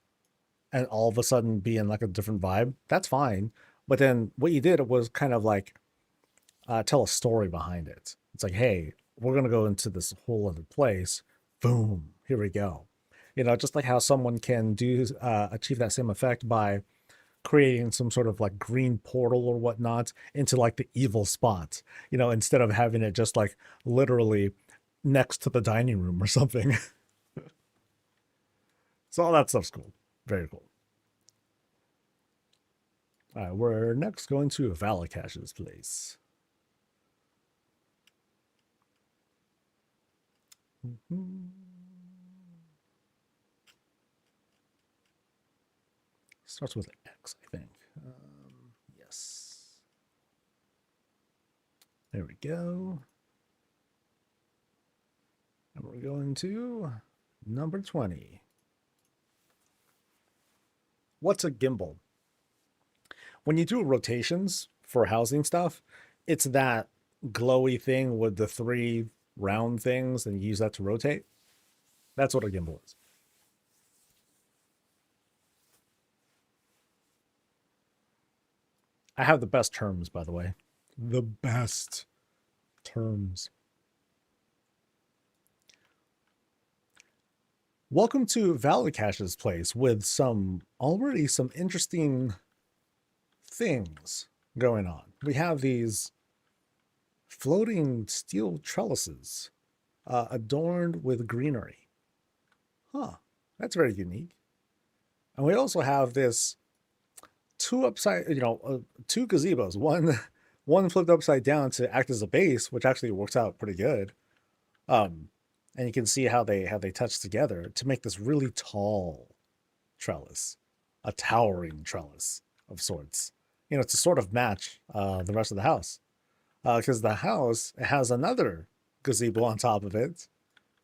and all of a sudden be in like a different vibe. That's fine. But then what you did was kind of like tell a story behind it. It's like, hey, we're going to go into this whole other place. Boom, here we go. You know, just like how someone can do achieve that same effect by creating some sort of like green portal or whatnot into like the evil spot, you know, instead of having it just like literally next to the dining room or something. So all that stuff's cool. Very cool. All right, we're next going to Valakash's place. Starts with X, I think. Yes. There we go. And we're going to number 20. What's a gimbal? When you do rotations for housing stuff, it's that glowy thing with the 3 round things and you use that to rotate. That's what a gimbal is. I have the best terms, by the way. The best terms. Welcome to Valakash's place with already some interesting things going on. We have these floating steel trellises adorned with greenery. Huh, that's very unique. And we also have this two gazebos. One flipped upside down to act as a base, which actually works out pretty good. And you can see how they touch together to make this really tall trellis, a towering trellis of sorts. You know, to sort of match the rest of the house, because the house has another gazebo on top of it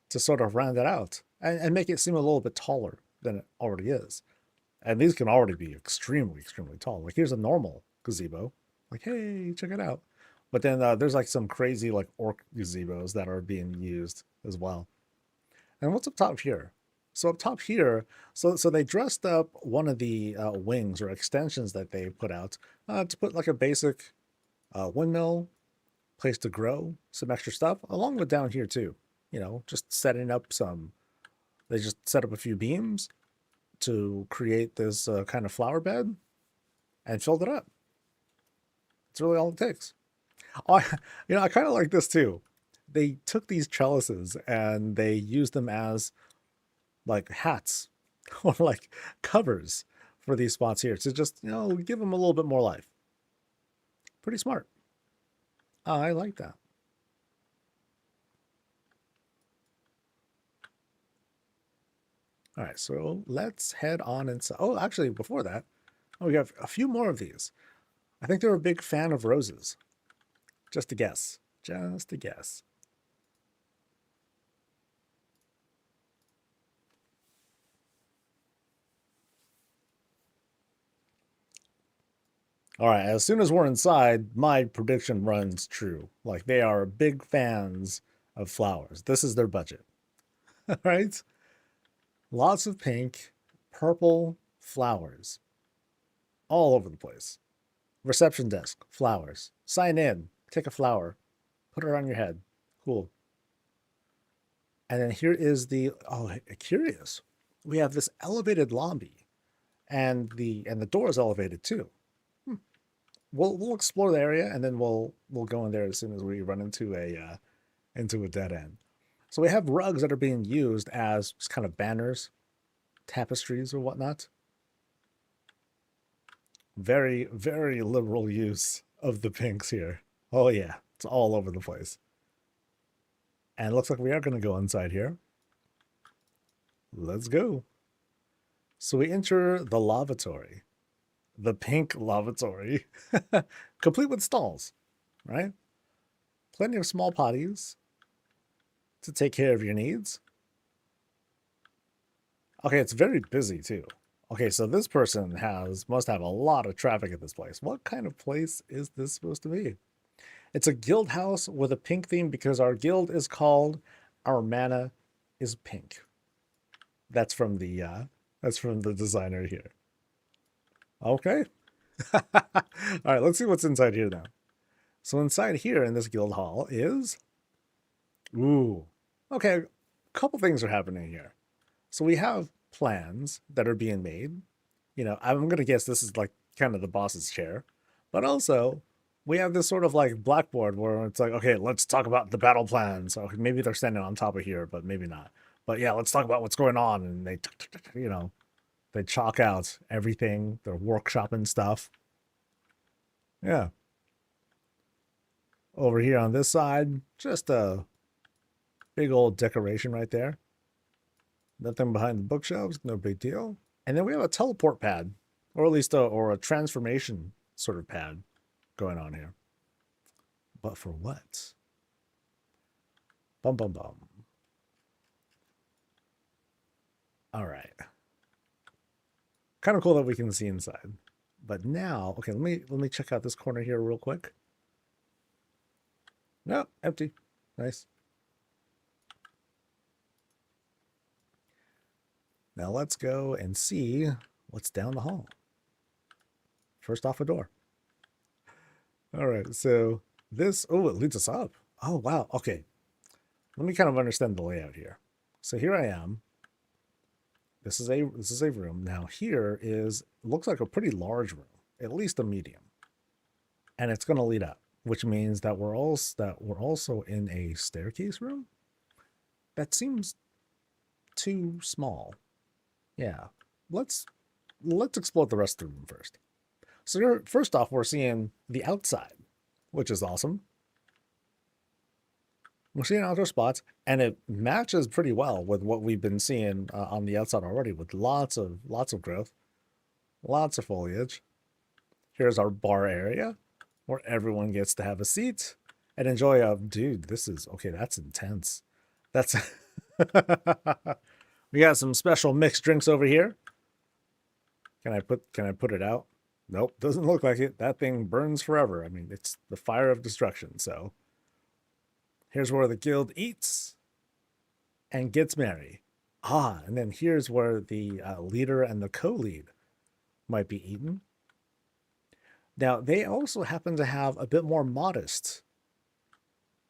to sort of round it out and make it seem a little bit taller than it already is. And these can already be extremely, extremely tall. Like here's a normal gazebo. Like, hey, check it out. But then there's like some crazy like orc gazebos that are being used as well. And what's up top here? So up top here, so they dressed up one of the wings or extensions that they put out to put like a basic windmill, place to grow, some extra stuff, along with down here too. You know, just setting up they just set up a few beams to create this kind of flower bed and filled it up. That's really all it takes. Oh, I kind of like this too. They took these trellises and they used them as like hats or like covers for these spots here to just, give them a little bit more life. Pretty smart. I like that. All right, so let's head on inside. Oh, actually, before that, we have a few more of these. I think they're a big fan of roses. Just a guess. Just a guess. All right, as soon as we're inside, my prediction runs true. Like, they are big fans of flowers. This is their budget. All right? Lots of pink, purple flowers all over the place. Reception desk, flowers. Sign in, take a flower, put it on your head. Cool. And then here is the, oh, curious. We have this elevated lobby, and the door is elevated too. We'll explore the area, and then we'll go in there as soon as we run into a dead end. So we have rugs that are being used as just kind of banners, tapestries, or whatnot. Very, very liberal use of the pinks here. Oh yeah, it's all over the place. And it looks like we are going to go inside here. Let's go. So we enter the lavatory. The pink lavatory. Complete with stalls, right? Plenty of small potties to take care of your needs. Okay, it's very busy too. Okay, so this person must have a lot of traffic at this place. What kind of place is this supposed to be? It's a guild house with a pink theme because our guild is called Our Mana is Pink. That's from the designer here. Okay. All right, let's see what's inside here now. So inside here in this guild hall is, ooh, okay, a couple things are happening here. So we have plans that are being made. You know, I'm going to guess this is like kind of the boss's chair. But also, we have this sort of like blackboard where it's like, okay, let's talk about the battle plans. So maybe they're standing on top of here, but maybe not. But yeah, let's talk about what's going on. And they, you know, they chalk out everything. They're workshopping stuff. Yeah. Over here on this side, just a big old decoration right there. Nothing behind the bookshelves, no big deal. And then we have a teleport pad, or at least a transformation sort of pad going on here. But for what? Bum bum bum. All right. Kind of cool that we can see inside. But now, okay, let me check out this corner here real quick. No, empty. Nice. Now let's go and see what's down the hall. First off, a door. All right, so this, oh, it leads us up. Oh, wow. Okay. Let me kind of understand the layout here. So here I am. This is a room. Now here looks like a pretty large room, at least a medium. And it's going to lead up, which means that we're also in a staircase room. That seems too small. Yeah, let's explore the rest of the room first. So here, first off, we're seeing the outside, which is awesome. We're seeing outdoor spots, and it matches pretty well with what we've been seeing on the outside already, with lots of growth, lots of foliage. Here's our bar area, where everyone gets to have a seat and enjoy a, dude, this is, okay, that's intense. That's, we got some special mixed drinks over here. Can I put it out? Nope, doesn't look like it. That thing burns forever. I mean, it's the fire of destruction, so. Here's where the guild eats and gets merry. Ah, and then here's where the leader and the co-lead might be eaten. Now, they also happen to have a bit more modest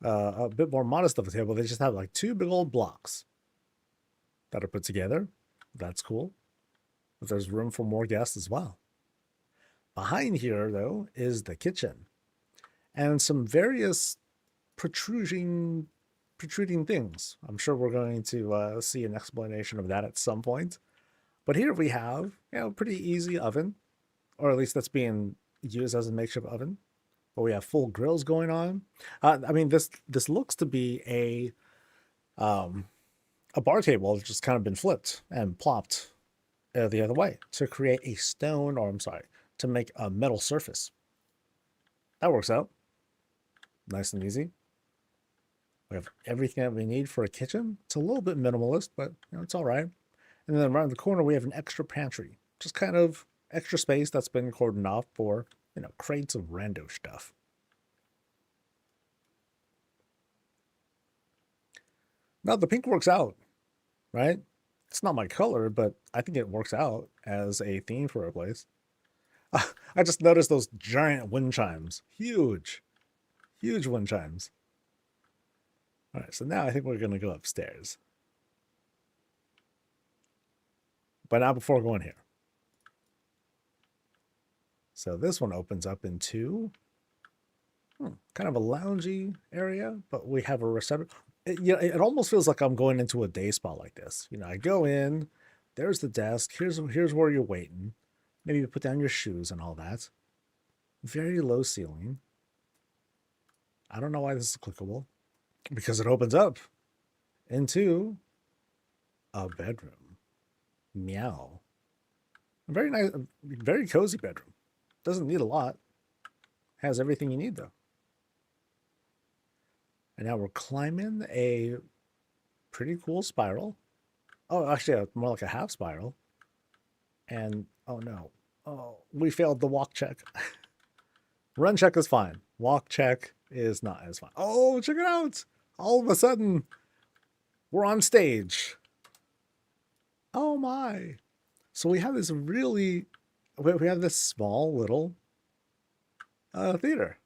of a table. They just have like two big old blocks that are put together. That's cool. But there's room for more guests as well. Behind here, though, is the kitchen and some various protruding things. I'm sure we're going to see an explanation of that at some point. But here we have, you know, pretty easy oven, or at least that's being used as a makeshift oven. But we have full grills going on. I mean, this looks to be a bar table that's just kind of been flipped and plopped the other way to create a stone, or I'm sorry, to make a metal surface. That works out. Nice and easy. We have everything that we need for a kitchen. It's a little bit minimalist, but you know, it's all right. And then around the corner, we have an extra pantry. Just kind of extra space that's been cordoned off for, you know, crates of rando stuff. Now the pink works out, right? It's not my color, but I think it works out as a theme for a place. I just noticed those giant wind chimes. Huge. Huge wind chimes. All right, so now I think we're going to go upstairs. But not before going here. So this one opens up into kind of a loungy area, but we have a reception. It almost feels like I'm going into a day spa like this. You know, I go in, there's the desk, here's where you're waiting. Maybe you put down your shoes and all that. Very low ceiling. I don't know why this is clickable. Because it opens up into a bedroom. Meow. A very nice, very cozy bedroom. Doesn't need a lot. Has everything you need though. And now we're climbing a pretty cool spiral. Oh, actually, more like a half spiral. And, oh no. Oh, we failed the walk check. Run check is fine. Walk check is not as fine. Oh, check it out. All of a sudden, we're on stage. Oh my. So we have this really, we have this small little theater.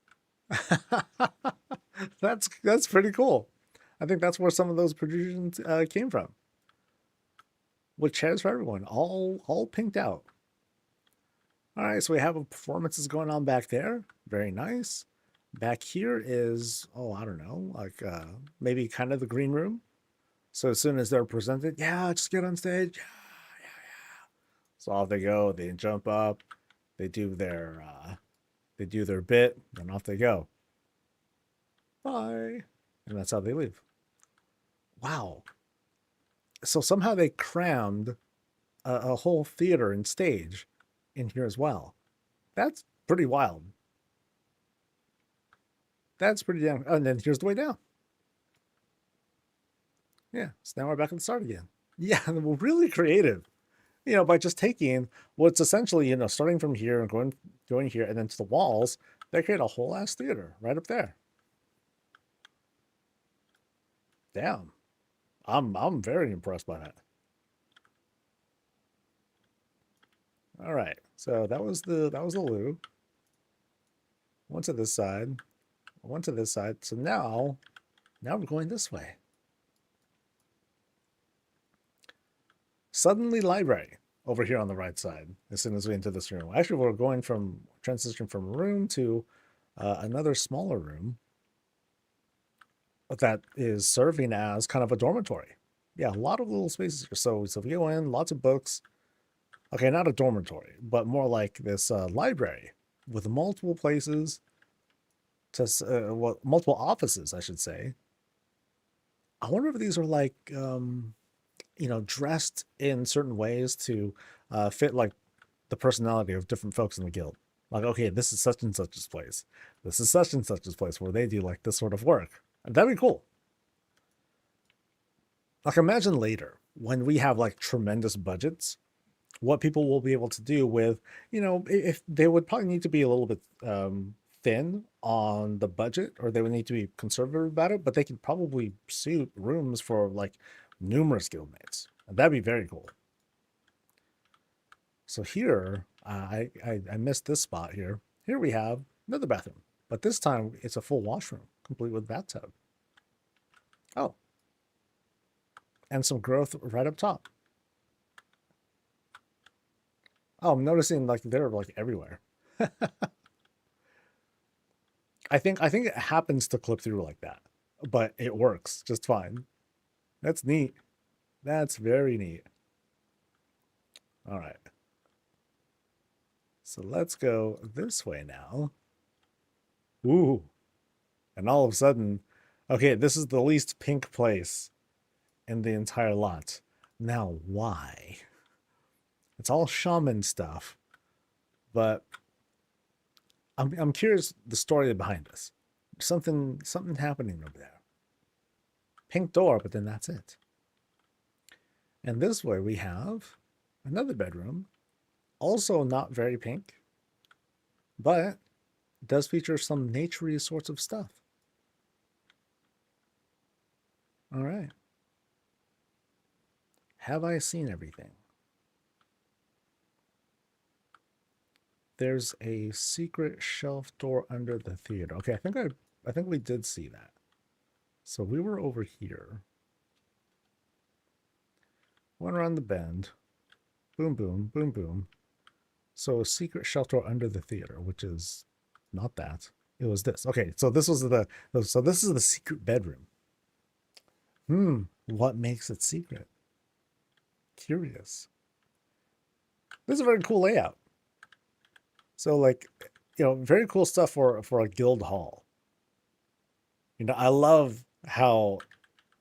That's pretty cool. I think that's where some of those protrusions came from. With chairs for everyone, all pinked out. All right, so we have performances going on back there. Very nice. Back here is, oh, I don't know, like maybe kind of the green room. So as soon as they're presented, yeah, just get on stage. Yeah. So off they go. They jump up. They do their bit, and off they go. Bye. And that's how they leave. Wow. So somehow they crammed a whole theater and stage in here as well. That's pretty wild. That's pretty damn. Oh, and then here's the way down. Yeah, so now we're back at the start again. Yeah, we're really creative. You know, by just taking what's essentially, you know, starting from here and going here and then to the walls, they create a whole ass theater right up there. Damn. I'm very impressed by that. All right. So that was the loo. One to this side. One to this side. So now we're going this way. Suddenly library over here on the right side as soon as we enter this room. Actually, we're going from transition from a room to another smaller room that is serving as kind of a dormitory. Yeah, a lot of little spaces here. So if you go in, lots of books. Okay, not a dormitory, but more like this library with multiple places to, well, multiple offices, I should say. I wonder if these are like, you know, dressed in certain ways to fit like the personality of different folks in the guild. Like, okay, this is such and such's place. This is such and such's place where they do like this sort of work. That'd be cool. Like, imagine later when we have like tremendous budgets, what people will be able to do with, you know, if they would probably need to be a little bit thin on the budget, or they would need to be conservative about it, but they could probably suit rooms for like numerous guildmates. And that'd be very cool. So here, I missed this spot here. Here we have another bathroom, but this time it's a full washroom, complete with bathtub. Oh. And some growth right up top. Oh, I'm noticing like they're like everywhere. I think it happens to clip through like that, but it works just fine. That's neat. That's very neat. All right. So let's go this way now. Ooh. And all of a sudden, okay, this is the least pink place in the entire lot. Now, why? It's all shaman stuff, but I'm curious the story behind this. Something happening over there. Pink door, but then that's it. And this way we have another bedroom, also not very pink, but It does feature some naturey sorts of stuff. All right. Have I seen everything? There's a secret shelf door under the theater. Okay, I think we did see that. So we were over here. Went around the bend. Boom, boom, boom, boom. So a secret shelf door under the theater, which is not that. It was this. Okay, so this is the secret bedroom. What makes it secret? Curious. This is a very cool layout. So like, you know, very cool stuff for a guild hall. You know, I love how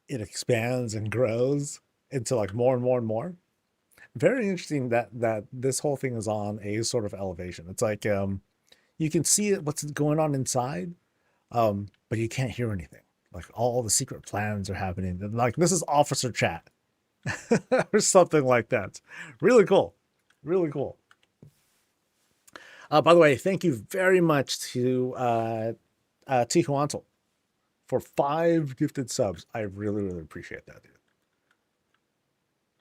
it expands and grows into like more and more and more. Very interesting that this whole thing is on a sort of elevation. It's like you can see what's going on inside, but you can't hear anything. Like all the secret plans are happening. Like this is officer chat or something like that. Really cool. Really cool. By the way, thank you very much to Tijuantel for 5 gifted subs. I really, really appreciate that, dude.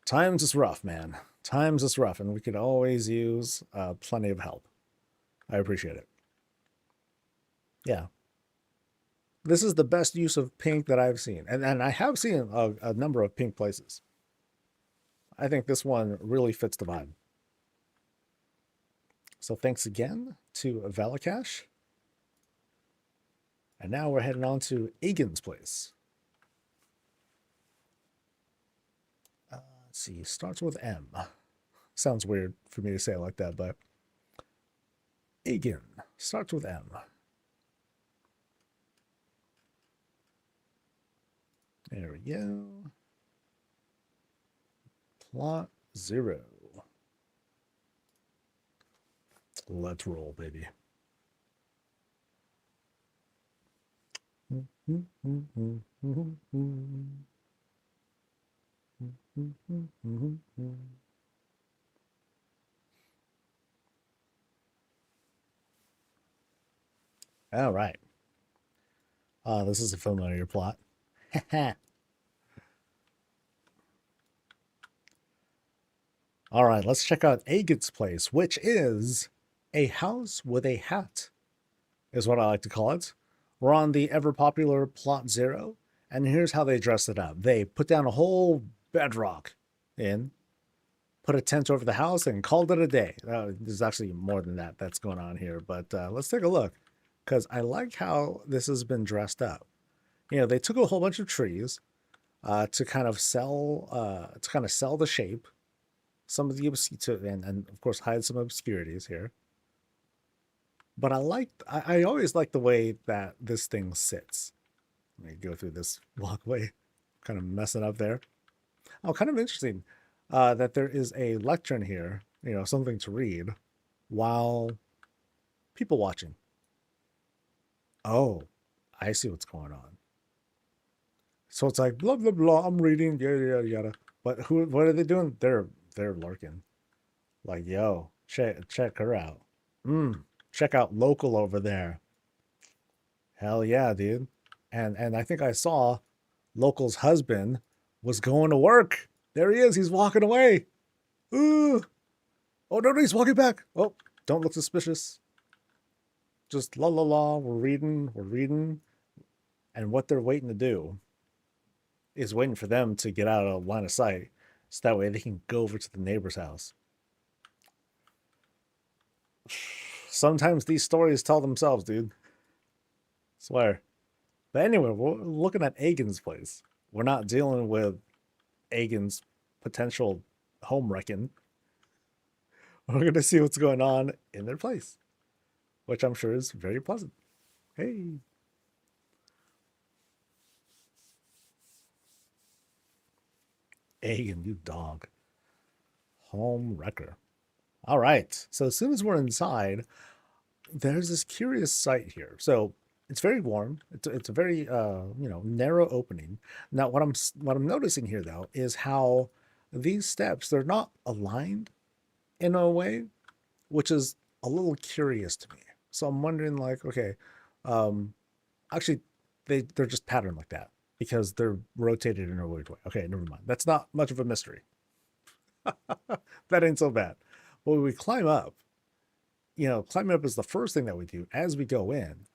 Times is rough, man. Times is rough, and we could always use plenty of help. I appreciate it. Yeah. This is the best use of pink that I've seen. And I have seen a number of pink places. I think this one really fits the vibe. So thanks again to Valakash. And now we're heading on to Aegon's place. Let's see, starts with M. Sounds weird for me to say it like that, but Aegon starts with M. There we go. Plot 0. Let's roll, baby. All right. This is a familiar plot. All right, let's check out Aegon's place, which is a house with a hat, is what I like to call it. We're on the ever-popular Plot 0, and here's how they dressed it up. They put down a whole bedrock in, put a tent over the house, and called it a day. There's actually more than that that's going on here, but let's take a look, because I like how this has been dressed up. You know, they took a whole bunch of trees to kind of sell the shape, some of the and of course hide some obscurities here. But I always like the way that this thing sits. Let me go through this walkway, kind of messing up there. Oh, kind of interesting that there is a lectern here, you know, something to read while people watching. Oh, I see what's going on. So it's like blah blah blah. I'm reading, yada yada yada. But what are they doing? They're lurking. Like, yo, check her out. Check out local over there. Hell yeah, dude. And I think I saw local's husband was going to work. There he is. He's walking away. Ooh. Oh no, he's walking back. Oh, don't look suspicious. Just la la la. We're reading. And what they're waiting to do is waiting for them to get out of line of sight, so that way they can go over to the neighbor's house. Sometimes these stories tell themselves, dude. Swear. But anyway, we're looking at Aegon's place. We're not dealing with Aegon's potential home wrecking. We're going to see what's going on in their place, which I'm sure is very pleasant. Hey. Aegon, you dog. Home wrecker. All right. So as soon as we're inside, there's this curious sight here. So it's very warm. It's a very narrow opening. Now what I'm noticing here though is how these steps, they're not aligned in a way, which is a little curious to me. So I'm wondering, like, okay, um, actually, they're just patterned like that because they're rotated in a weird way. Okay, never mind. That's not much of a mystery. That ain't so bad. But when we climb up, climbing up is the first thing that we do as we go in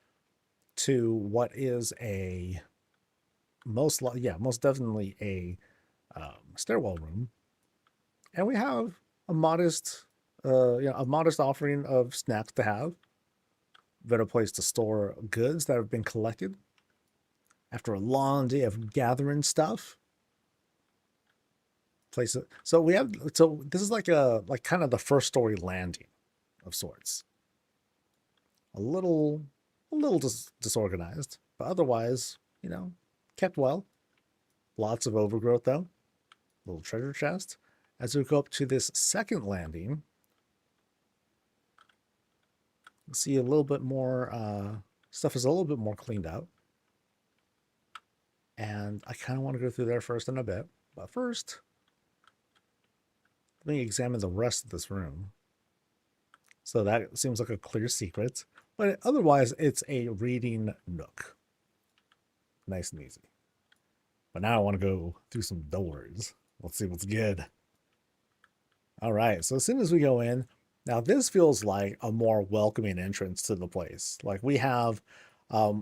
to what is most definitely a stairwell room, and we have a modest offering of snacks to have, better place to store goods that have been collected after a long day of gathering stuff. So this is like kind of the first story landing of sorts. A little disorganized, but otherwise, kept well. Lots of overgrowth though. Little treasure chest. As we go up to this second landing, you'll see a little bit more stuff is a little bit more cleaned out. And I kind of want to go through there first in a bit. But first, let me examine the rest of this room. So that seems like a clear secret. But otherwise, it's a reading nook. Nice and easy. But now I want to go through some doors. Let's see what's good. All right, so as soon as we go in, now this feels like a more welcoming entrance to the place. Like we have, I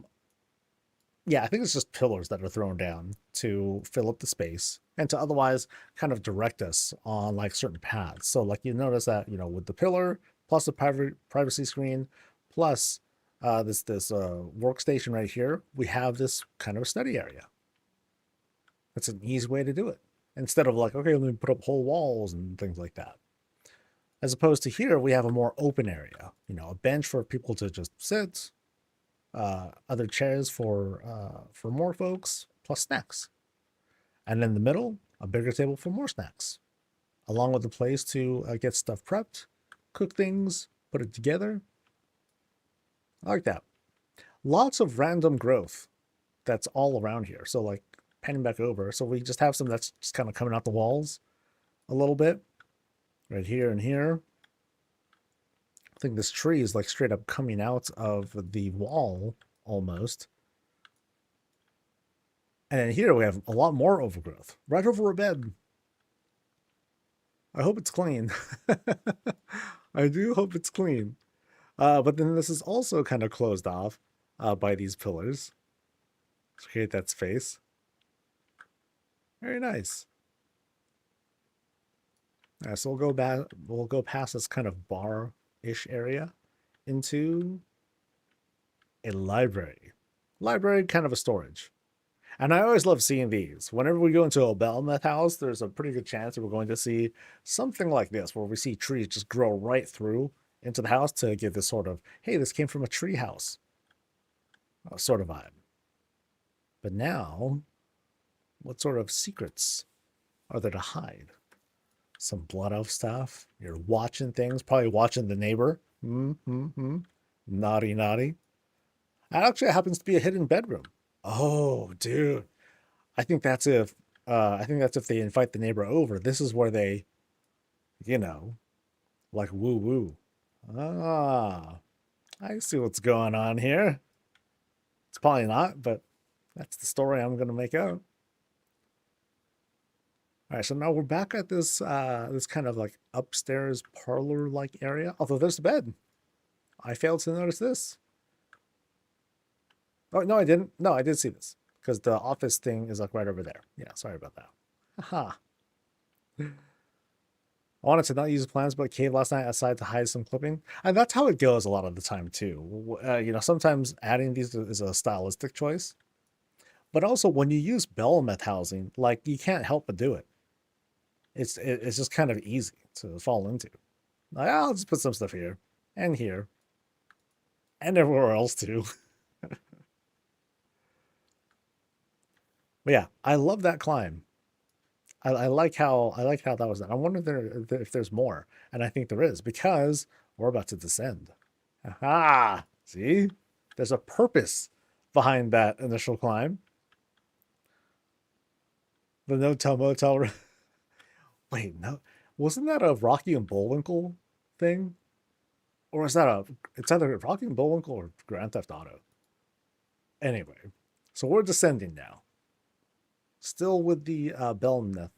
think it's just pillars that are thrown down to fill up the space and to otherwise kind of direct us on like certain paths. So like you notice that, with the pillar plus the privacy screen, plus this workstation right here, we have this kind of a study area. That's an easy way to do it. Instead of like, okay, let me put up whole walls and things like that. As opposed to here, we have a more open area. A bench for people to just sit, other chairs for more folks, plus snacks. And in the middle, a bigger table for more snacks, along with a place to get stuff prepped, cook things, put it together. I like that. Lots of random growth that's all around here. So like panning back over. So we just have some that's just kind of coming out the walls a little bit. Right here and here. I think this tree is like straight up coming out of the wall almost. And then here we have a lot more overgrowth. Right over a bed. I hope it's clean. I do hope it's clean. But then this is also kind of closed off by these pillars to create that space. Very nice. So we'll go past this kind of bar-ish area into a library. Library, kind of a storage. And I always love seeing these. Whenever we go into a Belmeth house, there's a pretty good chance that we're going to see something like this, where we see trees just grow right through into the house to give this sort of, hey, this came from a tree house sort of vibe. But now, what sort of secrets are there to hide? Some blood elf stuff. You're watching things, probably watching the neighbor. Naughty, naughty. That actually happens to be a hidden bedroom. Oh, dude. I think that's if they invite the neighbor over. This is where they, like woo woo. Ah, I see what's going on here. It's probably not, but that's the story I'm going to make out. All right, so now we're back at this this kind of like upstairs parlor-like area. Although there's a bed. I failed to notice this. Oh, no, I didn't. No, I did see this. Because the office thing is like right over there. Yeah, sorry about that. Aha. I wanted to not use plans, but cave last night aside to hide some clipping. And that's how it goes a lot of the time, too. Sometimes adding these is a stylistic choice. But also, when you use Belmeth housing, like, you can't help but do it. It's just kind of easy to fall into. Like, I'll just put some stuff here, and everywhere else, too. But yeah, I love that climb. I like how that was done. I wonder if there's more, and I think there is because we're about to descend. Aha! See, there's a purpose behind that initial climb. The no-tell motel. Wait, no, wasn't that a Rocky and Bullwinkle thing? Or is that it's either Rocky and Bullwinkle or Grand Theft Auto. Anyway, so we're descending now. Still with the Belmeth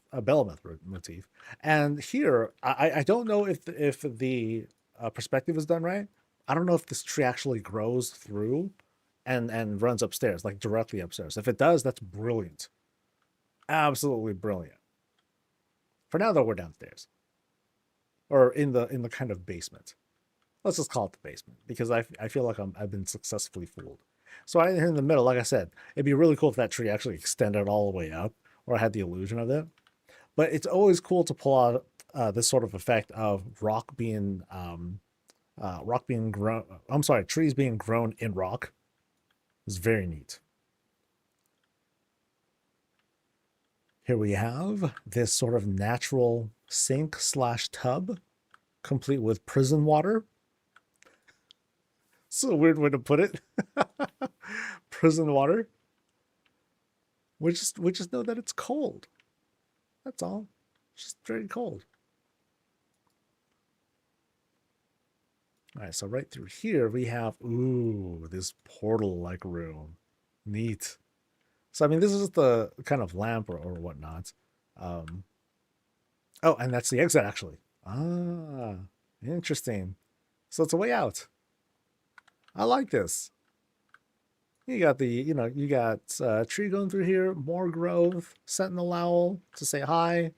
motif. And here, I don't know if the perspective is done right. I don't know if this tree actually grows through and runs upstairs, like directly upstairs. If it does, that's brilliant. Absolutely brilliant. For now, though, we're downstairs. Or in the kind of basement. Let's just call it the basement, because I feel like I've been successfully fooled. So right here in the middle, like I said, it'd be really cool if that tree actually extended all the way up, or I had the illusion of it. But it's always cool to pull out this sort of effect of rock being grown. I'm sorry, trees being grown in rock. It's very neat. Here we have this sort of natural sink / tub, complete with prison water. It's a weird way to put it. Prison water. We just know that it's cold. That's all. It's just very cold. All right, so right through here we have, ooh, this portal-like room. Neat. So, I mean, this is the kind of lamp or whatnot. Oh, and that's the exit, actually. Ah, interesting. So it's a way out. I like this. You got the, you got a tree going through here, more growth, sentinel owl to say hi,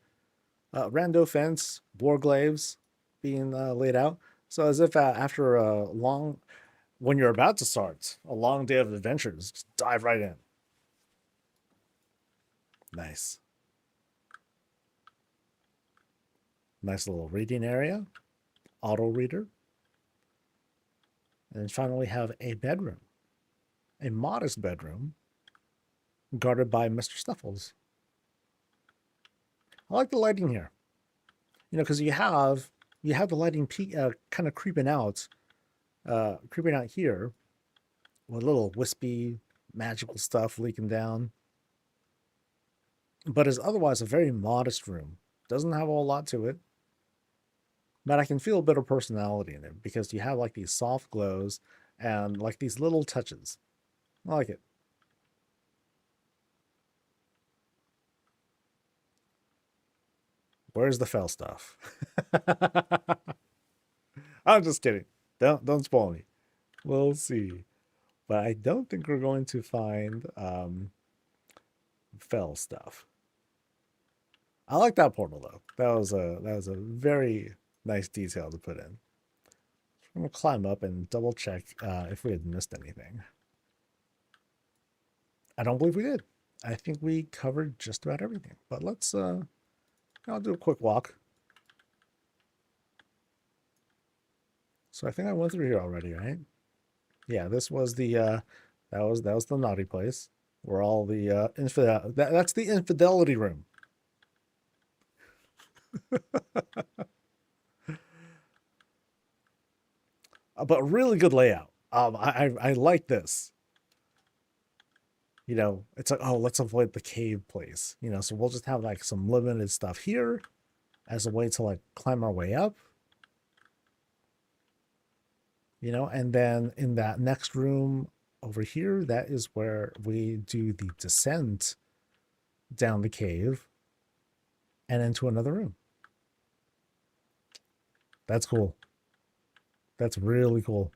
rando fence, warglaves being laid out. So as if after a long, when you're about to start a long day of adventures, just dive right in. Nice. Nice little reading area, auto reader. And then finally we have a bedroom. A modest bedroom guarded by Mr. Snuffles. I like the lighting here. Because you have the lighting kind of creeping out here with little wispy magical stuff leaking down. But is otherwise a very modest room. Doesn't have a whole lot to it. But I can feel a bit of personality in it because you have like these soft glows and like these little touches. I like it. Where's the fell stuff? I'm just kidding. Don't spoil me. We'll see. But I don't think we're going to find fell stuff. I like that portal though. That was a very nice detail to put in. I'm gonna climb up and double check if we had missed anything. I don't believe we did. I think we covered just about everything. But let's I'll do a quick walk. So I think I went through here already, right? Yeah, this was the that was the naughty place where all the that's the infidelity room. But really good layout. I like this. It's like, oh, let's avoid the cave place. So we'll just have like some limited stuff here as a way to like climb our way up. And then in that next room over here, that is where we do the descent down the cave and into another room. That's cool. That's really cool.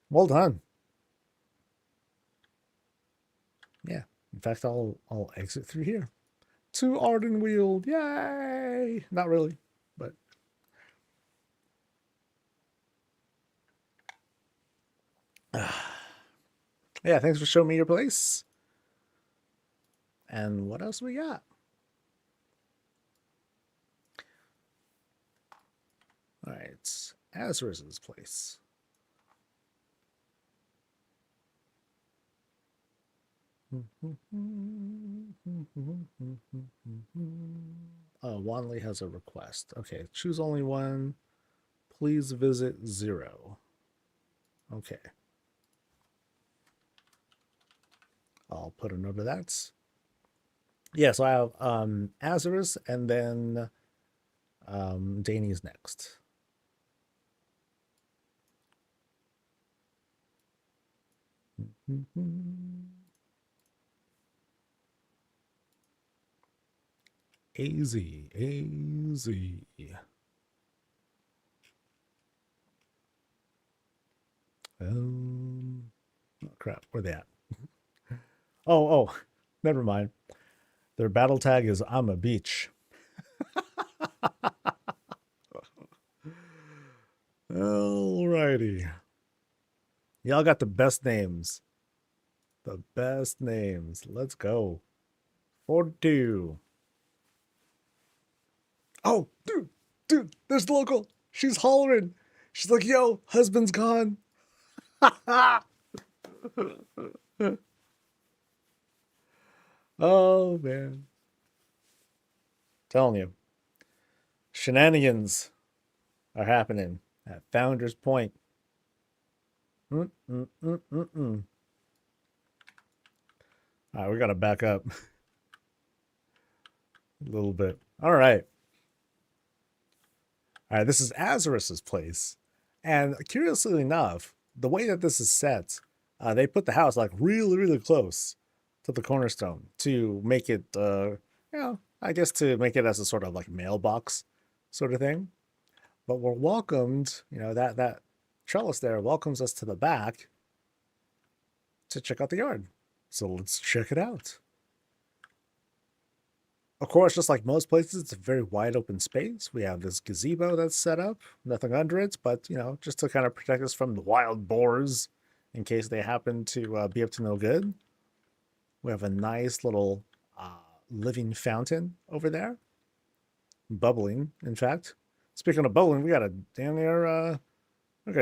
Well done. Yeah. In fact, I'll exit through here. To Ardenweald. Yay! Not really, but yeah, thanks for showing me your place. And what else we got? All right, Azriz's place. Wanley has a request. Okay, choose only one. Please visit 0. Okay. I'll put a note of that. Yeah, so I have Azriz and then Danny's next. Easy, easy. Oh crap, where they at? Oh, never mind. Their battle tag is I'm a beach. Alrighty. Y'all got the best names. The best names. Let's go. 42. Oh, dude, there's the local. She's hollering. She's like, yo, husband's gone. Oh, man. Telling you. Shenanigans are happening at Founder's Point. All right, we got to back up a little bit. All right. All right, this is Azarus's place. And curiously enough, the way that this is set, they put the house like really, really close to the cornerstone to make it, I guess to make it as a sort of like mailbox sort of thing. But we're welcomed, that trellis there welcomes us to the back to check out the yard. So let's check it out. Of course, just like most places, it's a very wide open space. We have this gazebo that's set up, nothing under it, but, just to kind of protect us from the wild boars in case they happen to be up to no good. We have a nice little living fountain over there. Bubbling, in fact. Speaking of bubbling, we got a damn near,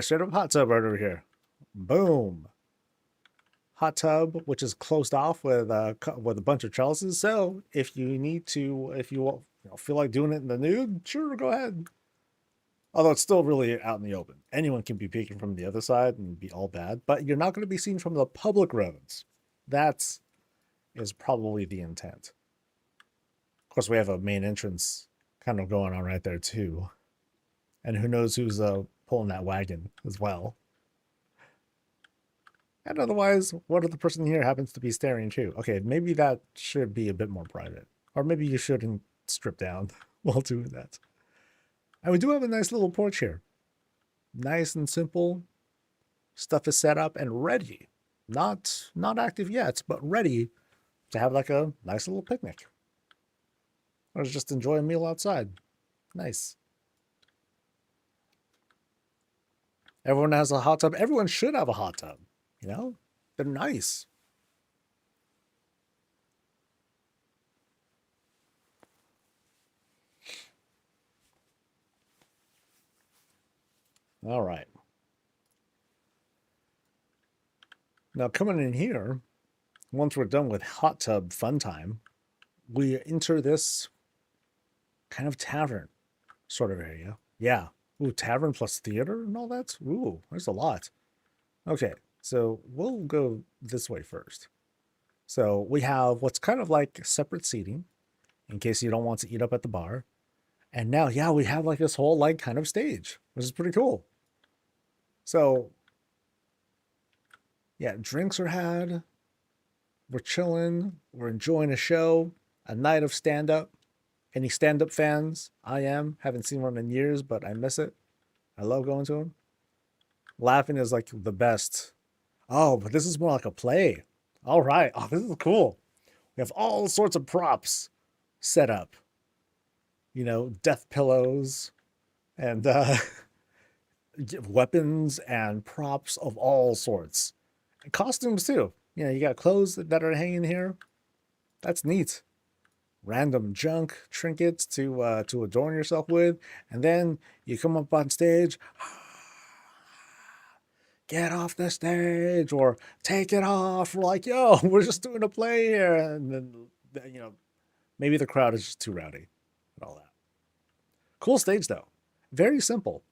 straight up hot tub right over here. Boom. Hot tub, which is closed off with a bunch of trellises. So if you feel like doing it in the nude, sure, go ahead. Although it's still really out in the open. Anyone can be peeking from the other side and be all bad, but you're not going to be seen from the public roads. That is probably the intent. Of course, we have a main entrance kind of going on right there too. And who knows who's pulling that wagon as well. And otherwise, what if the person here happens to be staring too? Okay, maybe that should be a bit more private. Or maybe you shouldn't strip down while doing that. And we do have a nice little porch here. Nice and simple. Stuff is set up and ready. Not active yet, but ready to have like a nice little picnic. Or just enjoy a meal outside. Nice. Everyone has a hot tub. Everyone should have a hot tub. They're nice. All right. Now coming in here, once we're done with hot tub fun time, we enter this kind of tavern sort of area. Yeah. Ooh, tavern plus theater and all that? Ooh, there's a lot. Okay. So we'll go this way first. So we have what's kind of like separate seating in case you don't want to eat up at the bar. And now, yeah, we have like this whole like kind of stage, which is pretty cool. So yeah, drinks are had. We're chilling. We're enjoying a show, a night of stand-up. Any stand-up fans? I am. Haven't seen one in years, but I miss it. I love going to them. Laughing is like the best. Oh, but this is more like a play. All right. Oh, this is cool. We have all sorts of props set up. Death pillows and weapons and props of all sorts. And costumes too. You got clothes that are hanging here. That's neat. Random junk, trinkets to adorn yourself with. And then you come up on stage. Get off the stage or take it off. We're like, yo, we're just doing a play here. And then, maybe the crowd is just too rowdy and all that. Cool stage, though. Very simple.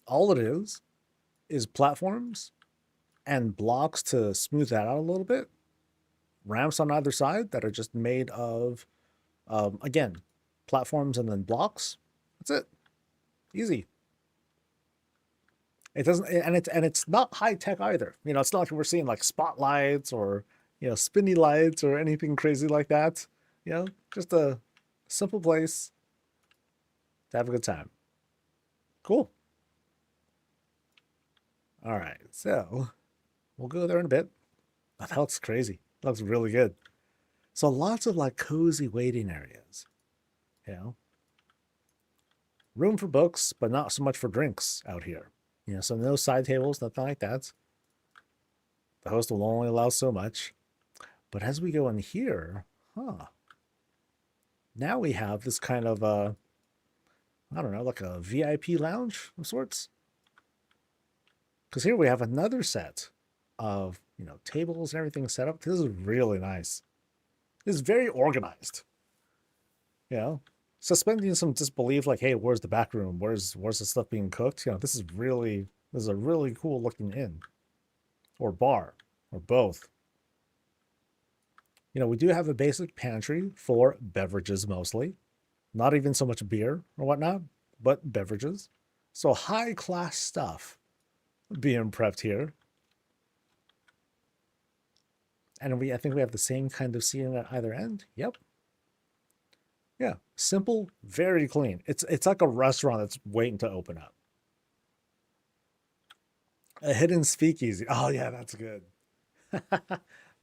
All it is platforms and blocks to smooth that out a little bit. Ramps on either side that are just made of, again, platforms and then blocks. That's it. Easy. It doesn't, and it's not high tech either. You know, it's not like we're seeing like spotlights or, you know, spinny lights or anything crazy like that. You know, just a simple place to have a good time. Cool. All right, so we'll go there in a bit. Oh, that looks crazy. That looks really good. So lots of like cozy waiting areas. You know, room for books, but not so much for drinks out here. You know, so no side tables, nothing like that. The host will only allow so much. But as we go in here, now we have this kind of I don't know, like a VIP lounge of sorts. Because here we have another set of, you know, tables and everything set up. This is really nice. This is very organized. You know, suspending some disbelief, like, hey, where's the back room? Where's the stuff being cooked? You know, this is a really cool looking inn or bar or both. You know, we do have a basic pantry for beverages mostly, not even so much beer or whatnot, but beverages. So high class stuff being prepped here. And I think we have the same kind of seating at either end. Yep. Yeah, simple, very clean. It's like a restaurant that's waiting to open up. A hidden speakeasy. Oh yeah, that's good.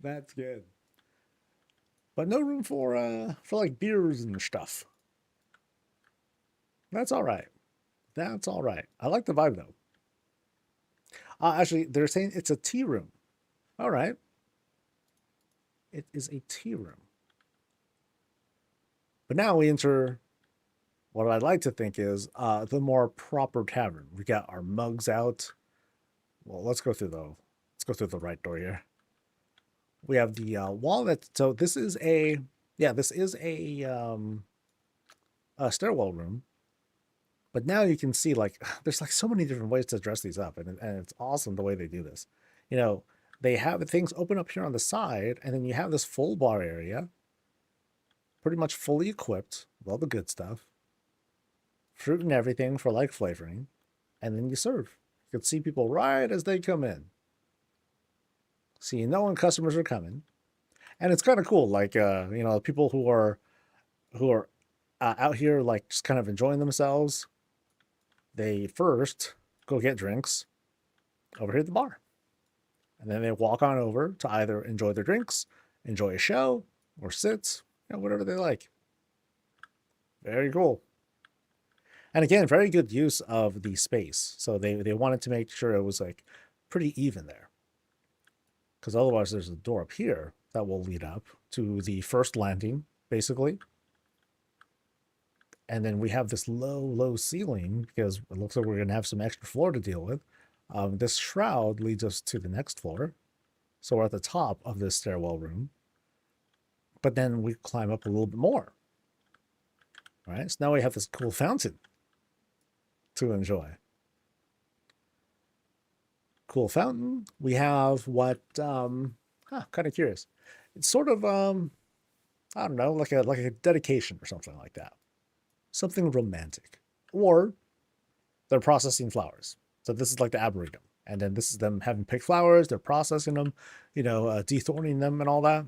That's good. But no room for like beers and stuff. That's all right. That's all right. I like the vibe though. Actually, they're saying it's a tea room. All right. It is a tea room. But now we enter what I'd like to think is the more proper tavern. We got our mugs out. Well, let's go through the right door here. We have the walnut. So this is a stairwell room. But now you can see like there's like so many different ways to dress these up, and it's awesome the way they do this. You know, they have things open up here on the side, and then you have this full bar area, pretty much fully equipped with all the good stuff, fruit and everything for like flavoring, and then you serve. You can see people right as they come in. So you know when customers are coming, and it's kind of cool. Like you know, people who are out here like just kind of enjoying themselves. They first go get drinks over here at the bar. And then they walk on over to either enjoy their drinks, enjoy a show, or sit, you know, whatever they like. Very cool. And again, very good use of the space. So they wanted to make sure it was like pretty even there. Because otherwise there's a door up here that will lead up to the first landing, basically. And then we have this low ceiling because it looks like we're going to have some extra floor to deal with. This shroud leads us to the next floor. So we're at the top of this stairwell room. But then we climb up a little bit more. All right, so now we have this cool fountain to enjoy. Cool fountain. We have what, kind of curious. It's sort of, I don't know, like a dedication or something like that. Something romantic. Or they're processing flowers. So this is like the arboretum. And then this is them having picked flowers. They're processing them, you know, dethorning them and all that.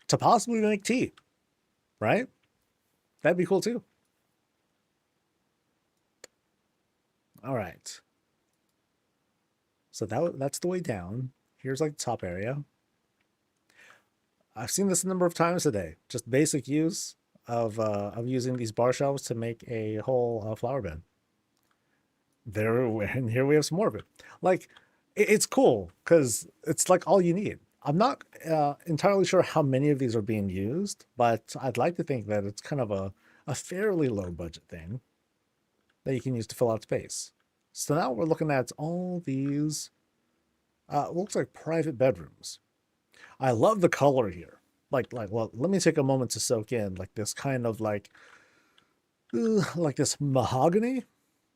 To possibly make tea. Right? That'd be cool too. All right. So that's the way down. Here's like the top area. I've seen this a number of times today. Just basic use of using these bar shelves to make a whole flower bed. And here we have some more of it. Like, it's cool because it's like all you need. I'm not entirely sure how many of these are being used, but I'd like to think that it's kind of a fairly low budget thing that you can use to fill out space. So now we're looking at all these, looks like private bedrooms. I love the color here. Well, let me take a moment to soak in like this kind of like this mahogany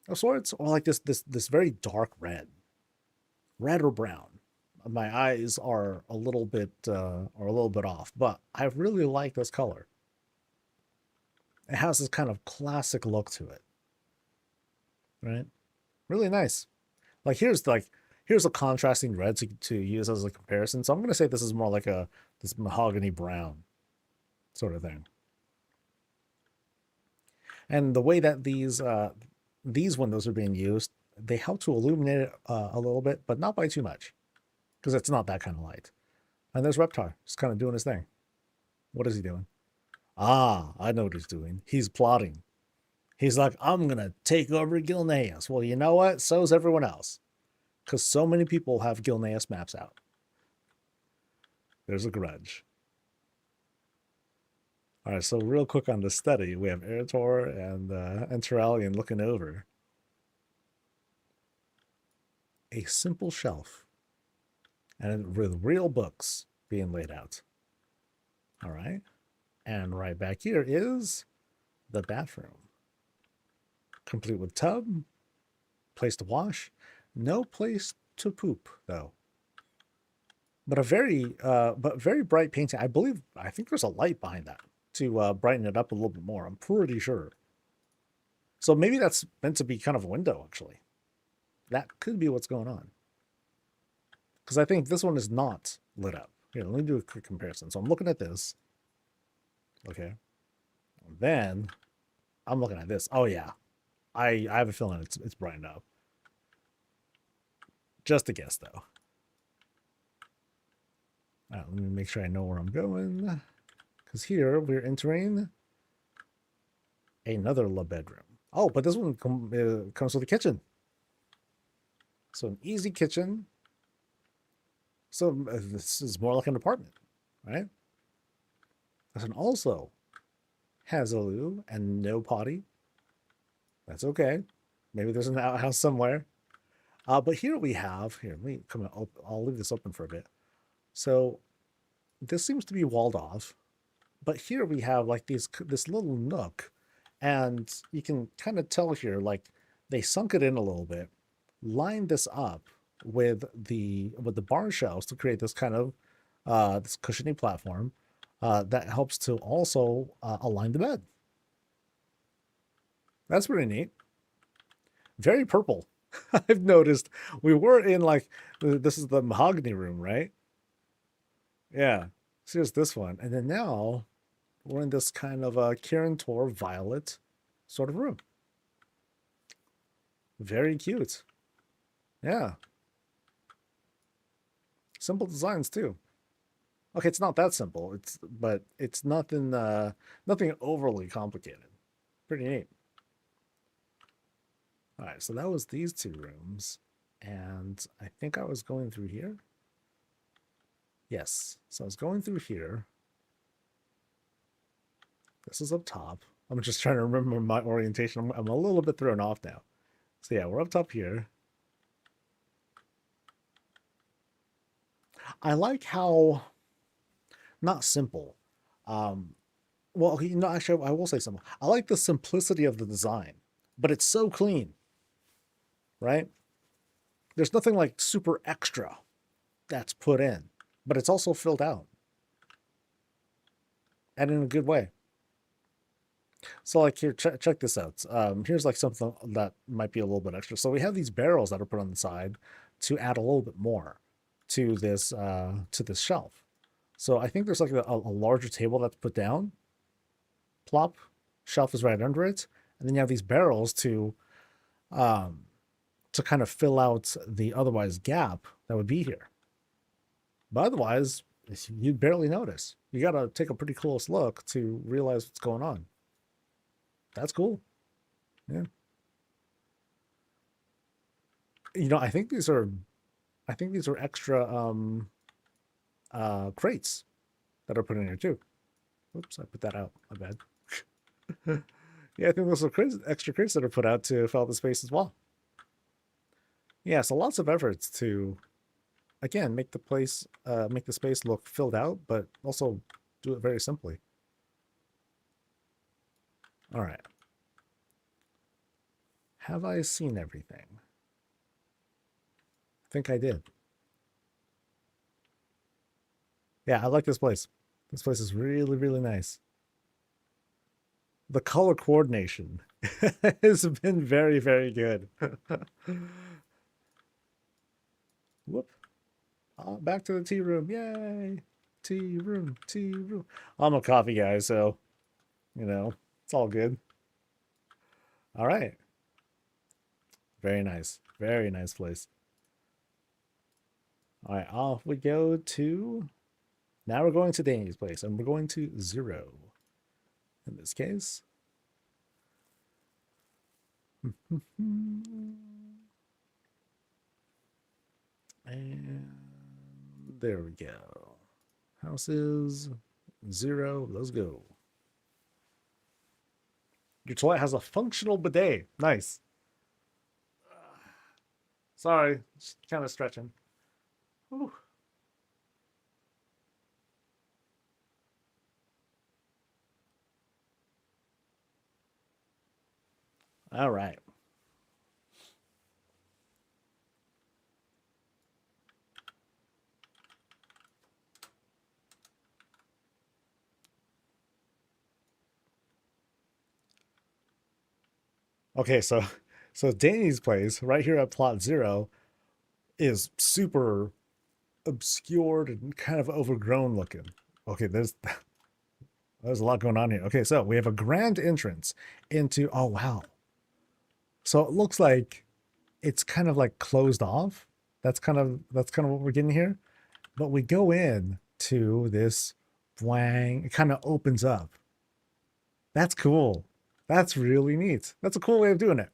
of sorts, or like this very dark red or brown. My eyes are a little bit off, but I really like this color. It has this kind of classic look to it, right? Really nice. Here's a contrasting red to use as a comparison. So I'm gonna say this is more like this mahogany brown sort of thing. And the way that these windows are being used, they help to illuminate it a little bit, but not by too much, because it's not that kind of light. And there's Reptar, just kind of doing his thing. What is he doing? Ah, I know what he's doing. He's plotting. He's like, I'm gonna take over Gilneas. Well, you know what? So's everyone else, because so many people have Gilneas maps out. There's a grudge. All right, so real quick on the study, we have Eritor and Enteralian looking over. A simple shelf, and with real books being laid out. All right, and right back here is the bathroom, complete with tub, place to wash, no place to poop though. But a very bright painting. I think there's a light behind that to brighten it up a little bit more. I'm pretty sure. So maybe that's meant to be kind of a window, actually. That could be what's going on. Because I think this one is not lit up. Here, let me do a quick comparison. So I'm looking at this. Okay. And then I'm looking at this. Oh, yeah. I have a feeling it's brightened up. Just a guess, though. All right, let me make sure I know where I'm going. Because here we're entering another bedroom. Oh, but this one comes with a kitchen. So an easy kitchen. So this is more like an apartment, right? This one also has a loo and no potty. That's okay. Maybe there's an outhouse somewhere. But here we have, let me come out. I'll leave this open for a bit. So this seems to be walled off. But here we have like this little nook, and you can kind of tell here, like they sunk it in a little bit, lined this up with the bar shelves to create this kind of this cushiony platform that helps to also align the bed. That's pretty neat. Very purple. I've noticed we were in like this is the mahogany room, right? Yeah. So here's this one, and then now we're in this kind of a Kirin Tor violet sort of room. Very cute. Yeah. Simple designs too. Okay, it's not that simple. But it's nothing nothing overly complicated. Pretty neat. All right, so that was these two rooms, and I think I was going through here. Yes, so I was going through here. This is up top. I'm just trying to remember my orientation. I'm a little bit thrown off now. So yeah, we're up top here. I like how, not simple. Well, you know, actually, I will say something. I like the simplicity of the design, but it's so clean, right? There's nothing like super extra that's put in, but it's also filled out. And in a good way. So like here, check this out. Here's like something that might be a little bit extra. So we have these barrels that are put on the side to add a little bit more to this shelf. So I think there's like a larger table that's put down. Plop, shelf is right under it, and then you have these barrels to kind of fill out the otherwise gap that would be here. But otherwise, you'd barely notice. You got to take a pretty close look to realize what's going on. That's cool. Yeah. You know, I think these are extra crates that are put in here too. Oops, I put that out. My bad. Yeah, I think those are extra crates that are put out to fill out the space as well. Yeah, so lots of efforts to, again, make the space look filled out, but also do it very simply. All right. Have I seen everything? I think I did. Yeah, I like this place. This place is really, really nice. The color coordination has been very, very good. Whoop. Back to the tea room. Yay. Tea room, tea room. I'm a coffee guy, so, you know, it's all good. All right. Very nice. Very nice place. All right, off we go to... Now we're going to Danny's place, and we're going to 0 in this case. And there we go. Houses 0. Let's go. Your toilet has a functional bidet. Nice. Sorry, just kind of stretching. Whew. All right. Okay, so Danny's place right here at plot 0 is super obscured and kind of overgrown looking. Okay, there's a lot going on here. Okay, so we have a grand entrance into, oh wow. So it looks like it's kind of like closed off. That's kind of what we're getting here. But we go in to this bwang, it kind of opens up. That's cool. That's really neat. That's a cool way of doing it.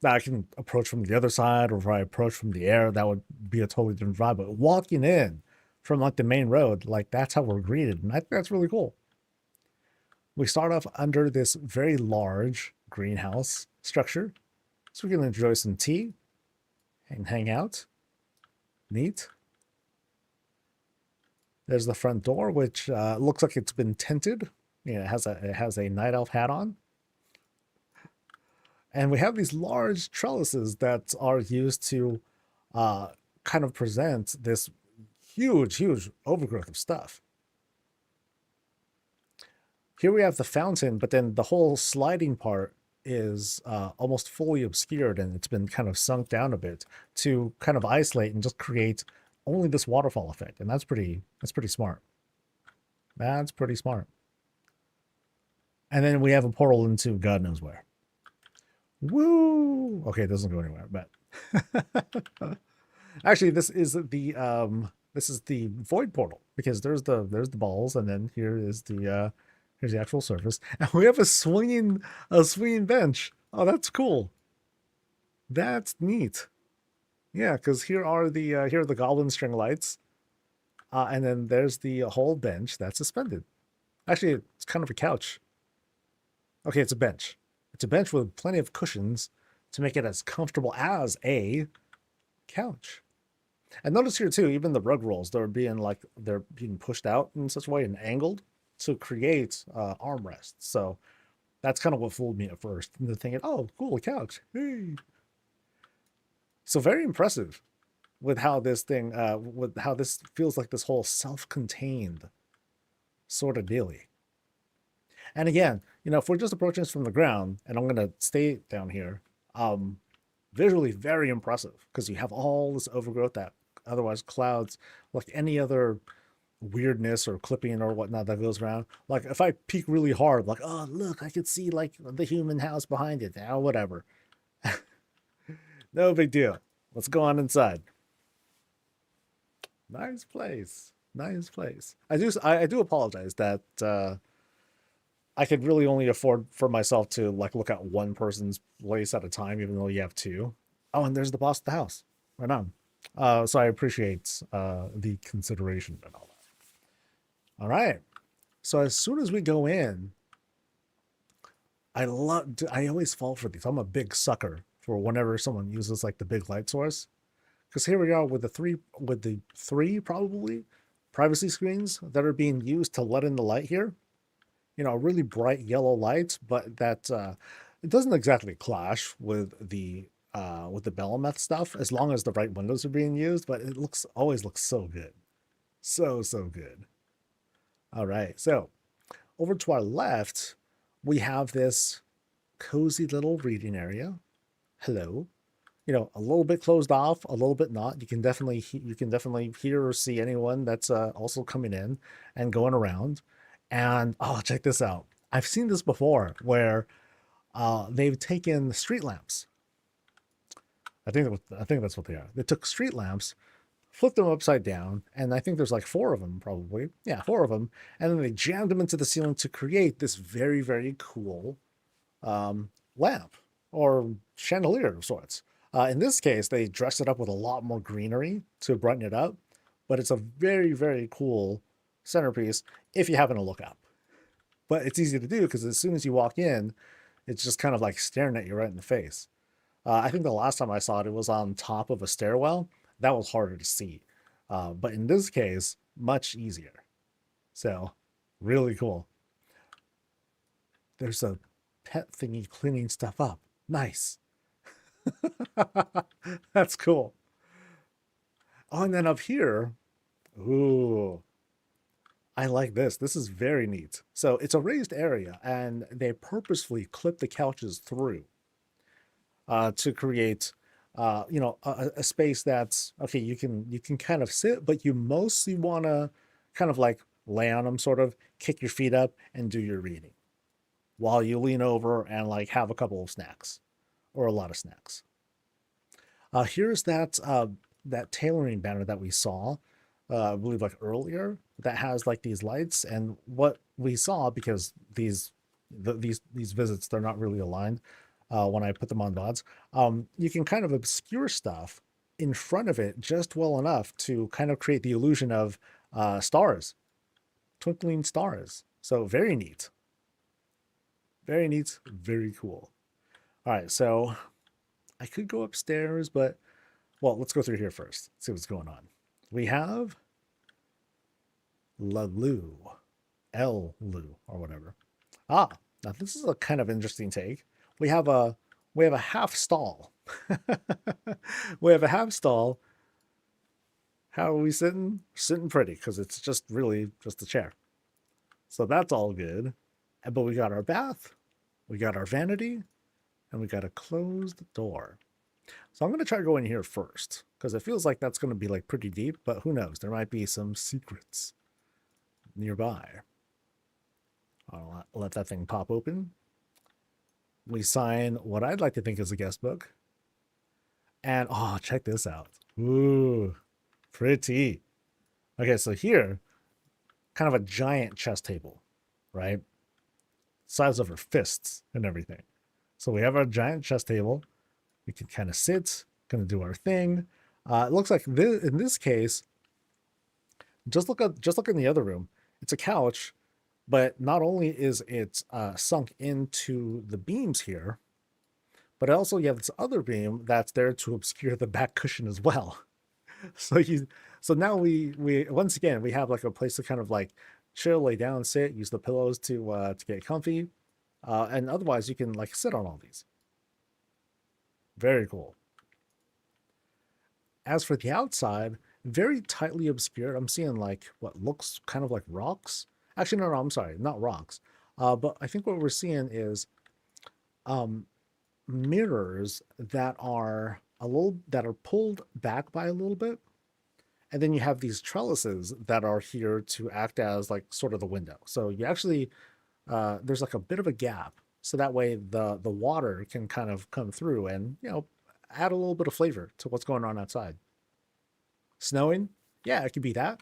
Now I can approach from the other side, or if I approach from the air, that would be a totally different vibe. But walking in from like the main road, like that's how we're greeted. And I think that's really cool. We start off under this very large greenhouse structure. So we can enjoy some tea and hang out. Neat. There's the front door, which looks like it's been tinted. You know, it has a night elf hat on. And we have these large trellises that are used to kind of present this huge overgrowth of stuff. Here we have the fountain, but then the whole sliding part is almost fully obscured, and it's been kind of sunk down a bit to kind of isolate and just create only this waterfall effect. And that's pretty smart. That's pretty smart. And then we have a portal into God knows where. Woo! Okay, it doesn't go anywhere, but actually this is the void portal, because there's the balls, and then here's the actual surface, and we have a swinging bench. Oh, that's cool. That's neat. Yeah, because here are the goblin string lights, and then there's the whole bench that's suspended. Actually, it's kind of a couch. Okay, it's a bench. It's a bench with plenty of cushions to make it as comfortable as a couch. And notice here too, even the rug rolls, they're being pushed out in such a way and angled to create armrests. So that's kind of what fooled me at first. And thinking, oh, cool, a couch. Hey. So very impressive with how this thing, with how this feels like this whole self-contained sort of dealie. And again, you know, if we're just approaching this from the ground, and I'm going to stay down here, visually very impressive, because you have all this overgrowth that otherwise clouds like any other weirdness or clipping or whatnot that goes around. Like if I peek really hard, like, oh, look, I could see like the human house behind it. Oh, whatever. No big deal. Let's go on inside. Nice place. Nice place. I do apologize that I could really only afford for myself to like look at one person's place at a time, even though you have two. Oh, and there's the boss of the house. Right on. So I appreciate the consideration and all that. All right. So as soon as we go in, I always fall for these. I'm a big sucker for whenever someone uses like the big light source. Because here we are with the three probably privacy screens that are being used to let in the light here. You know, a really bright yellow light, but that it doesn't exactly clash with the Belemeth stuff as long as the right windows are being used, but it always looks so good. So good. All right, so over to our left, we have this cozy little reading area. Hello. You know, a little bit closed off, a little bit not. You can definitely hear or see anyone that's also coming in and going around. And oh, check this out. I've seen this before where they've taken street lamps. I think that's what they are. They took street lamps, flipped them upside down, and I think there's like 4 of them probably. Yeah, 4 of them, and then they jammed them into the ceiling to create this very, very cool lamp or chandelier of sorts. In this case, they dressed it up with a lot more greenery to brighten it up, but it's a very, very cool centerpiece if you happen to look up. But it's easy to do because as soon as you walk in, it's just kind of like staring at you right in the face. I think the last time I saw it, it was on top of a stairwell. That was harder to see. But in this case, much easier. So, really cool. There's a pet thingy cleaning stuff up. Nice. That's cool. Oh, and then up here, ooh, I like this. This is very neat. So it's a raised area, and they purposefully clip the couches through to create, a space that's okay. You can kind of sit, but you mostly want to kind of like lay on them, sort of kick your feet up and do your reading while you lean over and like have a couple of snacks or a lot of snacks. Here's that tailoring banner that we saw, I believe like earlier, that has like these lights. And what we saw, because these visits, they're not really aligned when I put them on VODs, you can kind of obscure stuff in front of it just well enough to kind of create the illusion of stars, twinkling stars. So very neat. Very neat, very cool. All right, so I could go upstairs, but, well, let's go through here first. See what's going on. We have Lulu, L-Lu, or whatever. Ah, now this is a kind of interesting take. We have a half stall. We have a half stall. How are we sitting? Sitting pretty, because it's just really just a chair. So that's all good. But we got our bath, we got our vanity, and we got a closed door. So I'm going to try to go in here first, because it feels like that's going to be like pretty deep, but who knows? There might be some secrets nearby. I'll let that thing pop open. We sign what I'd like to think is a guest book. And, oh, check this out. Ooh, pretty. Okay, so here, kind of a giant chess table, right? Size of our fists and everything. So we have our giant chess table. We can kind of sit, gonna do our thing. It looks like this, in this case, just look in the other room. It's a couch, but not only is it sunk into the beams here, but also you have this other beam that's there to obscure the back cushion as well. So now we once again we have like a place to kind of like chill, lay down, sit, use the pillows to get comfy, and otherwise you can like sit on all these. Very cool. As for the outside, very tightly obscured. I'm seeing like what looks kind of like rocks. Actually, no, I'm sorry, not rocks. But I think what we're seeing is mirrors that are pulled back by a little bit. And then you have these trellises that are here to act as like sort of the window. So you actually, there's like a bit of a gap. So that way the water can kind of come through and, add a little bit of flavor to what's going on outside. Snowing? Yeah, it could be that.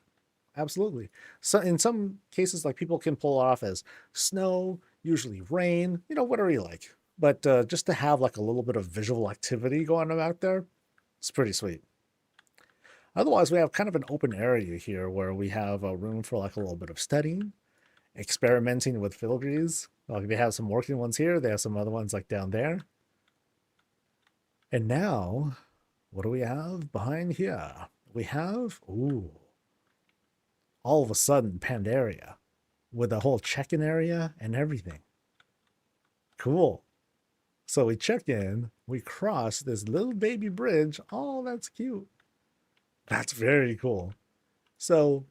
Absolutely. So in some cases, like people can pull off as snow, usually rain, whatever you like. But just to have like a little bit of visual activity going on out there, it's pretty sweet. Otherwise, we have kind of an open area here where we have a room for like a little bit of studying, experimenting with filigrees. Like they have some working ones here. They have some other ones like down there. And now, what do we have behind here? We have, all of a sudden, Pandaria with a whole check-in area and everything. Cool. So we check in, we cross this little baby bridge. Oh, that's cute. That's very cool. So,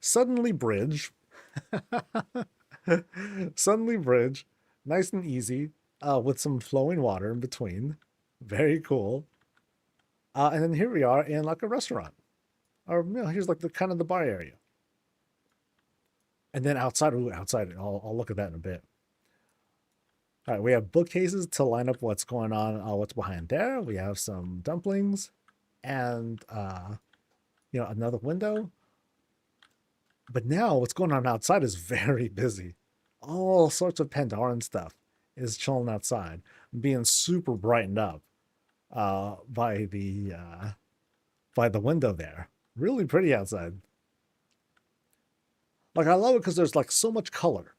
Suddenly Bridge. Suddenly Bridge. Nice and easy. with some flowing water in between. Very cool. And then here we are in like a restaurant. Or, you know, here's like the kind of the bar area. And then outside, ooh, outside, I'll look at that in a bit. All right, we have bookcases to line up what's going on, what's behind there. We have some dumplings and, you know, another window. But now what's going on outside is very busy. All sorts of Pandaran stuff is chilling outside, being super brightened up by the window there. Really pretty outside. Like, I love it because there's like so much color,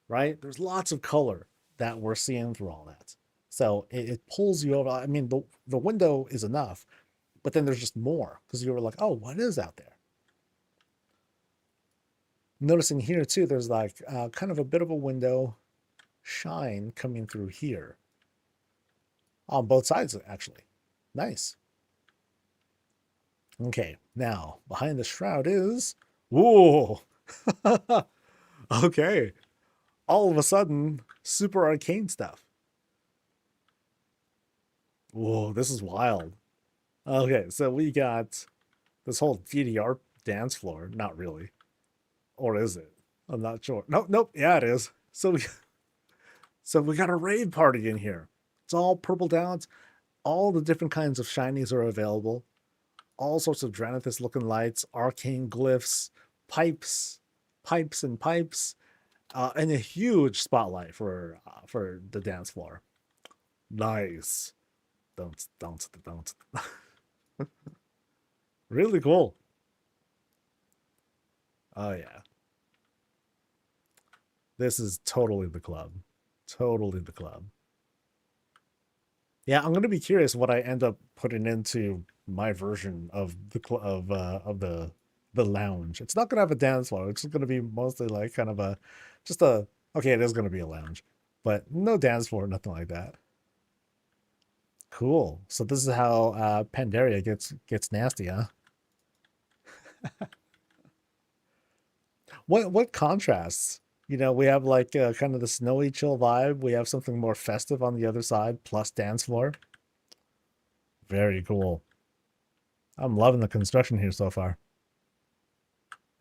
right? There's lots of color that we're seeing through all that. So it pulls you over. I mean, the window is enough, but then there's just more because you were like, oh, what is out there? Noticing here too, there's like kind of a bit of a window shine coming through here. On both sides, actually. Nice. Okay, now behind the shroud is... Whoa! Okay. All of a sudden, super arcane stuff. Whoa, this is wild. Okay, so we got this whole DDR dance floor. Not really. Or is it? I'm not sure. Nope. Yeah, it is. So we got a raid party in here. It's all purple downs. All the different kinds of shinies are available. All sorts of Dranathus looking lights, arcane glyphs, pipes, and a huge spotlight for the dance floor. Nice. Don't. Really cool. Oh yeah. This is totally the club. Totally the club. Yeah, I'm gonna be curious what I end up putting into my version of the lounge. It's not gonna have a dance floor. It's just gonna be mostly like kind of okay, it is gonna be a lounge, but no dance floor, nothing like that. Cool. So this is how Pandaria gets nasty, huh? What contrasts? You know, we have like kind of the snowy chill vibe. We have something more festive on the other side, plus dance floor. Very cool. I'm loving the construction here so far.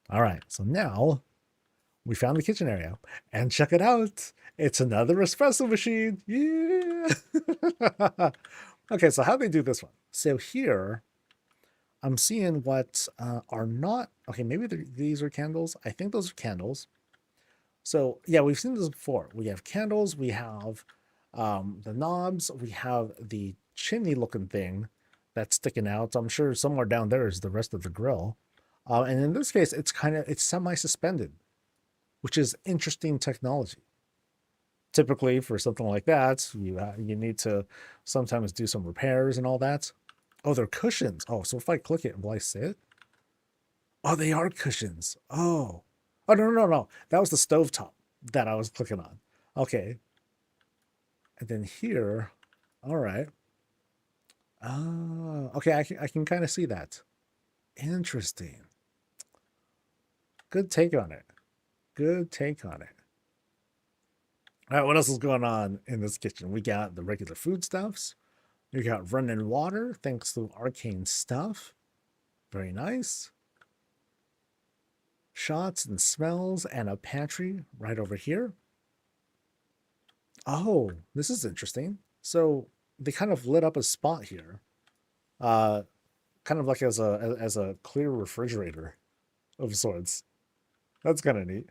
All right, so now we found the kitchen area. And check it out. It's another espresso machine. Yeah. Okay, so how do they do this one? So here, I'm seeing what are not... Okay, maybe these are candles. I think those are candles. So, yeah, we've seen this before. We have candles. We have the knobs. We have the chimney-looking thing that's sticking out. So I'm sure somewhere down there is the rest of the grill. And in this case, it's semi-suspended, which is interesting technology. Typically, for something like that, you need to sometimes do some repairs and all that. Oh, they're cushions. Oh, so if I click it, will I sit? Oh, they are cushions. Oh, no. That was the stovetop that I was clicking on. Okay. And then here, all right. Okay, I can kind of see that. Interesting. Good take on it. Good take on it. All right, what else is going on in this kitchen? We got the regular foodstuffs. We got running water, thanks to arcane stuff. Very nice. Shots and smells and a pantry right over here. Oh, this is interesting. So they kind of lit up a spot here. Kind of like as a clear refrigerator of sorts. That's kind of neat.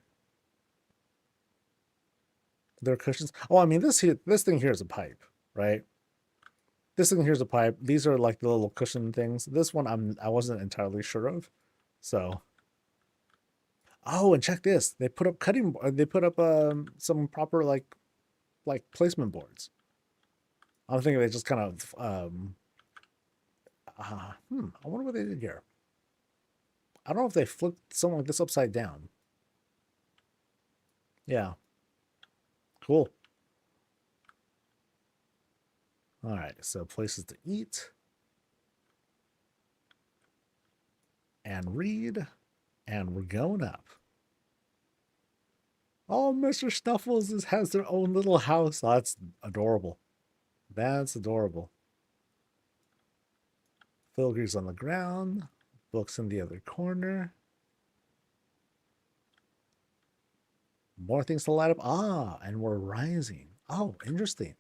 There are cushions. Oh, I mean, this thing here is a pipe, right? This thing here's a pipe. These are like the little cushion things. This one I wasn't entirely sure of. So, oh, and check this. They put up some proper like placement boards. I'm thinking they just kind of I wonder what they did here. I don't know if they flipped something like this upside down. Yeah. Cool. All right, so places to eat and read, and we're going up. Oh, Mr. Snuffles has their own little house. Oh, that's adorable. That's adorable. Filigree on the ground. Books in the other corner. More things to light up. Ah, and we're rising. Oh, interesting.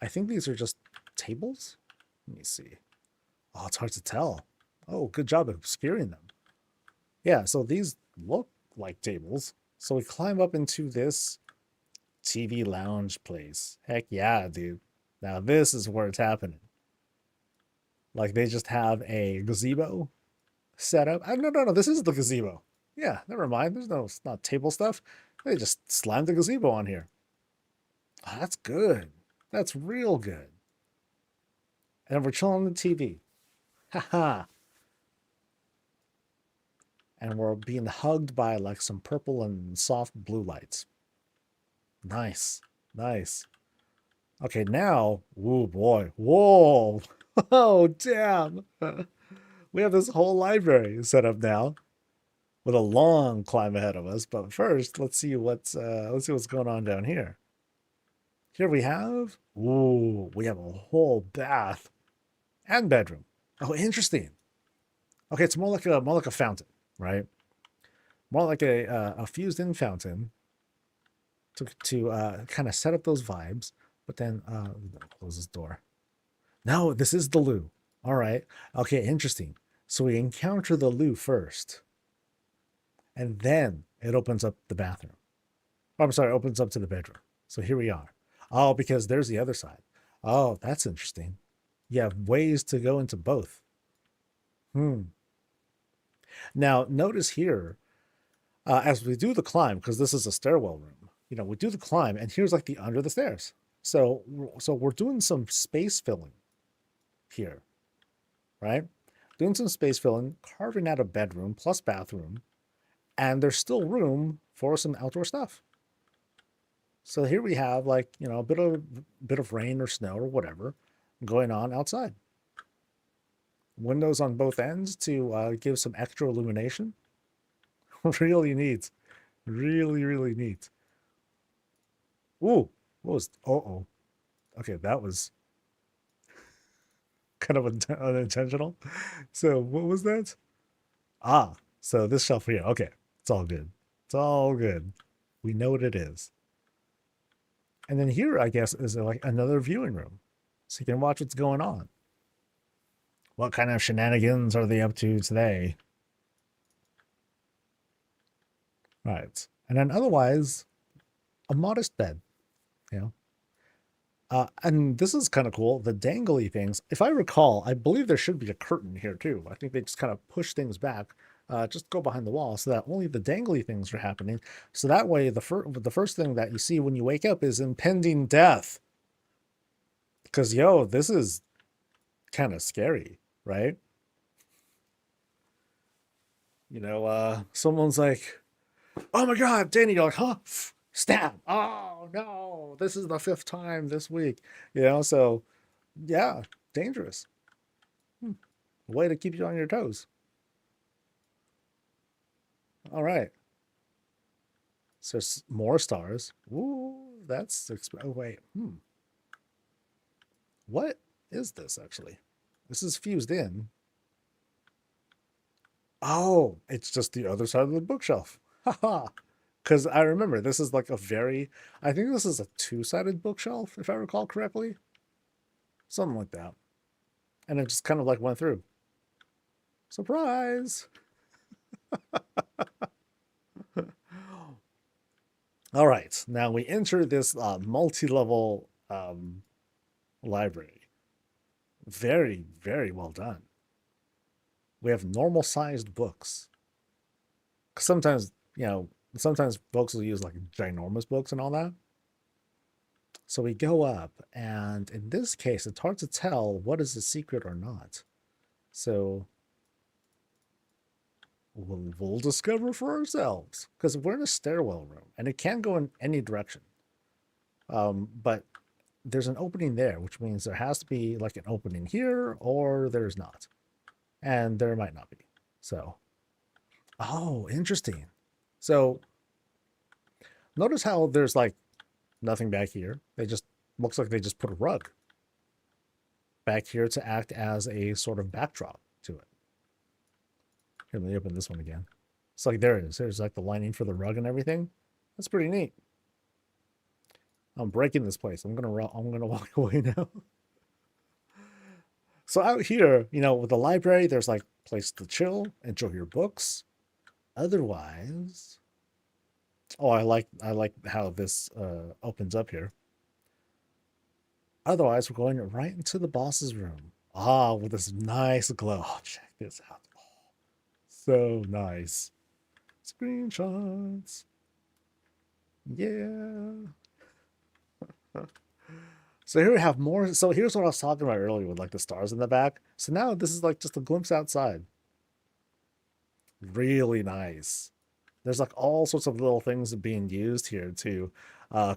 I think these are just tables. Let me see. Oh, it's hard to tell. Oh, good job of obscuring them. Yeah, so these look like tables. So we climb up into this TV lounge place. Heck yeah, dude. Now this is where it's happening. Like they just have a gazebo set up. No. This is the gazebo. Yeah, never mind. It's not table stuff. They just slammed the gazebo on here. Oh, that's good. That's real good. And we're chilling on the TV. Haha. And we're being hugged by like some purple and soft blue lights. Nice. Nice. Okay, now, oh boy. Whoa. Oh, damn. We have this whole library set up now with a long climb ahead of us. But first, let's see what's going on down here. Here we have, we have a whole bath and bedroom. Oh, interesting. Okay, it's more like a fountain, right? More like a fused-in fountain to kind of set up those vibes. But then, close this door. No, this is the loo. All right. Okay, interesting. So we encounter the loo first, and then it opens up the bathroom. Oh, I'm sorry, it opens up to the bedroom. So here we are. Oh, because there's the other side. Oh, that's interesting. You have ways to go into both. Now, notice here, as we do the climb, because this is a stairwell room, we do the climb, and here's like the under the stairs. So we're doing some space filling here, right? Doing some space filling, carving out a bedroom plus bathroom, and there's still room for some outdoor stuff. So here we have like, a bit of rain or snow or whatever going on outside. Windows on both ends to give some extra illumination. Really neat. Really, really neat. Ooh, what was, okay, that was kind of unintentional. So what was that? Ah, so this shelf here. Okay, it's all good. It's all good. We know what it is. And then here, I guess, is like another viewing room. So you can watch what's going on. What kind of shenanigans are they up to today? Right. And then otherwise, a modest bed. And this is kind of cool. The dangly things, if I recall, I believe there should be a curtain here too. I think they just kind of push things back. Just go behind the wall so that only the dangly things are happening. So that way, the first thing that you see when you wake up is impending death. Because, this is kind of scary, right? Someone's like, oh my God, Danny, you're like, huh? Stab. Oh no, this is the 5th time this week. So yeah, dangerous. Way to keep you on your toes. All right. So more stars. Ooh, that's oh wait. What is this actually? This is fused in. Oh, it's just the other side of the bookshelf. Haha. Because I remember this is like I think this is a 2-sided bookshelf, if I recall correctly. Something like that. And it just kind of like went through. Surprise! All right, now we enter this multi-level library. Very, very well done. We have normal-sized books. 'Cause sometimes folks will use like ginormous books and all that. So we go up, and in this case, it's hard to tell what is a secret or not. So we'll discover for ourselves, because we're in a stairwell room, and it can go in any direction. But there's an opening there, which means there has to be like an opening here, or there's not. And there might not be. So, oh, interesting. So Notice how there's like nothing back here. They just looks like they just put a rug back here to act as a sort of backdrop to it. Here, let me open this one again. It's like there it is. There's like the lining for the rug and everything. That's pretty neat. I'm breaking this place. I'm gonna walk away now. So out here, you know, with the library, there's like place to chill, enjoy your books. Otherwise, oh, I like how this opens up here. Otherwise, we're going right into the boss's room. Ah, with this nice glow. Oh, check this out. Oh, so nice. Screenshots. Yeah. So here we have more. So here's what I was talking about earlier with like the stars in the back. So now this is like just a glimpse outside. Really nice. There's like all sorts of little things being used here to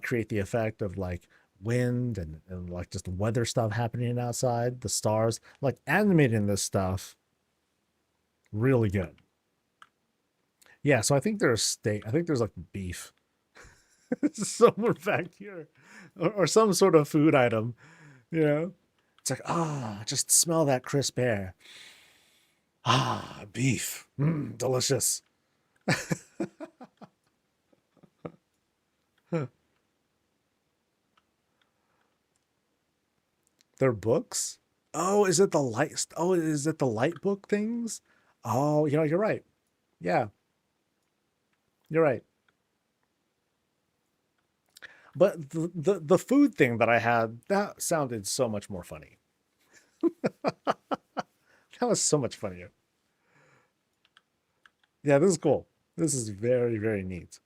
create the effect of like wind and like just weather stuff happening outside. The stars, like animating this stuff. Really good. Yeah, so I think there's steak. I think there's like beef somewhere back here. Or some sort of food item, you know? It's like, just smell that crisp air. Beef. Delicious. They're books? Oh, is it the light? Oh, is it the light book things? Oh, you know, you're right. Yeah. You're right. But the food thing that I had, that sounded so much more funny. That was so much funnier. Yeah, this is cool. This is very, very neat.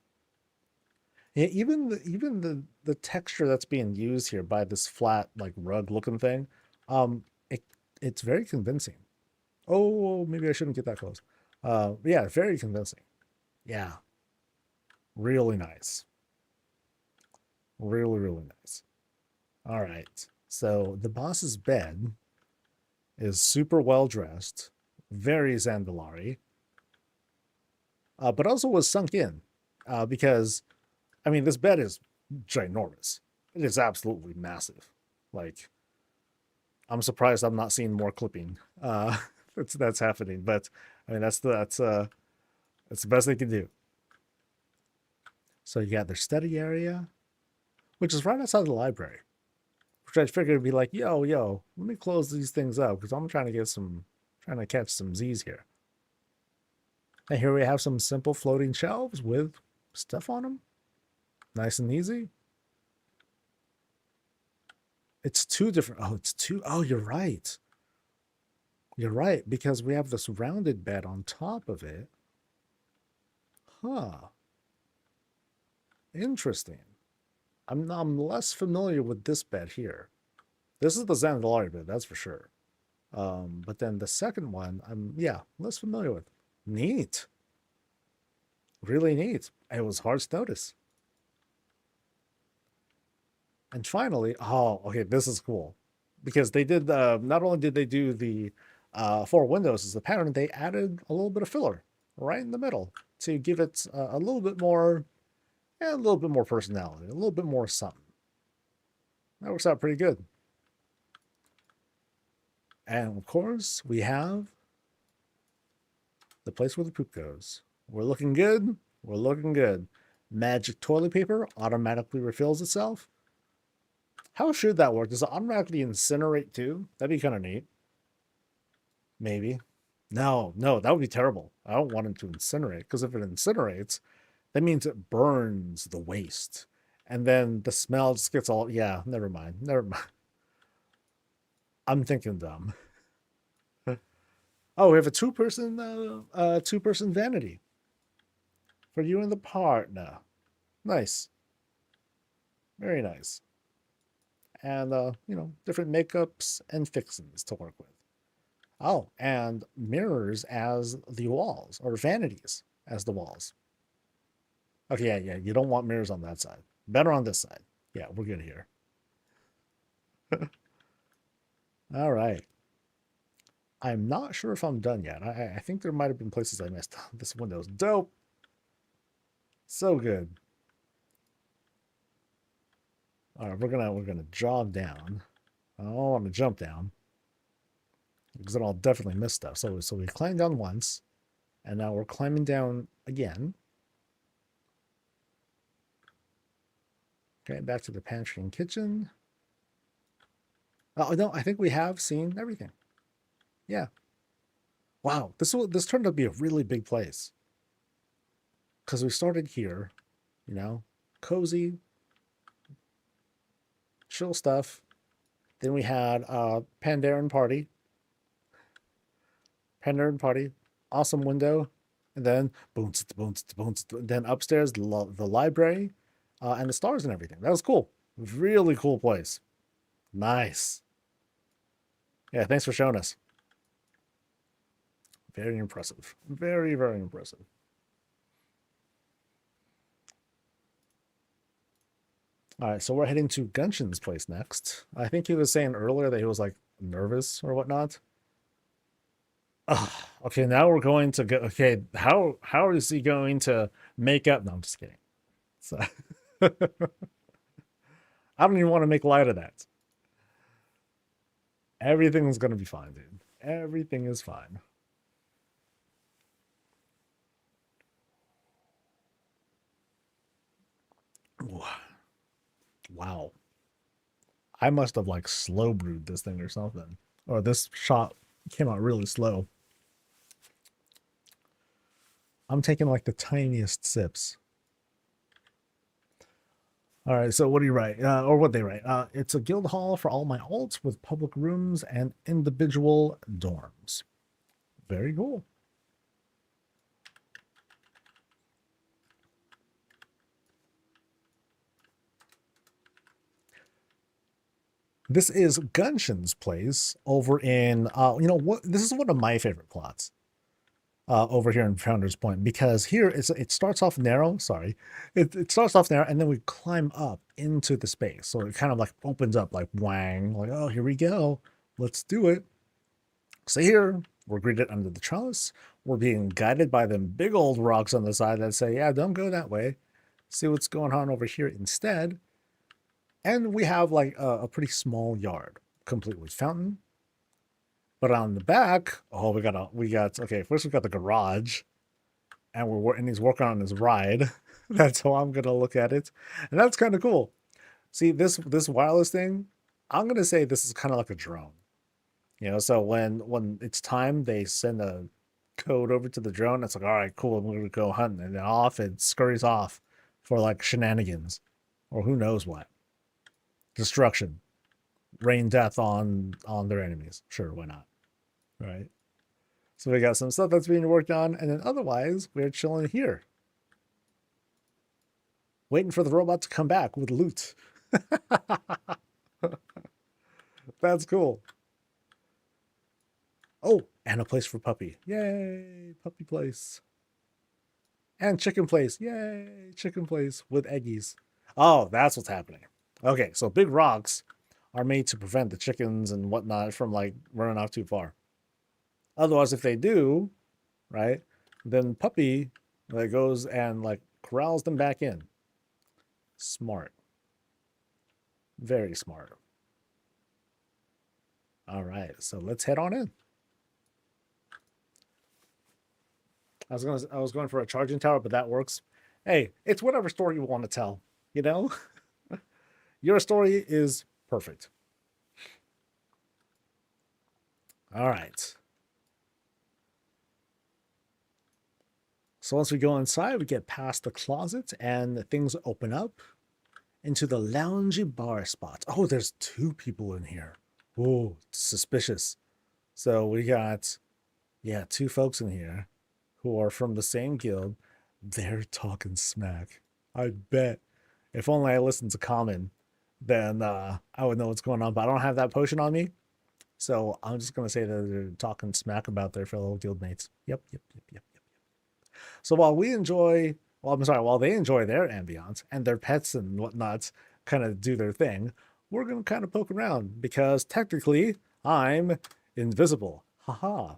Yeah, even the texture that's being used here by this flat like rug looking thing, it's very convincing. Oh, maybe I shouldn't get that close. Yeah, very convincing. Yeah. Really nice. Really, really nice. All right. So the boss's bed is super well dressed, very Zandalari, but also was sunk in because, I mean, this bed is ginormous. It is absolutely massive. Like, I'm surprised I'm not seeing more clipping that's happening. But I mean, that's the best they can do. So you got their study area, which is right outside the library. Which I figured would be like, yo, let me close these things up because I'm trying to catch some Z's here. And here we have some simple floating shelves with stuff on them. Nice and easy. It's two different. Oh, you're right. You're right, because we have this rounded bed on top of it. Huh. Interesting. I'm less familiar with this bed here. This is the Zandalari bed, that's for sure. But then the second one, I'm less familiar with. Neat. Really neat. It was hard to notice. And finally, okay, this is cool. Because they did, not only did they do the 4 windows as the pattern, they added a little bit of filler right in the middle to give it a little bit more personality, a little bit more something. That works out pretty good. And of course, we have the place where the poop goes. We're looking good. We're looking good. Magic toilet paper automatically refills itself. How should that work? Does it automatically incinerate too? That'd be kind of neat. Maybe. No, that would be terrible. I don't want it to incinerate, because if it incinerates, that means it burns the waste. And then the smell just gets all, never mind. I'm thinking dumb. Oh, we have a two-person vanity for you and the partner. Nice. Very nice. And, different makeups and fixings to work with. Oh, and mirrors as the walls, or vanities as the walls. Okay, yeah, you don't want mirrors on that side. Better on this side. Yeah, we're good here. All right. I'm not sure if I'm done yet. I think there might have been places I missed. This window's dope. So good. All right, we're gonna jog down. I don't want to jump down because then I'll definitely miss stuff. So we climbed down once, and now we're climbing down again. Okay, back to the pantry and kitchen. Oh no, I think we have seen everything. Yeah. Wow, this turned out to be a really big place. Because we started here, you know, cozy, chill stuff. Then we had Pandaren Party. Pandaren Party, awesome window. And then boom, boom, boom. Then upstairs, the library, and the stars and everything. That was cool. Really cool place. Nice. Yeah, thanks for showing us. Very impressive. Very, very impressive. All right, so we're heading to Gunshin's place next. I think he was saying earlier that he was like nervous or whatnot. Okay, now we're going to go. Okay, how is he going to make up? No, I'm just kidding. So I don't even want to make light of that. Everything's gonna be fine, dude. Everything is fine. Wow. I must have like slow brewed this thing or something. Or this shot came out really slow. I'm taking like the tiniest sips. All right, so what do you write? Or what they write? It's a guild hall for all my alts with public rooms and individual dorms. Very cool. This is Gunshin's place over in, you know what? This is one of my favorite plots over here in Founder's Point, because here it starts off narrow. Sorry, it starts off narrow, and then we climb up into the space. So it kind of like opens up, like wang, like oh, here we go, let's do it. So here we're greeted under the trellis. We're being guided by them big old rocks on the side that say, yeah, don't go that way. See what's going on over here instead. And we have like a pretty small yard, complete with fountain. But on the back, oh, we got okay. First we got the garage, and he's working on his ride. That's how I'm gonna look at it, and that's kind of cool. See this wireless thing. I'm gonna say this is kind of like a drone. You know, so when it's time, they send a code over to the drone. It's like, all right, cool, I'm gonna go hunting, and then off it scurries off for like shenanigans, or who knows what. Destruction, rain death on their enemies. Sure, why not? Right. So we got some stuff that's being worked on, and then otherwise we're chilling here, waiting for the robot to come back with loot. That's cool. Oh, and a place for puppy. Yay, puppy place. And chicken place. Yay, chicken place with eggies. Oh, that's what's happening. Okay, so big rocks are made to prevent the chickens and whatnot from like running off too far. Otherwise, if they do, right, then puppy like goes and like corrals them back in. Smart. Very smart. All right, so let's head on in. I was going for a charging tower, but that works. Hey, it's whatever story you want to tell, you know? Your story is perfect. All right. So once we go inside, we get past the closet and things open up into the loungy bar spot. Oh, there's 2 people in here. Oh, suspicious. So we got, yeah, 2 folks in here who are from the same guild. They're talking smack. I bet. If only I listened to Common, then I would know what's going on. But I don't have that potion on me. So I'm just going to say that they're talking smack about their fellow guildmates. Yep. So while they enjoy their ambiance and their pets and whatnot kind of do their thing, we're going to kind of poke around because technically I'm invisible. Haha.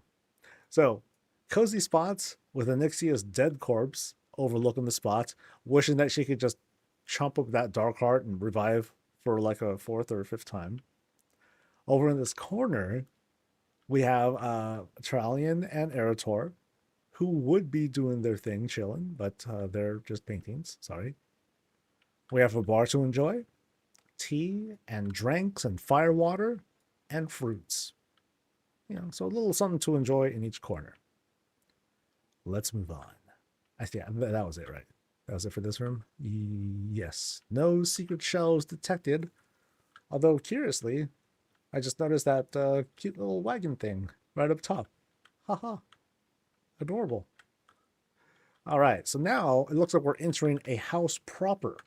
So cozy spots with Anixia's dead corpse overlooking the spot, wishing that she could just chomp up that dark heart and revive for like a fourth or fifth time. Over in this corner, we have Trallian and Erator, who would be doing their thing, chilling, but they're just paintings. Sorry. We have a bar to enjoy, tea and drinks and firewater and fruits. You know, so a little something to enjoy in each corner. Let's move on. I think that was it, right? That was it for this room? Yes. No secret shelves detected. Although, curiously, I just noticed that cute little wagon thing right up top. Haha. Adorable. All right, so now it looks like we're entering a house proper.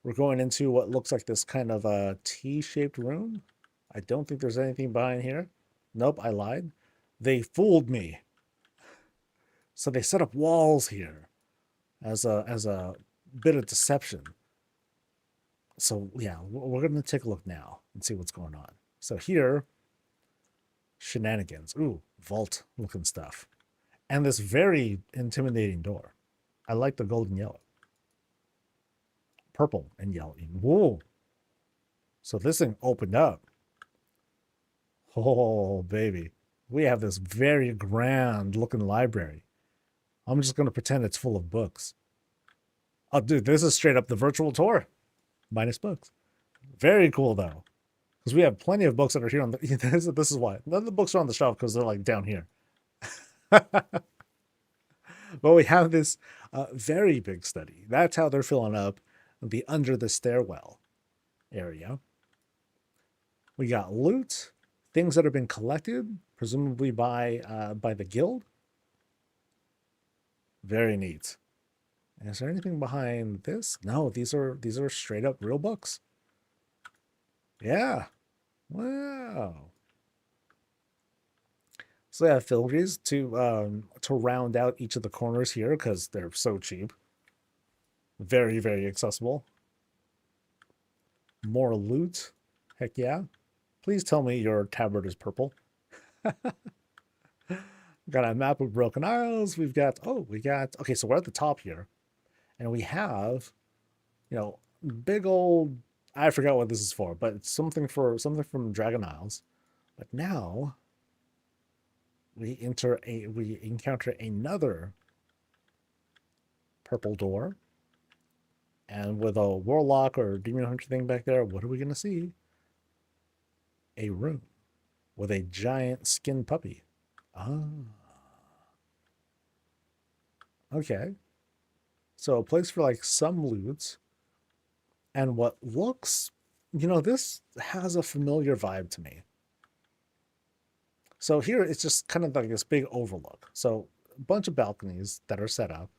We're going into what looks like this kind of a T-shaped room. I don't think there's anything behind here. Nope, I lied. They fooled me. So they set up walls here as a bit of deception. So yeah, we're going to take a look now and see what's going on. So here, shenanigans. Ooh, vault looking stuff. And this very intimidating door. I like the golden yellow. Purple and yellow. Whoa. So this thing opened up. Oh, baby. We have this very grand looking library. I'm just going to pretend it's full of books. Oh, dude, this is straight up the virtual tour. Minus books. Very cool, though. Because we have plenty of books that are here on the... This is why. None of the books are on the shelf because they're like down here. But we have this very big study. That's how they're filling up the under the stairwell area. We got loot, things that have been collected, presumably by the guild. Very neat. Is there anything behind this? No, these are straight up real books. Yeah. Wow. So I have filigree to round out each of the corners here because they're so cheap. Very, very accessible. More loot. Heck yeah. Please tell me your tabard is purple. Got a map of Broken Isles. Okay, so we're at the top here. And we have, big old, I forgot what this is for, but it's something from Dragon Isles. But now we encounter another purple door. And with a warlock or demon hunter thing back there, what are we going to see? A room with a giant skin puppy. Ah. Okay. So a place for like some loot. And what looks, this has a familiar vibe to me. So here it's just kind of like this big overlook. So a bunch of balconies that are set up.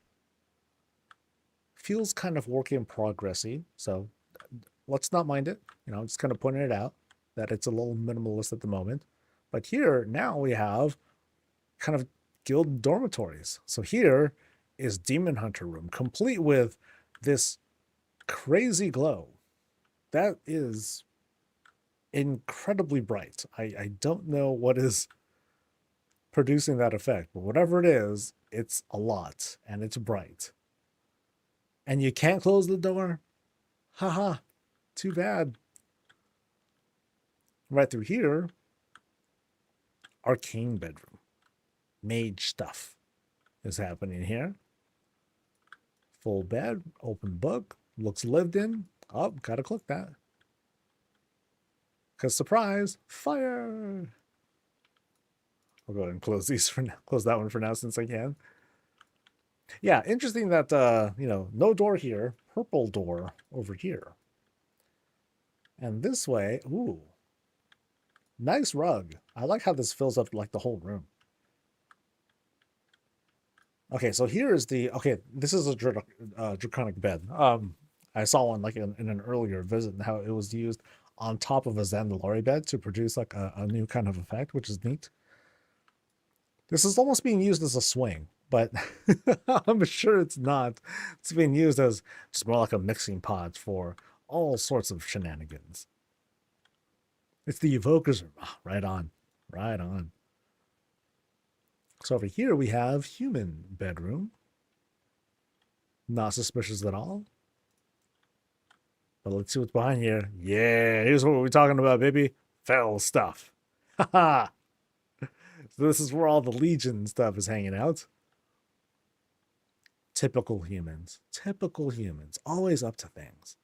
Feels kind of work in progress-y. So let's not mind it. I'm just kind of pointing it out that it's a little minimalist at the moment. But here, now we have kind of guild dormitories. So here is Demon Hunter Room, complete with this crazy glow. That is incredibly bright. I don't know what is producing that effect, but whatever it is, it's a lot, and it's bright. And you can't close the door? Haha, too bad. Right through here, arcane bedroom. Mage stuff is happening here. Full bed, open book, looks lived in. Oh, gotta click that. Because surprise, fire. I'll go ahead and close these for now. Close that one for now since I can. Yeah, interesting that no door here, purple door over here. And this way, ooh. Nice rug. I like how this fills up like the whole room. Okay, so here is this is a draconic bed. I saw one like in an earlier visit and how it was used on top of a Zandalari bed to produce like a new kind of effect, which is neat. This is almost being used as a swing, but I'm sure it's not. It's being used as just more like a mixing pot for all sorts of shenanigans. It's the Evoker's room. Oh, right on. Right on. So over here we have human bedroom. Not suspicious at all. But let's see what's behind here. Yeah, here's what we're talking about, baby. Fell stuff. Haha. So this is where all the Legion stuff is hanging out. Typical humans. Typical humans. Always up to things.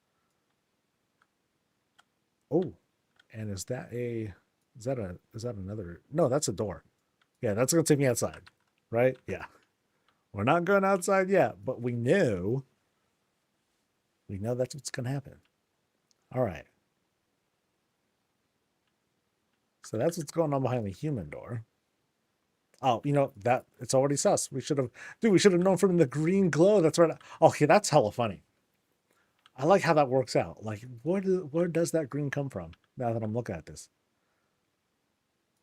Oh, and is that another? No, that's a door. Yeah, that's gonna take me outside, right? Yeah. We're not going outside yet, but we know that's what's gonna happen. All right. So that's what's going on behind the human door. Oh, that it's already sus. We should have known from the green glow. That's right. Okay, that's hella funny. I like how that works out. Like, where does that green come from? Now that I'm looking at this.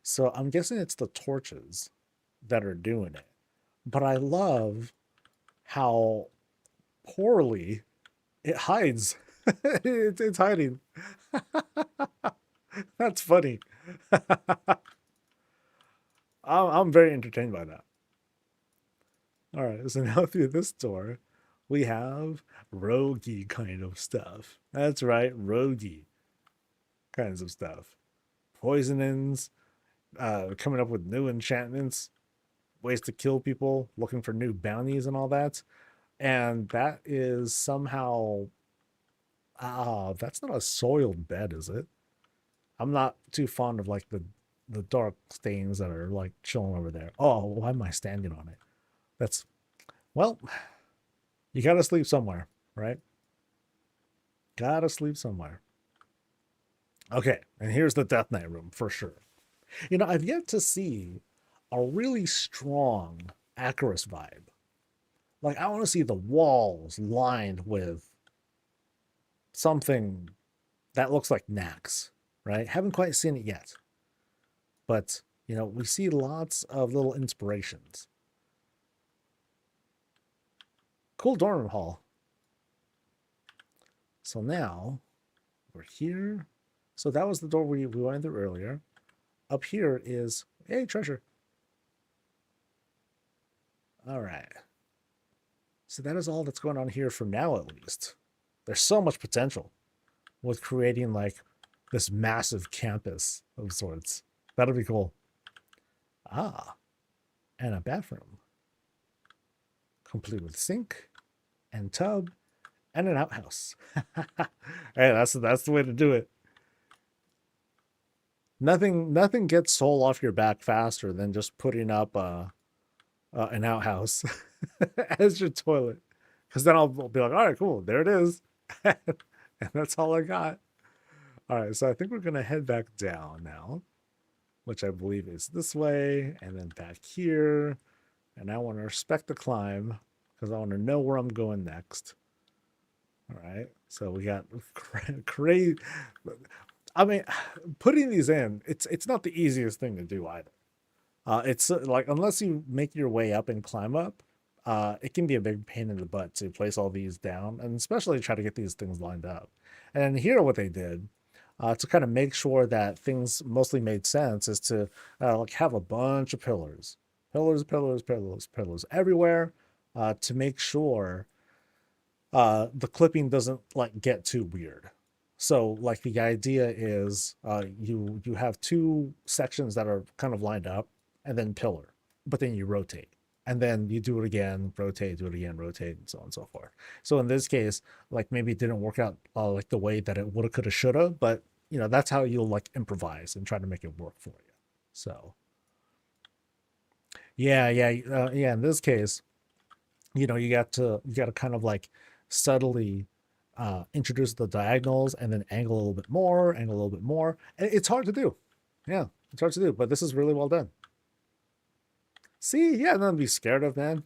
So I'm guessing it's the torches that are doing it. But I love how poorly it hides. it's hiding. That's funny. I'm very entertained by that. All right, so now through this door, we have roguey kind of stuff. That's right, roguey kinds of stuff. Poisonings, coming up with new enchantments, ways to kill people, looking for new bounties and all that. And that is somehow... that's not a soiled bed, is it? I'm not too fond of like the dark stains that are like chilling over there. Oh, why am I standing on it? That's... Well, you gotta sleep somewhere, right? Gotta sleep somewhere. Okay, and here's the Death Knight room for sure. I've yet to see a really strong Acaris vibe. Like, I want to see the walls lined with something that looks like Nax, right? Haven't quite seen it yet. But, we see lots of little inspirations. Cool dorm hall. So now, we're here. So that was the door we went through earlier. Up here is, hey, treasure. All right. So that is all that's going on here for now, at least. There's so much potential with creating like this massive campus of sorts. That'll be cool. Ah, and a bathroom, complete with sink and tub and an outhouse. Hey, that's the way to do it. Nothing gets soul off your back faster than just putting up an outhouse as your toilet, because then I'll be like, all right, cool, there it is. And that's all I got. All right, so I think we're gonna head back down now, which I believe is this way, and then back here. And I want to respect the climb because I want to know where I'm going next. All right, so we got crazy. I mean, putting these in, it's not the easiest thing to do either. It's like, unless you make your way up and climb up, it can be a big pain in the butt to place all these down, and especially try to get these things lined up. And here, what they did to kind of make sure that things mostly made sense is to like have a bunch of pillars everywhere, to make sure the clipping doesn't like get too weird. So like the idea is you have two sections that are kind of lined up and then pillar, but then you rotate. And then you do it again, rotate, do it again, rotate, and so on and so forth. So in this case, like maybe it didn't work out like the way that it woulda, coulda, shoulda, but that's how you'll like improvise and try to make it work for you. So yeah. In this case, you got to kind of like subtly introduce the diagonals and then angle a little bit more. And it's hard to do. Yeah, it's hard to do, but this is really well done. See, yeah, nothing to be scared of, man.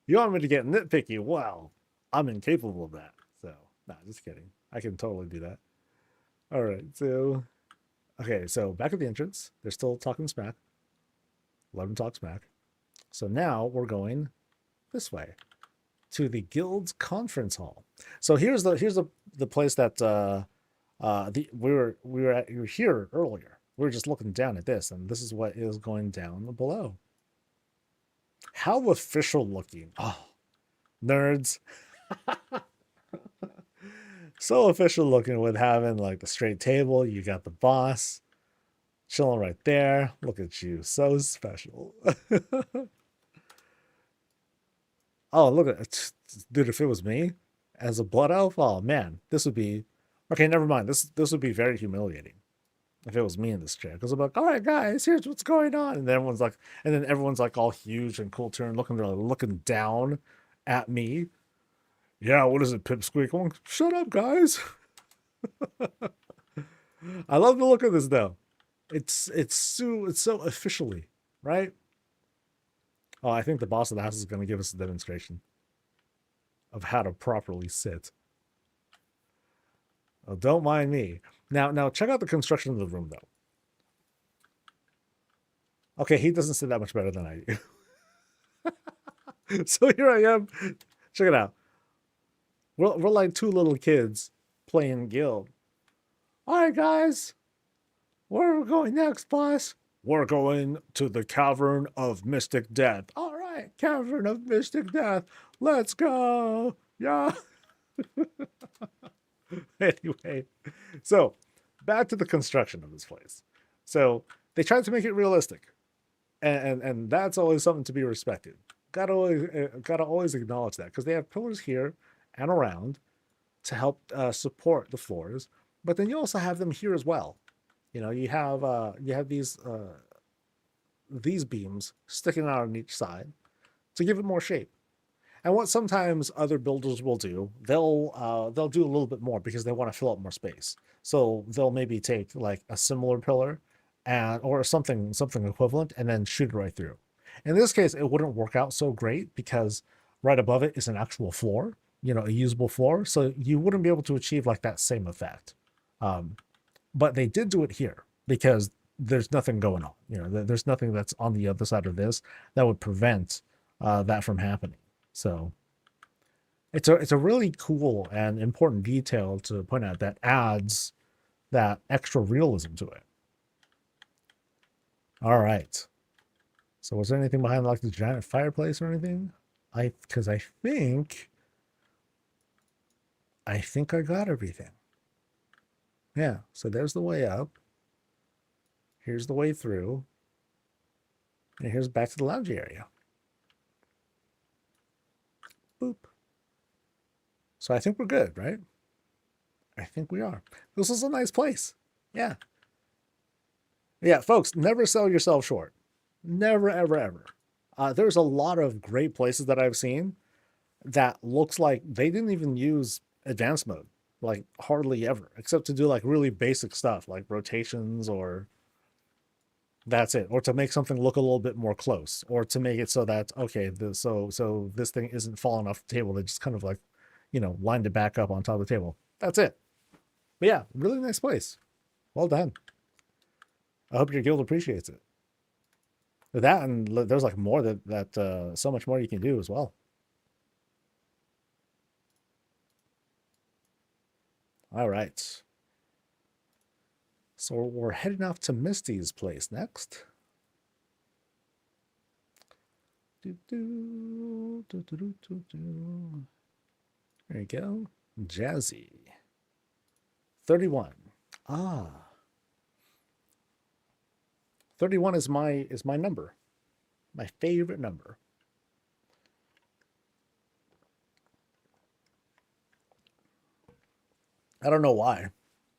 You want me to get nitpicky? Well, I'm incapable of that. So, nah, just kidding. I can totally do that. All right, so... Okay, so back at the entrance. They're still talking smack. Let them talk smack. So now we're going this way to the guild's conference hall. So here's the place that we were here earlier. We were just looking down at this, and this is what is going down below. How official looking! Oh, Nerds. So official looking with having like the straight table. You got the boss chilling right there. Look at you. So special. Oh, look at it. Dude, if it was me as a blood elf, oh man, this would be okay, never mind. This would be very humiliating if it was me in this chair. Because I'm like, all right, guys, here's what's going on. And then everyone's like all huge and cool turn looking, they're like looking down at me. Yeah, what is it, Pipsqueak? I'm like, shut up, guys. I love the look of this though. It's so officially, right? Oh, I think the boss of the house is going to give us a demonstration of how to properly sit. Oh, don't mind me. Now check out the construction of the room, though. Okay, he doesn't sit that much better than I do. So here I am. Check it out. We're like two little kids playing Guild. All right, guys. Where are we going next, boss? We're going to the Cavern of Mystic Death. All right, Cavern of Mystic Death. Let's go. Yeah. Anyway, so back to the construction of this place. So they tried to make it realistic, and that's always something to be respected. Gotta always acknowledge that, because they have pillars here and around to help support the floors, but then you also have them here as well. You know, you have these beams sticking out on each side to give it more shape. And what sometimes other builders will do, they'll do a little bit more because they want to fill up more space. So they'll maybe take like a similar pillar or something equivalent and then shoot it right through. In this case, it wouldn't work out so great because right above it is an actual floor, you know, a usable floor. So you wouldn't be able to achieve like that same effect. But they did do it here because there's nothing going on. You know, there's nothing that's on the other side of this that would prevent that from happening. So it's a really cool and important detail to point out that adds that extra realism to it. All right. So was there anything behind like the giant fireplace or anything? Because I think I got everything. Yeah, so there's the way up. Here's the way through. And here's back to the lounge area. Boop. So I think we're good, right? I think we are. This is a nice place. Yeah. Yeah, folks, never sell yourself short. Never, ever, ever. There's a lot of great places that I've seen that looks like they didn't even use advanced mode. Like hardly ever, except to do like really basic stuff like rotations, or that's it, or to make something look a little bit more close, or to make it so that okay, so this thing isn't falling off the table. They just kind of like, you know, lined it back up on top of the table. That's it. But yeah, really nice place. Well done. I hope your guild appreciates it. With that, and there's like more that so much more you can do as well. All right. So we're heading off to Misty's place next. There you go. Jazzy. 31. Ah. 31 is my number. My favorite number. I don't know why,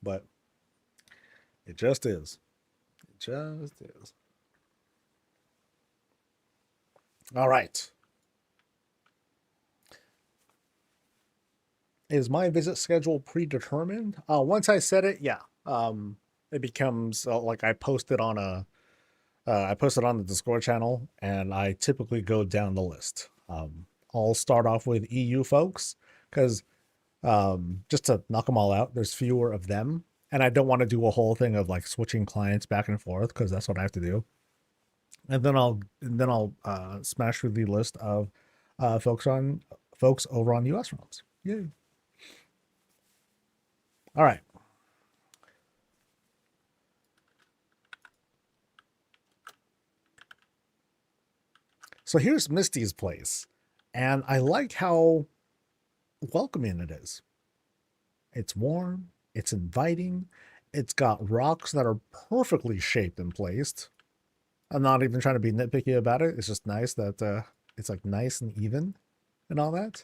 but it just is. It just is. All right. Is my visit schedule predetermined? Once I set it, yeah. It becomes like I posted on the Discord channel, and I typically go down the list. I'll start off with EU folks because just to knock them all out, there's fewer of them, and I don't want to do a whole thing of like switching clients back and forth because that's what I have to do. And then I'll smash through the list of folks over on US realms. Yay! All right. So here's Misty's place. And I like how welcoming it is. It's warm, it's inviting, it's got rocks that are perfectly shaped and placed. I'm not even trying to be nitpicky about it. It's just nice that it's like nice and even and all that.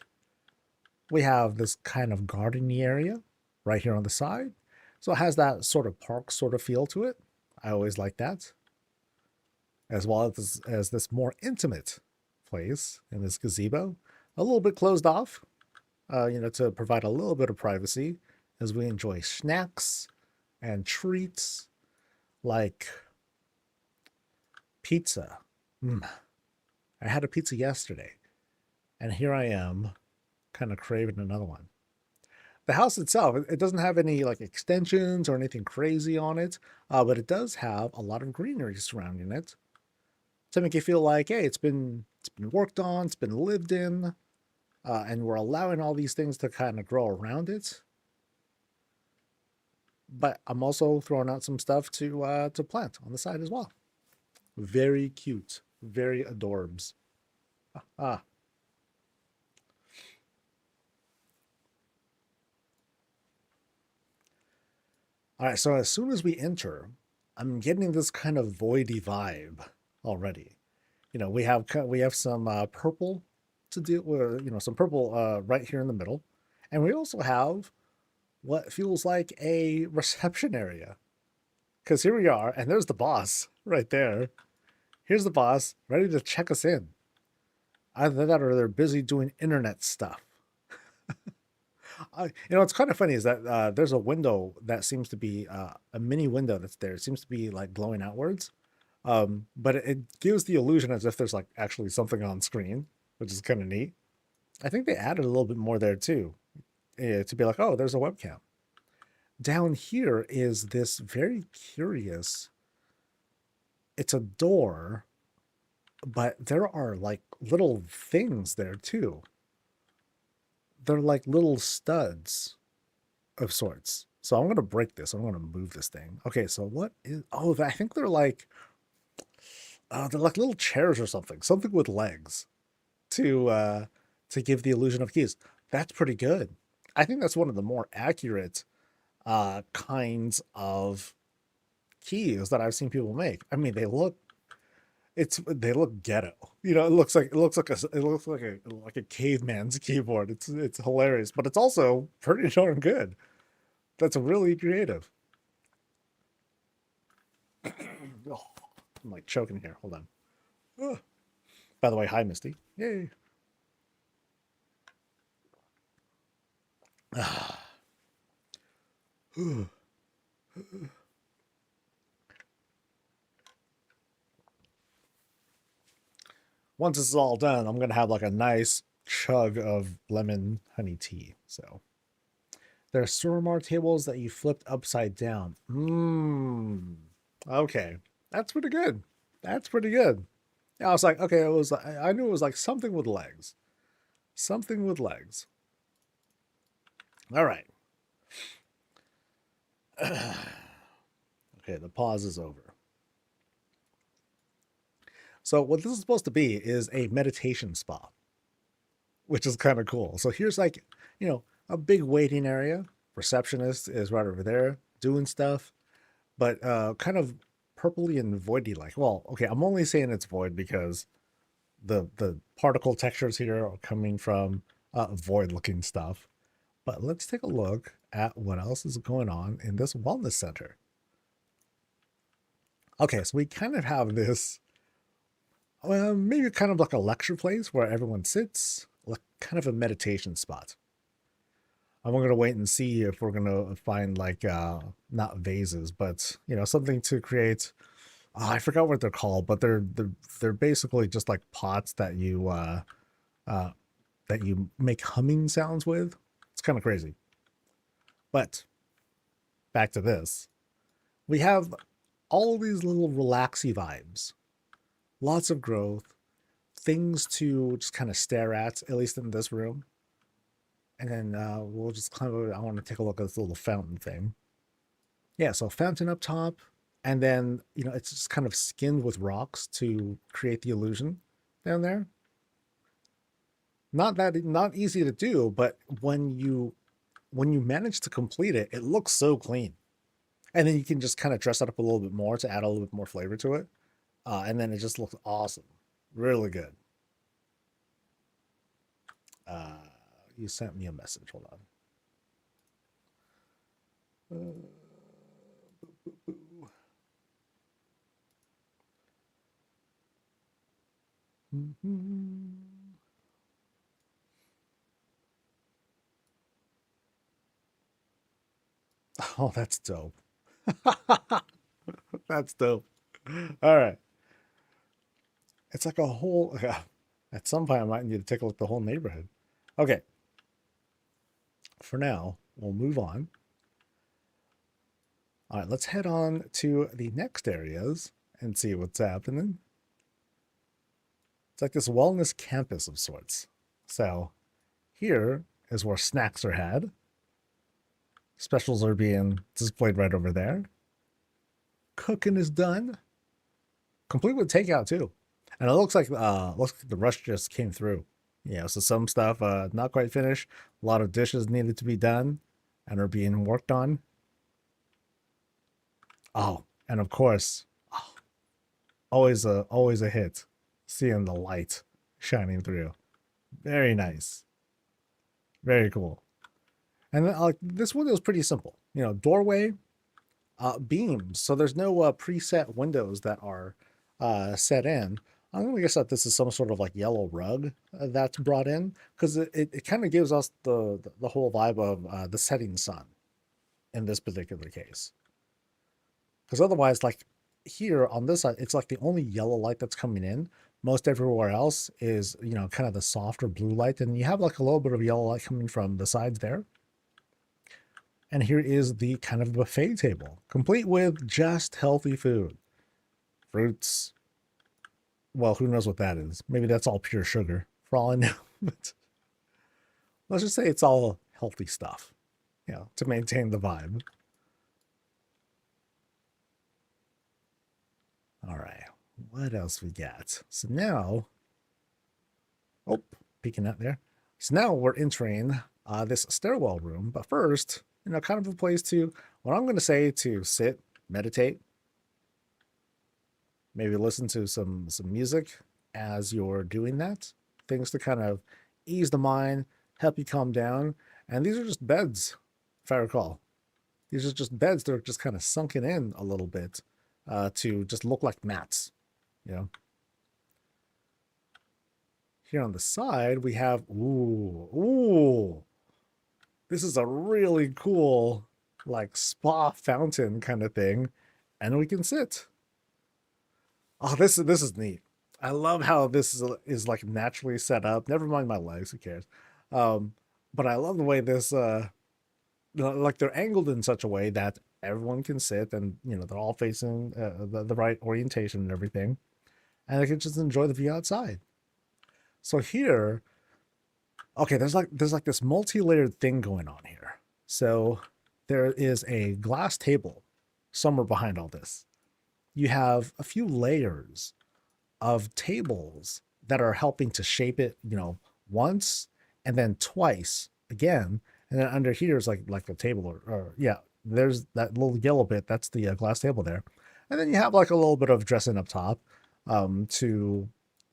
We have this kind of gardeny area right here on the side. So it has that sort of park sort of feel to it. I always like that. As well as this more intimate place in this gazebo. A little bit closed off, to provide a little bit of privacy as we enjoy snacks and treats like pizza. I had a pizza yesterday, and here I am kind of craving another one. The house itself, it doesn't have any like extensions or anything crazy on it, but it does have a lot of greenery surrounding it to make you feel like, hey, it's been worked on, it's been lived in, and we're allowing all these things to kind of grow around it. But I'm also throwing out some stuff to plant on the side as well. Very cute, very adorbs. All right, so as soon as we enter, I'm getting this kind of voidy vibe already. We have some purple to deal with, some purple right here in the middle. And we also have what feels like a reception area. Because here we are, and there's the boss right there. Here's the boss, ready to check us in. Either that or they're busy doing internet stuff. What's kind of funny is that there's a window that seems to be a mini window that's there. It seems to be like glowing outwards. But it gives the illusion as if there's like actually something on screen, which is kind of neat. I think they added a little bit more there too, to be like, oh, there's a webcam. Down here is this very curious, it's a door, but there are like little things there too. They're like little studs of sorts. So I'm going to break this. I'm going to move this thing. Okay, so what is... Oh, I think they're like little chairs or something with legs to give the illusion of keys. That's pretty good. I think that's one of the more accurate kinds of keys that I've seen people make. I mean, they look ghetto. It looks like a caveman's keyboard. It's hilarious, but it's also pretty darn good. That's really creative. Oh, I'm like choking here. Hold on. Oh. By the way, hi Misty. Yay. Once this is all done, I'm going to have like a nice chug of lemon honey tea. So there are Suramar tables that you flipped upside down. Okay. That's pretty good. That's pretty good. Yeah, I was like, okay, I knew it was like something with legs. Something with legs. All right. Okay, the pause is over. So what this is supposed to be is a meditation spa, which is kind of cool. So here's like, a big waiting area. Receptionist is right over there doing stuff, but kind of purpley and voidy like. Well, okay, I'm only saying it's void because the particle textures here are coming from void looking stuff. But let's take a look at what else is going on in this wellness center. Okay, so we kind of have this, maybe kind of like a lecture place where everyone sits, like kind of a meditation spot. I'm going to wait and see if we're going to find like, not vases, but, something to create. Oh, I forgot what they're called, but they're basically just like pots that you make humming sounds with. It's kind of crazy. But back to this. We have all these little relaxy vibes. Lots of growth. Things to just kind of stare at least in this room. And then we'll just kind of, I want to take a look at this little fountain thing. Yeah, so fountain up top. And then, it's just kind of skinned with rocks to create the illusion down there. not easy to do, but when you manage to complete it, it looks so clean. And then you can just kind of dress it up a little bit more to add a little bit more flavor to it. And then it just looks awesome. Really good. You sent me a message. Hold on. Oh, that's dope. That's dope. All right. It's like a whole... At some point, I might need to take a look at the whole neighborhood. Okay. For now, we'll move on. All right, let's head on to the next areas and see what's happening. It's like this wellness campus of sorts. So here is where snacks are had. Specials are being displayed right over there. Cooking is done. Complete with takeout too. And it looks like the rush just came through. Yeah, so some stuff not quite finished. A lot of dishes needed to be done and are being worked on. Oh, and of course, always a hit. Seeing the light shining through. Very nice. Very cool. And then, this window is pretty simple. You know, doorway, beams. So there's no preset windows that are set in. I'm going to guess that this is some sort of like yellow rug that's brought in, because it kind of gives us the whole vibe of the setting sun in this particular case. Because otherwise, like here on this side, it's like the only yellow light that's coming in. Most everywhere else is, you know, kind of the softer blue light. And you have like a little bit of yellow light coming from the sides there. And here is the kind of buffet table, complete with just healthy food. Fruits. Well, who knows what that is? Maybe that's all pure sugar, for all I know. But let's just say it's all healthy stuff, you know, to maintain the vibe. All right, what else we got? So now, oh, peeking out there. So now we're entering this stairwell room, but first, you know, kind of a place to, what I'm going to say, to sit, meditate, maybe listen to some music as you're doing that. Things to kind of ease the mind, help you calm down. And these are just beds, if I recall. These are just beds that are just kind of sunken in a little bit to just look like mats, you know. Here on the side, we have, ooh. This is a really cool, like, spa fountain kind of thing. And we can sit. Oh, this is neat. I love how this is like naturally set up. Never mind my legs, who cares? But I love the way this, like they're angled in such a way that everyone can sit, and you know they're all facing the right orientation and everything, and they can just enjoy the view outside. So here, okay, there's like this multi-layered thing going on here. So there is a glass table somewhere behind all this. You have a few layers of tables that are helping to shape it, you know, once and then twice again. And then under here is like a table or yeah, there's that little yellow bit. That's the glass table there. And then you have like a little bit of dressing up top to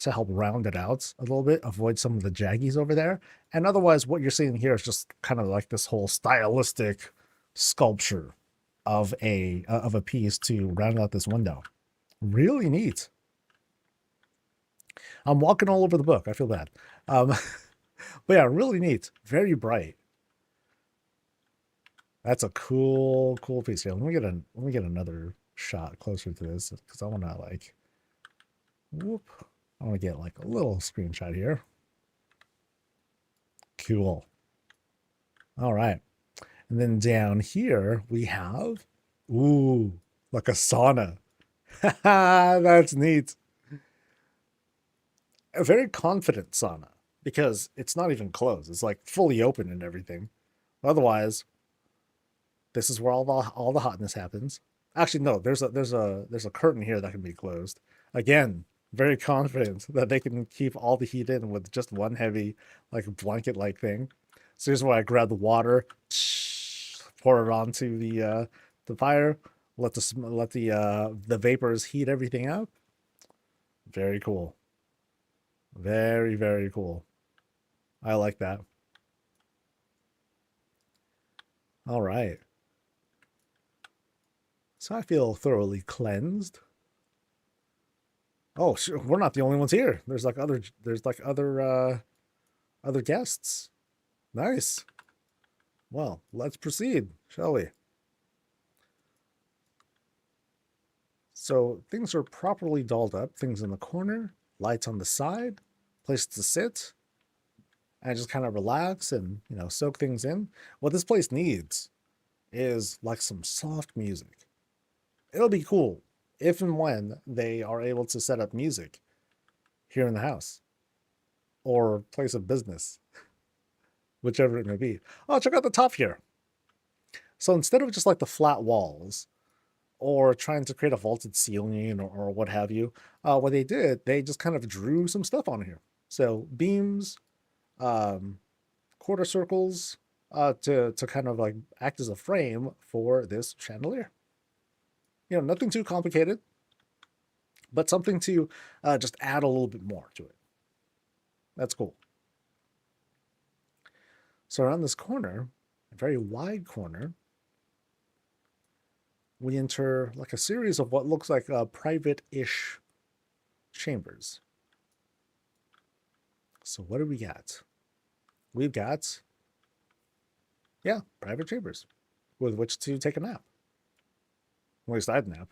help round it out a little bit, avoid some of the jaggies over there. And otherwise what you're seeing here is just kind of like this whole stylistic sculpture of a piece to round out this window. Really neat. I'm walking all over the book. I feel bad. But yeah, really neat. Very bright. That's a cool piece here. Let me get another shot closer to this because I want to like, whoop. I want to get like a little screenshot here. Cool. All right. And then down here we have, ooh, like a sauna. That's neat. A very confident sauna because it's not even closed. It's like fully open and everything. Otherwise, this is where all the hotness happens. Actually, no, there's a curtain here that can be closed. Again, very confident that they can keep all the heat in with just one heavy, like blanket-like thing. So here's where I grab the water, pour it onto the fire, let the vapors heat everything up. Very cool. Very, very cool. I like that. All right. So I feel thoroughly cleansed. Oh, sure, we're not the only ones here. There's like other guests. Nice. Well, let's proceed, shall we? So things are properly dolled up. Things in the corner, lights on the side, place to sit, and just kind of relax and, you know, soak things in. What this place needs is like some soft music. It'll be cool if and when they are able to set up music here in the house or place of business, whichever it may be. Oh, check out the top here. So instead of just like the flat walls or trying to create a vaulted ceiling or what have you, what they did, they just kind of drew some stuff on here. So beams, quarter circles, to kind of like act as a frame for this chandelier. You know, nothing too complicated, but something to just add a little bit more to it. That's cool. So around this corner, a very wide corner, we enter like a series of what looks like private-ish chambers. So what do we got? We've got, yeah, private chambers with which to take a nap. At least I'd nap.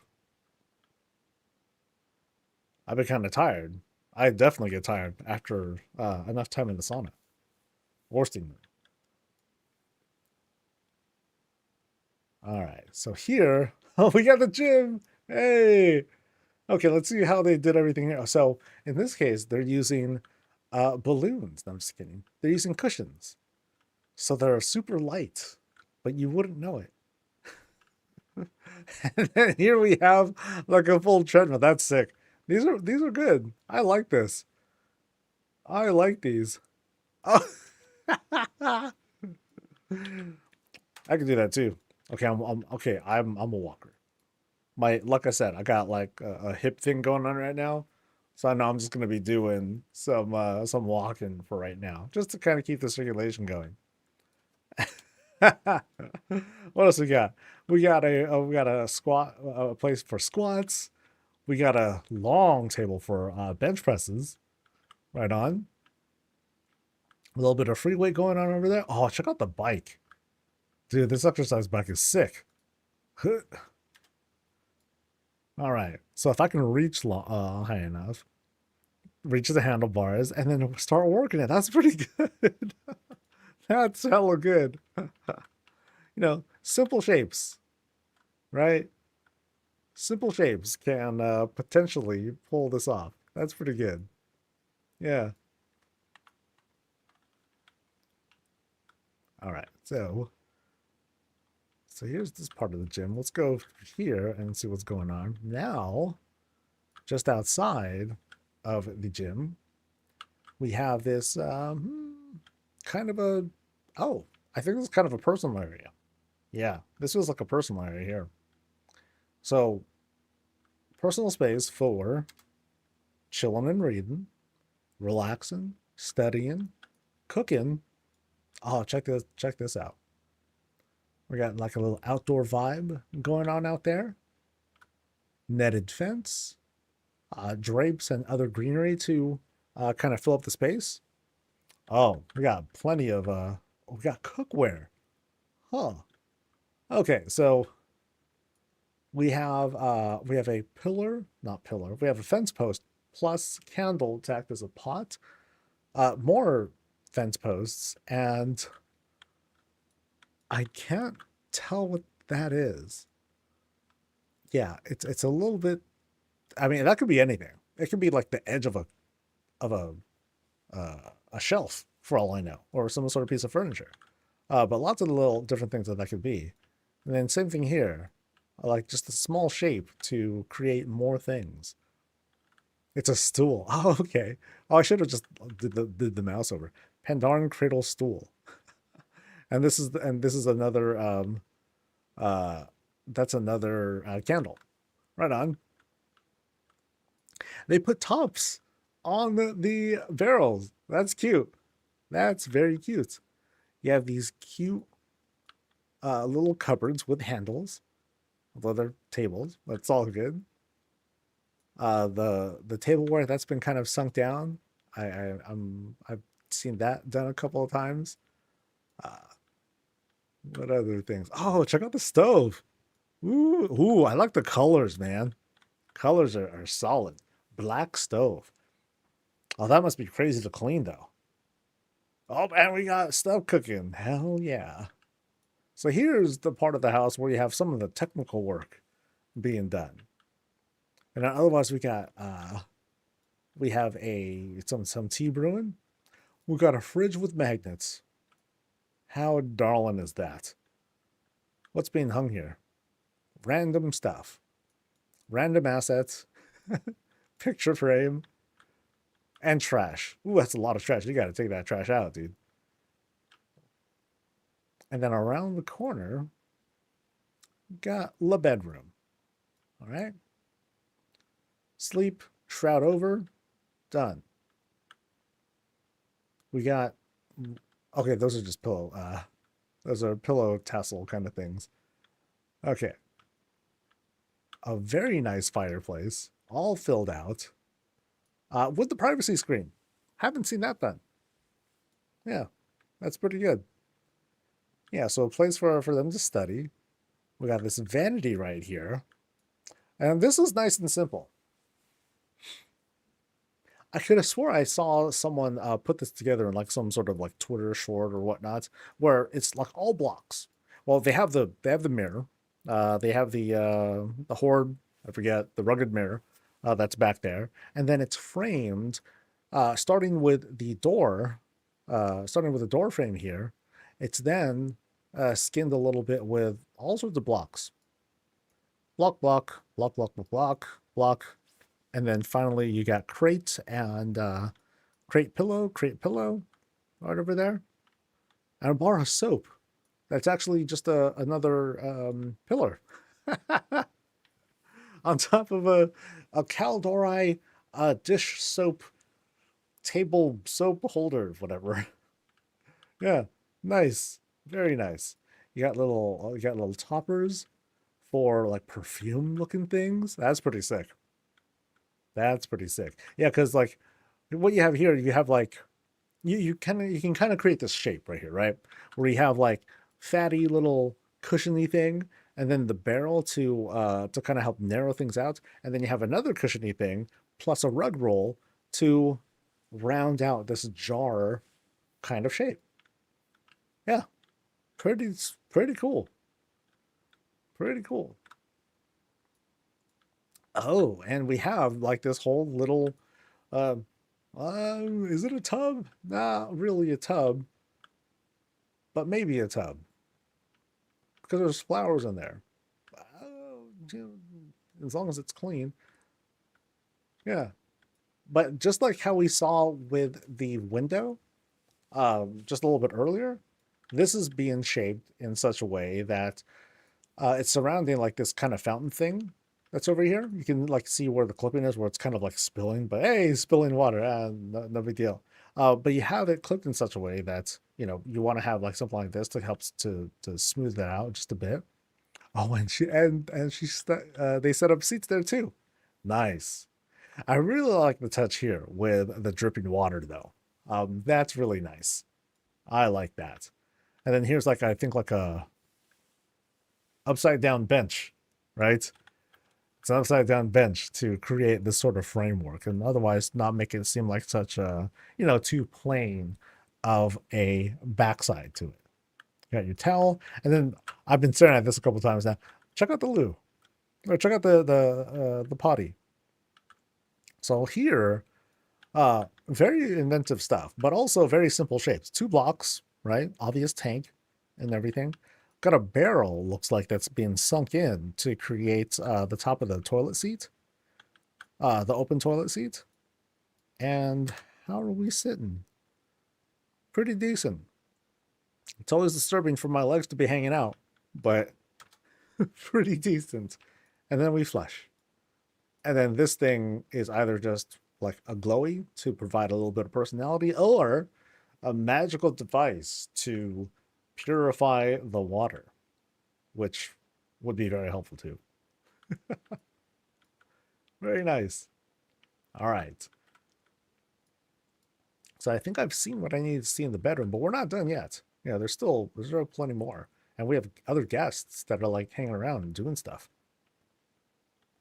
I've been kind of tired. I definitely get tired after enough time in the sauna or steam room. All right, so here, oh, we got the gym. Hey, okay, let's see how they did everything here. So in this case, they're using balloons. No, I'm just kidding. They're using cushions, so they're super light, but you wouldn't know it. And then here we have like a full treadmill. That's sick. These are good. I like this. I like these. Oh. I can do that too. Okay, I'm a walker. Like I said, I got like a hip thing going on right now, so I know I'm just gonna be doing some walking for right now, just to kind of keep the circulation going. What else we got? We got a squat, a place for squats. We got a long table for bench presses. Right on. A little bit of free weight going on over there. Oh, check out the bike. Dude, this exercise bike is sick. All right. So if I can reach high enough, reach the handlebars, and then start working it, that's pretty good. That's hella good. You know, simple shapes, right? Simple shapes can potentially pull this off. That's pretty good. Yeah. All right. So here's this part of the gym. Let's go here and see what's going on. Now, just outside of the gym, we have this kind of a, oh, I think this is kind of a personal area. Yeah, this was like a personal area here. So, personal space for chilling and reading, relaxing, studying, cooking. Oh, check this out. We got like a little outdoor vibe going on out there. Netted fence, drapes and other greenery to kind of fill up the space. Oh, we got plenty of we got cookware. Huh. Okay, so we have a pillar, not pillar. We have a fence post plus candle to act as a pot. More fence posts, and I can't tell what that is. Yeah, it's a little bit. I mean, that could be anything. It could be like the edge of a shelf, for all I know, or some sort of piece of furniture. But lots of little different things that could be. And then same thing here, like just a small shape to create more things. It's a stool. Oh, okay. Oh, I should have just did the mouse over. Pandaren cradle stool. And this is another that's another candle. Right on. They put tops on the barrels. That's cute. That's very cute. You have these cute little cupboards with handles, leather tables. That's all good. The tableware that's been kind of sunk down. I've seen that done a couple of times. What other things? Oh, check out the stove. Ooh, I like the colors, man. Colors are solid. Black stove. Oh, that must be crazy to clean though. Oh, and we got stuff cooking. Hell yeah. So here's the part of the house where you have some of the technical work being done. And otherwise we have some tea brewing. We've got a fridge with magnets. How darling is that? What's being hung here? Random stuff. Random assets. Picture frame. And trash. Ooh, that's a lot of trash. You got to take that trash out, dude. And then around the corner, got the bedroom. All right. Sleep, shroud over, done. We got, okay, those are just pillow. Those are pillow tassel kind of things. Okay. A very nice fireplace, all filled out, with the privacy screen. Haven't seen that done. Yeah, that's pretty good. Yeah, so a place for them to study. We got this vanity right here. And this is nice and simple. I could have swore I saw someone put this together in like some sort of like Twitter short or whatnot, where it's like all blocks. Well, they have the mirror, they have the horde. I forget the rugged mirror that's back there, and then it's framed, starting with the door, frame here. It's then skinned a little bit with all sorts of blocks. Block, block, block, block, block, block, block. And then finally you got crate and crate pillow right over there. And a bar of soap. That's actually just another pillar. On top of a Caldori dish soap, table soap holder, whatever. Yeah, nice. Very nice. You got little toppers for like perfume looking things. That's pretty sick. That's pretty sick. Yeah, because like what you have here, you have like you can kind of create this shape right here, right? Where you have like fatty little cushiony thing, and then the barrel to kind of help narrow things out, and then you have another cushiony thing plus a rug roll to round out this jar kind of shape. Yeah, pretty cool. Pretty cool. Oh, and we have like this whole little, is it a tub? Not really a tub, but maybe a tub because there's flowers in there. As long as it's clean. Yeah. But just like how we saw with the window, just a little bit earlier, this is being shaped in such a way that it's surrounding like this kind of fountain thing that's over here. You can like see where the clipping is, where it's kind of like spilling, but hey, spilling water, no big deal. But you have it clipped in such a way that, you know, you want to have like something like this to help to smooth that out just a bit. Oh, and they set up seats there too. Nice. I really like the touch here with the dripping water though. That's really nice. I like that. And then here's like, I think like a upside down bench, right? It's an upside down bench to create this sort of framework, and otherwise not make it seem like such a, you know, too plain of a backside to it. You got your towel, and then I've been staring at this a couple times now. Check out the loo, or check out the potty. So here, very inventive stuff, but also very simple shapes. 2 blocks, right? Obvious tank and everything. Got a barrel, looks like that's being sunk in to create the top of the toilet seat. The open toilet seat. And how are we sitting? Pretty decent. It's always disturbing for my legs to be hanging out, but pretty decent. And then we flush. And then this thing is either just like a glowy to provide a little bit of personality, or a magical device to purify the water, which would be very helpful too. Very nice. All right. So I think I've seen what I need to see in the bedroom, but we're not done yet. Yeah, there's still plenty more. And we have other guests that are like hanging around and doing stuff.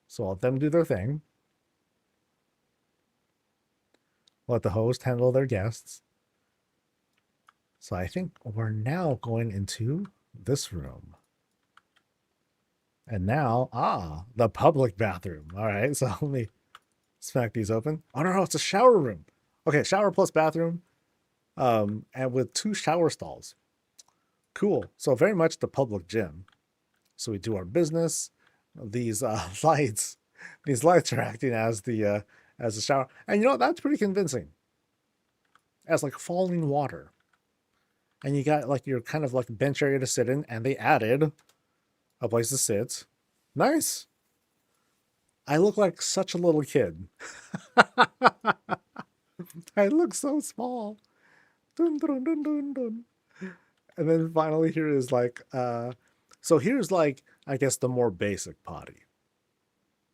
So I'll let them do their thing. Let the host handle their guests. So I think we're now going into this room. And now, the public bathroom. All right, so let me smack these open. Oh, no, it's a shower room. Okay, shower plus bathroom, and with 2 shower stalls. Cool. So very much the public gym. So we do our business. These lights, are acting as the shower, and you know that's pretty convincing. As like falling water, and you got like your kind of like bench area to sit in, and they added a place to sit. Nice. I look like such a little kid. I look so small. Dun, dun, dun, dun, dun. And then finally here is like, so here's like, I guess the more basic potty,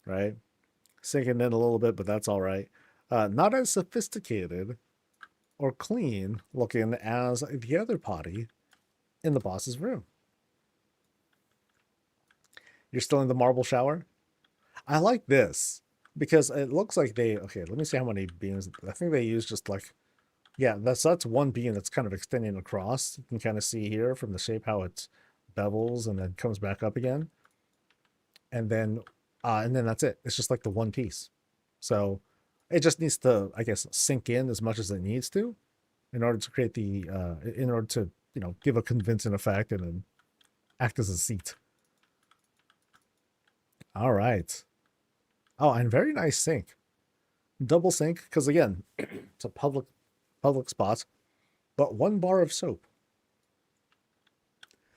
right? Sinking in a little bit, but that's all right. Not as sophisticated or clean looking as the other potty in the boss's room. You're still in the marble shower? I like this because it looks like okay, let me see how many beams. I think they use just like, yeah, that's one beam that's kind of extending across. You can kind of see here from the shape how it bevels and then comes back up again. And then that's it. It's just like the one piece. So it just needs to, I guess, sink in as much as it needs to in order to create in order to, give a convincing effect and then act as a seat. All right. Oh, and very nice sink. Double sink, because again, it's a public spot, but 1 bar of soap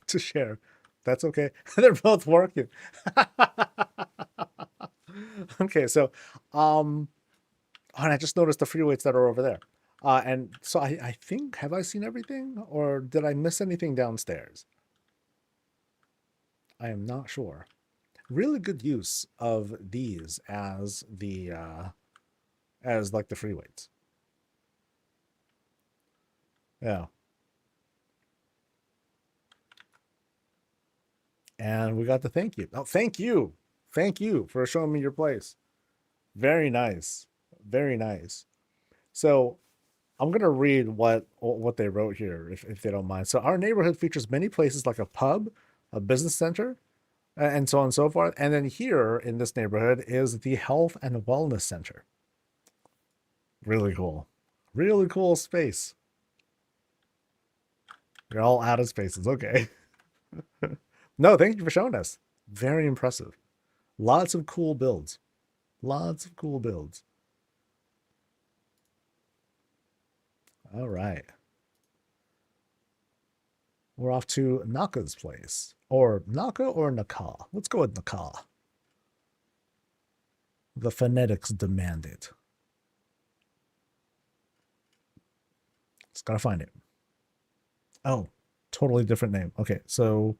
to share. That's okay. They're both working. Okay, so and I just noticed the free weights that are over there. And so I think, have I seen everything, or did I miss anything downstairs? I am not sure. Really good use of these as the as like the free weights. Yeah. And we got the thank you. Oh, thank you. Thank you for showing me your place. Very nice. Very nice. So I'm going to read what they wrote here, if they don't mind. So our neighborhood features many places like a pub, a business center, and so on and so forth. And then here in this neighborhood is the Health and Wellness Center. Really cool. Really cool space. You're all out of spaces. Okay. No, thank you for showing us. Very impressive. Lots of cool builds. Lots of cool builds. All right. We're off to Naka's place. Or Naka or Naka? Let's go with Naka. The phonetics demand it. Just gotta find it. Oh, totally different name. Okay, so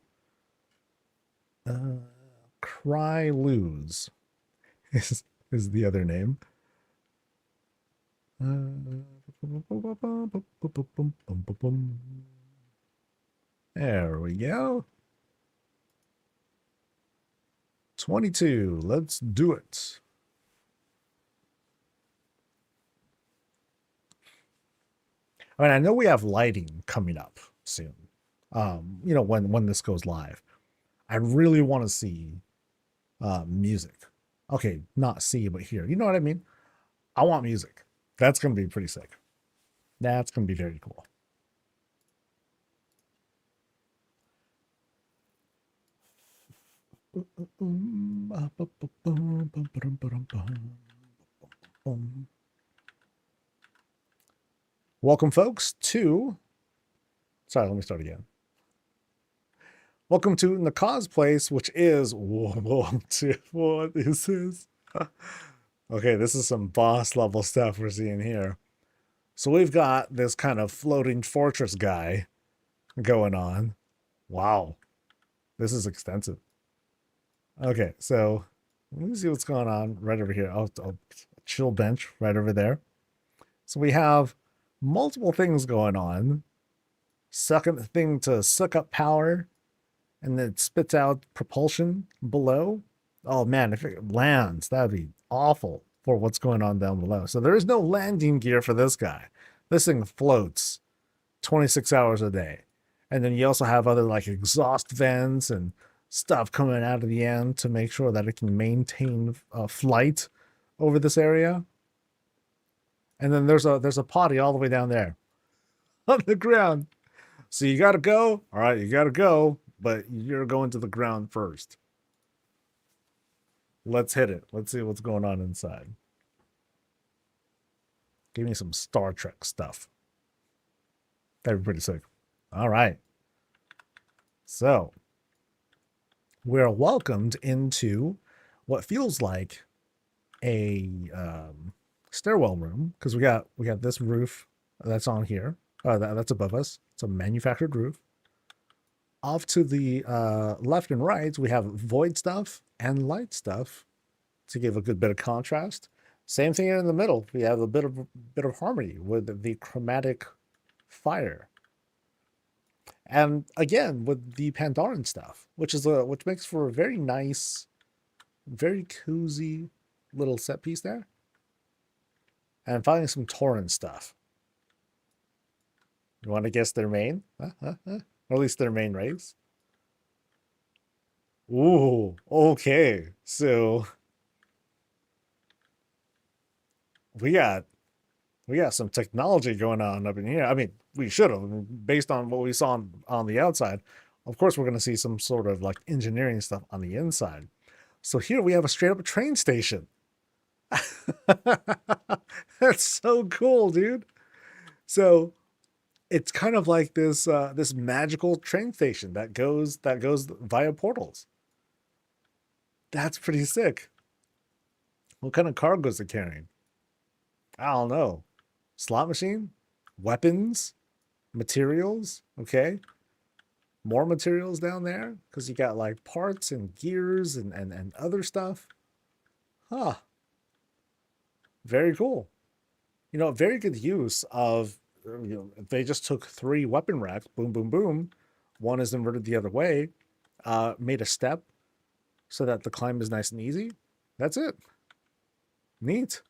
Cry Lose is the other name. There we go. 22. Let's do it. I mean, I know we have lighting coming up soon. When this goes live. I really want to see music. Okay, not see, but hear. You know what I mean? I want music. That's going to be pretty sick. That's going to be very cool. Welcome, folks, to... Sorry, let me start again. Welcome to Nakaz Place, which is... What is this? Okay, this is some boss level stuff we're seeing here. So we've got this kind of floating fortress guy going on. Wow. This is extensive. Okay, so let me see what's going on right over here. Oh, a chill bench right over there. So we have multiple things going on. Second thing to suck up power, and then it spits out propulsion below. Oh man, if it lands, that'd be awful for what's going on down below. So there is no landing gear for this guy. This thing floats 26 hours a day. And then you also have other like exhaust vents and stuff coming out of the end to make sure that it can maintain flight over this area. And then there's a potty all the way down there on the ground. So you got to go. All right, you got to go, but you're going to the ground first. Let's hit it. Let's see what's going on inside. Give me some Star Trek stuff. That'd be pretty sick. All right. So we're welcomed into what feels like a stairwell room, because we got this roof that's on here. That's above us. It's a manufactured roof. Off to the left and right, we have void stuff and light stuff to give a good bit of contrast. Same thing in the middle. We have a bit of harmony with the chromatic fire. And again, with the Pandaren stuff, which makes for a very nice, very cozy little set piece there. And finally, some Tauren stuff. You want to guess their main? Or at least their main race? Ooh, okay. So we got some technology going on up in here. I mean, we should have, based on what we saw on the outside. Of course, we're going to see some sort of like engineering stuff on the inside. So here we have a straight up train station. That's so cool, dude. So it's kind of like this this magical train station that goes via portals. That's pretty sick. What kind of cargo is it carrying? I don't know. Slot machine? Weapons? Materials? Okay. More materials down there? Because you got like parts and gears and other stuff. Huh. Very cool. You know, very good use of, they just took 3 weapon racks, boom, boom, boom. One is inverted the other way, made a step so that the climb is nice and easy. That's it. Neat.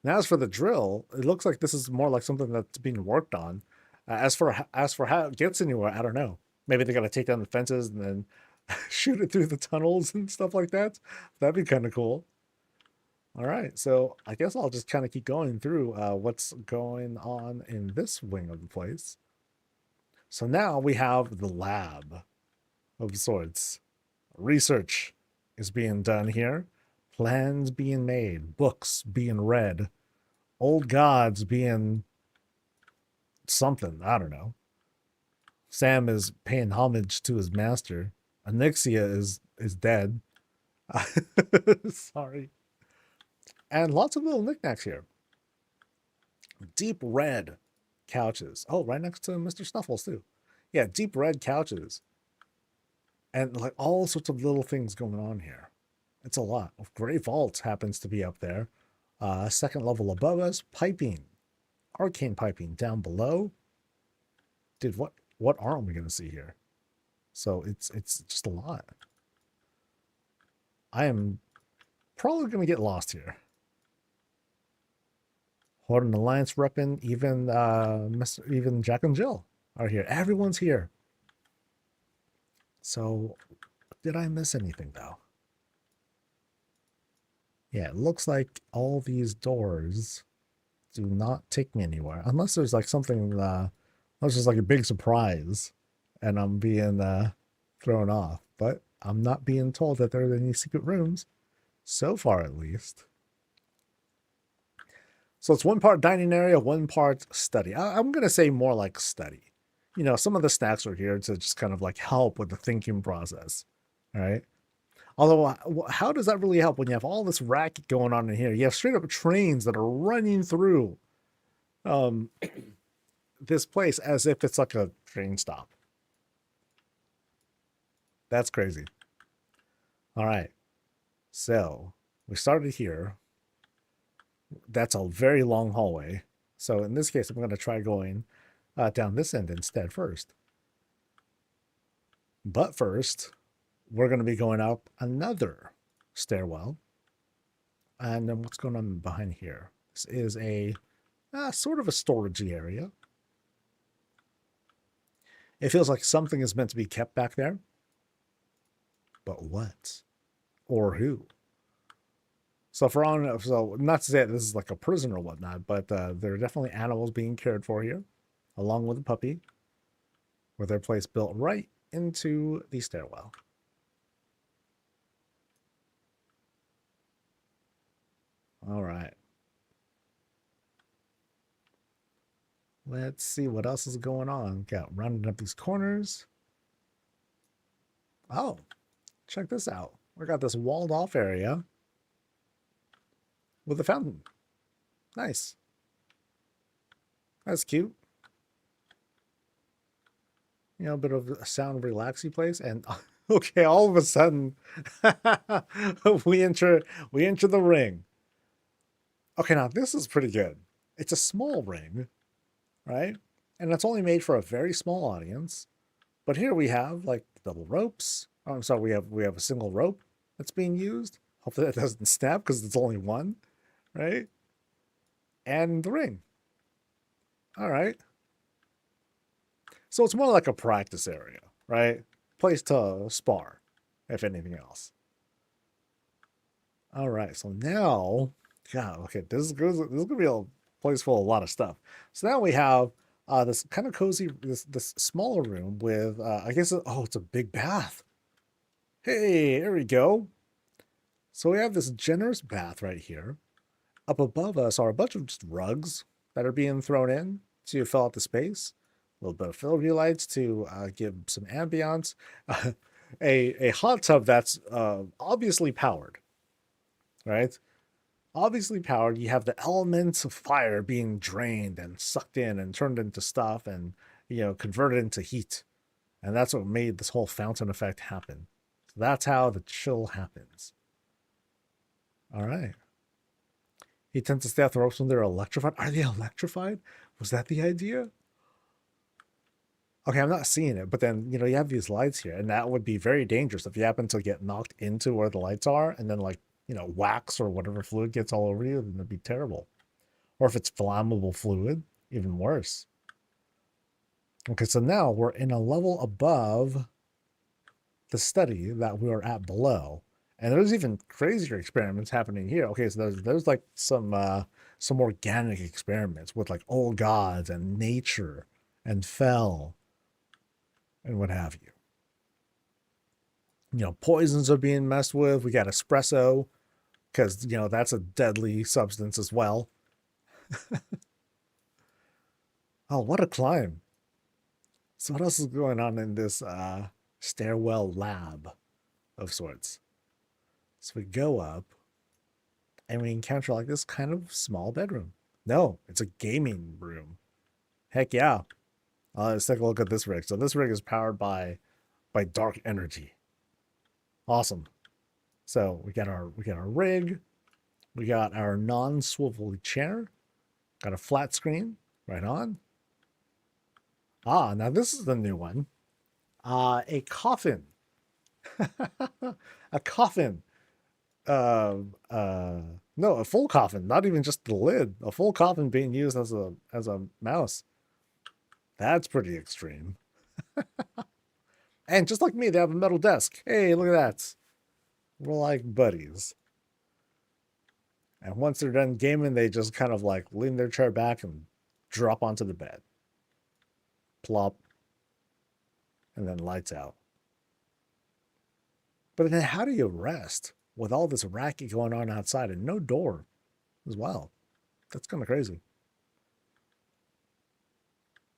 Now, as for the drill, it looks like this is more like something that's being worked on. As for how it gets anywhere, I don't know. Maybe they got to take down the fences and then shoot it through the tunnels and stuff like that. That'd be kind of cool. All right, so I guess I'll just kind of keep going through what's going on in this wing of the place. So now we have the lab of sorts. Research is being done here. Plans being made. Books being read. Old gods being something. I don't know. Sam is paying homage to his master. Anixia is dead. Sorry. And lots of little knickknacks here. Deep red couches. Oh, right next to Mr. Snuffles, too. Yeah, deep red couches. And like all sorts of little things going on here. It's a lot. Great Vault happens to be up there. Second level above us. Piping. Arcane piping down below. Dude, what aren't we going to see here? So it's just a lot. I am probably going to get lost here. Horde and Alliance repping, even Jack and Jill are here. Everyone's here. So, did I miss anything though? Yeah, it looks like all these doors do not take me anywhere. Unless there's like something, unless there's like a big surprise and I'm being thrown off. But I'm not being told that there are any secret rooms. So far, at least. So it's one part dining area, one part study. I'm going to say more like study. You know, some of the snacks are here to just kind of like help with the thinking process. All right. Although, how does that really help when you have all this racket going on in here? You have straight up trains that are running through this place as if it's like a train stop. That's crazy. All right. So we started here. That's a very long hallway. So in this case, I'm going to try going down this end instead first. But first, we're going to be going up another stairwell. And then what's going on behind here? This is a sort of a storage area. It feels like something is meant to be kept back there. But what? Or who? So so not to say that this is like a prison or whatnot, but there are definitely animals being cared for here, along with a puppy, with their place built right into the stairwell. All right. Let's see what else is going on. Got rounding up these corners. Oh, check this out. We got this walled off area with a fountain. Nice. That's cute. You know, a bit of a sound relaxy place. And okay, all of a sudden we enter the ring. Okay, now this is pretty good. It's a small ring, right? And it's only made for a very small audience. But here we have like double ropes. Oh, I'm sorry, we have a single rope that's being used. Hopefully that doesn't snap because it's only one, right? And the ring. All right. So it's more like a practice area, right? Place to spar, if anything else. All right, so now, yeah, okay, this is gonna be a place full of a lot of stuff. So now we have this kind of cozy, this smaller room with, I guess, it's a big bath. Hey, there we go. So we have this generous bath right here. Up above us are a bunch of just rugs that are being thrown in to fill out the space. A little bit of filigree lights to give some ambiance. A hot tub that's obviously powered, right? Obviously powered. You have the elements of fire being drained and sucked in and turned into stuff and, you know, converted into heat. And that's what made this whole fountain effect happen. So that's how the chill happens. All right. He tends to stay off the ropes when they're electrified. Are they electrified? Was that the idea? Okay, I'm not seeing it, but then, you know, you have these lights here, and that would be very dangerous if you happen to get knocked into where the lights are, and then, like, you know, wax or whatever fluid gets all over you, then it'd be terrible. Or if it's flammable fluid, even worse. Okay, so now we're in a level above the study that we were at below. And there's even crazier experiments happening here. Okay, so there's like some organic experiments with like old gods and nature and fell and what have you. You know, poisons are being messed with. We got espresso because, you know, that's a deadly substance as well. Oh, what a climb. So what else is going on in this stairwell lab of sorts? So we go up and we encounter like this kind of small bedroom. No, it's a gaming room. Heck yeah. Let's take a look at this rig. So this rig is powered by dark energy. Awesome. So we got our rig. We got our non-swivel chair. Got a flat screen. Right on. Ah, now this is the new one. A coffin. A coffin. No, a full coffin, not even just the lid. A full coffin being used as a mouse. That's pretty extreme. And just like me, they have a metal desk. Hey, look at that. We're like buddies. And once they're done gaming, they just kind of like lean their chair back and drop onto the bed. Plop. And then lights out. But then how do you rest with all this racket going on outside and no door as well? That's kind of crazy.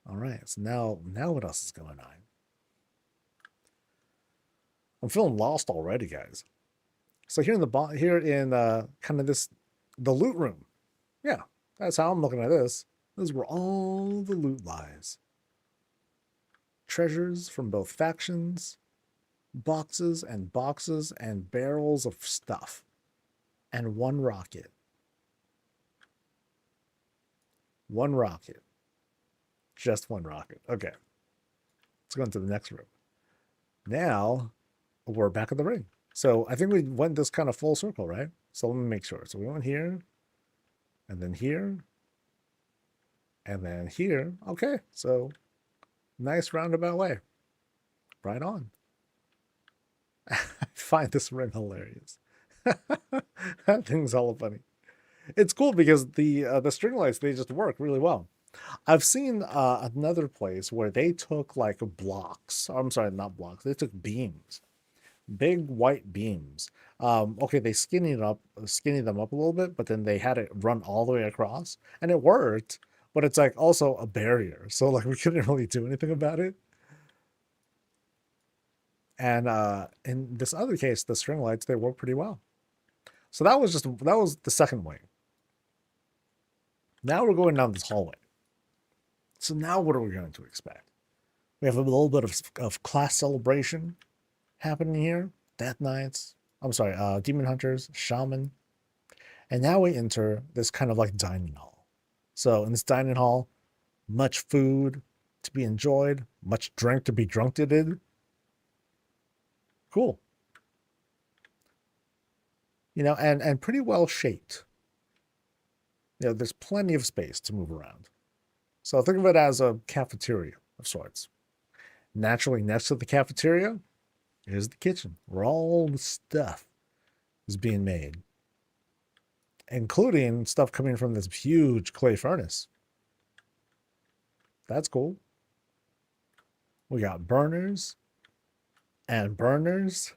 All right, so now what else is going on? I'm feeling lost already, guys. So here in kind of the loot room. Yeah, that's how I'm looking at this. This is where all the loot lies. Treasures from both factions, boxes and barrels of stuff, and one rocket. One rocket. Just one rocket. Okay. Let's go into the next room. Now we're back at the ring. So I think we went this kind of full circle, right? So let me make sure. So we went here, and then here, and then here. Okay, so nice roundabout way. Right on. I find this ring hilarious. That thing's hella funny. It's cool because the string lights, they just work really well. I've seen another place where they took like blocks. I'm sorry, not blocks. They took beams, big white beams. Okay, they skinny them up a little bit, but then they had it run all the way across, and it worked. But it's like also a barrier, so like we couldn't really do anything about it. And in this other case, the string lights, they work pretty well. So that was the second wing. Now we're going down this hallway. So now what are we going to expect? We have a little bit of class celebration happening here. Death Knights. I'm sorry, Demon Hunters, Shaman. And now we enter this kind of like dining hall. So in this dining hall, much food to be enjoyed, much drink to be drunketed. Cool. You know, and pretty well shaped. You know, there's plenty of space to move around. So think of it as a cafeteria of sorts. Naturally, next to the cafeteria is the kitchen, where all the stuff is being made, including stuff coming from this huge clay furnace. That's cool. We got burners and burners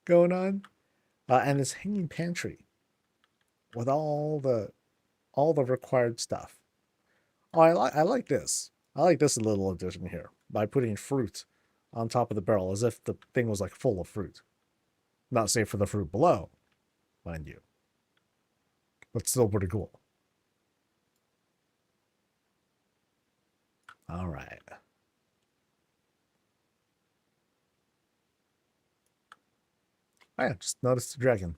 going on, and this hanging pantry with all the required stuff. Oh, I like this. I like this little addition here by putting fruit on top of the barrel as if the thing was like full of fruit. Not safe for the fruit below, mind you, but still pretty cool. All right. I just noticed the dragon.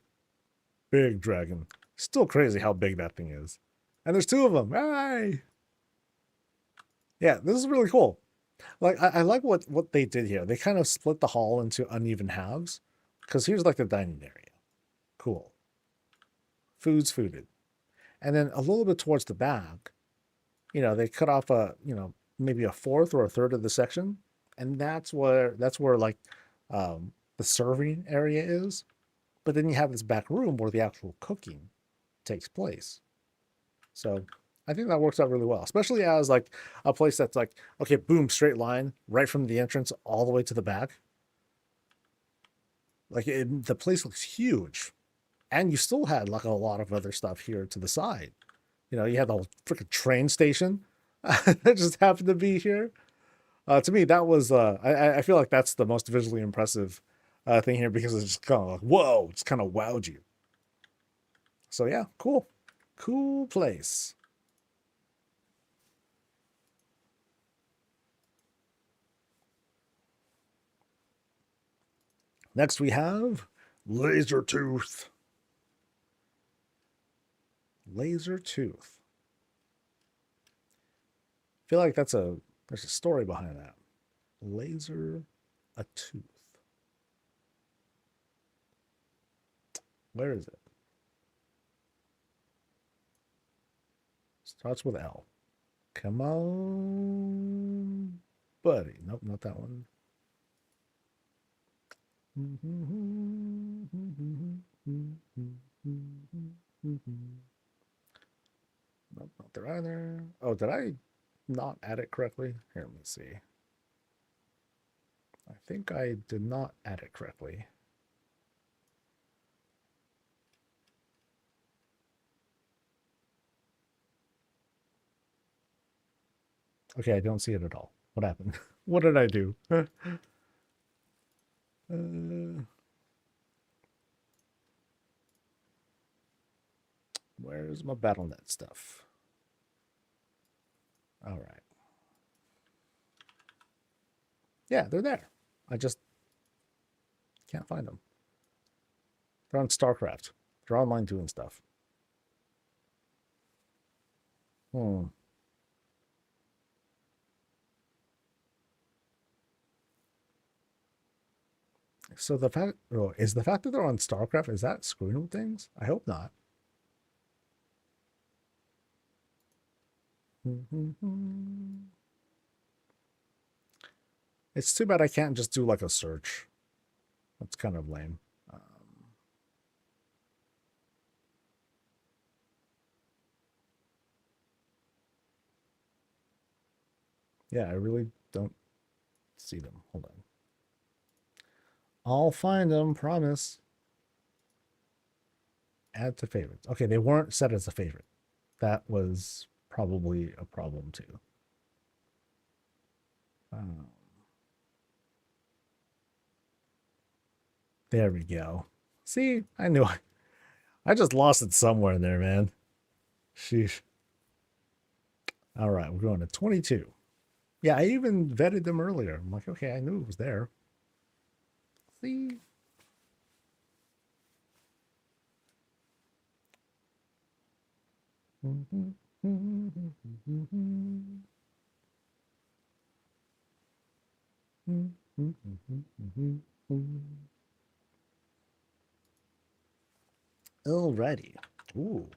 Big dragon. Still crazy how big that thing is. And there's two of them. Hey! Yeah, this is really cool. Like, I like what they did here. They kind of split the hall into uneven halves. Because here's like the dining area. Cool. Food's fooded. And then a little bit towards the back, you know, they cut off maybe a fourth or a third of the section. And that's where like the serving area is. But then you have this back room where the actual cooking takes place. So I think that works out really well, especially as like a place that's like, okay, boom, straight line right from the entrance all the way to the back. Like the place looks huge, and you still had like a lot of other stuff here to the side. You know, you had the whole freaking train station that just happened to be here. To me, that was I feel like that's the most visually impressive thing here, because it's just kind of like, whoa, it's kind of wowed you. So yeah, cool place. Next we have Laser Tooth. Laser Tooth. I feel like there's a story behind that. Laser a tooth. Where is it? Starts with L. Come on, buddy. Nope, not that one. Nope, not there either. Oh, did I not add it correctly? Here, let me see. I think I did not add it correctly. Okay, I don't see it at all. What happened? What did I do? Where's my BattleNet stuff? All right. Yeah, they're there. I just can't find them. They're on StarCraft. They're online doing stuff. So the fact, is the fact that they're on StarCraft, is that screwing with things? I hope not. It's too bad I can't just do like a search. That's kind of lame. Yeah, I really don't see them. Hold on. I'll find them, promise. Add to favorites. Okay, they weren't set as a favorite. That was probably a problem too. There we go. See, I knew I just lost it somewhere in there, man. Sheesh. All right, we're going to 22. Yeah, I even vetted them earlier. I'm like, okay, I knew it was there. See? Alrighty. Ooh.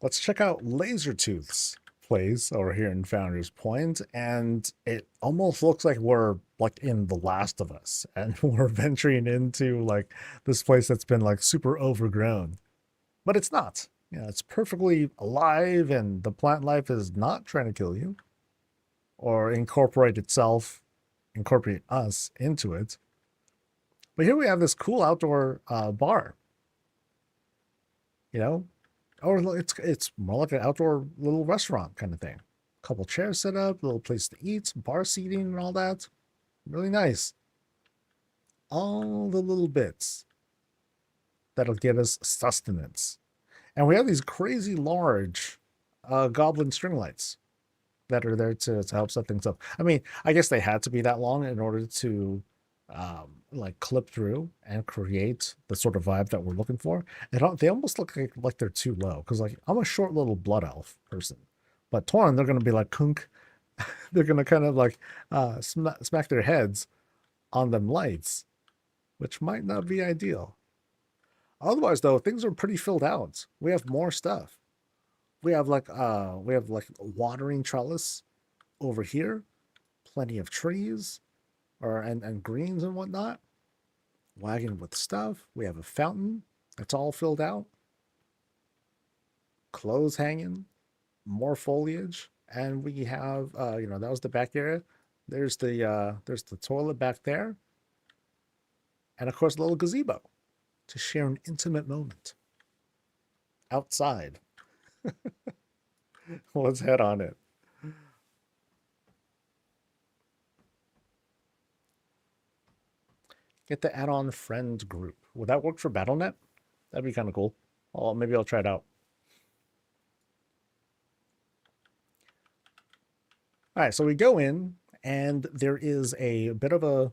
Let's check out Lasertooth's place over here in Founders Point, and it almost looks like we're like in The Last of Us, and we're venturing into like this place that's been like super overgrown. But it's not. You know, it's perfectly alive, and the plant life is not trying to kill you or incorporate us into it. But here we have this cool outdoor bar. You know, or it's more like an outdoor little restaurant kind of thing. A couple chairs set up, a little place to eat, bar seating and all that. Really nice. All the little bits that'll get us sustenance. And we have these crazy large goblin string lights that are there to help set things up. I mean, I guess they had to be that long in order to like clip through and create the sort of vibe that we're looking for. They almost look like they're too low, because like I'm a short little blood elf person, but Tauren, they're going to be like kunk. They're going to kind of like smack their heads on them lights, which might not be ideal. Otherwise, though, things are pretty filled out. We have more stuff. We have like watering trellis over here, plenty of trees, and greens and whatnot. Wagon with stuff. We have a fountain that's all filled out. Clothes hanging, more foliage, and we have that was the back area. There's the toilet back there, and of course a little gazebo to share an intimate moment outside. Let's head on it. Get the add-on friend group. Would that work for BattleNet? That'd be kind of cool. Maybe I'll try it out. All right, so we go in, and there is a bit of a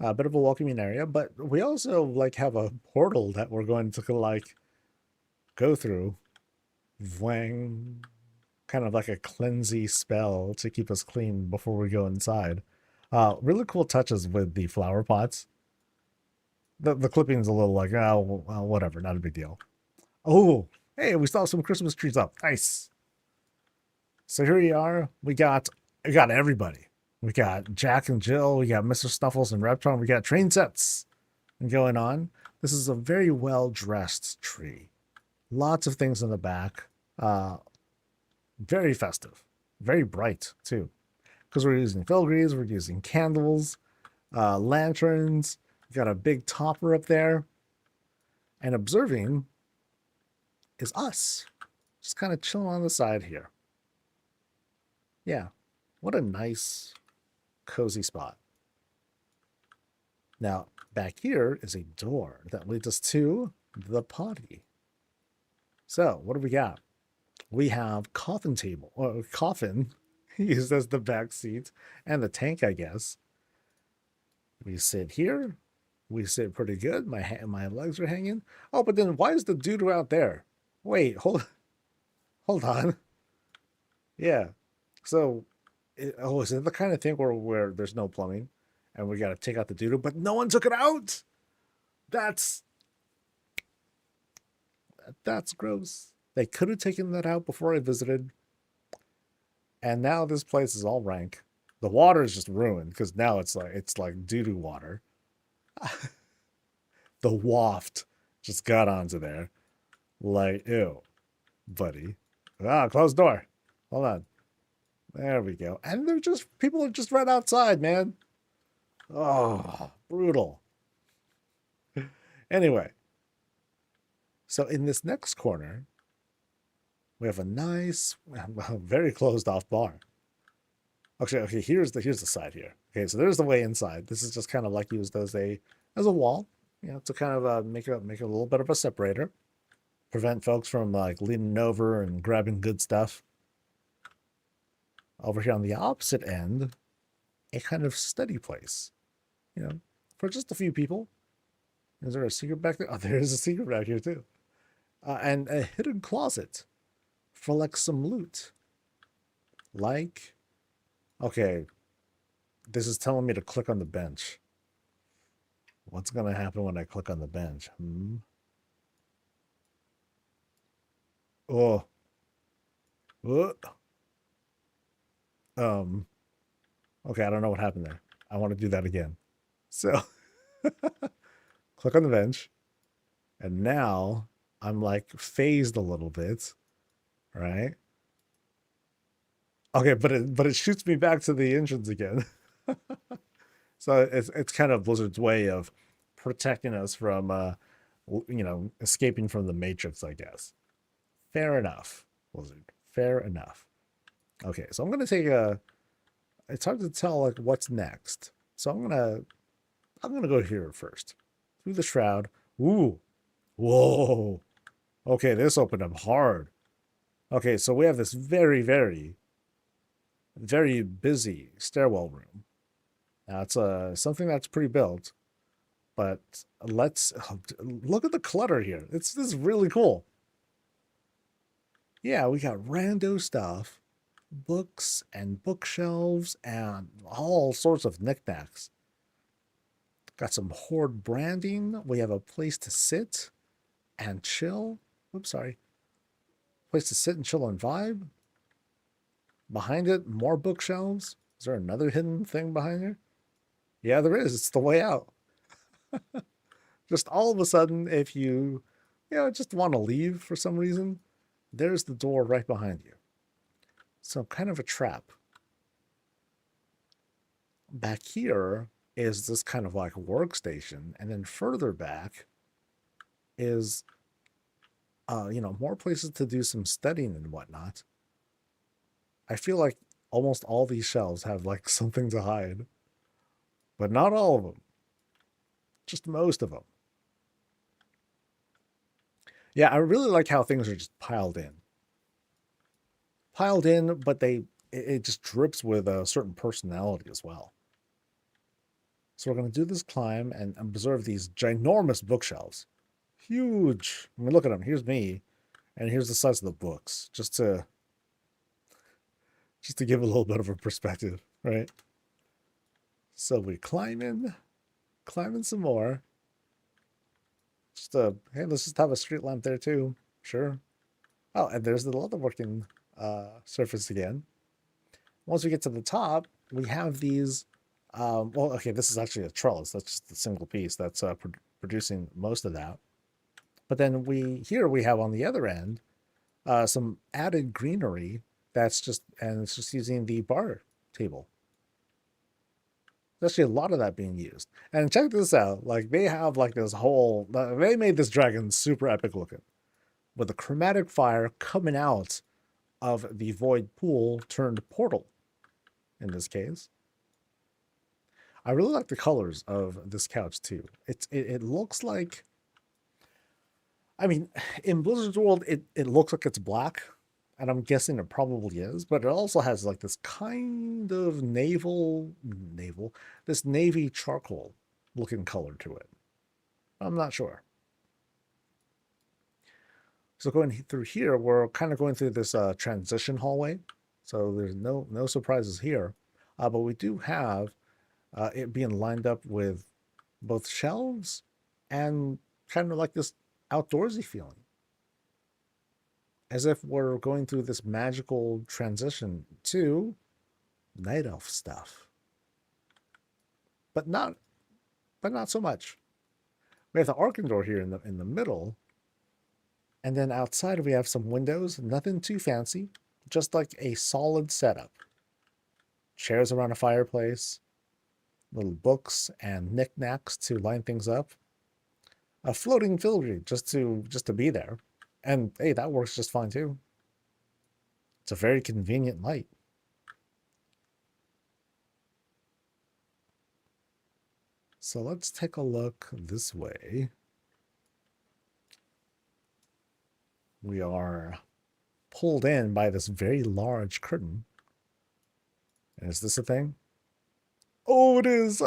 welcoming area, but we also like have a portal that we're going to like go through. Vwang, kind of like a cleansy spell to keep us clean before we go inside. Really cool touches with the flower pots. The clipping's a little like, oh, well, whatever, not a big deal. Oh, hey, we saw some Christmas trees up. Nice. So here we are. We got everybody. We got Jack and Jill. We got Mr. Snuffles and Reptron. We got train sets going on. This is a very well-dressed tree. Lots of things in the back. Very festive. Very bright, too. Because we're using filigree, we're using candles, lanterns. We got a big topper up there. And observing is us. Just kind of chilling on the side here. Yeah. What a nice, cozy spot. Now, back here is a door that leads us to the potty. So, what do we got? We have coffin table, or coffin used as the back seat, and the tank, I guess. We sit here. We sit pretty good. My legs are hanging. Oh, but then why is the doo-doo out there? Wait, hold on. Yeah. So, is it the kind of thing where there's no plumbing, and we got to take out the doo-doo, but no one took it out? That's gross. They could have taken that out before I visited. And now this place is all rank. The water is just ruined because now it's like doo-doo water. The waft just got onto there. Like, ew, buddy. Closed door. Hold on. There we go. And people are just right outside, man. Oh, brutal. Anyway. So in this next corner, we have a nice, very closed off bar. Okay, here's the side here. Okay, so there's the way inside. This is just kind of like used as a wall, to kind of make it a little bit of a separator, prevent folks from like leaning over and grabbing good stuff. Over here on the opposite end, a kind of study place, for just a few people. Is there a secret back there? Oh, there is a secret back here too, and a hidden closet for like some loot. Like, okay, this is telling me to click on the bench. What's gonna happen when I click on the bench? Oh. Okay, I don't know what happened there. I want to do that again. So, click on the bench. And now I'm like phased a little bit, right? Okay, but it shoots me back to the entrance again. So it's kind of Blizzard's way of protecting us from, escaping from the Matrix, I guess. Fair enough, Blizzard. Fair enough. Okay, so I'm gonna take it's hard to tell like what's next. So I'm gonna go here first. Through the shroud. Ooh. Whoa. Okay, this opened up hard. Okay, so we have this very, very, very busy stairwell room. Now it's something that's pre-built, but let's look at the clutter here. This is really cool. Yeah, we got rando stuff, books and bookshelves and all sorts of knickknacks. Got some Horde branding. We have a place to sit and chill. Oops, sorry. Place to sit and chill and vibe. Behind it, more bookshelves. Is there another hidden thing behind here? Yeah, there is. It's the way out. Just all of a sudden, if you just want to leave for some reason, there's the door right behind you. So kind of a trap. Back here is this kind of like workstation, and then further back is more places to do some studying and whatnot. I feel like almost all these shelves have like something to hide, but not all of them, just most of them. Yeah, I really like how things are just piled in, but it just drips with a certain personality as well. So we're going to do this climb and observe these ginormous bookshelves. Huge. I mean, look at them. Here's me, and here's the size of the books, just to give a little bit of a perspective, right? So we climbing some more. Hey, let's just have a street lamp there too. Sure. Oh, and there's the leatherworking surface again. Once we get to the top, we have these. This is actually a trellis. That's just a single piece that's producing most of that. But then we have on the other end some added greenery it's just using the bar table. There's actually a lot of that being used. And check this out. Like, they have like this whole... They made this dragon super epic looking. With a chromatic fire coming out of the void pool turned portal, in this case. I really like the colors of this couch, too. It looks like... I mean, in Blizzard's world, it looks like it's black. And I'm guessing it probably is, but it also has like this kind of this navy charcoal looking color to it. I'm not sure. So going through here, we're kind of going through this transition hallway. So there's no surprises here. But we do have it being lined up with both shelves and kind of like this outdoorsy feeling. As if we're going through this magical transition to night elf stuff. But not so much. We have the Arcan door here in the middle. And then outside we have some windows, nothing too fancy, just like a solid setup. Chairs around a fireplace, little books and knickknacks to line things up. A floating filigree just to be there. And hey, that works just fine too. It's a very convenient light. So let's take a look this way. We are pulled in by this very large curtain. And is this a thing? Oh, it is.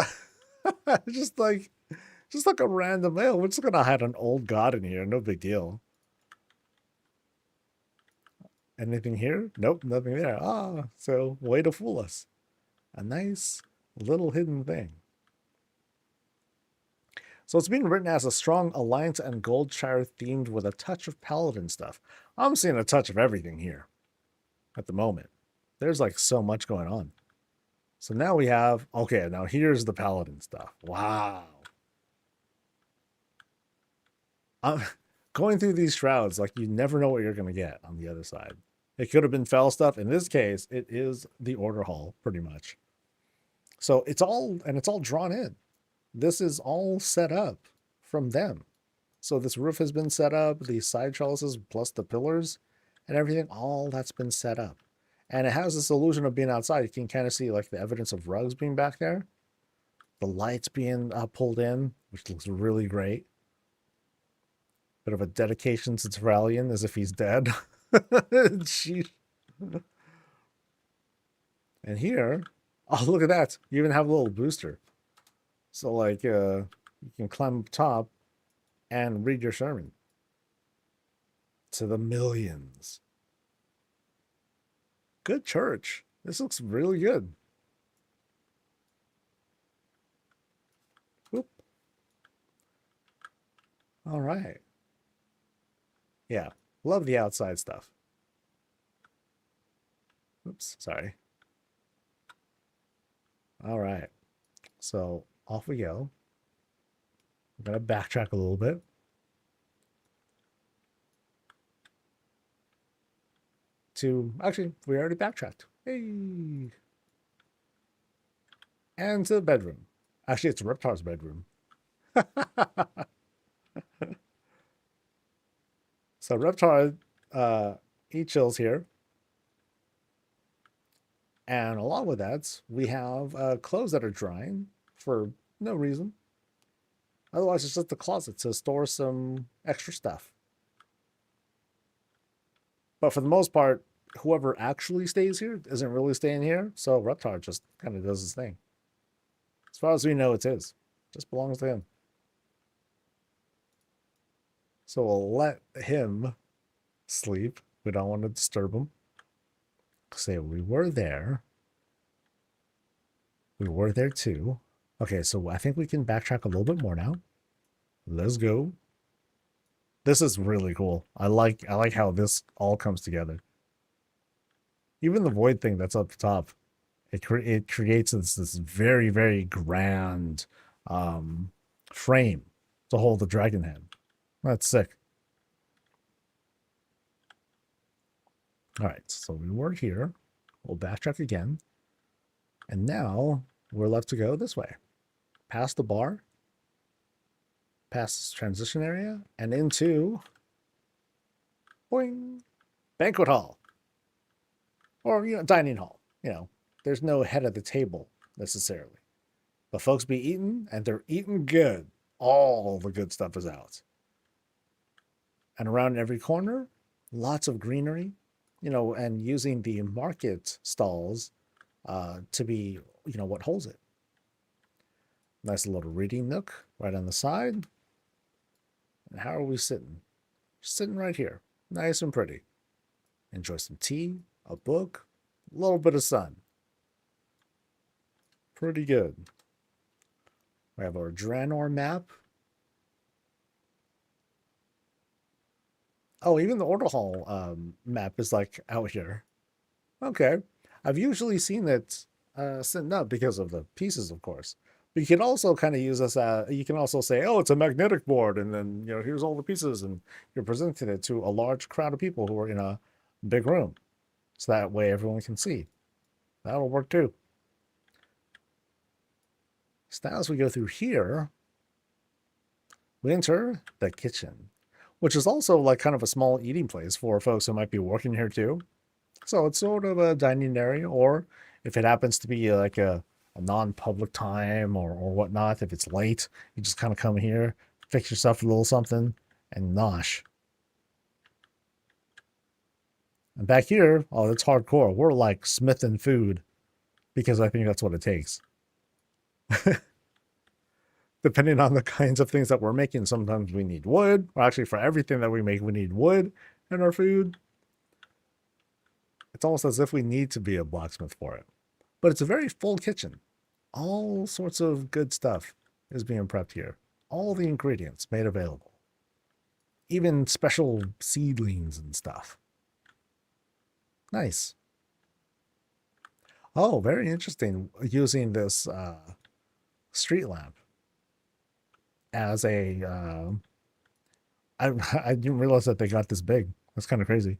just like a random, hey, we're just gonna hide an old god in here. No big deal. Anything here? Nope, nothing there. Ah, so way to fool us. A nice little hidden thing. So it's being written as a strong alliance and Goldshire themed with a touch of paladin stuff. I'm seeing a touch of everything here at the moment. There's like so much going on. So now we have, okay, now here's the paladin stuff. Wow. Going through these shrouds, like you never know what you're going to get on the other side. It could have been fell stuff. In this case, it is the order hall, pretty much. So it's all drawn in. This is all set up from them. So this roof has been set up, the side trellises plus the pillars and everything, all that's been set up. And it has this illusion of being outside. You can kind of see like the evidence of rugs being back there. The lights being pulled in, which looks really great. Bit of a dedication to Terralion as if he's dead. Jeez. And here, oh, look at that. You even have a little booster. So like you can climb up top and read your sermon to the millions. Good church. This looks really good. Whoop. All right. Yeah, love the outside stuff. Oops, sorry. All right. So off we go. I'm going to backtrack a little bit. Actually, we already backtracked. Hey. And to the bedroom. Actually, it's Reptar's bedroom. So Reptar, he chills here. And along with that, we have clothes that are drying for no reason. Otherwise, it's just the closet to store some extra stuff. But for the most part, whoever actually stays here isn't really staying here. So Reptar just kind of does his thing. As far as we know, it's his. Just belongs to him. So we'll let him sleep. We don't want to disturb him. Say we were there. We were there too. Okay, so I think we can backtrack a little bit more now. Let's go. This is really cool. I like how this all comes together. Even the void thing that's up the top, it creates this very, very grand frame to hold the dragon head. That's sick. All right, so we were here. We'll backtrack again. And now we're left to go this way. Past the bar, past this transition area, and into boing, banquet hall. Or, dining hall. There's no head at the table necessarily. But folks be eating, and they're eating good. All the good stuff is out. And around every corner, lots of greenery, and using the market stalls to be, what holds it. Nice little reading nook right on the side. And how are we sitting? Sitting right here. Nice and pretty. Enjoy some tea, a book, a little bit of sun. Pretty good. We have our Draenor map. Oh, even the Order Hall map is like out here. Okay. I've usually seen it sitting up because of the pieces, of course. But you can also kind of use this. You can also say, oh, it's a magnetic board. And then, here's all the pieces. And you're presenting it to a large crowd of people who are in a big room. So that way everyone can see. That'll work too. So now as we go through here, we enter the kitchen, which is also like kind of a small eating place for folks who might be working here too. So it's sort of a dining area, or if it happens to be like a non-public time or whatnot, if it's late, you just kind of come here, fix yourself a little something, and nosh. And back here, oh, it's hardcore. We're like smithing food because I think that's what it takes. Depending on the kinds of things that we're making, sometimes we need wood. Or actually, for everything that we make, we need wood in our food. It's almost as if we need to be a blacksmith for it. But it's a very full kitchen. All sorts of good stuff is being prepped here. All the ingredients made available. Even special seedlings and stuff. Nice. Oh, very interesting. Using this street lamp as a... I didn't realize that they got this big. That's kind of crazy.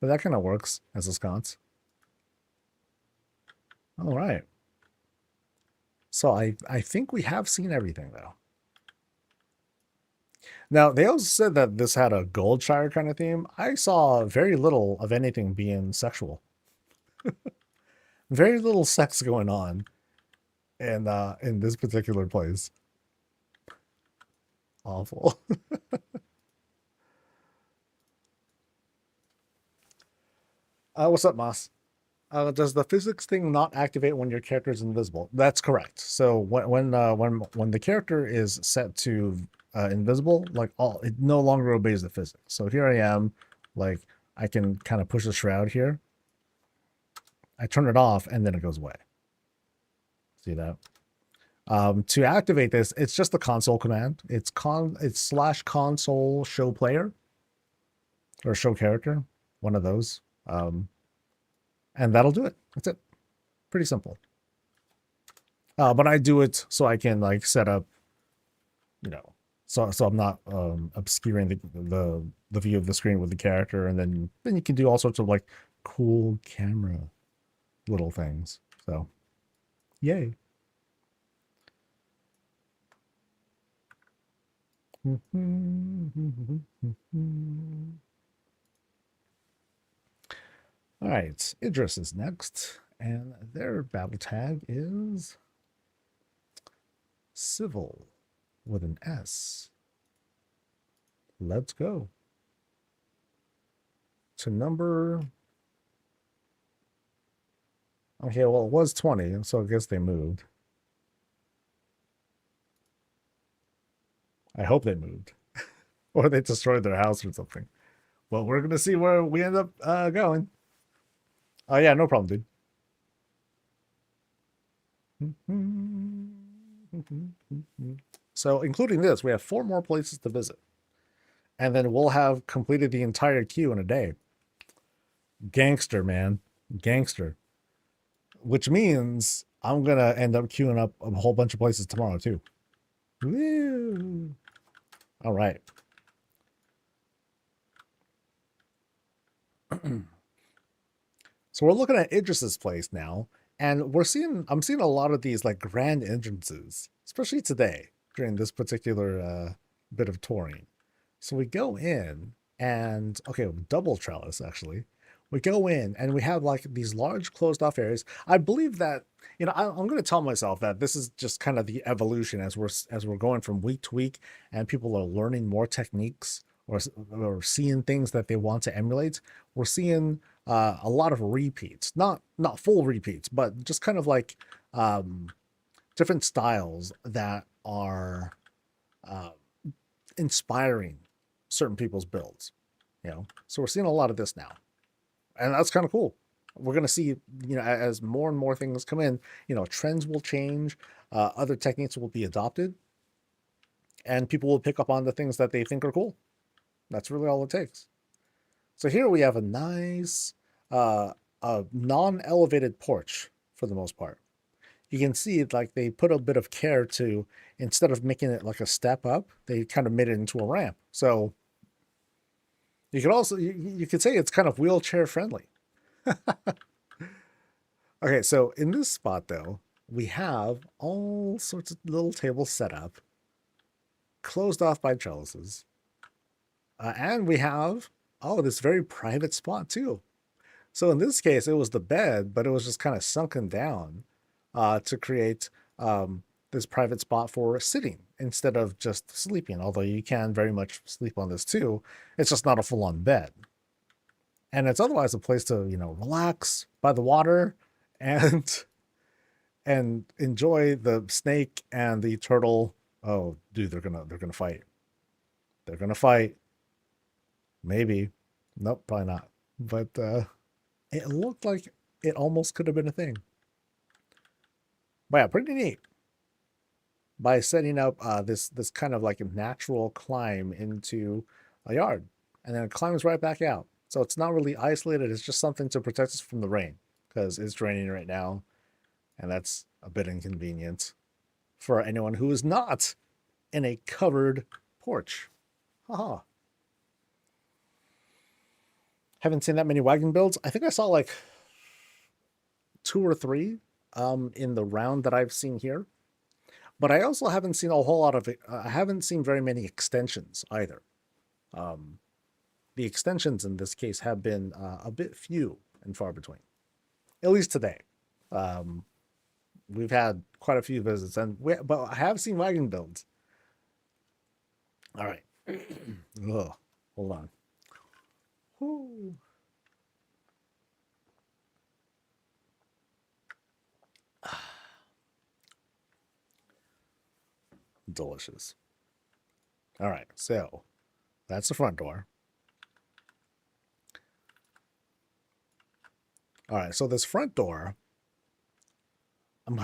But that kind of works as a sconce. All right. So I think we have seen everything, though. Now, they also said that this had a Goldshire kind of theme. I saw very little of anything being sexual. Very little sex going on in this particular place. Awful. What's up, Moss? Does the physics thing not activate when your character is invisible? That's correct. So when the character is set to invisible, like it no longer obeys the physics. So here I am, like I can kind of push the shroud here. I turn it off and then it goes away. See that? To activate this, it's just the console command. It's /console show player or show character, one of those. And that'll do it. That's it. Pretty simple. But I do it so I can like set up, so I'm not obscuring the view of the screen with the character, and then you can do all sorts of like cool camera little things. So, yay. All right, Idris is next, and their battle tag is Civil with an S. Let's go to number. Okay, well, it was 20, so I guess they moved. I hope they moved. Or they destroyed their house or something. Well, we're going to see where we end up going. Oh, yeah, no problem, dude. So, including this, we have 4 more places to visit. And then we'll have completed the entire queue in a day. Gangster, man. Gangster. Which means I'm going to end up queuing up a whole bunch of places tomorrow, too. Woo! All right. So we're looking at Idris's place now, And I'm seeing a lot of these like grand entrances, especially today during this particular bit of touring. So we go in and okay, double trellis actually. We go in and we have like these large closed off areas. I believe that I'm going to tell myself that this is just kind of the evolution as we're going from week to week, and people are learning more techniques or seeing things that they want to emulate. We're seeing a lot of repeats, not full repeats, but just kind of like different styles that are inspiring certain people's builds. So we're seeing a lot of this now, and that's kind of cool. We're going to see, as more and more things come in, trends will change, other techniques will be adopted, and people will pick up on the things that they think are cool. That's really all it takes. So here we have a nice a non-elevated porch for the most part. You can see like they put a bit of care to, instead of making it like a step up, they kind of made it into a ramp. So you could also, you could say it's kind of wheelchair friendly. Okay, so in this spot though, we have all sorts of little tables set up, closed off by trellises. And we have, this very private spot too. So in this case, it was the bed, but it was just kind of sunken down to create this private spot for sitting instead of just sleeping, although you can very much sleep on this too. It's just not a full-on bed. And it's otherwise a place to, relax by the water and enjoy the snake and the turtle. Oh, dude, they're gonna fight. They're gonna fight. Maybe. Nope, probably not. But it looked like it almost could have been a thing. But yeah, pretty neat. By setting up this kind of like a natural climb into a yard, and then it climbs right back out. So it's not really isolated. It's just something to protect us from the rain, because it's raining right now, and that's a bit inconvenient for anyone who is not in a covered porch. Haha. Haven't seen that many wagon builds. I think I saw like 2 or 3 in the round that I've seen here. But I also haven't seen a whole lot of it. I haven't seen very many extensions either. The extensions in this case have been a bit few and far between, at least today. We've had quite a few visits, but I have seen wagon builds. All right. Ugh, hold on. Whew. Delicious. All right, so that's the front door. All right, so this front door, I'm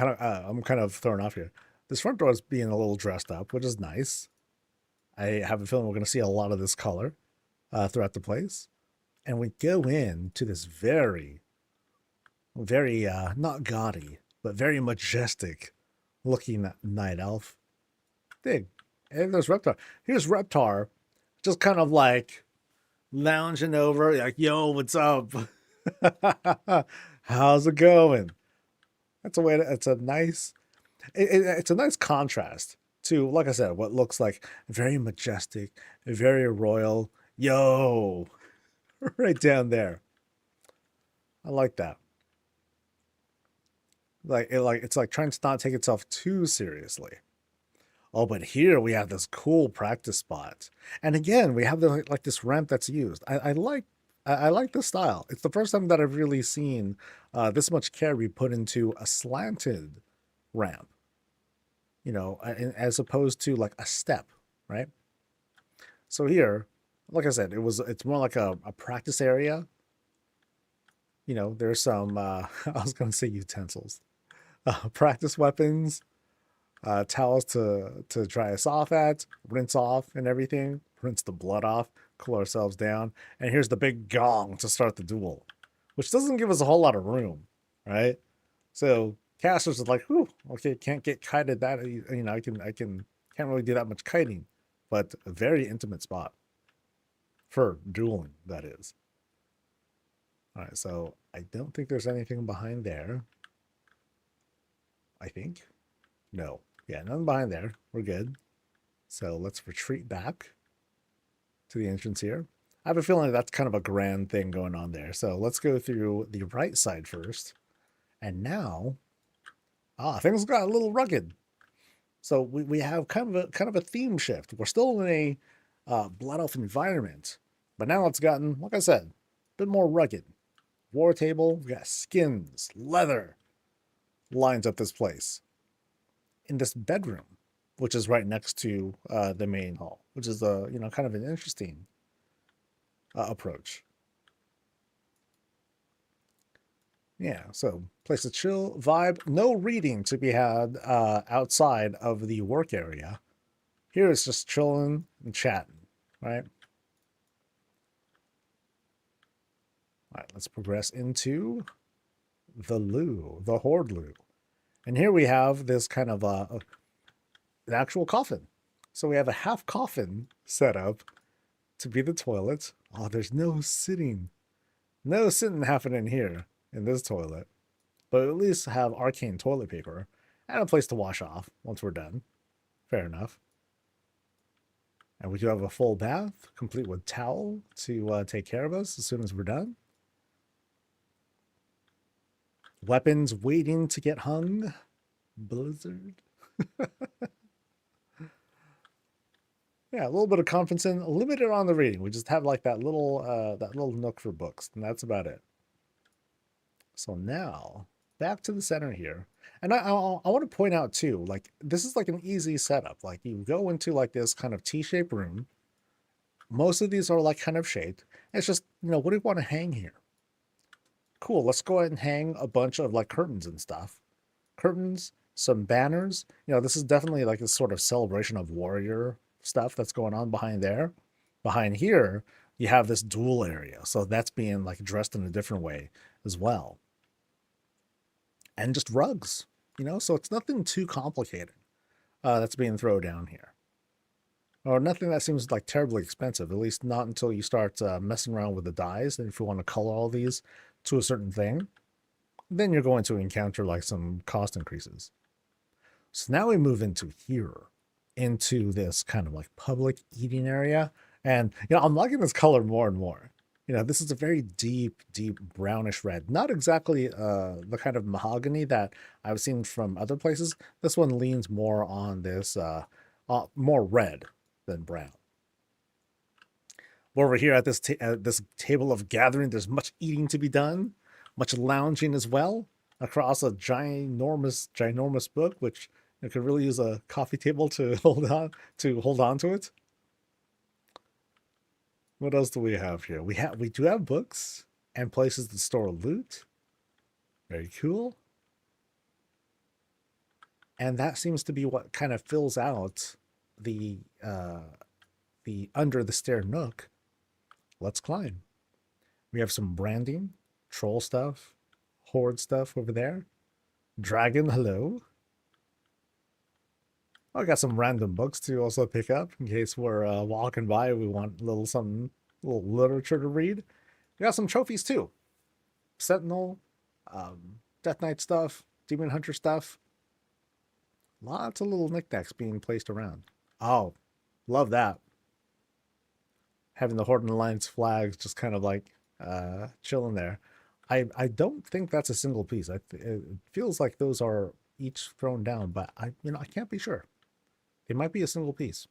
kind of thrown off here. This front door is being a little dressed up, which is nice. I have a feeling we're going to see a lot of this color throughout the place. And we go in to this very, very, not gaudy, but very majestic looking night elf. Dig. And there's Reptar. Here's Reptar, just kind of like lounging over, like, yo, what's up? How's it going? That's a way to, it's a nice, it's a nice contrast to, like I said, what looks like very majestic, very royal. Yo, right down there. I like that. It's like trying to not take itself too seriously. Oh, but here we have this cool practice spot, and again we have like this ramp that's used. I like the style. It's the first time that I've really seen this much care be put into a slanted ramp, as opposed to like a step, right? So here, like I said, it's more like a practice area. There's some I was gonna say utensils, practice weapons, towels to dry us off at, rinse off and everything, rinse the blood off, cool ourselves down, and here's the big gong to start the duel, which doesn't give us a whole lot of room, right? So casters are like, whew, okay, can't get kited that, I can't really do that much kiting, but a very intimate spot for dueling, that is. All right, so I don't think there's anything behind there. I think. No. Yeah, nothing behind there. We're good. So let's retreat back to the entrance here. I have a feeling that's kind of a grand thing going on there. So let's go through the right side first. And now, things got a little rugged. So we have kind of a theme shift. We're still in a Blood Elf environment, but now it's gotten, like I said, a bit more rugged. War table, we got skins, leather lines up this place. In this bedroom, which is right next to the main hall, which is kind of an interesting approach. Yeah, so place to chill, vibe. No reading to be had outside of the work area. Here it's just chilling and chatting, right? All right, let's progress into the loo, the Horde loo. And here we have this kind of an actual coffin. So we have a half coffin set up to be the toilet. Oh, there's no sitting. No sitting happening here in this toilet. But at least have arcane toilet paper and a place to wash off once we're done. Fair enough. And we do have a full bath, complete with towel to take care of us as soon as we're done. Weapons waiting to get hung. Blizzard. Yeah, a little bit of conferencing, limited on the reading. We just have like that little nook for books, and that's about it. So now, back to the center here. And I want to point out too, like, this is like an easy setup. Like, you go into like this kind of T-shaped room. Most of these are like kind of shaped. It's just, what do you want to hang here? Cool, let's go ahead and hang a bunch of like curtains and stuff. Curtains, some banners. This is definitely like a sort of celebration of warrior stuff that's going on behind there. Behind here, you have this duel area. So that's being like dressed in a different way as well. And just rugs, so it's nothing too complicated that's being thrown down here. Or nothing that seems like terribly expensive, at least not until you start messing around with the dyes. And if you want to color all these to a certain thing, then you're going to encounter like some cost increases. So now we move into here, into this kind of like public eating area. And, I'm liking this color more and more. This is a very deep, deep brownish red. Not exactly the kind of mahogany that I've seen from other places. This one leans more on this, more red than brown. Over here at this table of gathering, there's much eating to be done, much lounging as well, across a ginormous book, which could really use a coffee table to hold on to it. What else do we have here? We do have books and places to store loot. Very cool. And that seems to be what kind of fills out the under the stair nook. Let's climb. We have some branding, troll stuff, horde stuff over there. Dragon, hello. I got some random books to also pick up in case we're walking by. We want a little literature to read. We got some trophies too. Sentinel, Death Knight stuff, Demon Hunter stuff. Lots of little knickknacks being placed around. Oh, love that. Having the Horde and Alliance flags just kind of like chilling there. I don't think that's a single piece. It feels like those are each thrown down, but I can't be sure. It might be a single piece.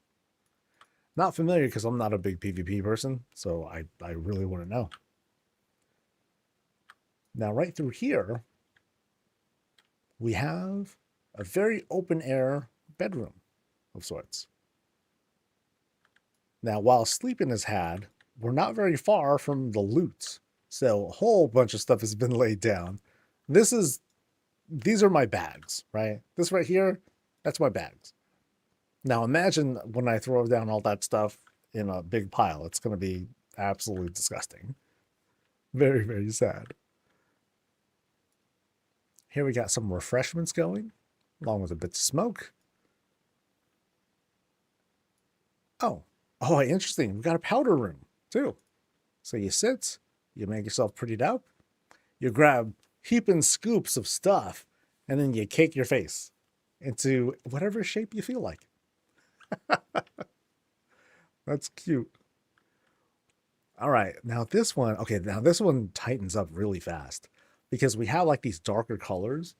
Not familiar because I'm not a big PvP person, so I really wouldn't know. Now, right through here, we have a very open air bedroom of sorts. Now, while sleeping is had, we're not very far from the loot. So a whole bunch of stuff has been laid down. These are my bags, right? This right here, that's my bags. Now imagine when I throw down all that stuff in a big pile. It's going to be absolutely disgusting. Very, very sad. Here we got some refreshments going, along with a bit of smoke. Oh, interesting. We've got a powder room, too. So you sit, you make yourself prettied up, you grab heaping scoops of stuff, and then you cake your face into whatever shape you feel like. That's cute. All right, now this one, okay, now this one tightens up really fast because we have like these darker colors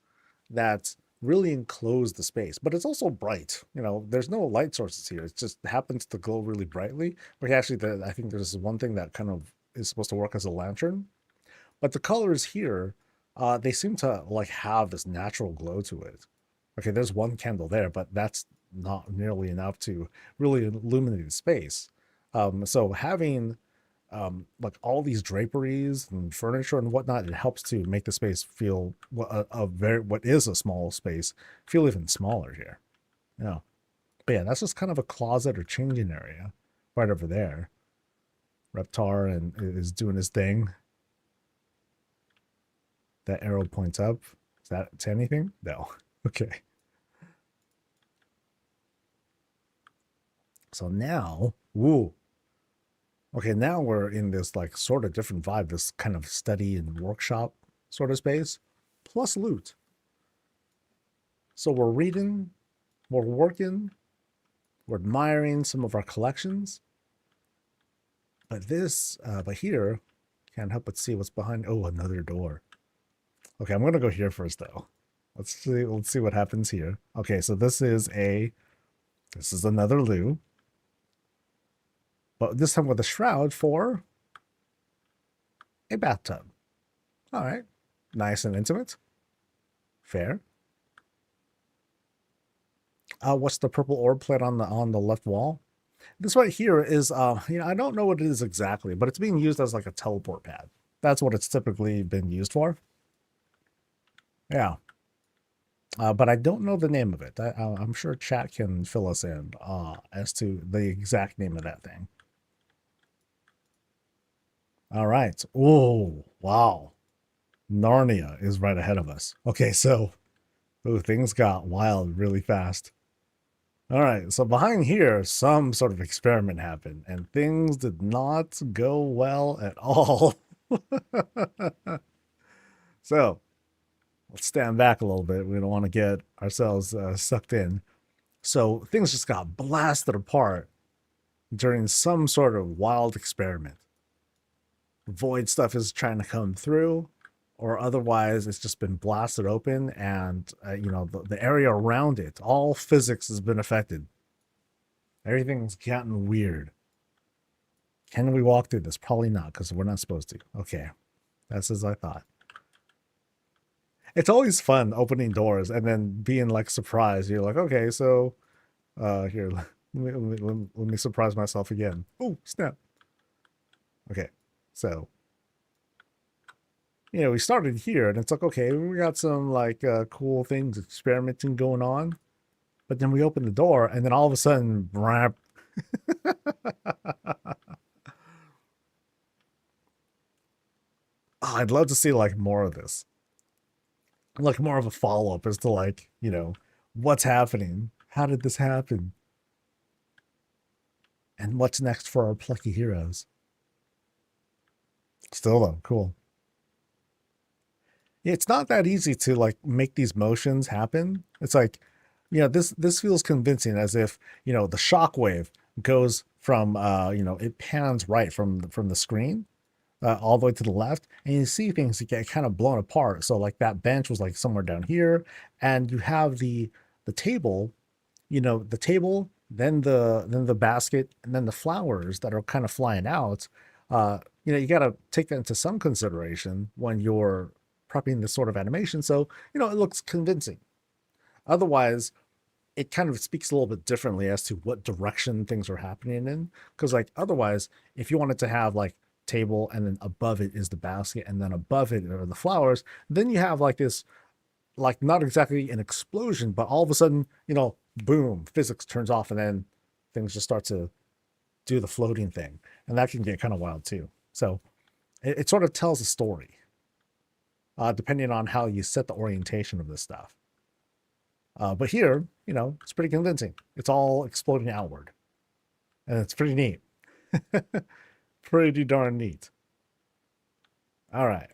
that really enclose the space, but it's also bright. You know, there's no light sources here. It just happens to glow really brightly. But actually, I think there's one thing that kind of is supposed to work as a lantern. But the colors here, they seem to like have this natural glow to it. Okay, there's one candle there, but that's not nearly enough to really illuminate the space. So having like all these draperies and furniture and whatnot, it helps to make the space feel what is a small space feel even smaller here. Yeah, but yeah, that's just kind of a closet or changing area right over there. Reptar and is doing his thing. That arrow points up. Is that to anything? No. Okay. So now, woo. Okay, now we're in this like sort of different vibe, this kind of study and workshop sort of space, plus loot. So we're reading, we're working, we're admiring some of our collections. But here, can't help but see what's behind. Oh, another door. Okay, I'm gonna go here first though. Let's see what happens here. Okay, so this is another loo. But this time with a shroud for a bathtub. All right. Nice and intimate. Fair. What's the purple orb plate on the left wall? This right here is I don't know what it is exactly, but it's being used as like a teleport pad. That's what it's typically been used for. Yeah. But I don't know the name of it. I'm sure chat can fill us in as to the exact name of that thing. All right. Oh, wow. Narnia is right ahead of us. Okay, so things got wild really fast. All right, so behind here, some sort of experiment happened, and things did not go well at all. So, let's stand back a little bit. We don't want to get ourselves sucked in. So, things just got blasted apart during some sort of wild experiment. Void stuff is trying to come through, or otherwise it's just been blasted open, and the area around it, all physics has been affected. Everything's gotten weird. Can we walk through this? Probably not, because we're not supposed to. Okay, that's as I thought. It's always fun opening doors and then being like surprised. You're like, okay, so here, let me surprise myself again. Oh, snap. Okay. So, we started here, and it's like, okay, we got some like cool things, experimenting going on, but then we open the door, and then all of a sudden, I'd love to see like more of this, like more of a follow up as to like, what's happening, how did this happen, and what's next for our plucky heroes. Still though, cool. It's not that easy to like make these motions happen. It's like, this feels convincing, as if, the shockwave goes from, it pans right from the screen all the way to the left, and you see things that get kind of blown apart. So like that bench was like somewhere down here, and you have the table, the table, then the basket, and then the flowers that are kind of flying out. You got to take that into some consideration when you're prepping this sort of animation, so it looks convincing. Otherwise, it kind of speaks a little bit differently as to what direction things are happening in, because like otherwise, if you wanted to have like table and then above it is the basket and then above it are the flowers, then you have like this, like not exactly an explosion, but all of a sudden, boom, physics turns off, and then things just start to do the floating thing, and that can get kind of wild too. So it sort of tells a story, depending on how you set the orientation of this stuff. But here, it's pretty convincing. It's all exploding outward, and it's pretty neat. Pretty darn neat. All right.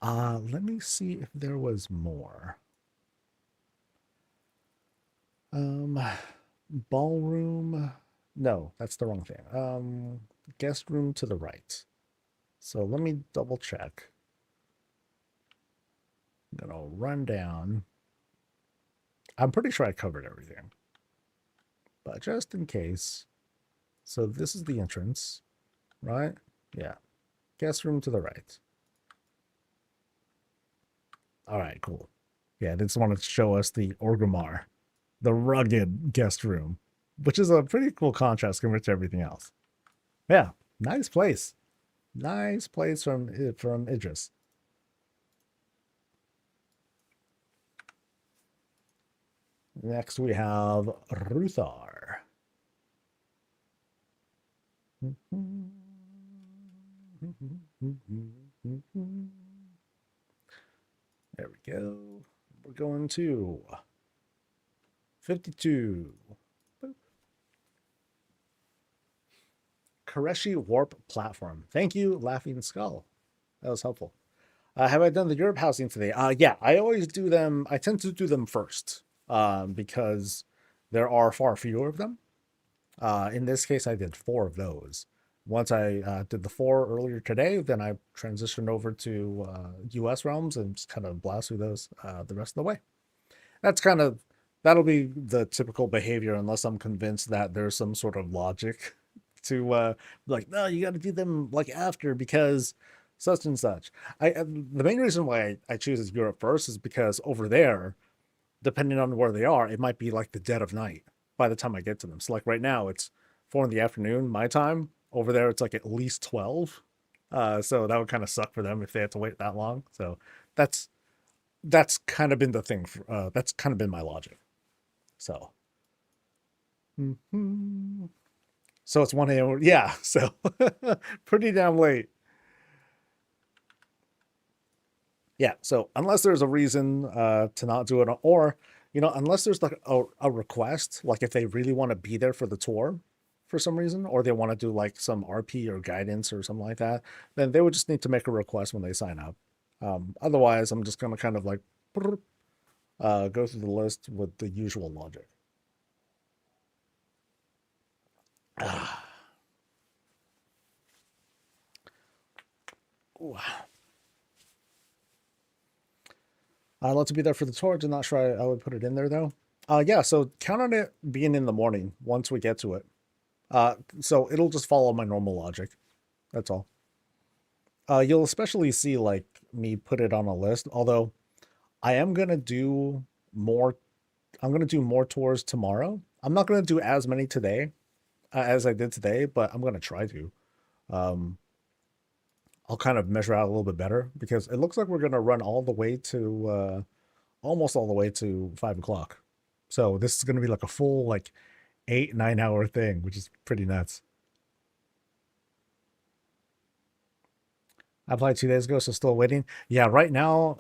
Let me see if there was more. Ballroom. No, that's the wrong thing. Guest room to the right. So let me double check. I'm gonna run down. I'm pretty sure I covered everything, but just in case. So this is the entrance, right? Yeah. Guest room to the right. All right, cool. Yeah, they just wanted to show us the Orgrimmar, the rugged guest room, which is a pretty cool contrast compared to everything else. Yeah, nice place. Nice place from Idris. Next we have Ruthar. There we go. We're going to 52. Boop. Koreshi Warp Platform. Thank you, Laughing Skull. That was helpful. Have I done the Europe housing today? Yeah, I always do them. I tend to do them first because there are far fewer of them. In this case, I did 4 of those. Once I did the 4 earlier today, then I transitioned over to US realms and just kind of blast through those the rest of the way. That'll be the typical behavior unless I'm convinced that there's some sort of logic to like, no, you got to do them like after because such and such. The main reason why I choose Europe first is because over there, depending on where they are, it might be like the dead of night by the time I get to them. So like right now, it's 4 in the afternoon, my time. Over there, it's like at least 12. So that would kind of suck for them if they had to wait that long. So that's kind of been the thing. That's kind of been my logic. So. So it's 1 a.m. Yeah, so pretty damn late. Yeah, so unless there's a reason to not do it, or, unless there's like a request, like if they really want to be there for the tour for some reason, or they want to do like some RP or guidance or something like that, then they would just need to make a request when they sign up. Otherwise, I'm just going to kind of like go through the list with the usual logic. I'd love to be there for the tour. I'm not sure I would put it in there though. Yeah, so count on it being in the morning once we get to it. So it'll just follow my normal logic. That's all. You'll especially see like me put it on a list, although I am going to do more. I'm going to do more tours tomorrow. I'm not going to do as many today as I did today, but I'm going to try to. I'll kind of measure out a little bit better because it looks like we're going to run all the way to almost all the way to 5 o'clock. So this is going to be like a full like 8-9 hour thing, which is pretty nuts. I applied 2 days ago, so still waiting. Yeah, right now,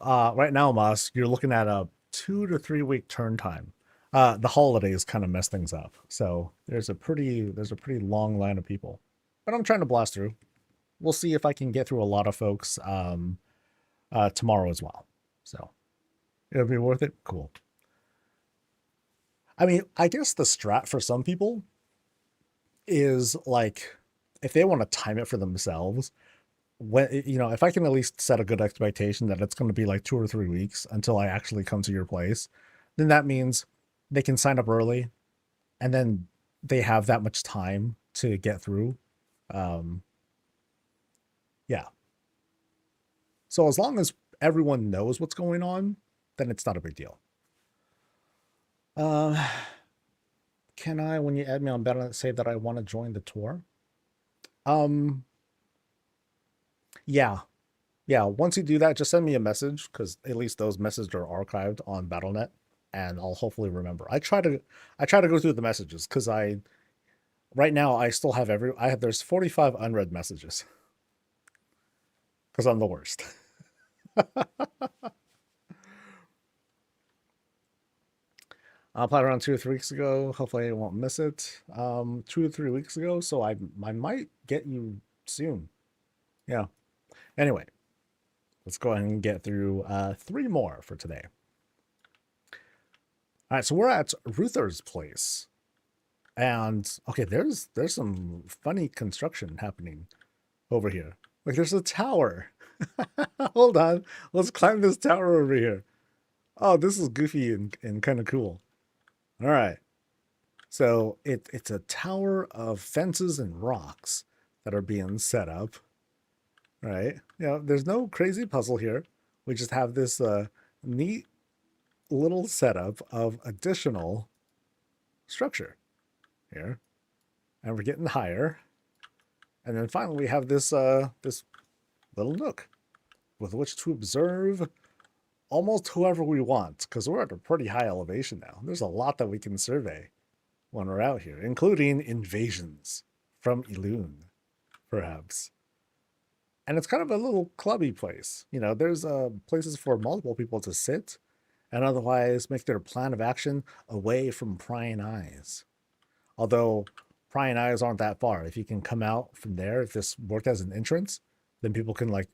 Moss, you're looking at a 2 to 3 week turn time. The holidays kind of mess things up, so there's a pretty long line of people, but I'm trying to blast through. We'll see if I can get through a lot of folks tomorrow as well. So it'll be worth it. Cool. I mean, I guess the strat for some people is like if they want to time it for themselves, when if I can at least set a good expectation that it's going to be like 2 or 3 weeks until I actually come to your place, then that means they can sign up early and then they have that much time to get through. Yeah. So as long as everyone knows what's going on, then it's not a big deal. Can I, when you add me on Battle.net, say that I want to join the tour? Yeah. Once you do that, just send me a message because at least those messages are archived on Battle.net, and I'll hopefully remember. I try to go through the messages because right now I still have there's 45 unread messages because I'm the worst. I applied around 2 or 3 weeks ago. Hopefully I won't miss it. 2 or 3 weeks ago, so I might get you soon. Yeah. Anyway, let's go ahead and get through 3 more for today. All right, so we're at Ruther's place. And okay, there's some funny construction happening over here. Like there's a tower. Hold on. Let's climb this tower over here. Oh, this is goofy and kind of cool. All right. So it's a tower of fences and rocks that are being set up. Right? You know, there's no crazy puzzle here. We just have this neat little setup of additional structure here. And we're getting higher. And then finally we have this this little nook with which to observe almost whoever we want, because we're at a pretty high elevation now. There's a lot that we can survey when we're out here, including invasions from Elune, perhaps. And it's kind of a little clubby place. You know, there's places for multiple people to sit and otherwise make their plan of action away from prying eyes. Although prying eyes aren't that far. If you can come out from there, if this worked as an entrance, then people can like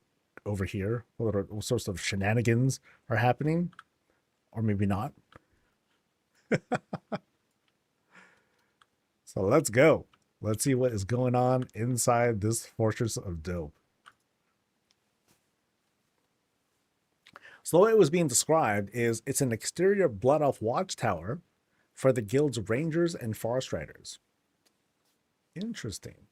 overhear what sorts of shenanigans are happening, or maybe not. So let's go. Let's see what is going on inside this Fortress of Dope. So the way it was being described is it's an exterior Blood Elf watchtower for the guild's rangers and forest riders. Interesting.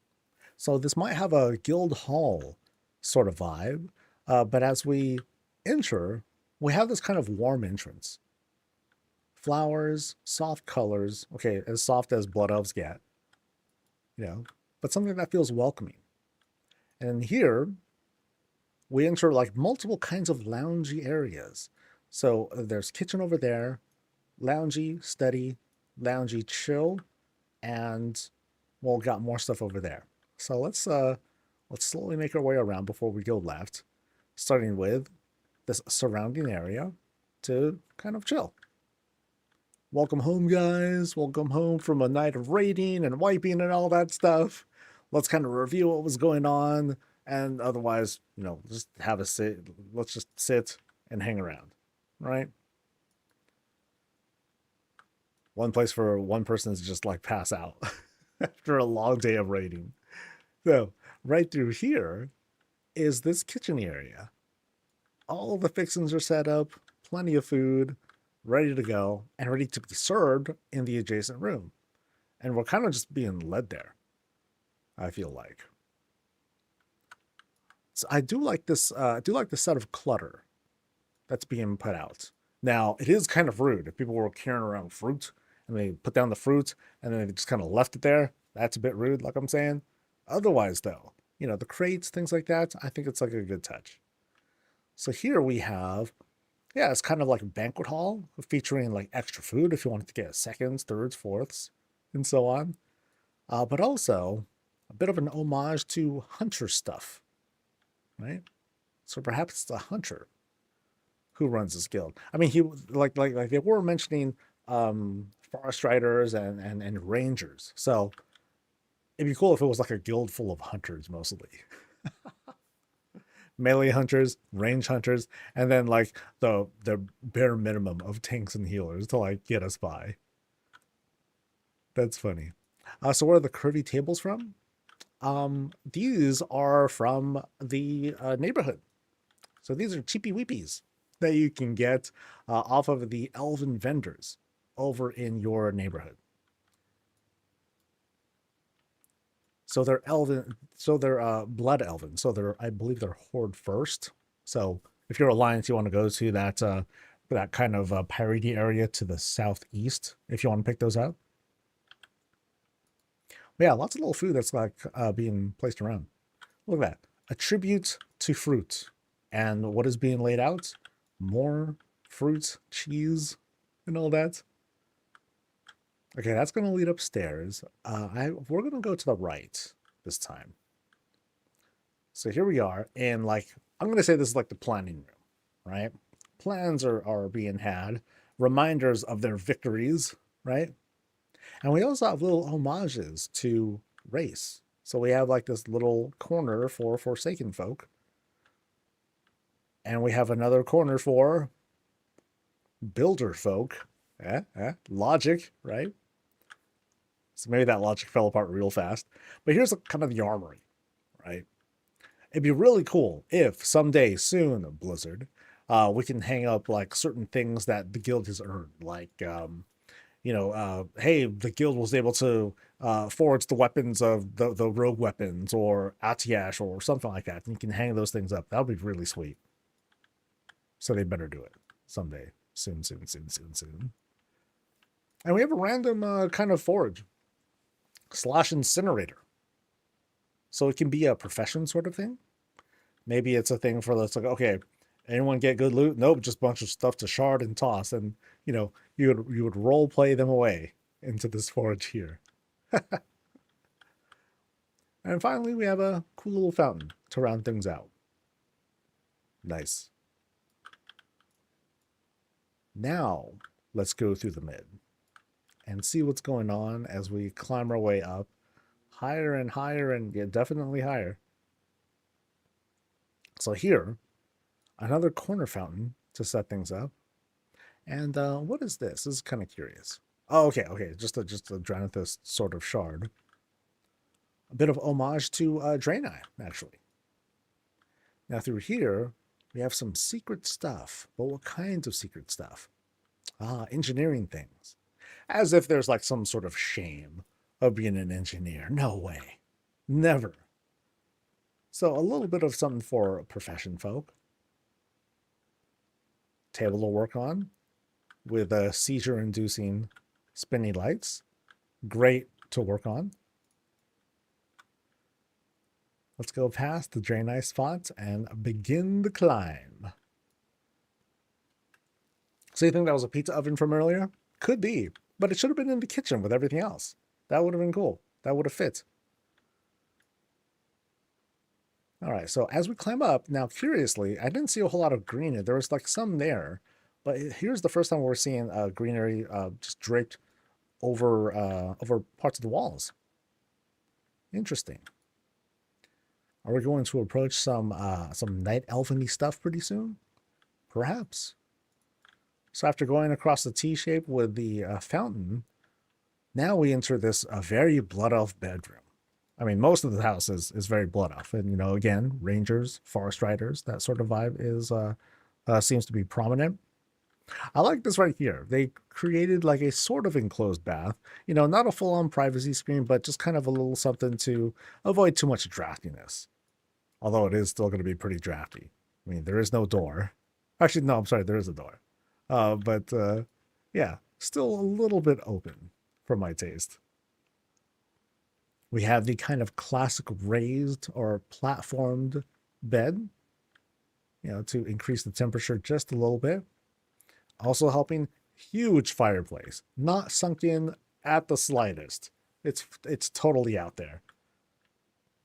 So this might have a guild hall sort of vibe, but as we enter, we have this kind of warm entrance. Flowers, soft colors, okay, as soft as Blood Elves get, you know, but something that feels welcoming. And here, we enter like multiple kinds of loungy areas. So there's kitchen over there, loungy, study, loungy, chill, and we'll got more stuff over there. So let's slowly make our way around before we go left, starting with this surrounding area to kind of chill. Welcome home, guys. Welcome home from a night of raiding and wiping and all that stuff. Let's kind of review what was going on, and otherwise, you know, just have a sit. Let's just sit and hang around, right? One place for one person is just like pass out after a long day of raiding. So right through here is this kitchen area. All the fixings are set up, plenty of food, ready to go, and ready to be served in the adjacent room. And we're kind of just being led there, I feel like. So I do like this. I do like the set of clutter that's being put out. Now it is kind of rude if people were carrying around fruit and they put down the fruit and then they just kind of left it there. That's a bit rude, like I'm saying. Otherwise, though, you know, the crates, things like that, I think it's like a good touch. So here we have, yeah, it's kind of like a banquet hall featuring like extra food if you wanted to get seconds, thirds, fourths, and so on. But also a bit of an homage to hunter stuff, right? So perhaps it's the hunter who runs this guild. I mean, he like they were mentioning forest riders and rangers. So it'd be cool if it was like a guild full of hunters mostly. Melee hunters, range hunters, and then like the bare minimum of tanks and healers to like get us by. That's funny. So where are the curvy tables from? These are from the neighborhood. So these are cheapy weepies that you can get off of the elven vendors over in your neighborhood. So they're elven, so they're blood elven. So they're, I believe they're horde first. So if you're alliance, you want to go to that kind of piratey area to the southeast if you want to pick those up. But yeah, lots of little food that's like being placed around. Look at that. A tribute to fruit. And what is being laid out? More fruit, cheese, and all that. Okay, that's going to lead upstairs. We're going to go to the right this time. So here we are. And like, I'm going to say this is like the planning room, right? Plans are being had. Reminders of their victories, right? And we also have little homages to race. So we have like this little corner for Forsaken folk. And we have another corner for builder folk. Logic, right? So maybe that logic fell apart real fast. But here's kind of the armory, right? It'd be really cool if someday soon, Blizzard, we can hang up like certain things that the guild has earned, like hey, the guild was able to forge the weapons of the rogue weapons or Atiash or something like that. And you can hang those things up. That would be really sweet. So they better do it someday. Soon. And we have a random kind of forge / incinerator. So it can be a profession sort of thing. Maybe it's a thing for this, like, okay, anyone get good loot? Nope, just a bunch of stuff to shard and toss. And, you would role play them away into this forge here. And finally, we have a cool little fountain to round things out. Nice. Now, let's go through the mid and see what's going on as we climb our way up higher and higher, and yeah, definitely higher. So here, another corner fountain to set things up. And what is this? This is kind of curious. Oh, okay. Just a Dranathus sort of shard. A bit of homage to Draenei, actually. Now through here, we have some secret stuff. But what kinds of secret stuff? Engineering things. As if there's like some sort of shame of being an engineer. No way. Never. So a little bit of something for profession folk. Table to work on with seizure-inducing spinny lights. Great to work on. Let's go past the Draenei spot and begin the climb. So you think that was a pizza oven from earlier? Could be, but it should have been in the kitchen with everything else. That would have been cool. That would have fit. All right, so as we climb up, now curiously, I didn't see a whole lot of greenery. There was like some there, but here's the first time we're seeing greenery just draped over over parts of the walls. Interesting. Are we going to approach some night elfin-y stuff pretty soon? Perhaps. So after going across the T-shape with the fountain, now we enter this very blood elf bedroom. I mean, most of the house is very blood elf, and again, rangers, forest riders, that sort of vibe is seems to be prominent. I like this right here. They created like a sort of enclosed bath. Not a full-on privacy screen, but just kind of a little something to avoid too much draftiness. Although it is still going to be pretty drafty. I mean, there is no door. Actually, no, I'm sorry, there is a door. But yeah, still a little bit open for my taste. We have the kind of classic raised or platformed bed, to increase the temperature just a little bit. Also helping, huge fireplace, not sunk in at the slightest. It's totally out there.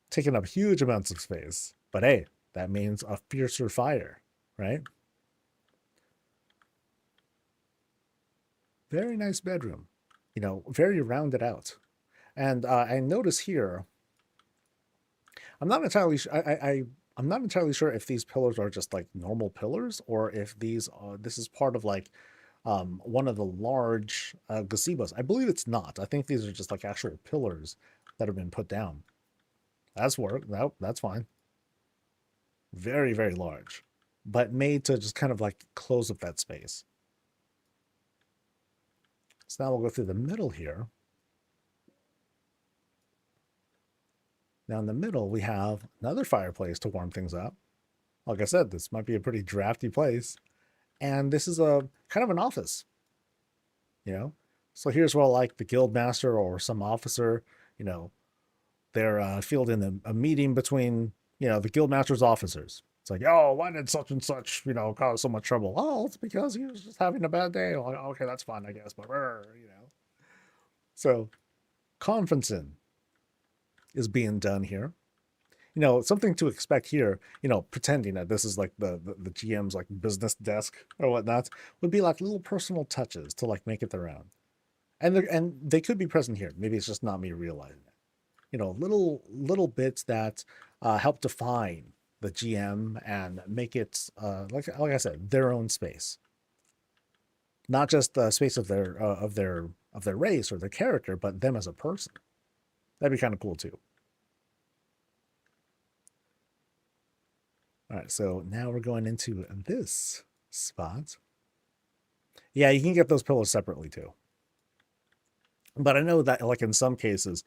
Taking up huge amounts of space. But hey, that means a fiercer fire, right? Very nice bedroom. Very rounded out. And I notice here, I'm not entirely I'm not entirely sure if these pillars are just like normal pillars or if this is part of like one of the large gazebos. I believe it's not. I think these are just like actual pillars that have been put down. That's that's fine. Very, very large, but made to just kind of like close up that space. So now we'll go through the middle here. Now in the middle, we have another fireplace to warm things up. Like I said, this might be a pretty drafty place. And this is a kind of an office, So here's where like the guild master or some officer, they're fielding a meeting between, the guild master's officers. It's like, oh, why did such and such, cause so much trouble? Oh, it's because he was just having a bad day. Like, okay, that's fine, I guess, but, So, conferencing is being done here. Something to expect here, pretending that this is like the GM's like business desk or whatnot, would be like little personal touches to like make it their own. And they could be present here. Maybe it's just not me realizing it. Little bits that help define the GM and make it like I said, their own space. Not just the space of their race or their character, but them as a person. That'd be kind of cool too. All right, so now we're going into this spot. Yeah, you can get those pillows separately too. But I know that, like, in some cases,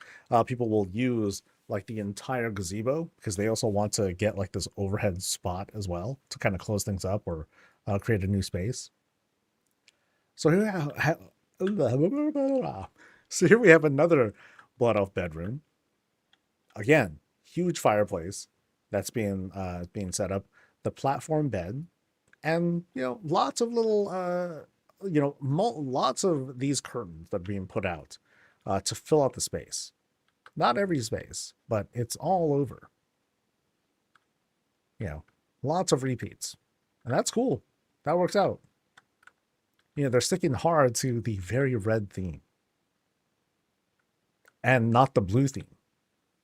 people will use like the entire gazebo because they also want to get like this overhead spot as well to kind of close things up or create a new space. So here, so here we have another Blood Elf bedroom. Again, huge fireplace that's being set up. The platform bed, and lots of little lots of these curtains that are being put out to fill out the space. Not every space, but it's all over. Lots of repeats, and that's cool. That works out. They're sticking hard to the very red theme and not the blue theme,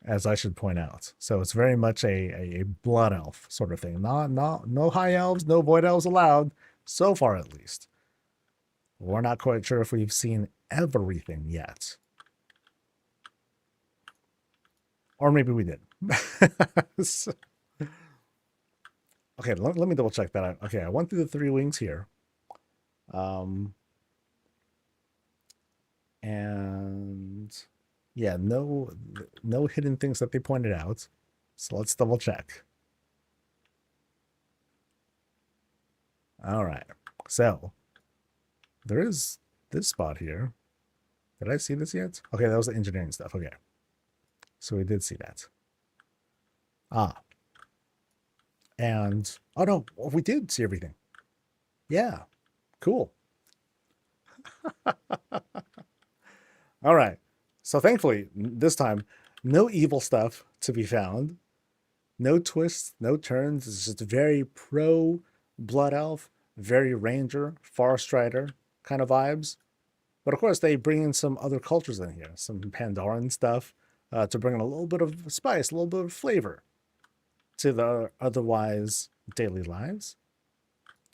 as I should point out. So it's very much a blood elf sort of thing. No high elves, no void elves allowed, so far at least. We're not quite sure if we've seen everything yet. Or maybe we did. So, okay, let me double check that out. Okay, I went through the 3 wings here. And yeah, no hidden things that they pointed out. So let's double check. All right. So there is this spot here. Did I see this yet? Okay, that was the engineering stuff. Okay. So we did see that. And oh no, we did see everything. Yeah. Cool. All right. So thankfully, this time, no evil stuff to be found. No twists, no turns. It's just very pro Blood Elf, very Ranger, Forest Rider kind of vibes. But of course, they bring in some other cultures in here, some Pandoran stuff to bring in a little bit of spice, a little bit of flavor to the otherwise daily lives.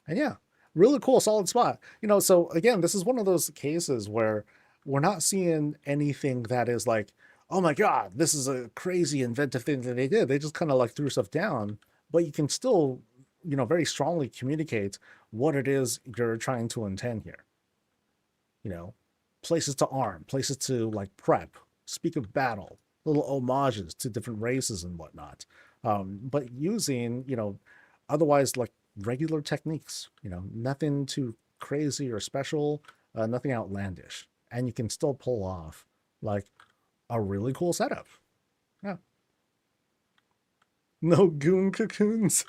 And yeah, really cool, solid spot. So again, this is one of those cases where we're not seeing anything that is like, oh my God, this is a crazy inventive thing that they did. They just kind of like threw stuff down, but you can still, very strongly communicate what it is you're trying to intend here. Places to arm, places to like prep, speak of battle, little homages to different races and whatnot. But using, otherwise like regular techniques, nothing too crazy or special, nothing outlandish. And you can still pull off like a really cool setup. Yeah. No goon cocoons.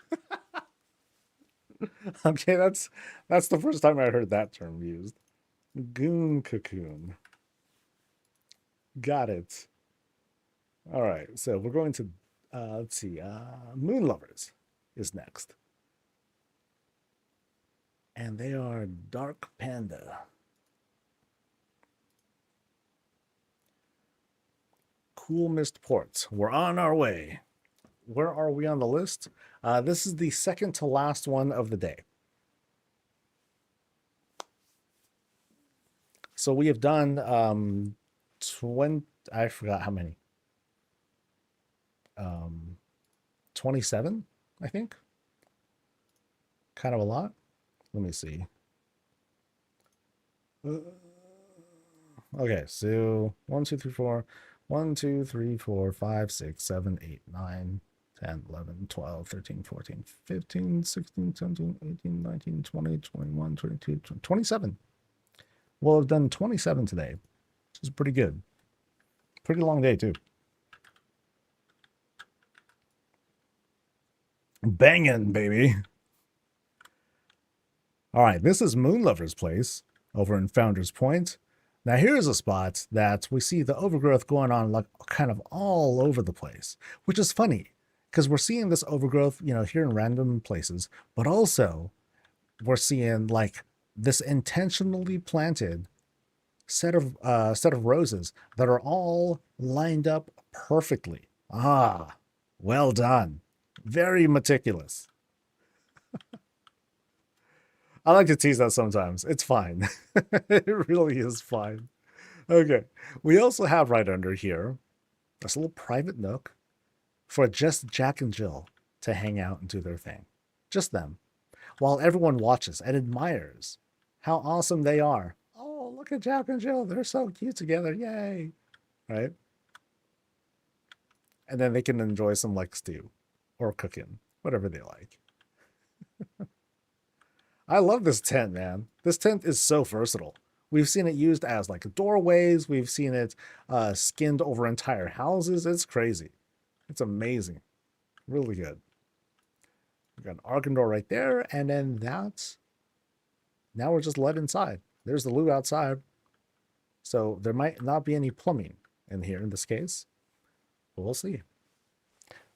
Okay, that's the first time I heard that term used. Goon cocoon. Got it. All right, so we're going to let's see. Moon Lovers is next. And they are Dark Panda. Cool Mist Ports. We're on our way. Where are we on the list? This is the second to last one of the day. So we have done 20, I forgot how many. 27, I think. Kind of a lot. Let me see. Okay, so 1, 2, 3, 4. 1, 2, 3, 4, 5, 6, 7, 8, 9, 10, 11, 12, 13, 14, 15, 16, 17, 18, 19, 20, 21, 22, 27. We'll have done 27 today, which is pretty good. Pretty long day, too. Bangin', baby. All right, this is Moonlover's place over in Founder's Point. Now here's a spot that we see the overgrowth going on like kind of all over the place, which is funny because we're seeing this overgrowth, here in random places, but also we're seeing like this intentionally planted set of roses that are all lined up perfectly. Well done. Very meticulous. I like to tease that sometimes. It's fine. It really is fine. Okay. We also have right under here this little private nook for just Jack and Jill to hang out and do their thing. Just them. While everyone watches and admires how awesome they are. Oh, look at Jack and Jill. They're so cute together. Yay. Right? And then they can enjoy some like stew or cooking, whatever they like. I love this tent, man. This tent is so versatile. We've seen it used as like doorways. We've seen it skinned over entire houses. It's crazy. It's amazing. Really good. We've got an arcing door right there. And then that's... Now we're just led inside. There's the loo outside. So there might not be any plumbing in here in this case. But we'll see.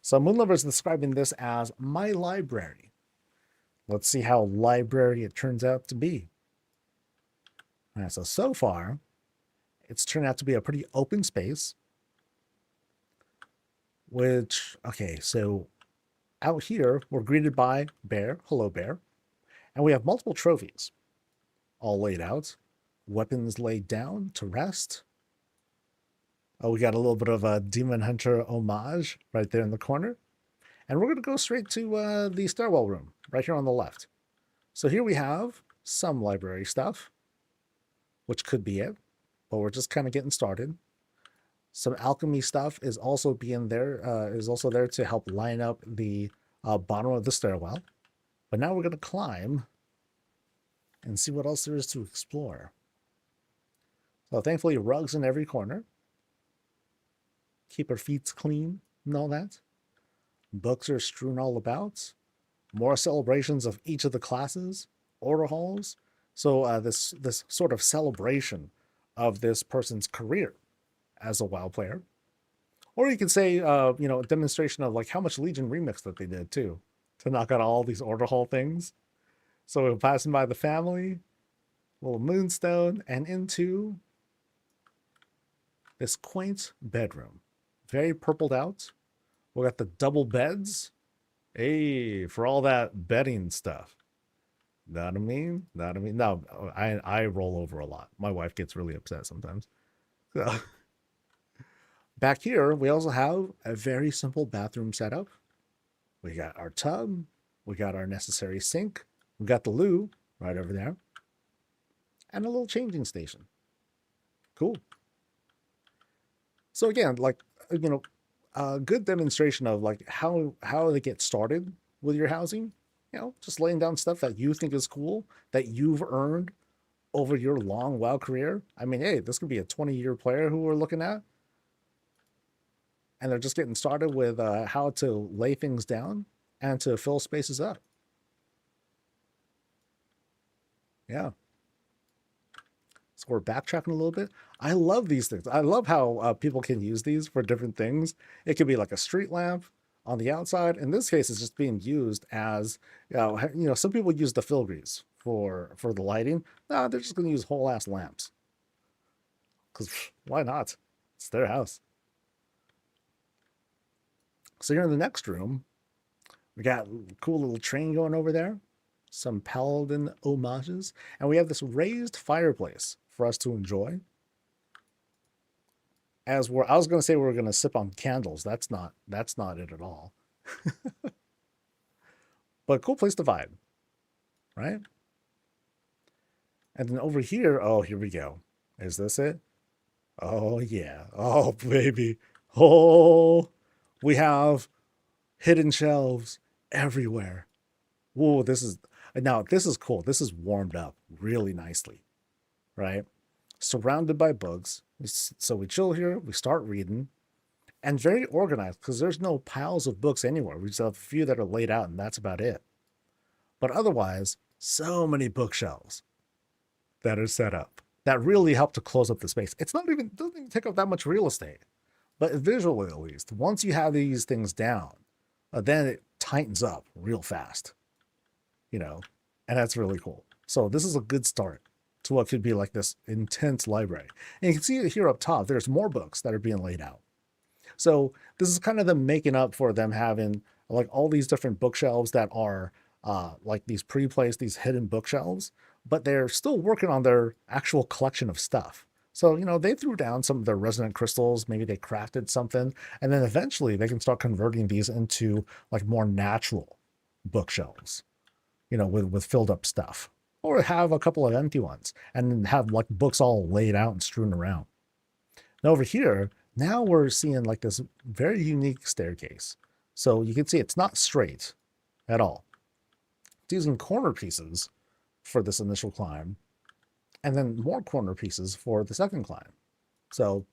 So Moonlover is describing this as my library. Let's see how library it turns out to be. All right, so far, it's turned out to be a pretty open space. Which, okay, so out here, we're greeted by Bear. Hello, Bear. And we have multiple trophies all laid out. Weapons laid down to rest. Oh, we got a little bit of a Demon Hunter homage right there in the corner. And we're going to go straight to the stairwell room right here on the left. So here we have some library stuff, which could be it, but we're just kind of getting started. Some alchemy stuff is also there to help line up the bottom of the stairwell. But now we're going to climb and see what else there is to explore. So thankfully, rugs in every corner. Keep our feet clean and all that. Books are strewn all about. More celebrations of each of the classes. Order halls. So this sort of celebration of this person's career as a WoW player. Or you could say, a demonstration of like how much Legion remix that they did too, to knock out all these order hall things. So we're passing by the family, little moonstone, and into this quaint bedroom. Very purpled out. We got the double beds. Hey, for all that bedding stuff. Know what I mean? No, I roll over a lot. My wife gets really upset sometimes. So, back here, we also have a very simple bathroom setup. We got our tub. We got our necessary sink. We got the loo right over there. And a little changing station. Cool. So again, like, a good demonstration of like how they get started with your housing. Just laying down stuff that you think is cool, that you've earned over your long WoW career. I mean, hey, this could be a 20-year player who we're looking at. And they're just getting started with how to lay things down and to fill spaces up. Yeah. So we're backtracking a little bit. I love these things. I love how people can use these for different things. It could be like a street lamp on the outside. In this case, it's just being used as, some people use the filigree for the lighting. No, they're just going to use whole ass lamps. Because why not? It's their house. So here in the next room, we got a cool little train going over there. Some paladin homages. And we have this raised fireplace for us to enjoy. I was going to say we're going to sip on candles. That's not it at all. But cool place to vibe, right? And then over here, oh, here we go. Is this it? Oh, yeah. Oh, baby. Oh, we have hidden shelves everywhere. Whoa, this is cool. This is warmed up really nicely, right? Surrounded by books. So we chill here, we start reading, and very organized because there's no piles of books anywhere. We just have a few that are laid out, and that's about it. But otherwise, so many bookshelves that are set up that really help to close up the space. It doesn't even take up that much real estate, but visually at least, once you have these things down, then it tightens up real fast, and that's really cool. So this is a good start to what could be like this intense library. And you can see it here up top, there's more books that are being laid out. So this is kind of them making up for them having like all these different bookshelves that are like these pre-placed, these hidden bookshelves, but they're still working on their actual collection of stuff. So, you know, they threw down some of their resonant crystals, maybe they crafted something, and then eventually they can start converting these into like more natural bookshelves, you know, with filled up stuff. Or have a couple of empty ones and have like books all laid out and strewn around. Now over here, now we're seeing like this very unique staircase. So you can see it's not straight at all. It's using corner pieces for this initial climb, and then more corner pieces for the second climb. So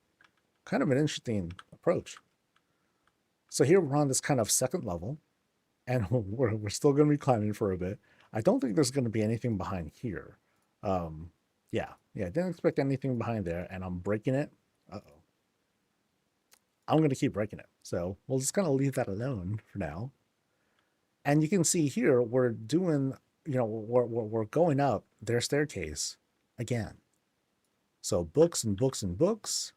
kind of an interesting approach. So here we're on this kind of second level, and we're still going to be climbing for a bit. I don't think there's going to be anything behind here. Yeah, didn't expect anything behind there, and I'm breaking it. Uh-oh. I'm going to keep breaking it. So we'll just kind of leave that alone for now. And you can see here, we're doing, you know, we're going up their staircase again. So books and books and books.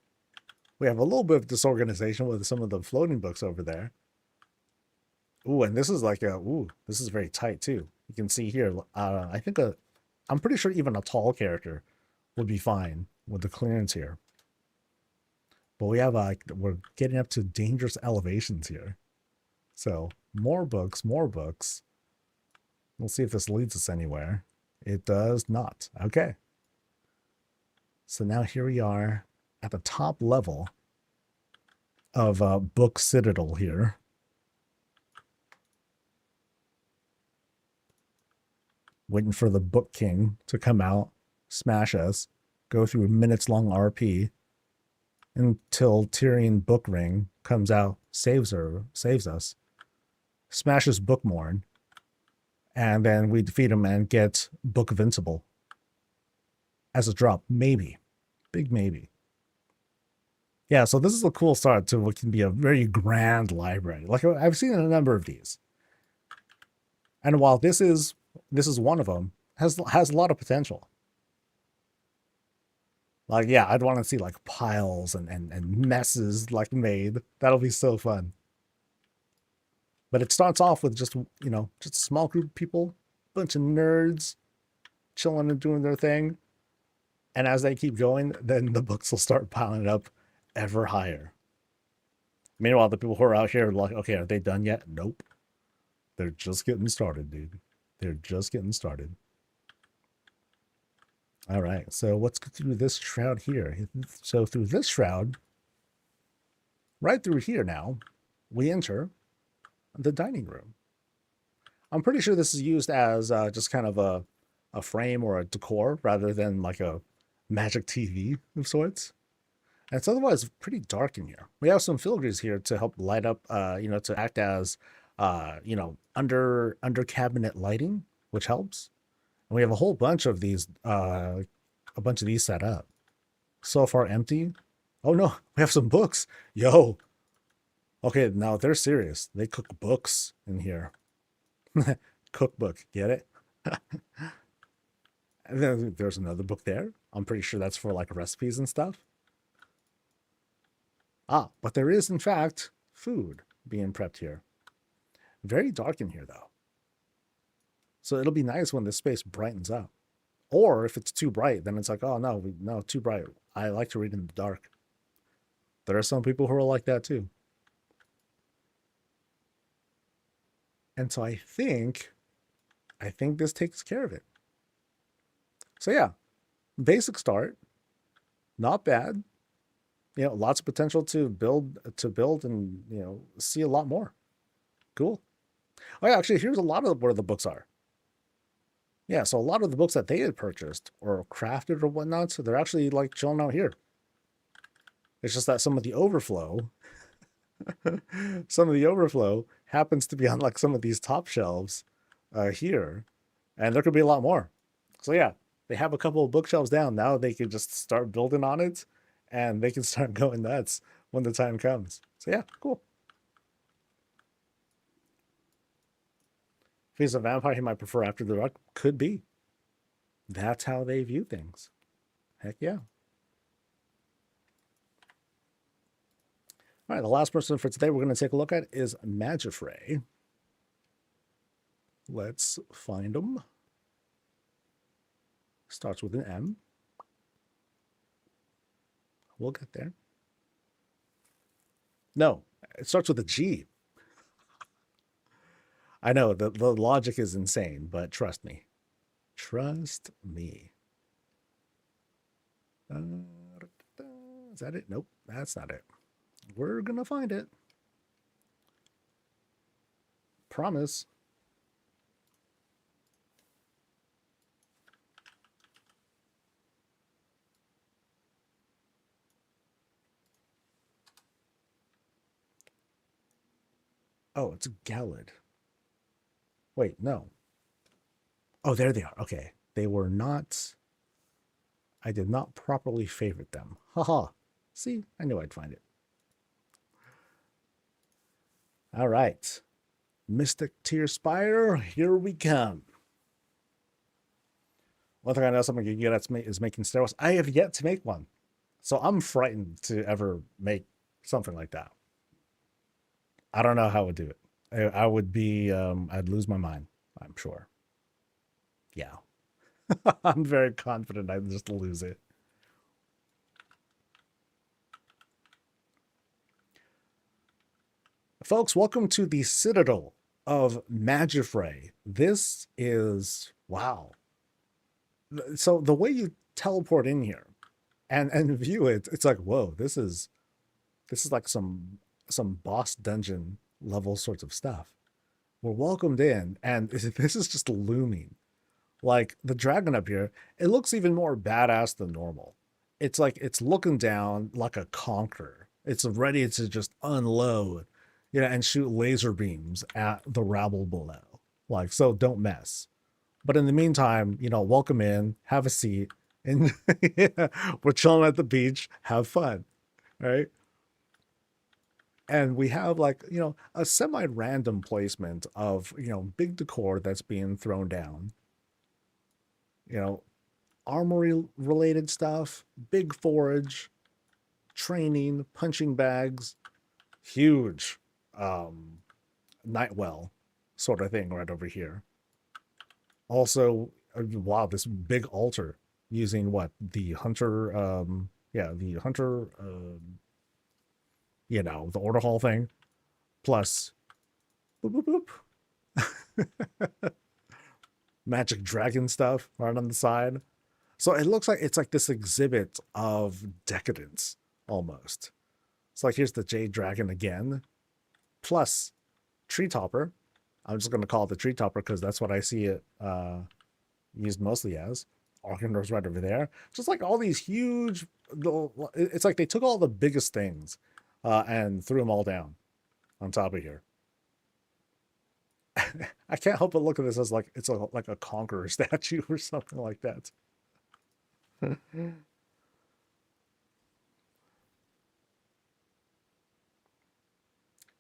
We have a little bit of disorganization with some of the floating books over there. Ooh, and this is like this is very tight too. You can see here, I think I'm pretty sure even a tall character would be fine with the clearance here. But we have we're getting up to dangerous elevations here. So more books, more books. We'll see if this leads us anywhere. It does not. Okay. So now here we are at the top level of Book Citadel here. Waiting for the Book King to come out, smash us, go through a minutes-long RP until Tyrion Bookring comes out, saves us, smashes Bookmorn, and then we defeat him and get Book Invincible as a drop. Maybe. Big maybe. Yeah, so this is a cool start to what can be a very grand library. Like, I've seen a number of these. And while this is one of them, has a lot of potential. Like, yeah, I'd want to see like piles and messes like made. That'll be so fun. But it starts off with just, you know, just a small group of people, bunch of nerds chilling and doing their thing. And as they keep going, then the books will start piling up ever higher. Meanwhile, the people who are out here are like, okay, are they done yet? Nope. They're just getting started, dude. They're just getting started. All right, so let's go through this shroud here. So through this shroud, right through here now, we enter the dining room. I'm pretty sure this is used as just kind of a frame or a decor rather than like a magic TV of sorts. And it's otherwise pretty dark in here. We have some filigrees here to help light up, you know, to act as, you know, under cabinet lighting, which helps. And we have a whole bunch of these, set up. So far empty. Oh no, we have some books. Yo. Okay, now they're serious. They cook books in here. Cookbook, get it? And then there's another book there. I'm pretty sure that's for like recipes and stuff. Ah, but there is in fact food being prepped here. Very dark in here though. So it'll be nice when this space brightens up. Or if it's too bright, then it's like, oh no, too bright. I like to read in the dark. There are some people who are like that too. And so I think this takes care of it. So yeah, basic start, not bad. You know, lots of potential to build and, you know, see a lot more. Cool. Oh yeah, actually, here's a lot of where the books are. Yeah, so a lot of the books that they had purchased or crafted or whatnot, so they're actually like chilling out here. It's just that some of the overflow happens to be on like some of these top shelves here, and there could be a lot more. So yeah, they have a couple of bookshelves down. Now they can just start building on it, and they can start going nuts when the time comes. So yeah, cool. If he's a vampire, he might prefer After the Dark. Could be. That's how they view things. Heck yeah. All right, the last person for today we're going to take a look at is Magifrey. Let's find them. Starts with an M. We'll get there. No, it starts with a G. I know, the logic is insane, but trust me. Trust me. Is that it? Nope, that's not it. We're gonna find it. Promise. Oh, it's a Gallad. Wait, no. Oh, there they are. Okay. They were not... I did not properly favorite them. Haha. See? I knew I'd find it. All right. Mystic Tier Spire, here we come. One thing I know something good at is making stairwells. I have yet to make one. So I'm frightened to ever make something like that. I don't know how I would do it. I would be, I'd lose my mind, I'm sure. Yeah. I'm very confident I'd just lose it. Folks, welcome to the Citadel of Magifrey. This is, wow. So the way you teleport in here and view it, it's like, whoa, this is like some boss dungeon level sorts of stuff. We're welcomed in, and this is just looming. Like the dragon up here, it looks even more badass than normal. It's like it's looking down like a conqueror. It's ready to just unload, you know, and shoot laser beams at the rabble below. Like, so don't mess. But in the meantime, you know, welcome in, have a seat, and we're chilling at the beach, have fun, right? And we have like, you know, a semi-random placement of, you know, big decor that's being thrown down. You know, armory related stuff, big forage, training, punching bags, huge Nightwell sort of thing right over here. Also, wow, this big altar using what? The hunter, the hunter, you know, the order hall thing, plus boop, boop, boop. Magic dragon stuff right on the side. So it looks like it's like this exhibit of decadence almost. It's like, here's the Jade Dragon again, plus Tree Topper. I'm just going to call it the Tree Topper because that's what I see it used mostly as. Arkander's right over there. Just like all these huge, it's like they took all the biggest things and threw them all down on top of here. I can't help but look at this as like it's like a conqueror statue or something like that.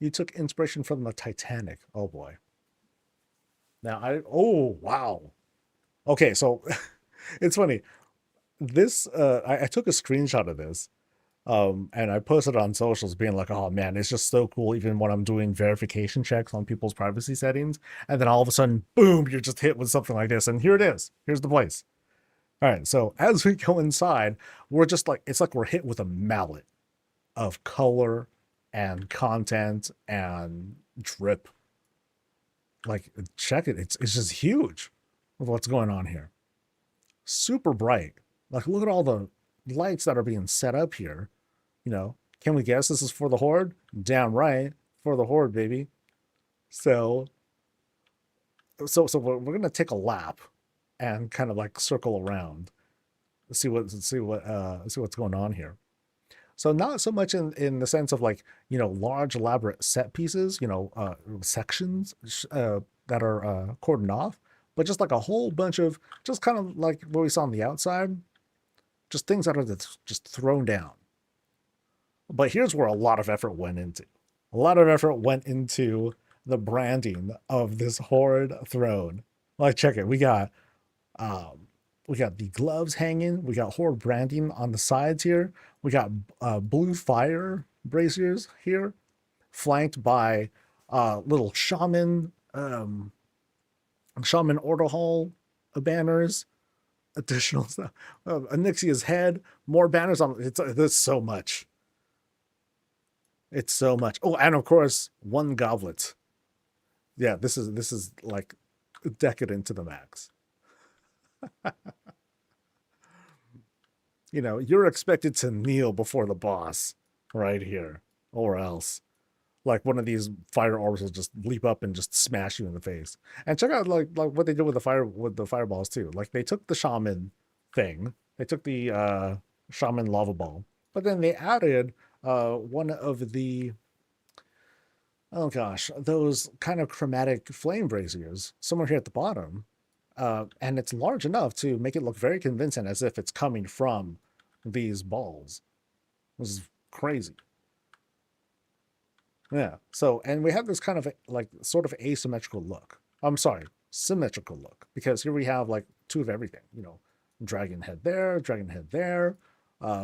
You took inspiration from the Titanic. Oh boy. Now oh wow. Okay, so it's funny. This I took a screenshot of this. And I posted on socials being like, oh man, it's just so cool even when I'm doing verification checks on people's privacy settings. And then all of a sudden, boom, you're just hit with something like this. And here it is. Here's the place. All right. So as we go inside, we're just like, it's like we're hit with a mallet of color and content and drip. Like, check it. It's just huge with what's going on here. Super bright. Like, look at all the lights that are being set up here. You know, can we guess this is for the Horde? Damn right, for the Horde, baby. So we're gonna take a lap and kind of like circle around, see what's going on here. So not so much in the sense of like, you know, large elaborate set pieces, you know, sections that are cordoned off, but just like a whole bunch of just kind of like what we saw on the outside, just things that are just thrown down. But here's where a lot of effort went into. A lot of effort went into the branding of this Horde throne. Like, check it. We got the gloves hanging. We got Horde branding on the sides here. We got blue fire braziers here, flanked by little shaman Shaman Order Hall banners, additional stuff. Anixia's head, more banners on. There's so much. It's so much. Oh, and of course, one goblet. Yeah, this is like decadent to the max. You know, you're expected to kneel before the boss right here, or else like one of these fire orbs will just leap up and just smash you in the face. And check out like what they did with the fireballs too. Like they took the shaman thing, they took the shaman lava ball, but then they added one of the, oh gosh, those kind of chromatic flame braziers somewhere here at the bottom. And it's large enough to make it look very convincing, as if it's coming from these balls. This is crazy. Yeah. So, and we have this kind of like sort of asymmetrical look. I'm sorry, symmetrical look, because here we have like two of everything. You know, dragon head there,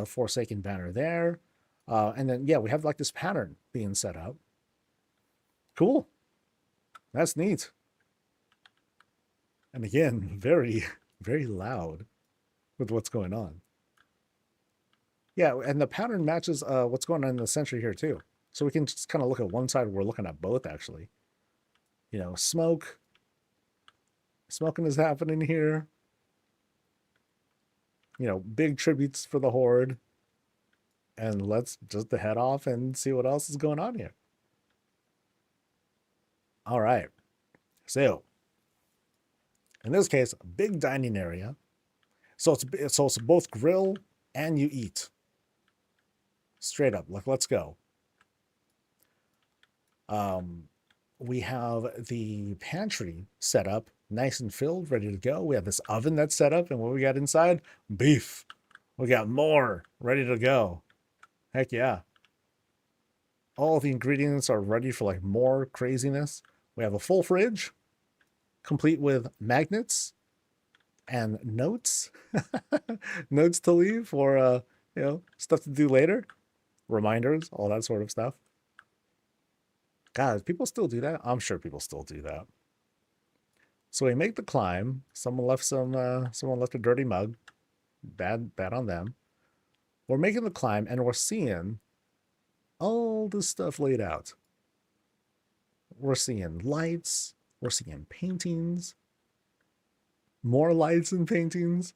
Forsaken banner there, and then yeah, we have like this pattern being set up. Cool. That's neat. And again, very, very loud with what's going on. Yeah, and the pattern matches what's going on in the century here too. So we can just kind of look at one side. We're looking at both, actually. You know, smoke. Smoking is happening here. You know, big tributes for the Horde. And let's just head off and see what else is going on here. All right. So, in this case, a big dining area. So it's both grill and you eat. Straight up, like let's go. We have the pantry set up, nice and filled, ready to go. We have this oven that's set up, and what we got inside? Beef. We got more ready to go. Heck yeah. All the ingredients are ready for like more craziness. We have a full fridge, complete with magnets and notes. Notes to leave for you know, stuff to do later. Reminders, all that sort of stuff. God, people still do that? I'm sure people still do that. So we make the climb. Someone left a dirty mug. Bad on them. We're making the climb and we're seeing all this stuff laid out. We're seeing lights. We're seeing paintings. More lights and paintings.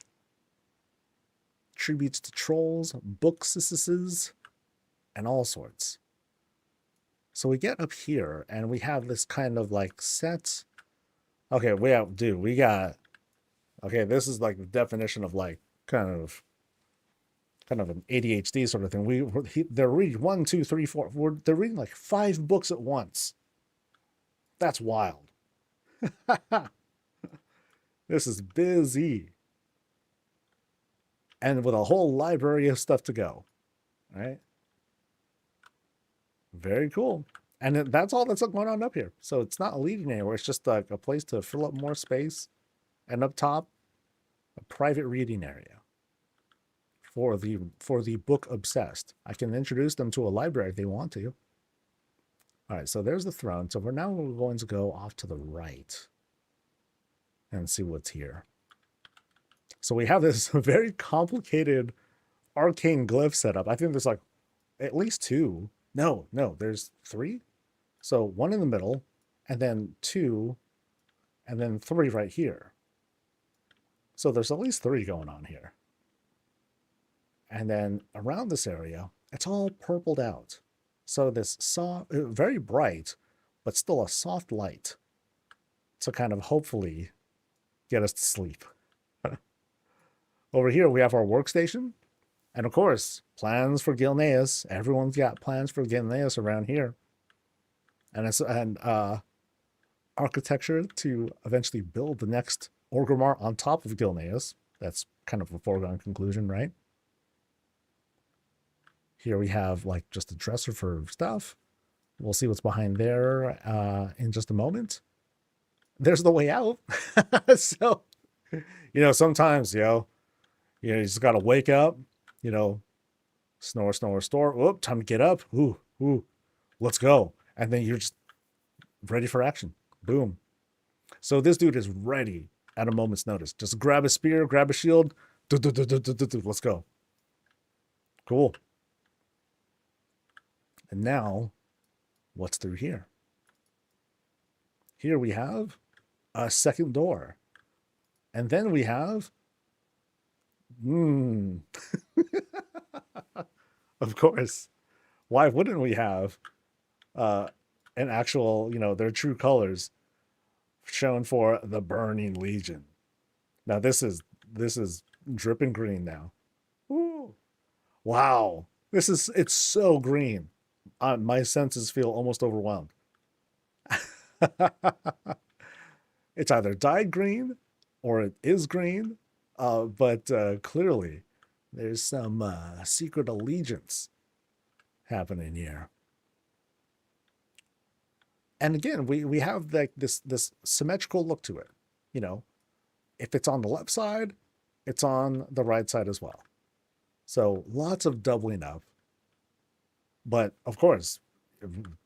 Tributes to trolls, books, and all sorts. So we get up here and we have this kind of like set. Okay, we got, okay, this is like the definition of like kind of an ADHD sort of thing. They're reading 1, 2, 3, 4. They're reading like 5 books at once. That's wild. This is busy. And with a whole library of stuff to go. All right. Very cool. And that's all that's going on up here. So it's not leading anywhere. It's just like a place to fill up more space. And up top, a private reading area for the book obsessed. I can introduce them to a library if they want to. All right, so there's the throne. So we're going to go off to the right and see what's here. So we have this very complicated arcane glyph setup. I think there's like at least 2. No, there's 3. So 1 in the middle, and then 2, and then 3 right here. So there's at least 3 going on here. And then around this area, it's all purpled out. So this soft, very bright, but still a soft light to kind of hopefully get us to sleep. Over here, we have our workstation. And of course, plans for Gilneas. Everyone's got plans for Gilneas around here. And architecture to eventually build the next Orgrimmar on top of Gilneas. That's kind of a foregone conclusion, right? Here we have like just a dresser for stuff. We'll see what's behind there in just a moment. There's the way out. So, you know, sometimes, you just got to wake up, snore, whoop, time to get up. Ooh, let's go. And then you're just ready for action. Boom. So this dude is ready at a moment's notice. Just grab a spear, grab a shield. Let's go. Cool. And now, what's through here? Here we have a second door. And then we have... Of course. Why wouldn't we have an actual, their true colors shown for the Burning Legion? Now this is dripping green now. Ooh. Wow. It's so green. My senses feel almost overwhelmed. It's either dyed green or it is green, but clearly there's some secret allegiance happening here. And again, we have like this symmetrical look to it. If it's on the left side, it's on the right side as well. So lots of doubling up. But of course,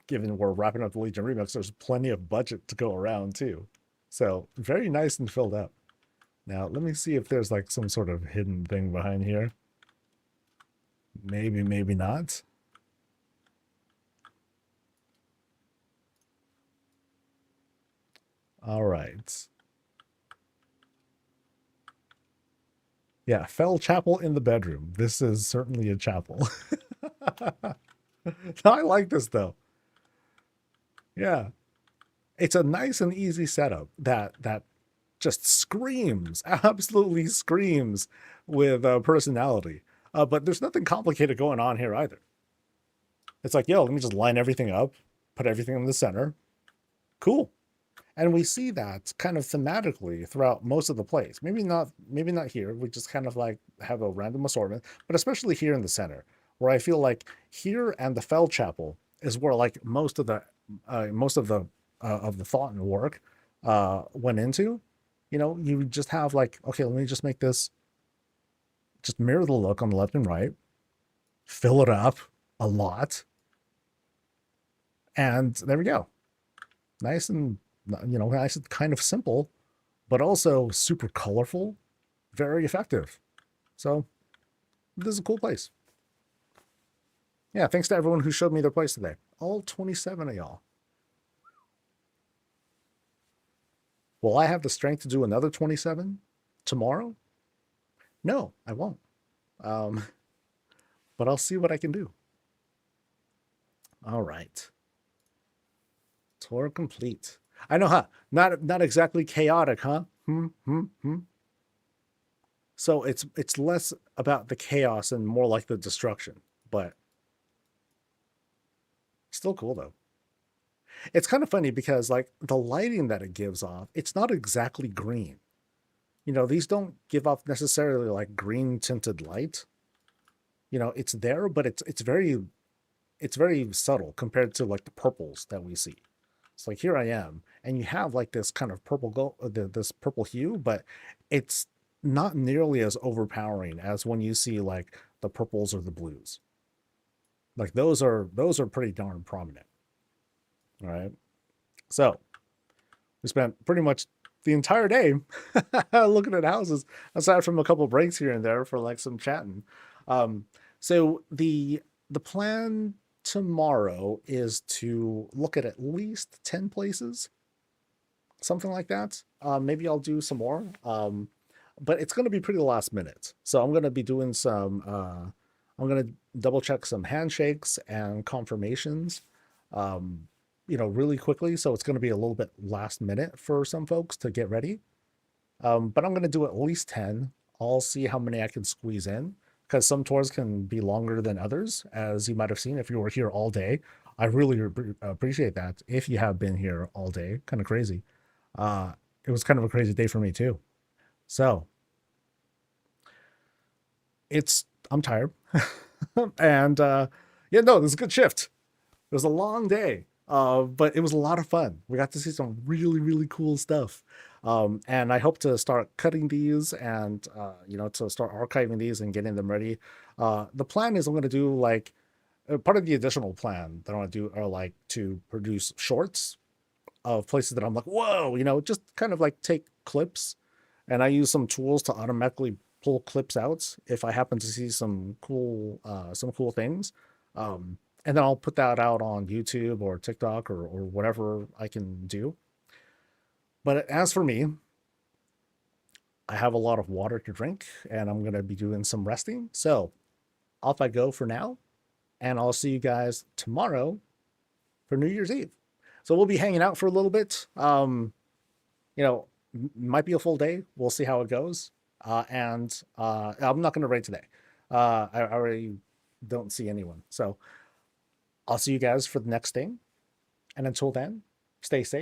given we're wrapping up the Legion Remix, there's plenty of budget to go around too. So very nice and filled up. Now, let me see if there's like some sort of hidden thing behind here. Maybe, maybe not. All right. Yeah, Fell Chapel in the bedroom. This is certainly a chapel. I like this though. Yeah. It's a nice and easy setup that just screams, absolutely screams with personality. But there's nothing complicated going on here either. It's like, yo, let me just line everything up, put everything in the center. Cool. And we see that kind of thematically throughout most of the place. Maybe not here. We just kind of like have a random assortment, but especially here in the center, where I feel like here and the Fell Chapel is where like most of the thought and work went into. You just have like, okay, let me just make this, just mirror the look on the left and right, fill it up a lot, and there we go. Nice and nice and kind of simple, but also super colorful, very effective. So this is a cool place. Yeah, thanks to everyone who showed me their place today. All 27 of y'all. Will I have the strength to do another 27 tomorrow? No, I won't. But I'll see what I can do. All right. Tour complete. I know, huh? Not exactly chaotic, huh? So it's less about the chaos and more like the destruction, but still cool though. It's kind of funny because like the lighting that it gives off, it's not exactly green. These don't give off necessarily like green tinted light. It's there, but it's very subtle compared to like the purples that we see. It's like here I am, and you have like this kind of this purple hue, but it's not nearly as overpowering as when you see like the purples or the blues. Like those are pretty darn prominent. All right. So we spent pretty much the entire day looking at houses, aside from a couple breaks here and there for like some chatting. So the plan tomorrow is to look at least 10 places, something like that. Maybe I'll do some more, but it's going to be pretty last minute. So I'm going to be doing some, I'm going to double check some handshakes and confirmations, really quickly. So it's going to be a little bit last minute for some folks to get ready. But I'm going to do at least 10. I'll see how many I can squeeze in, because some tours can be longer than others, as you might have seen if you were here all day. I really appreciate that. If you have been here all day, kind of crazy. It was kind of a crazy day for me too. So I'm tired. And yeah, no, this is a good shift. It was a long day, but it was a lot of fun. We got to see some really, really cool stuff. And I hope to start cutting these and, to start archiving these and getting them ready. The plan is I'm going to do like part of the additional plan that I want to do are like to produce shorts of places that I'm like, whoa, you know, just kind of like take clips, and I use some tools to automatically pull clips out if I happen to see some cool things. And then I'll put that out on YouTube or TikTok or whatever I can do. But as for me, I have a lot of water to drink, and I'm going to be doing some resting. So off I go for now, and I'll see you guys tomorrow for New Year's Eve. So we'll be hanging out for a little bit. You know, might be a full day. We'll see how it goes. And I'm not going to raid today. I already don't see anyone. So I'll see you guys for the next thing. And until then, stay safe.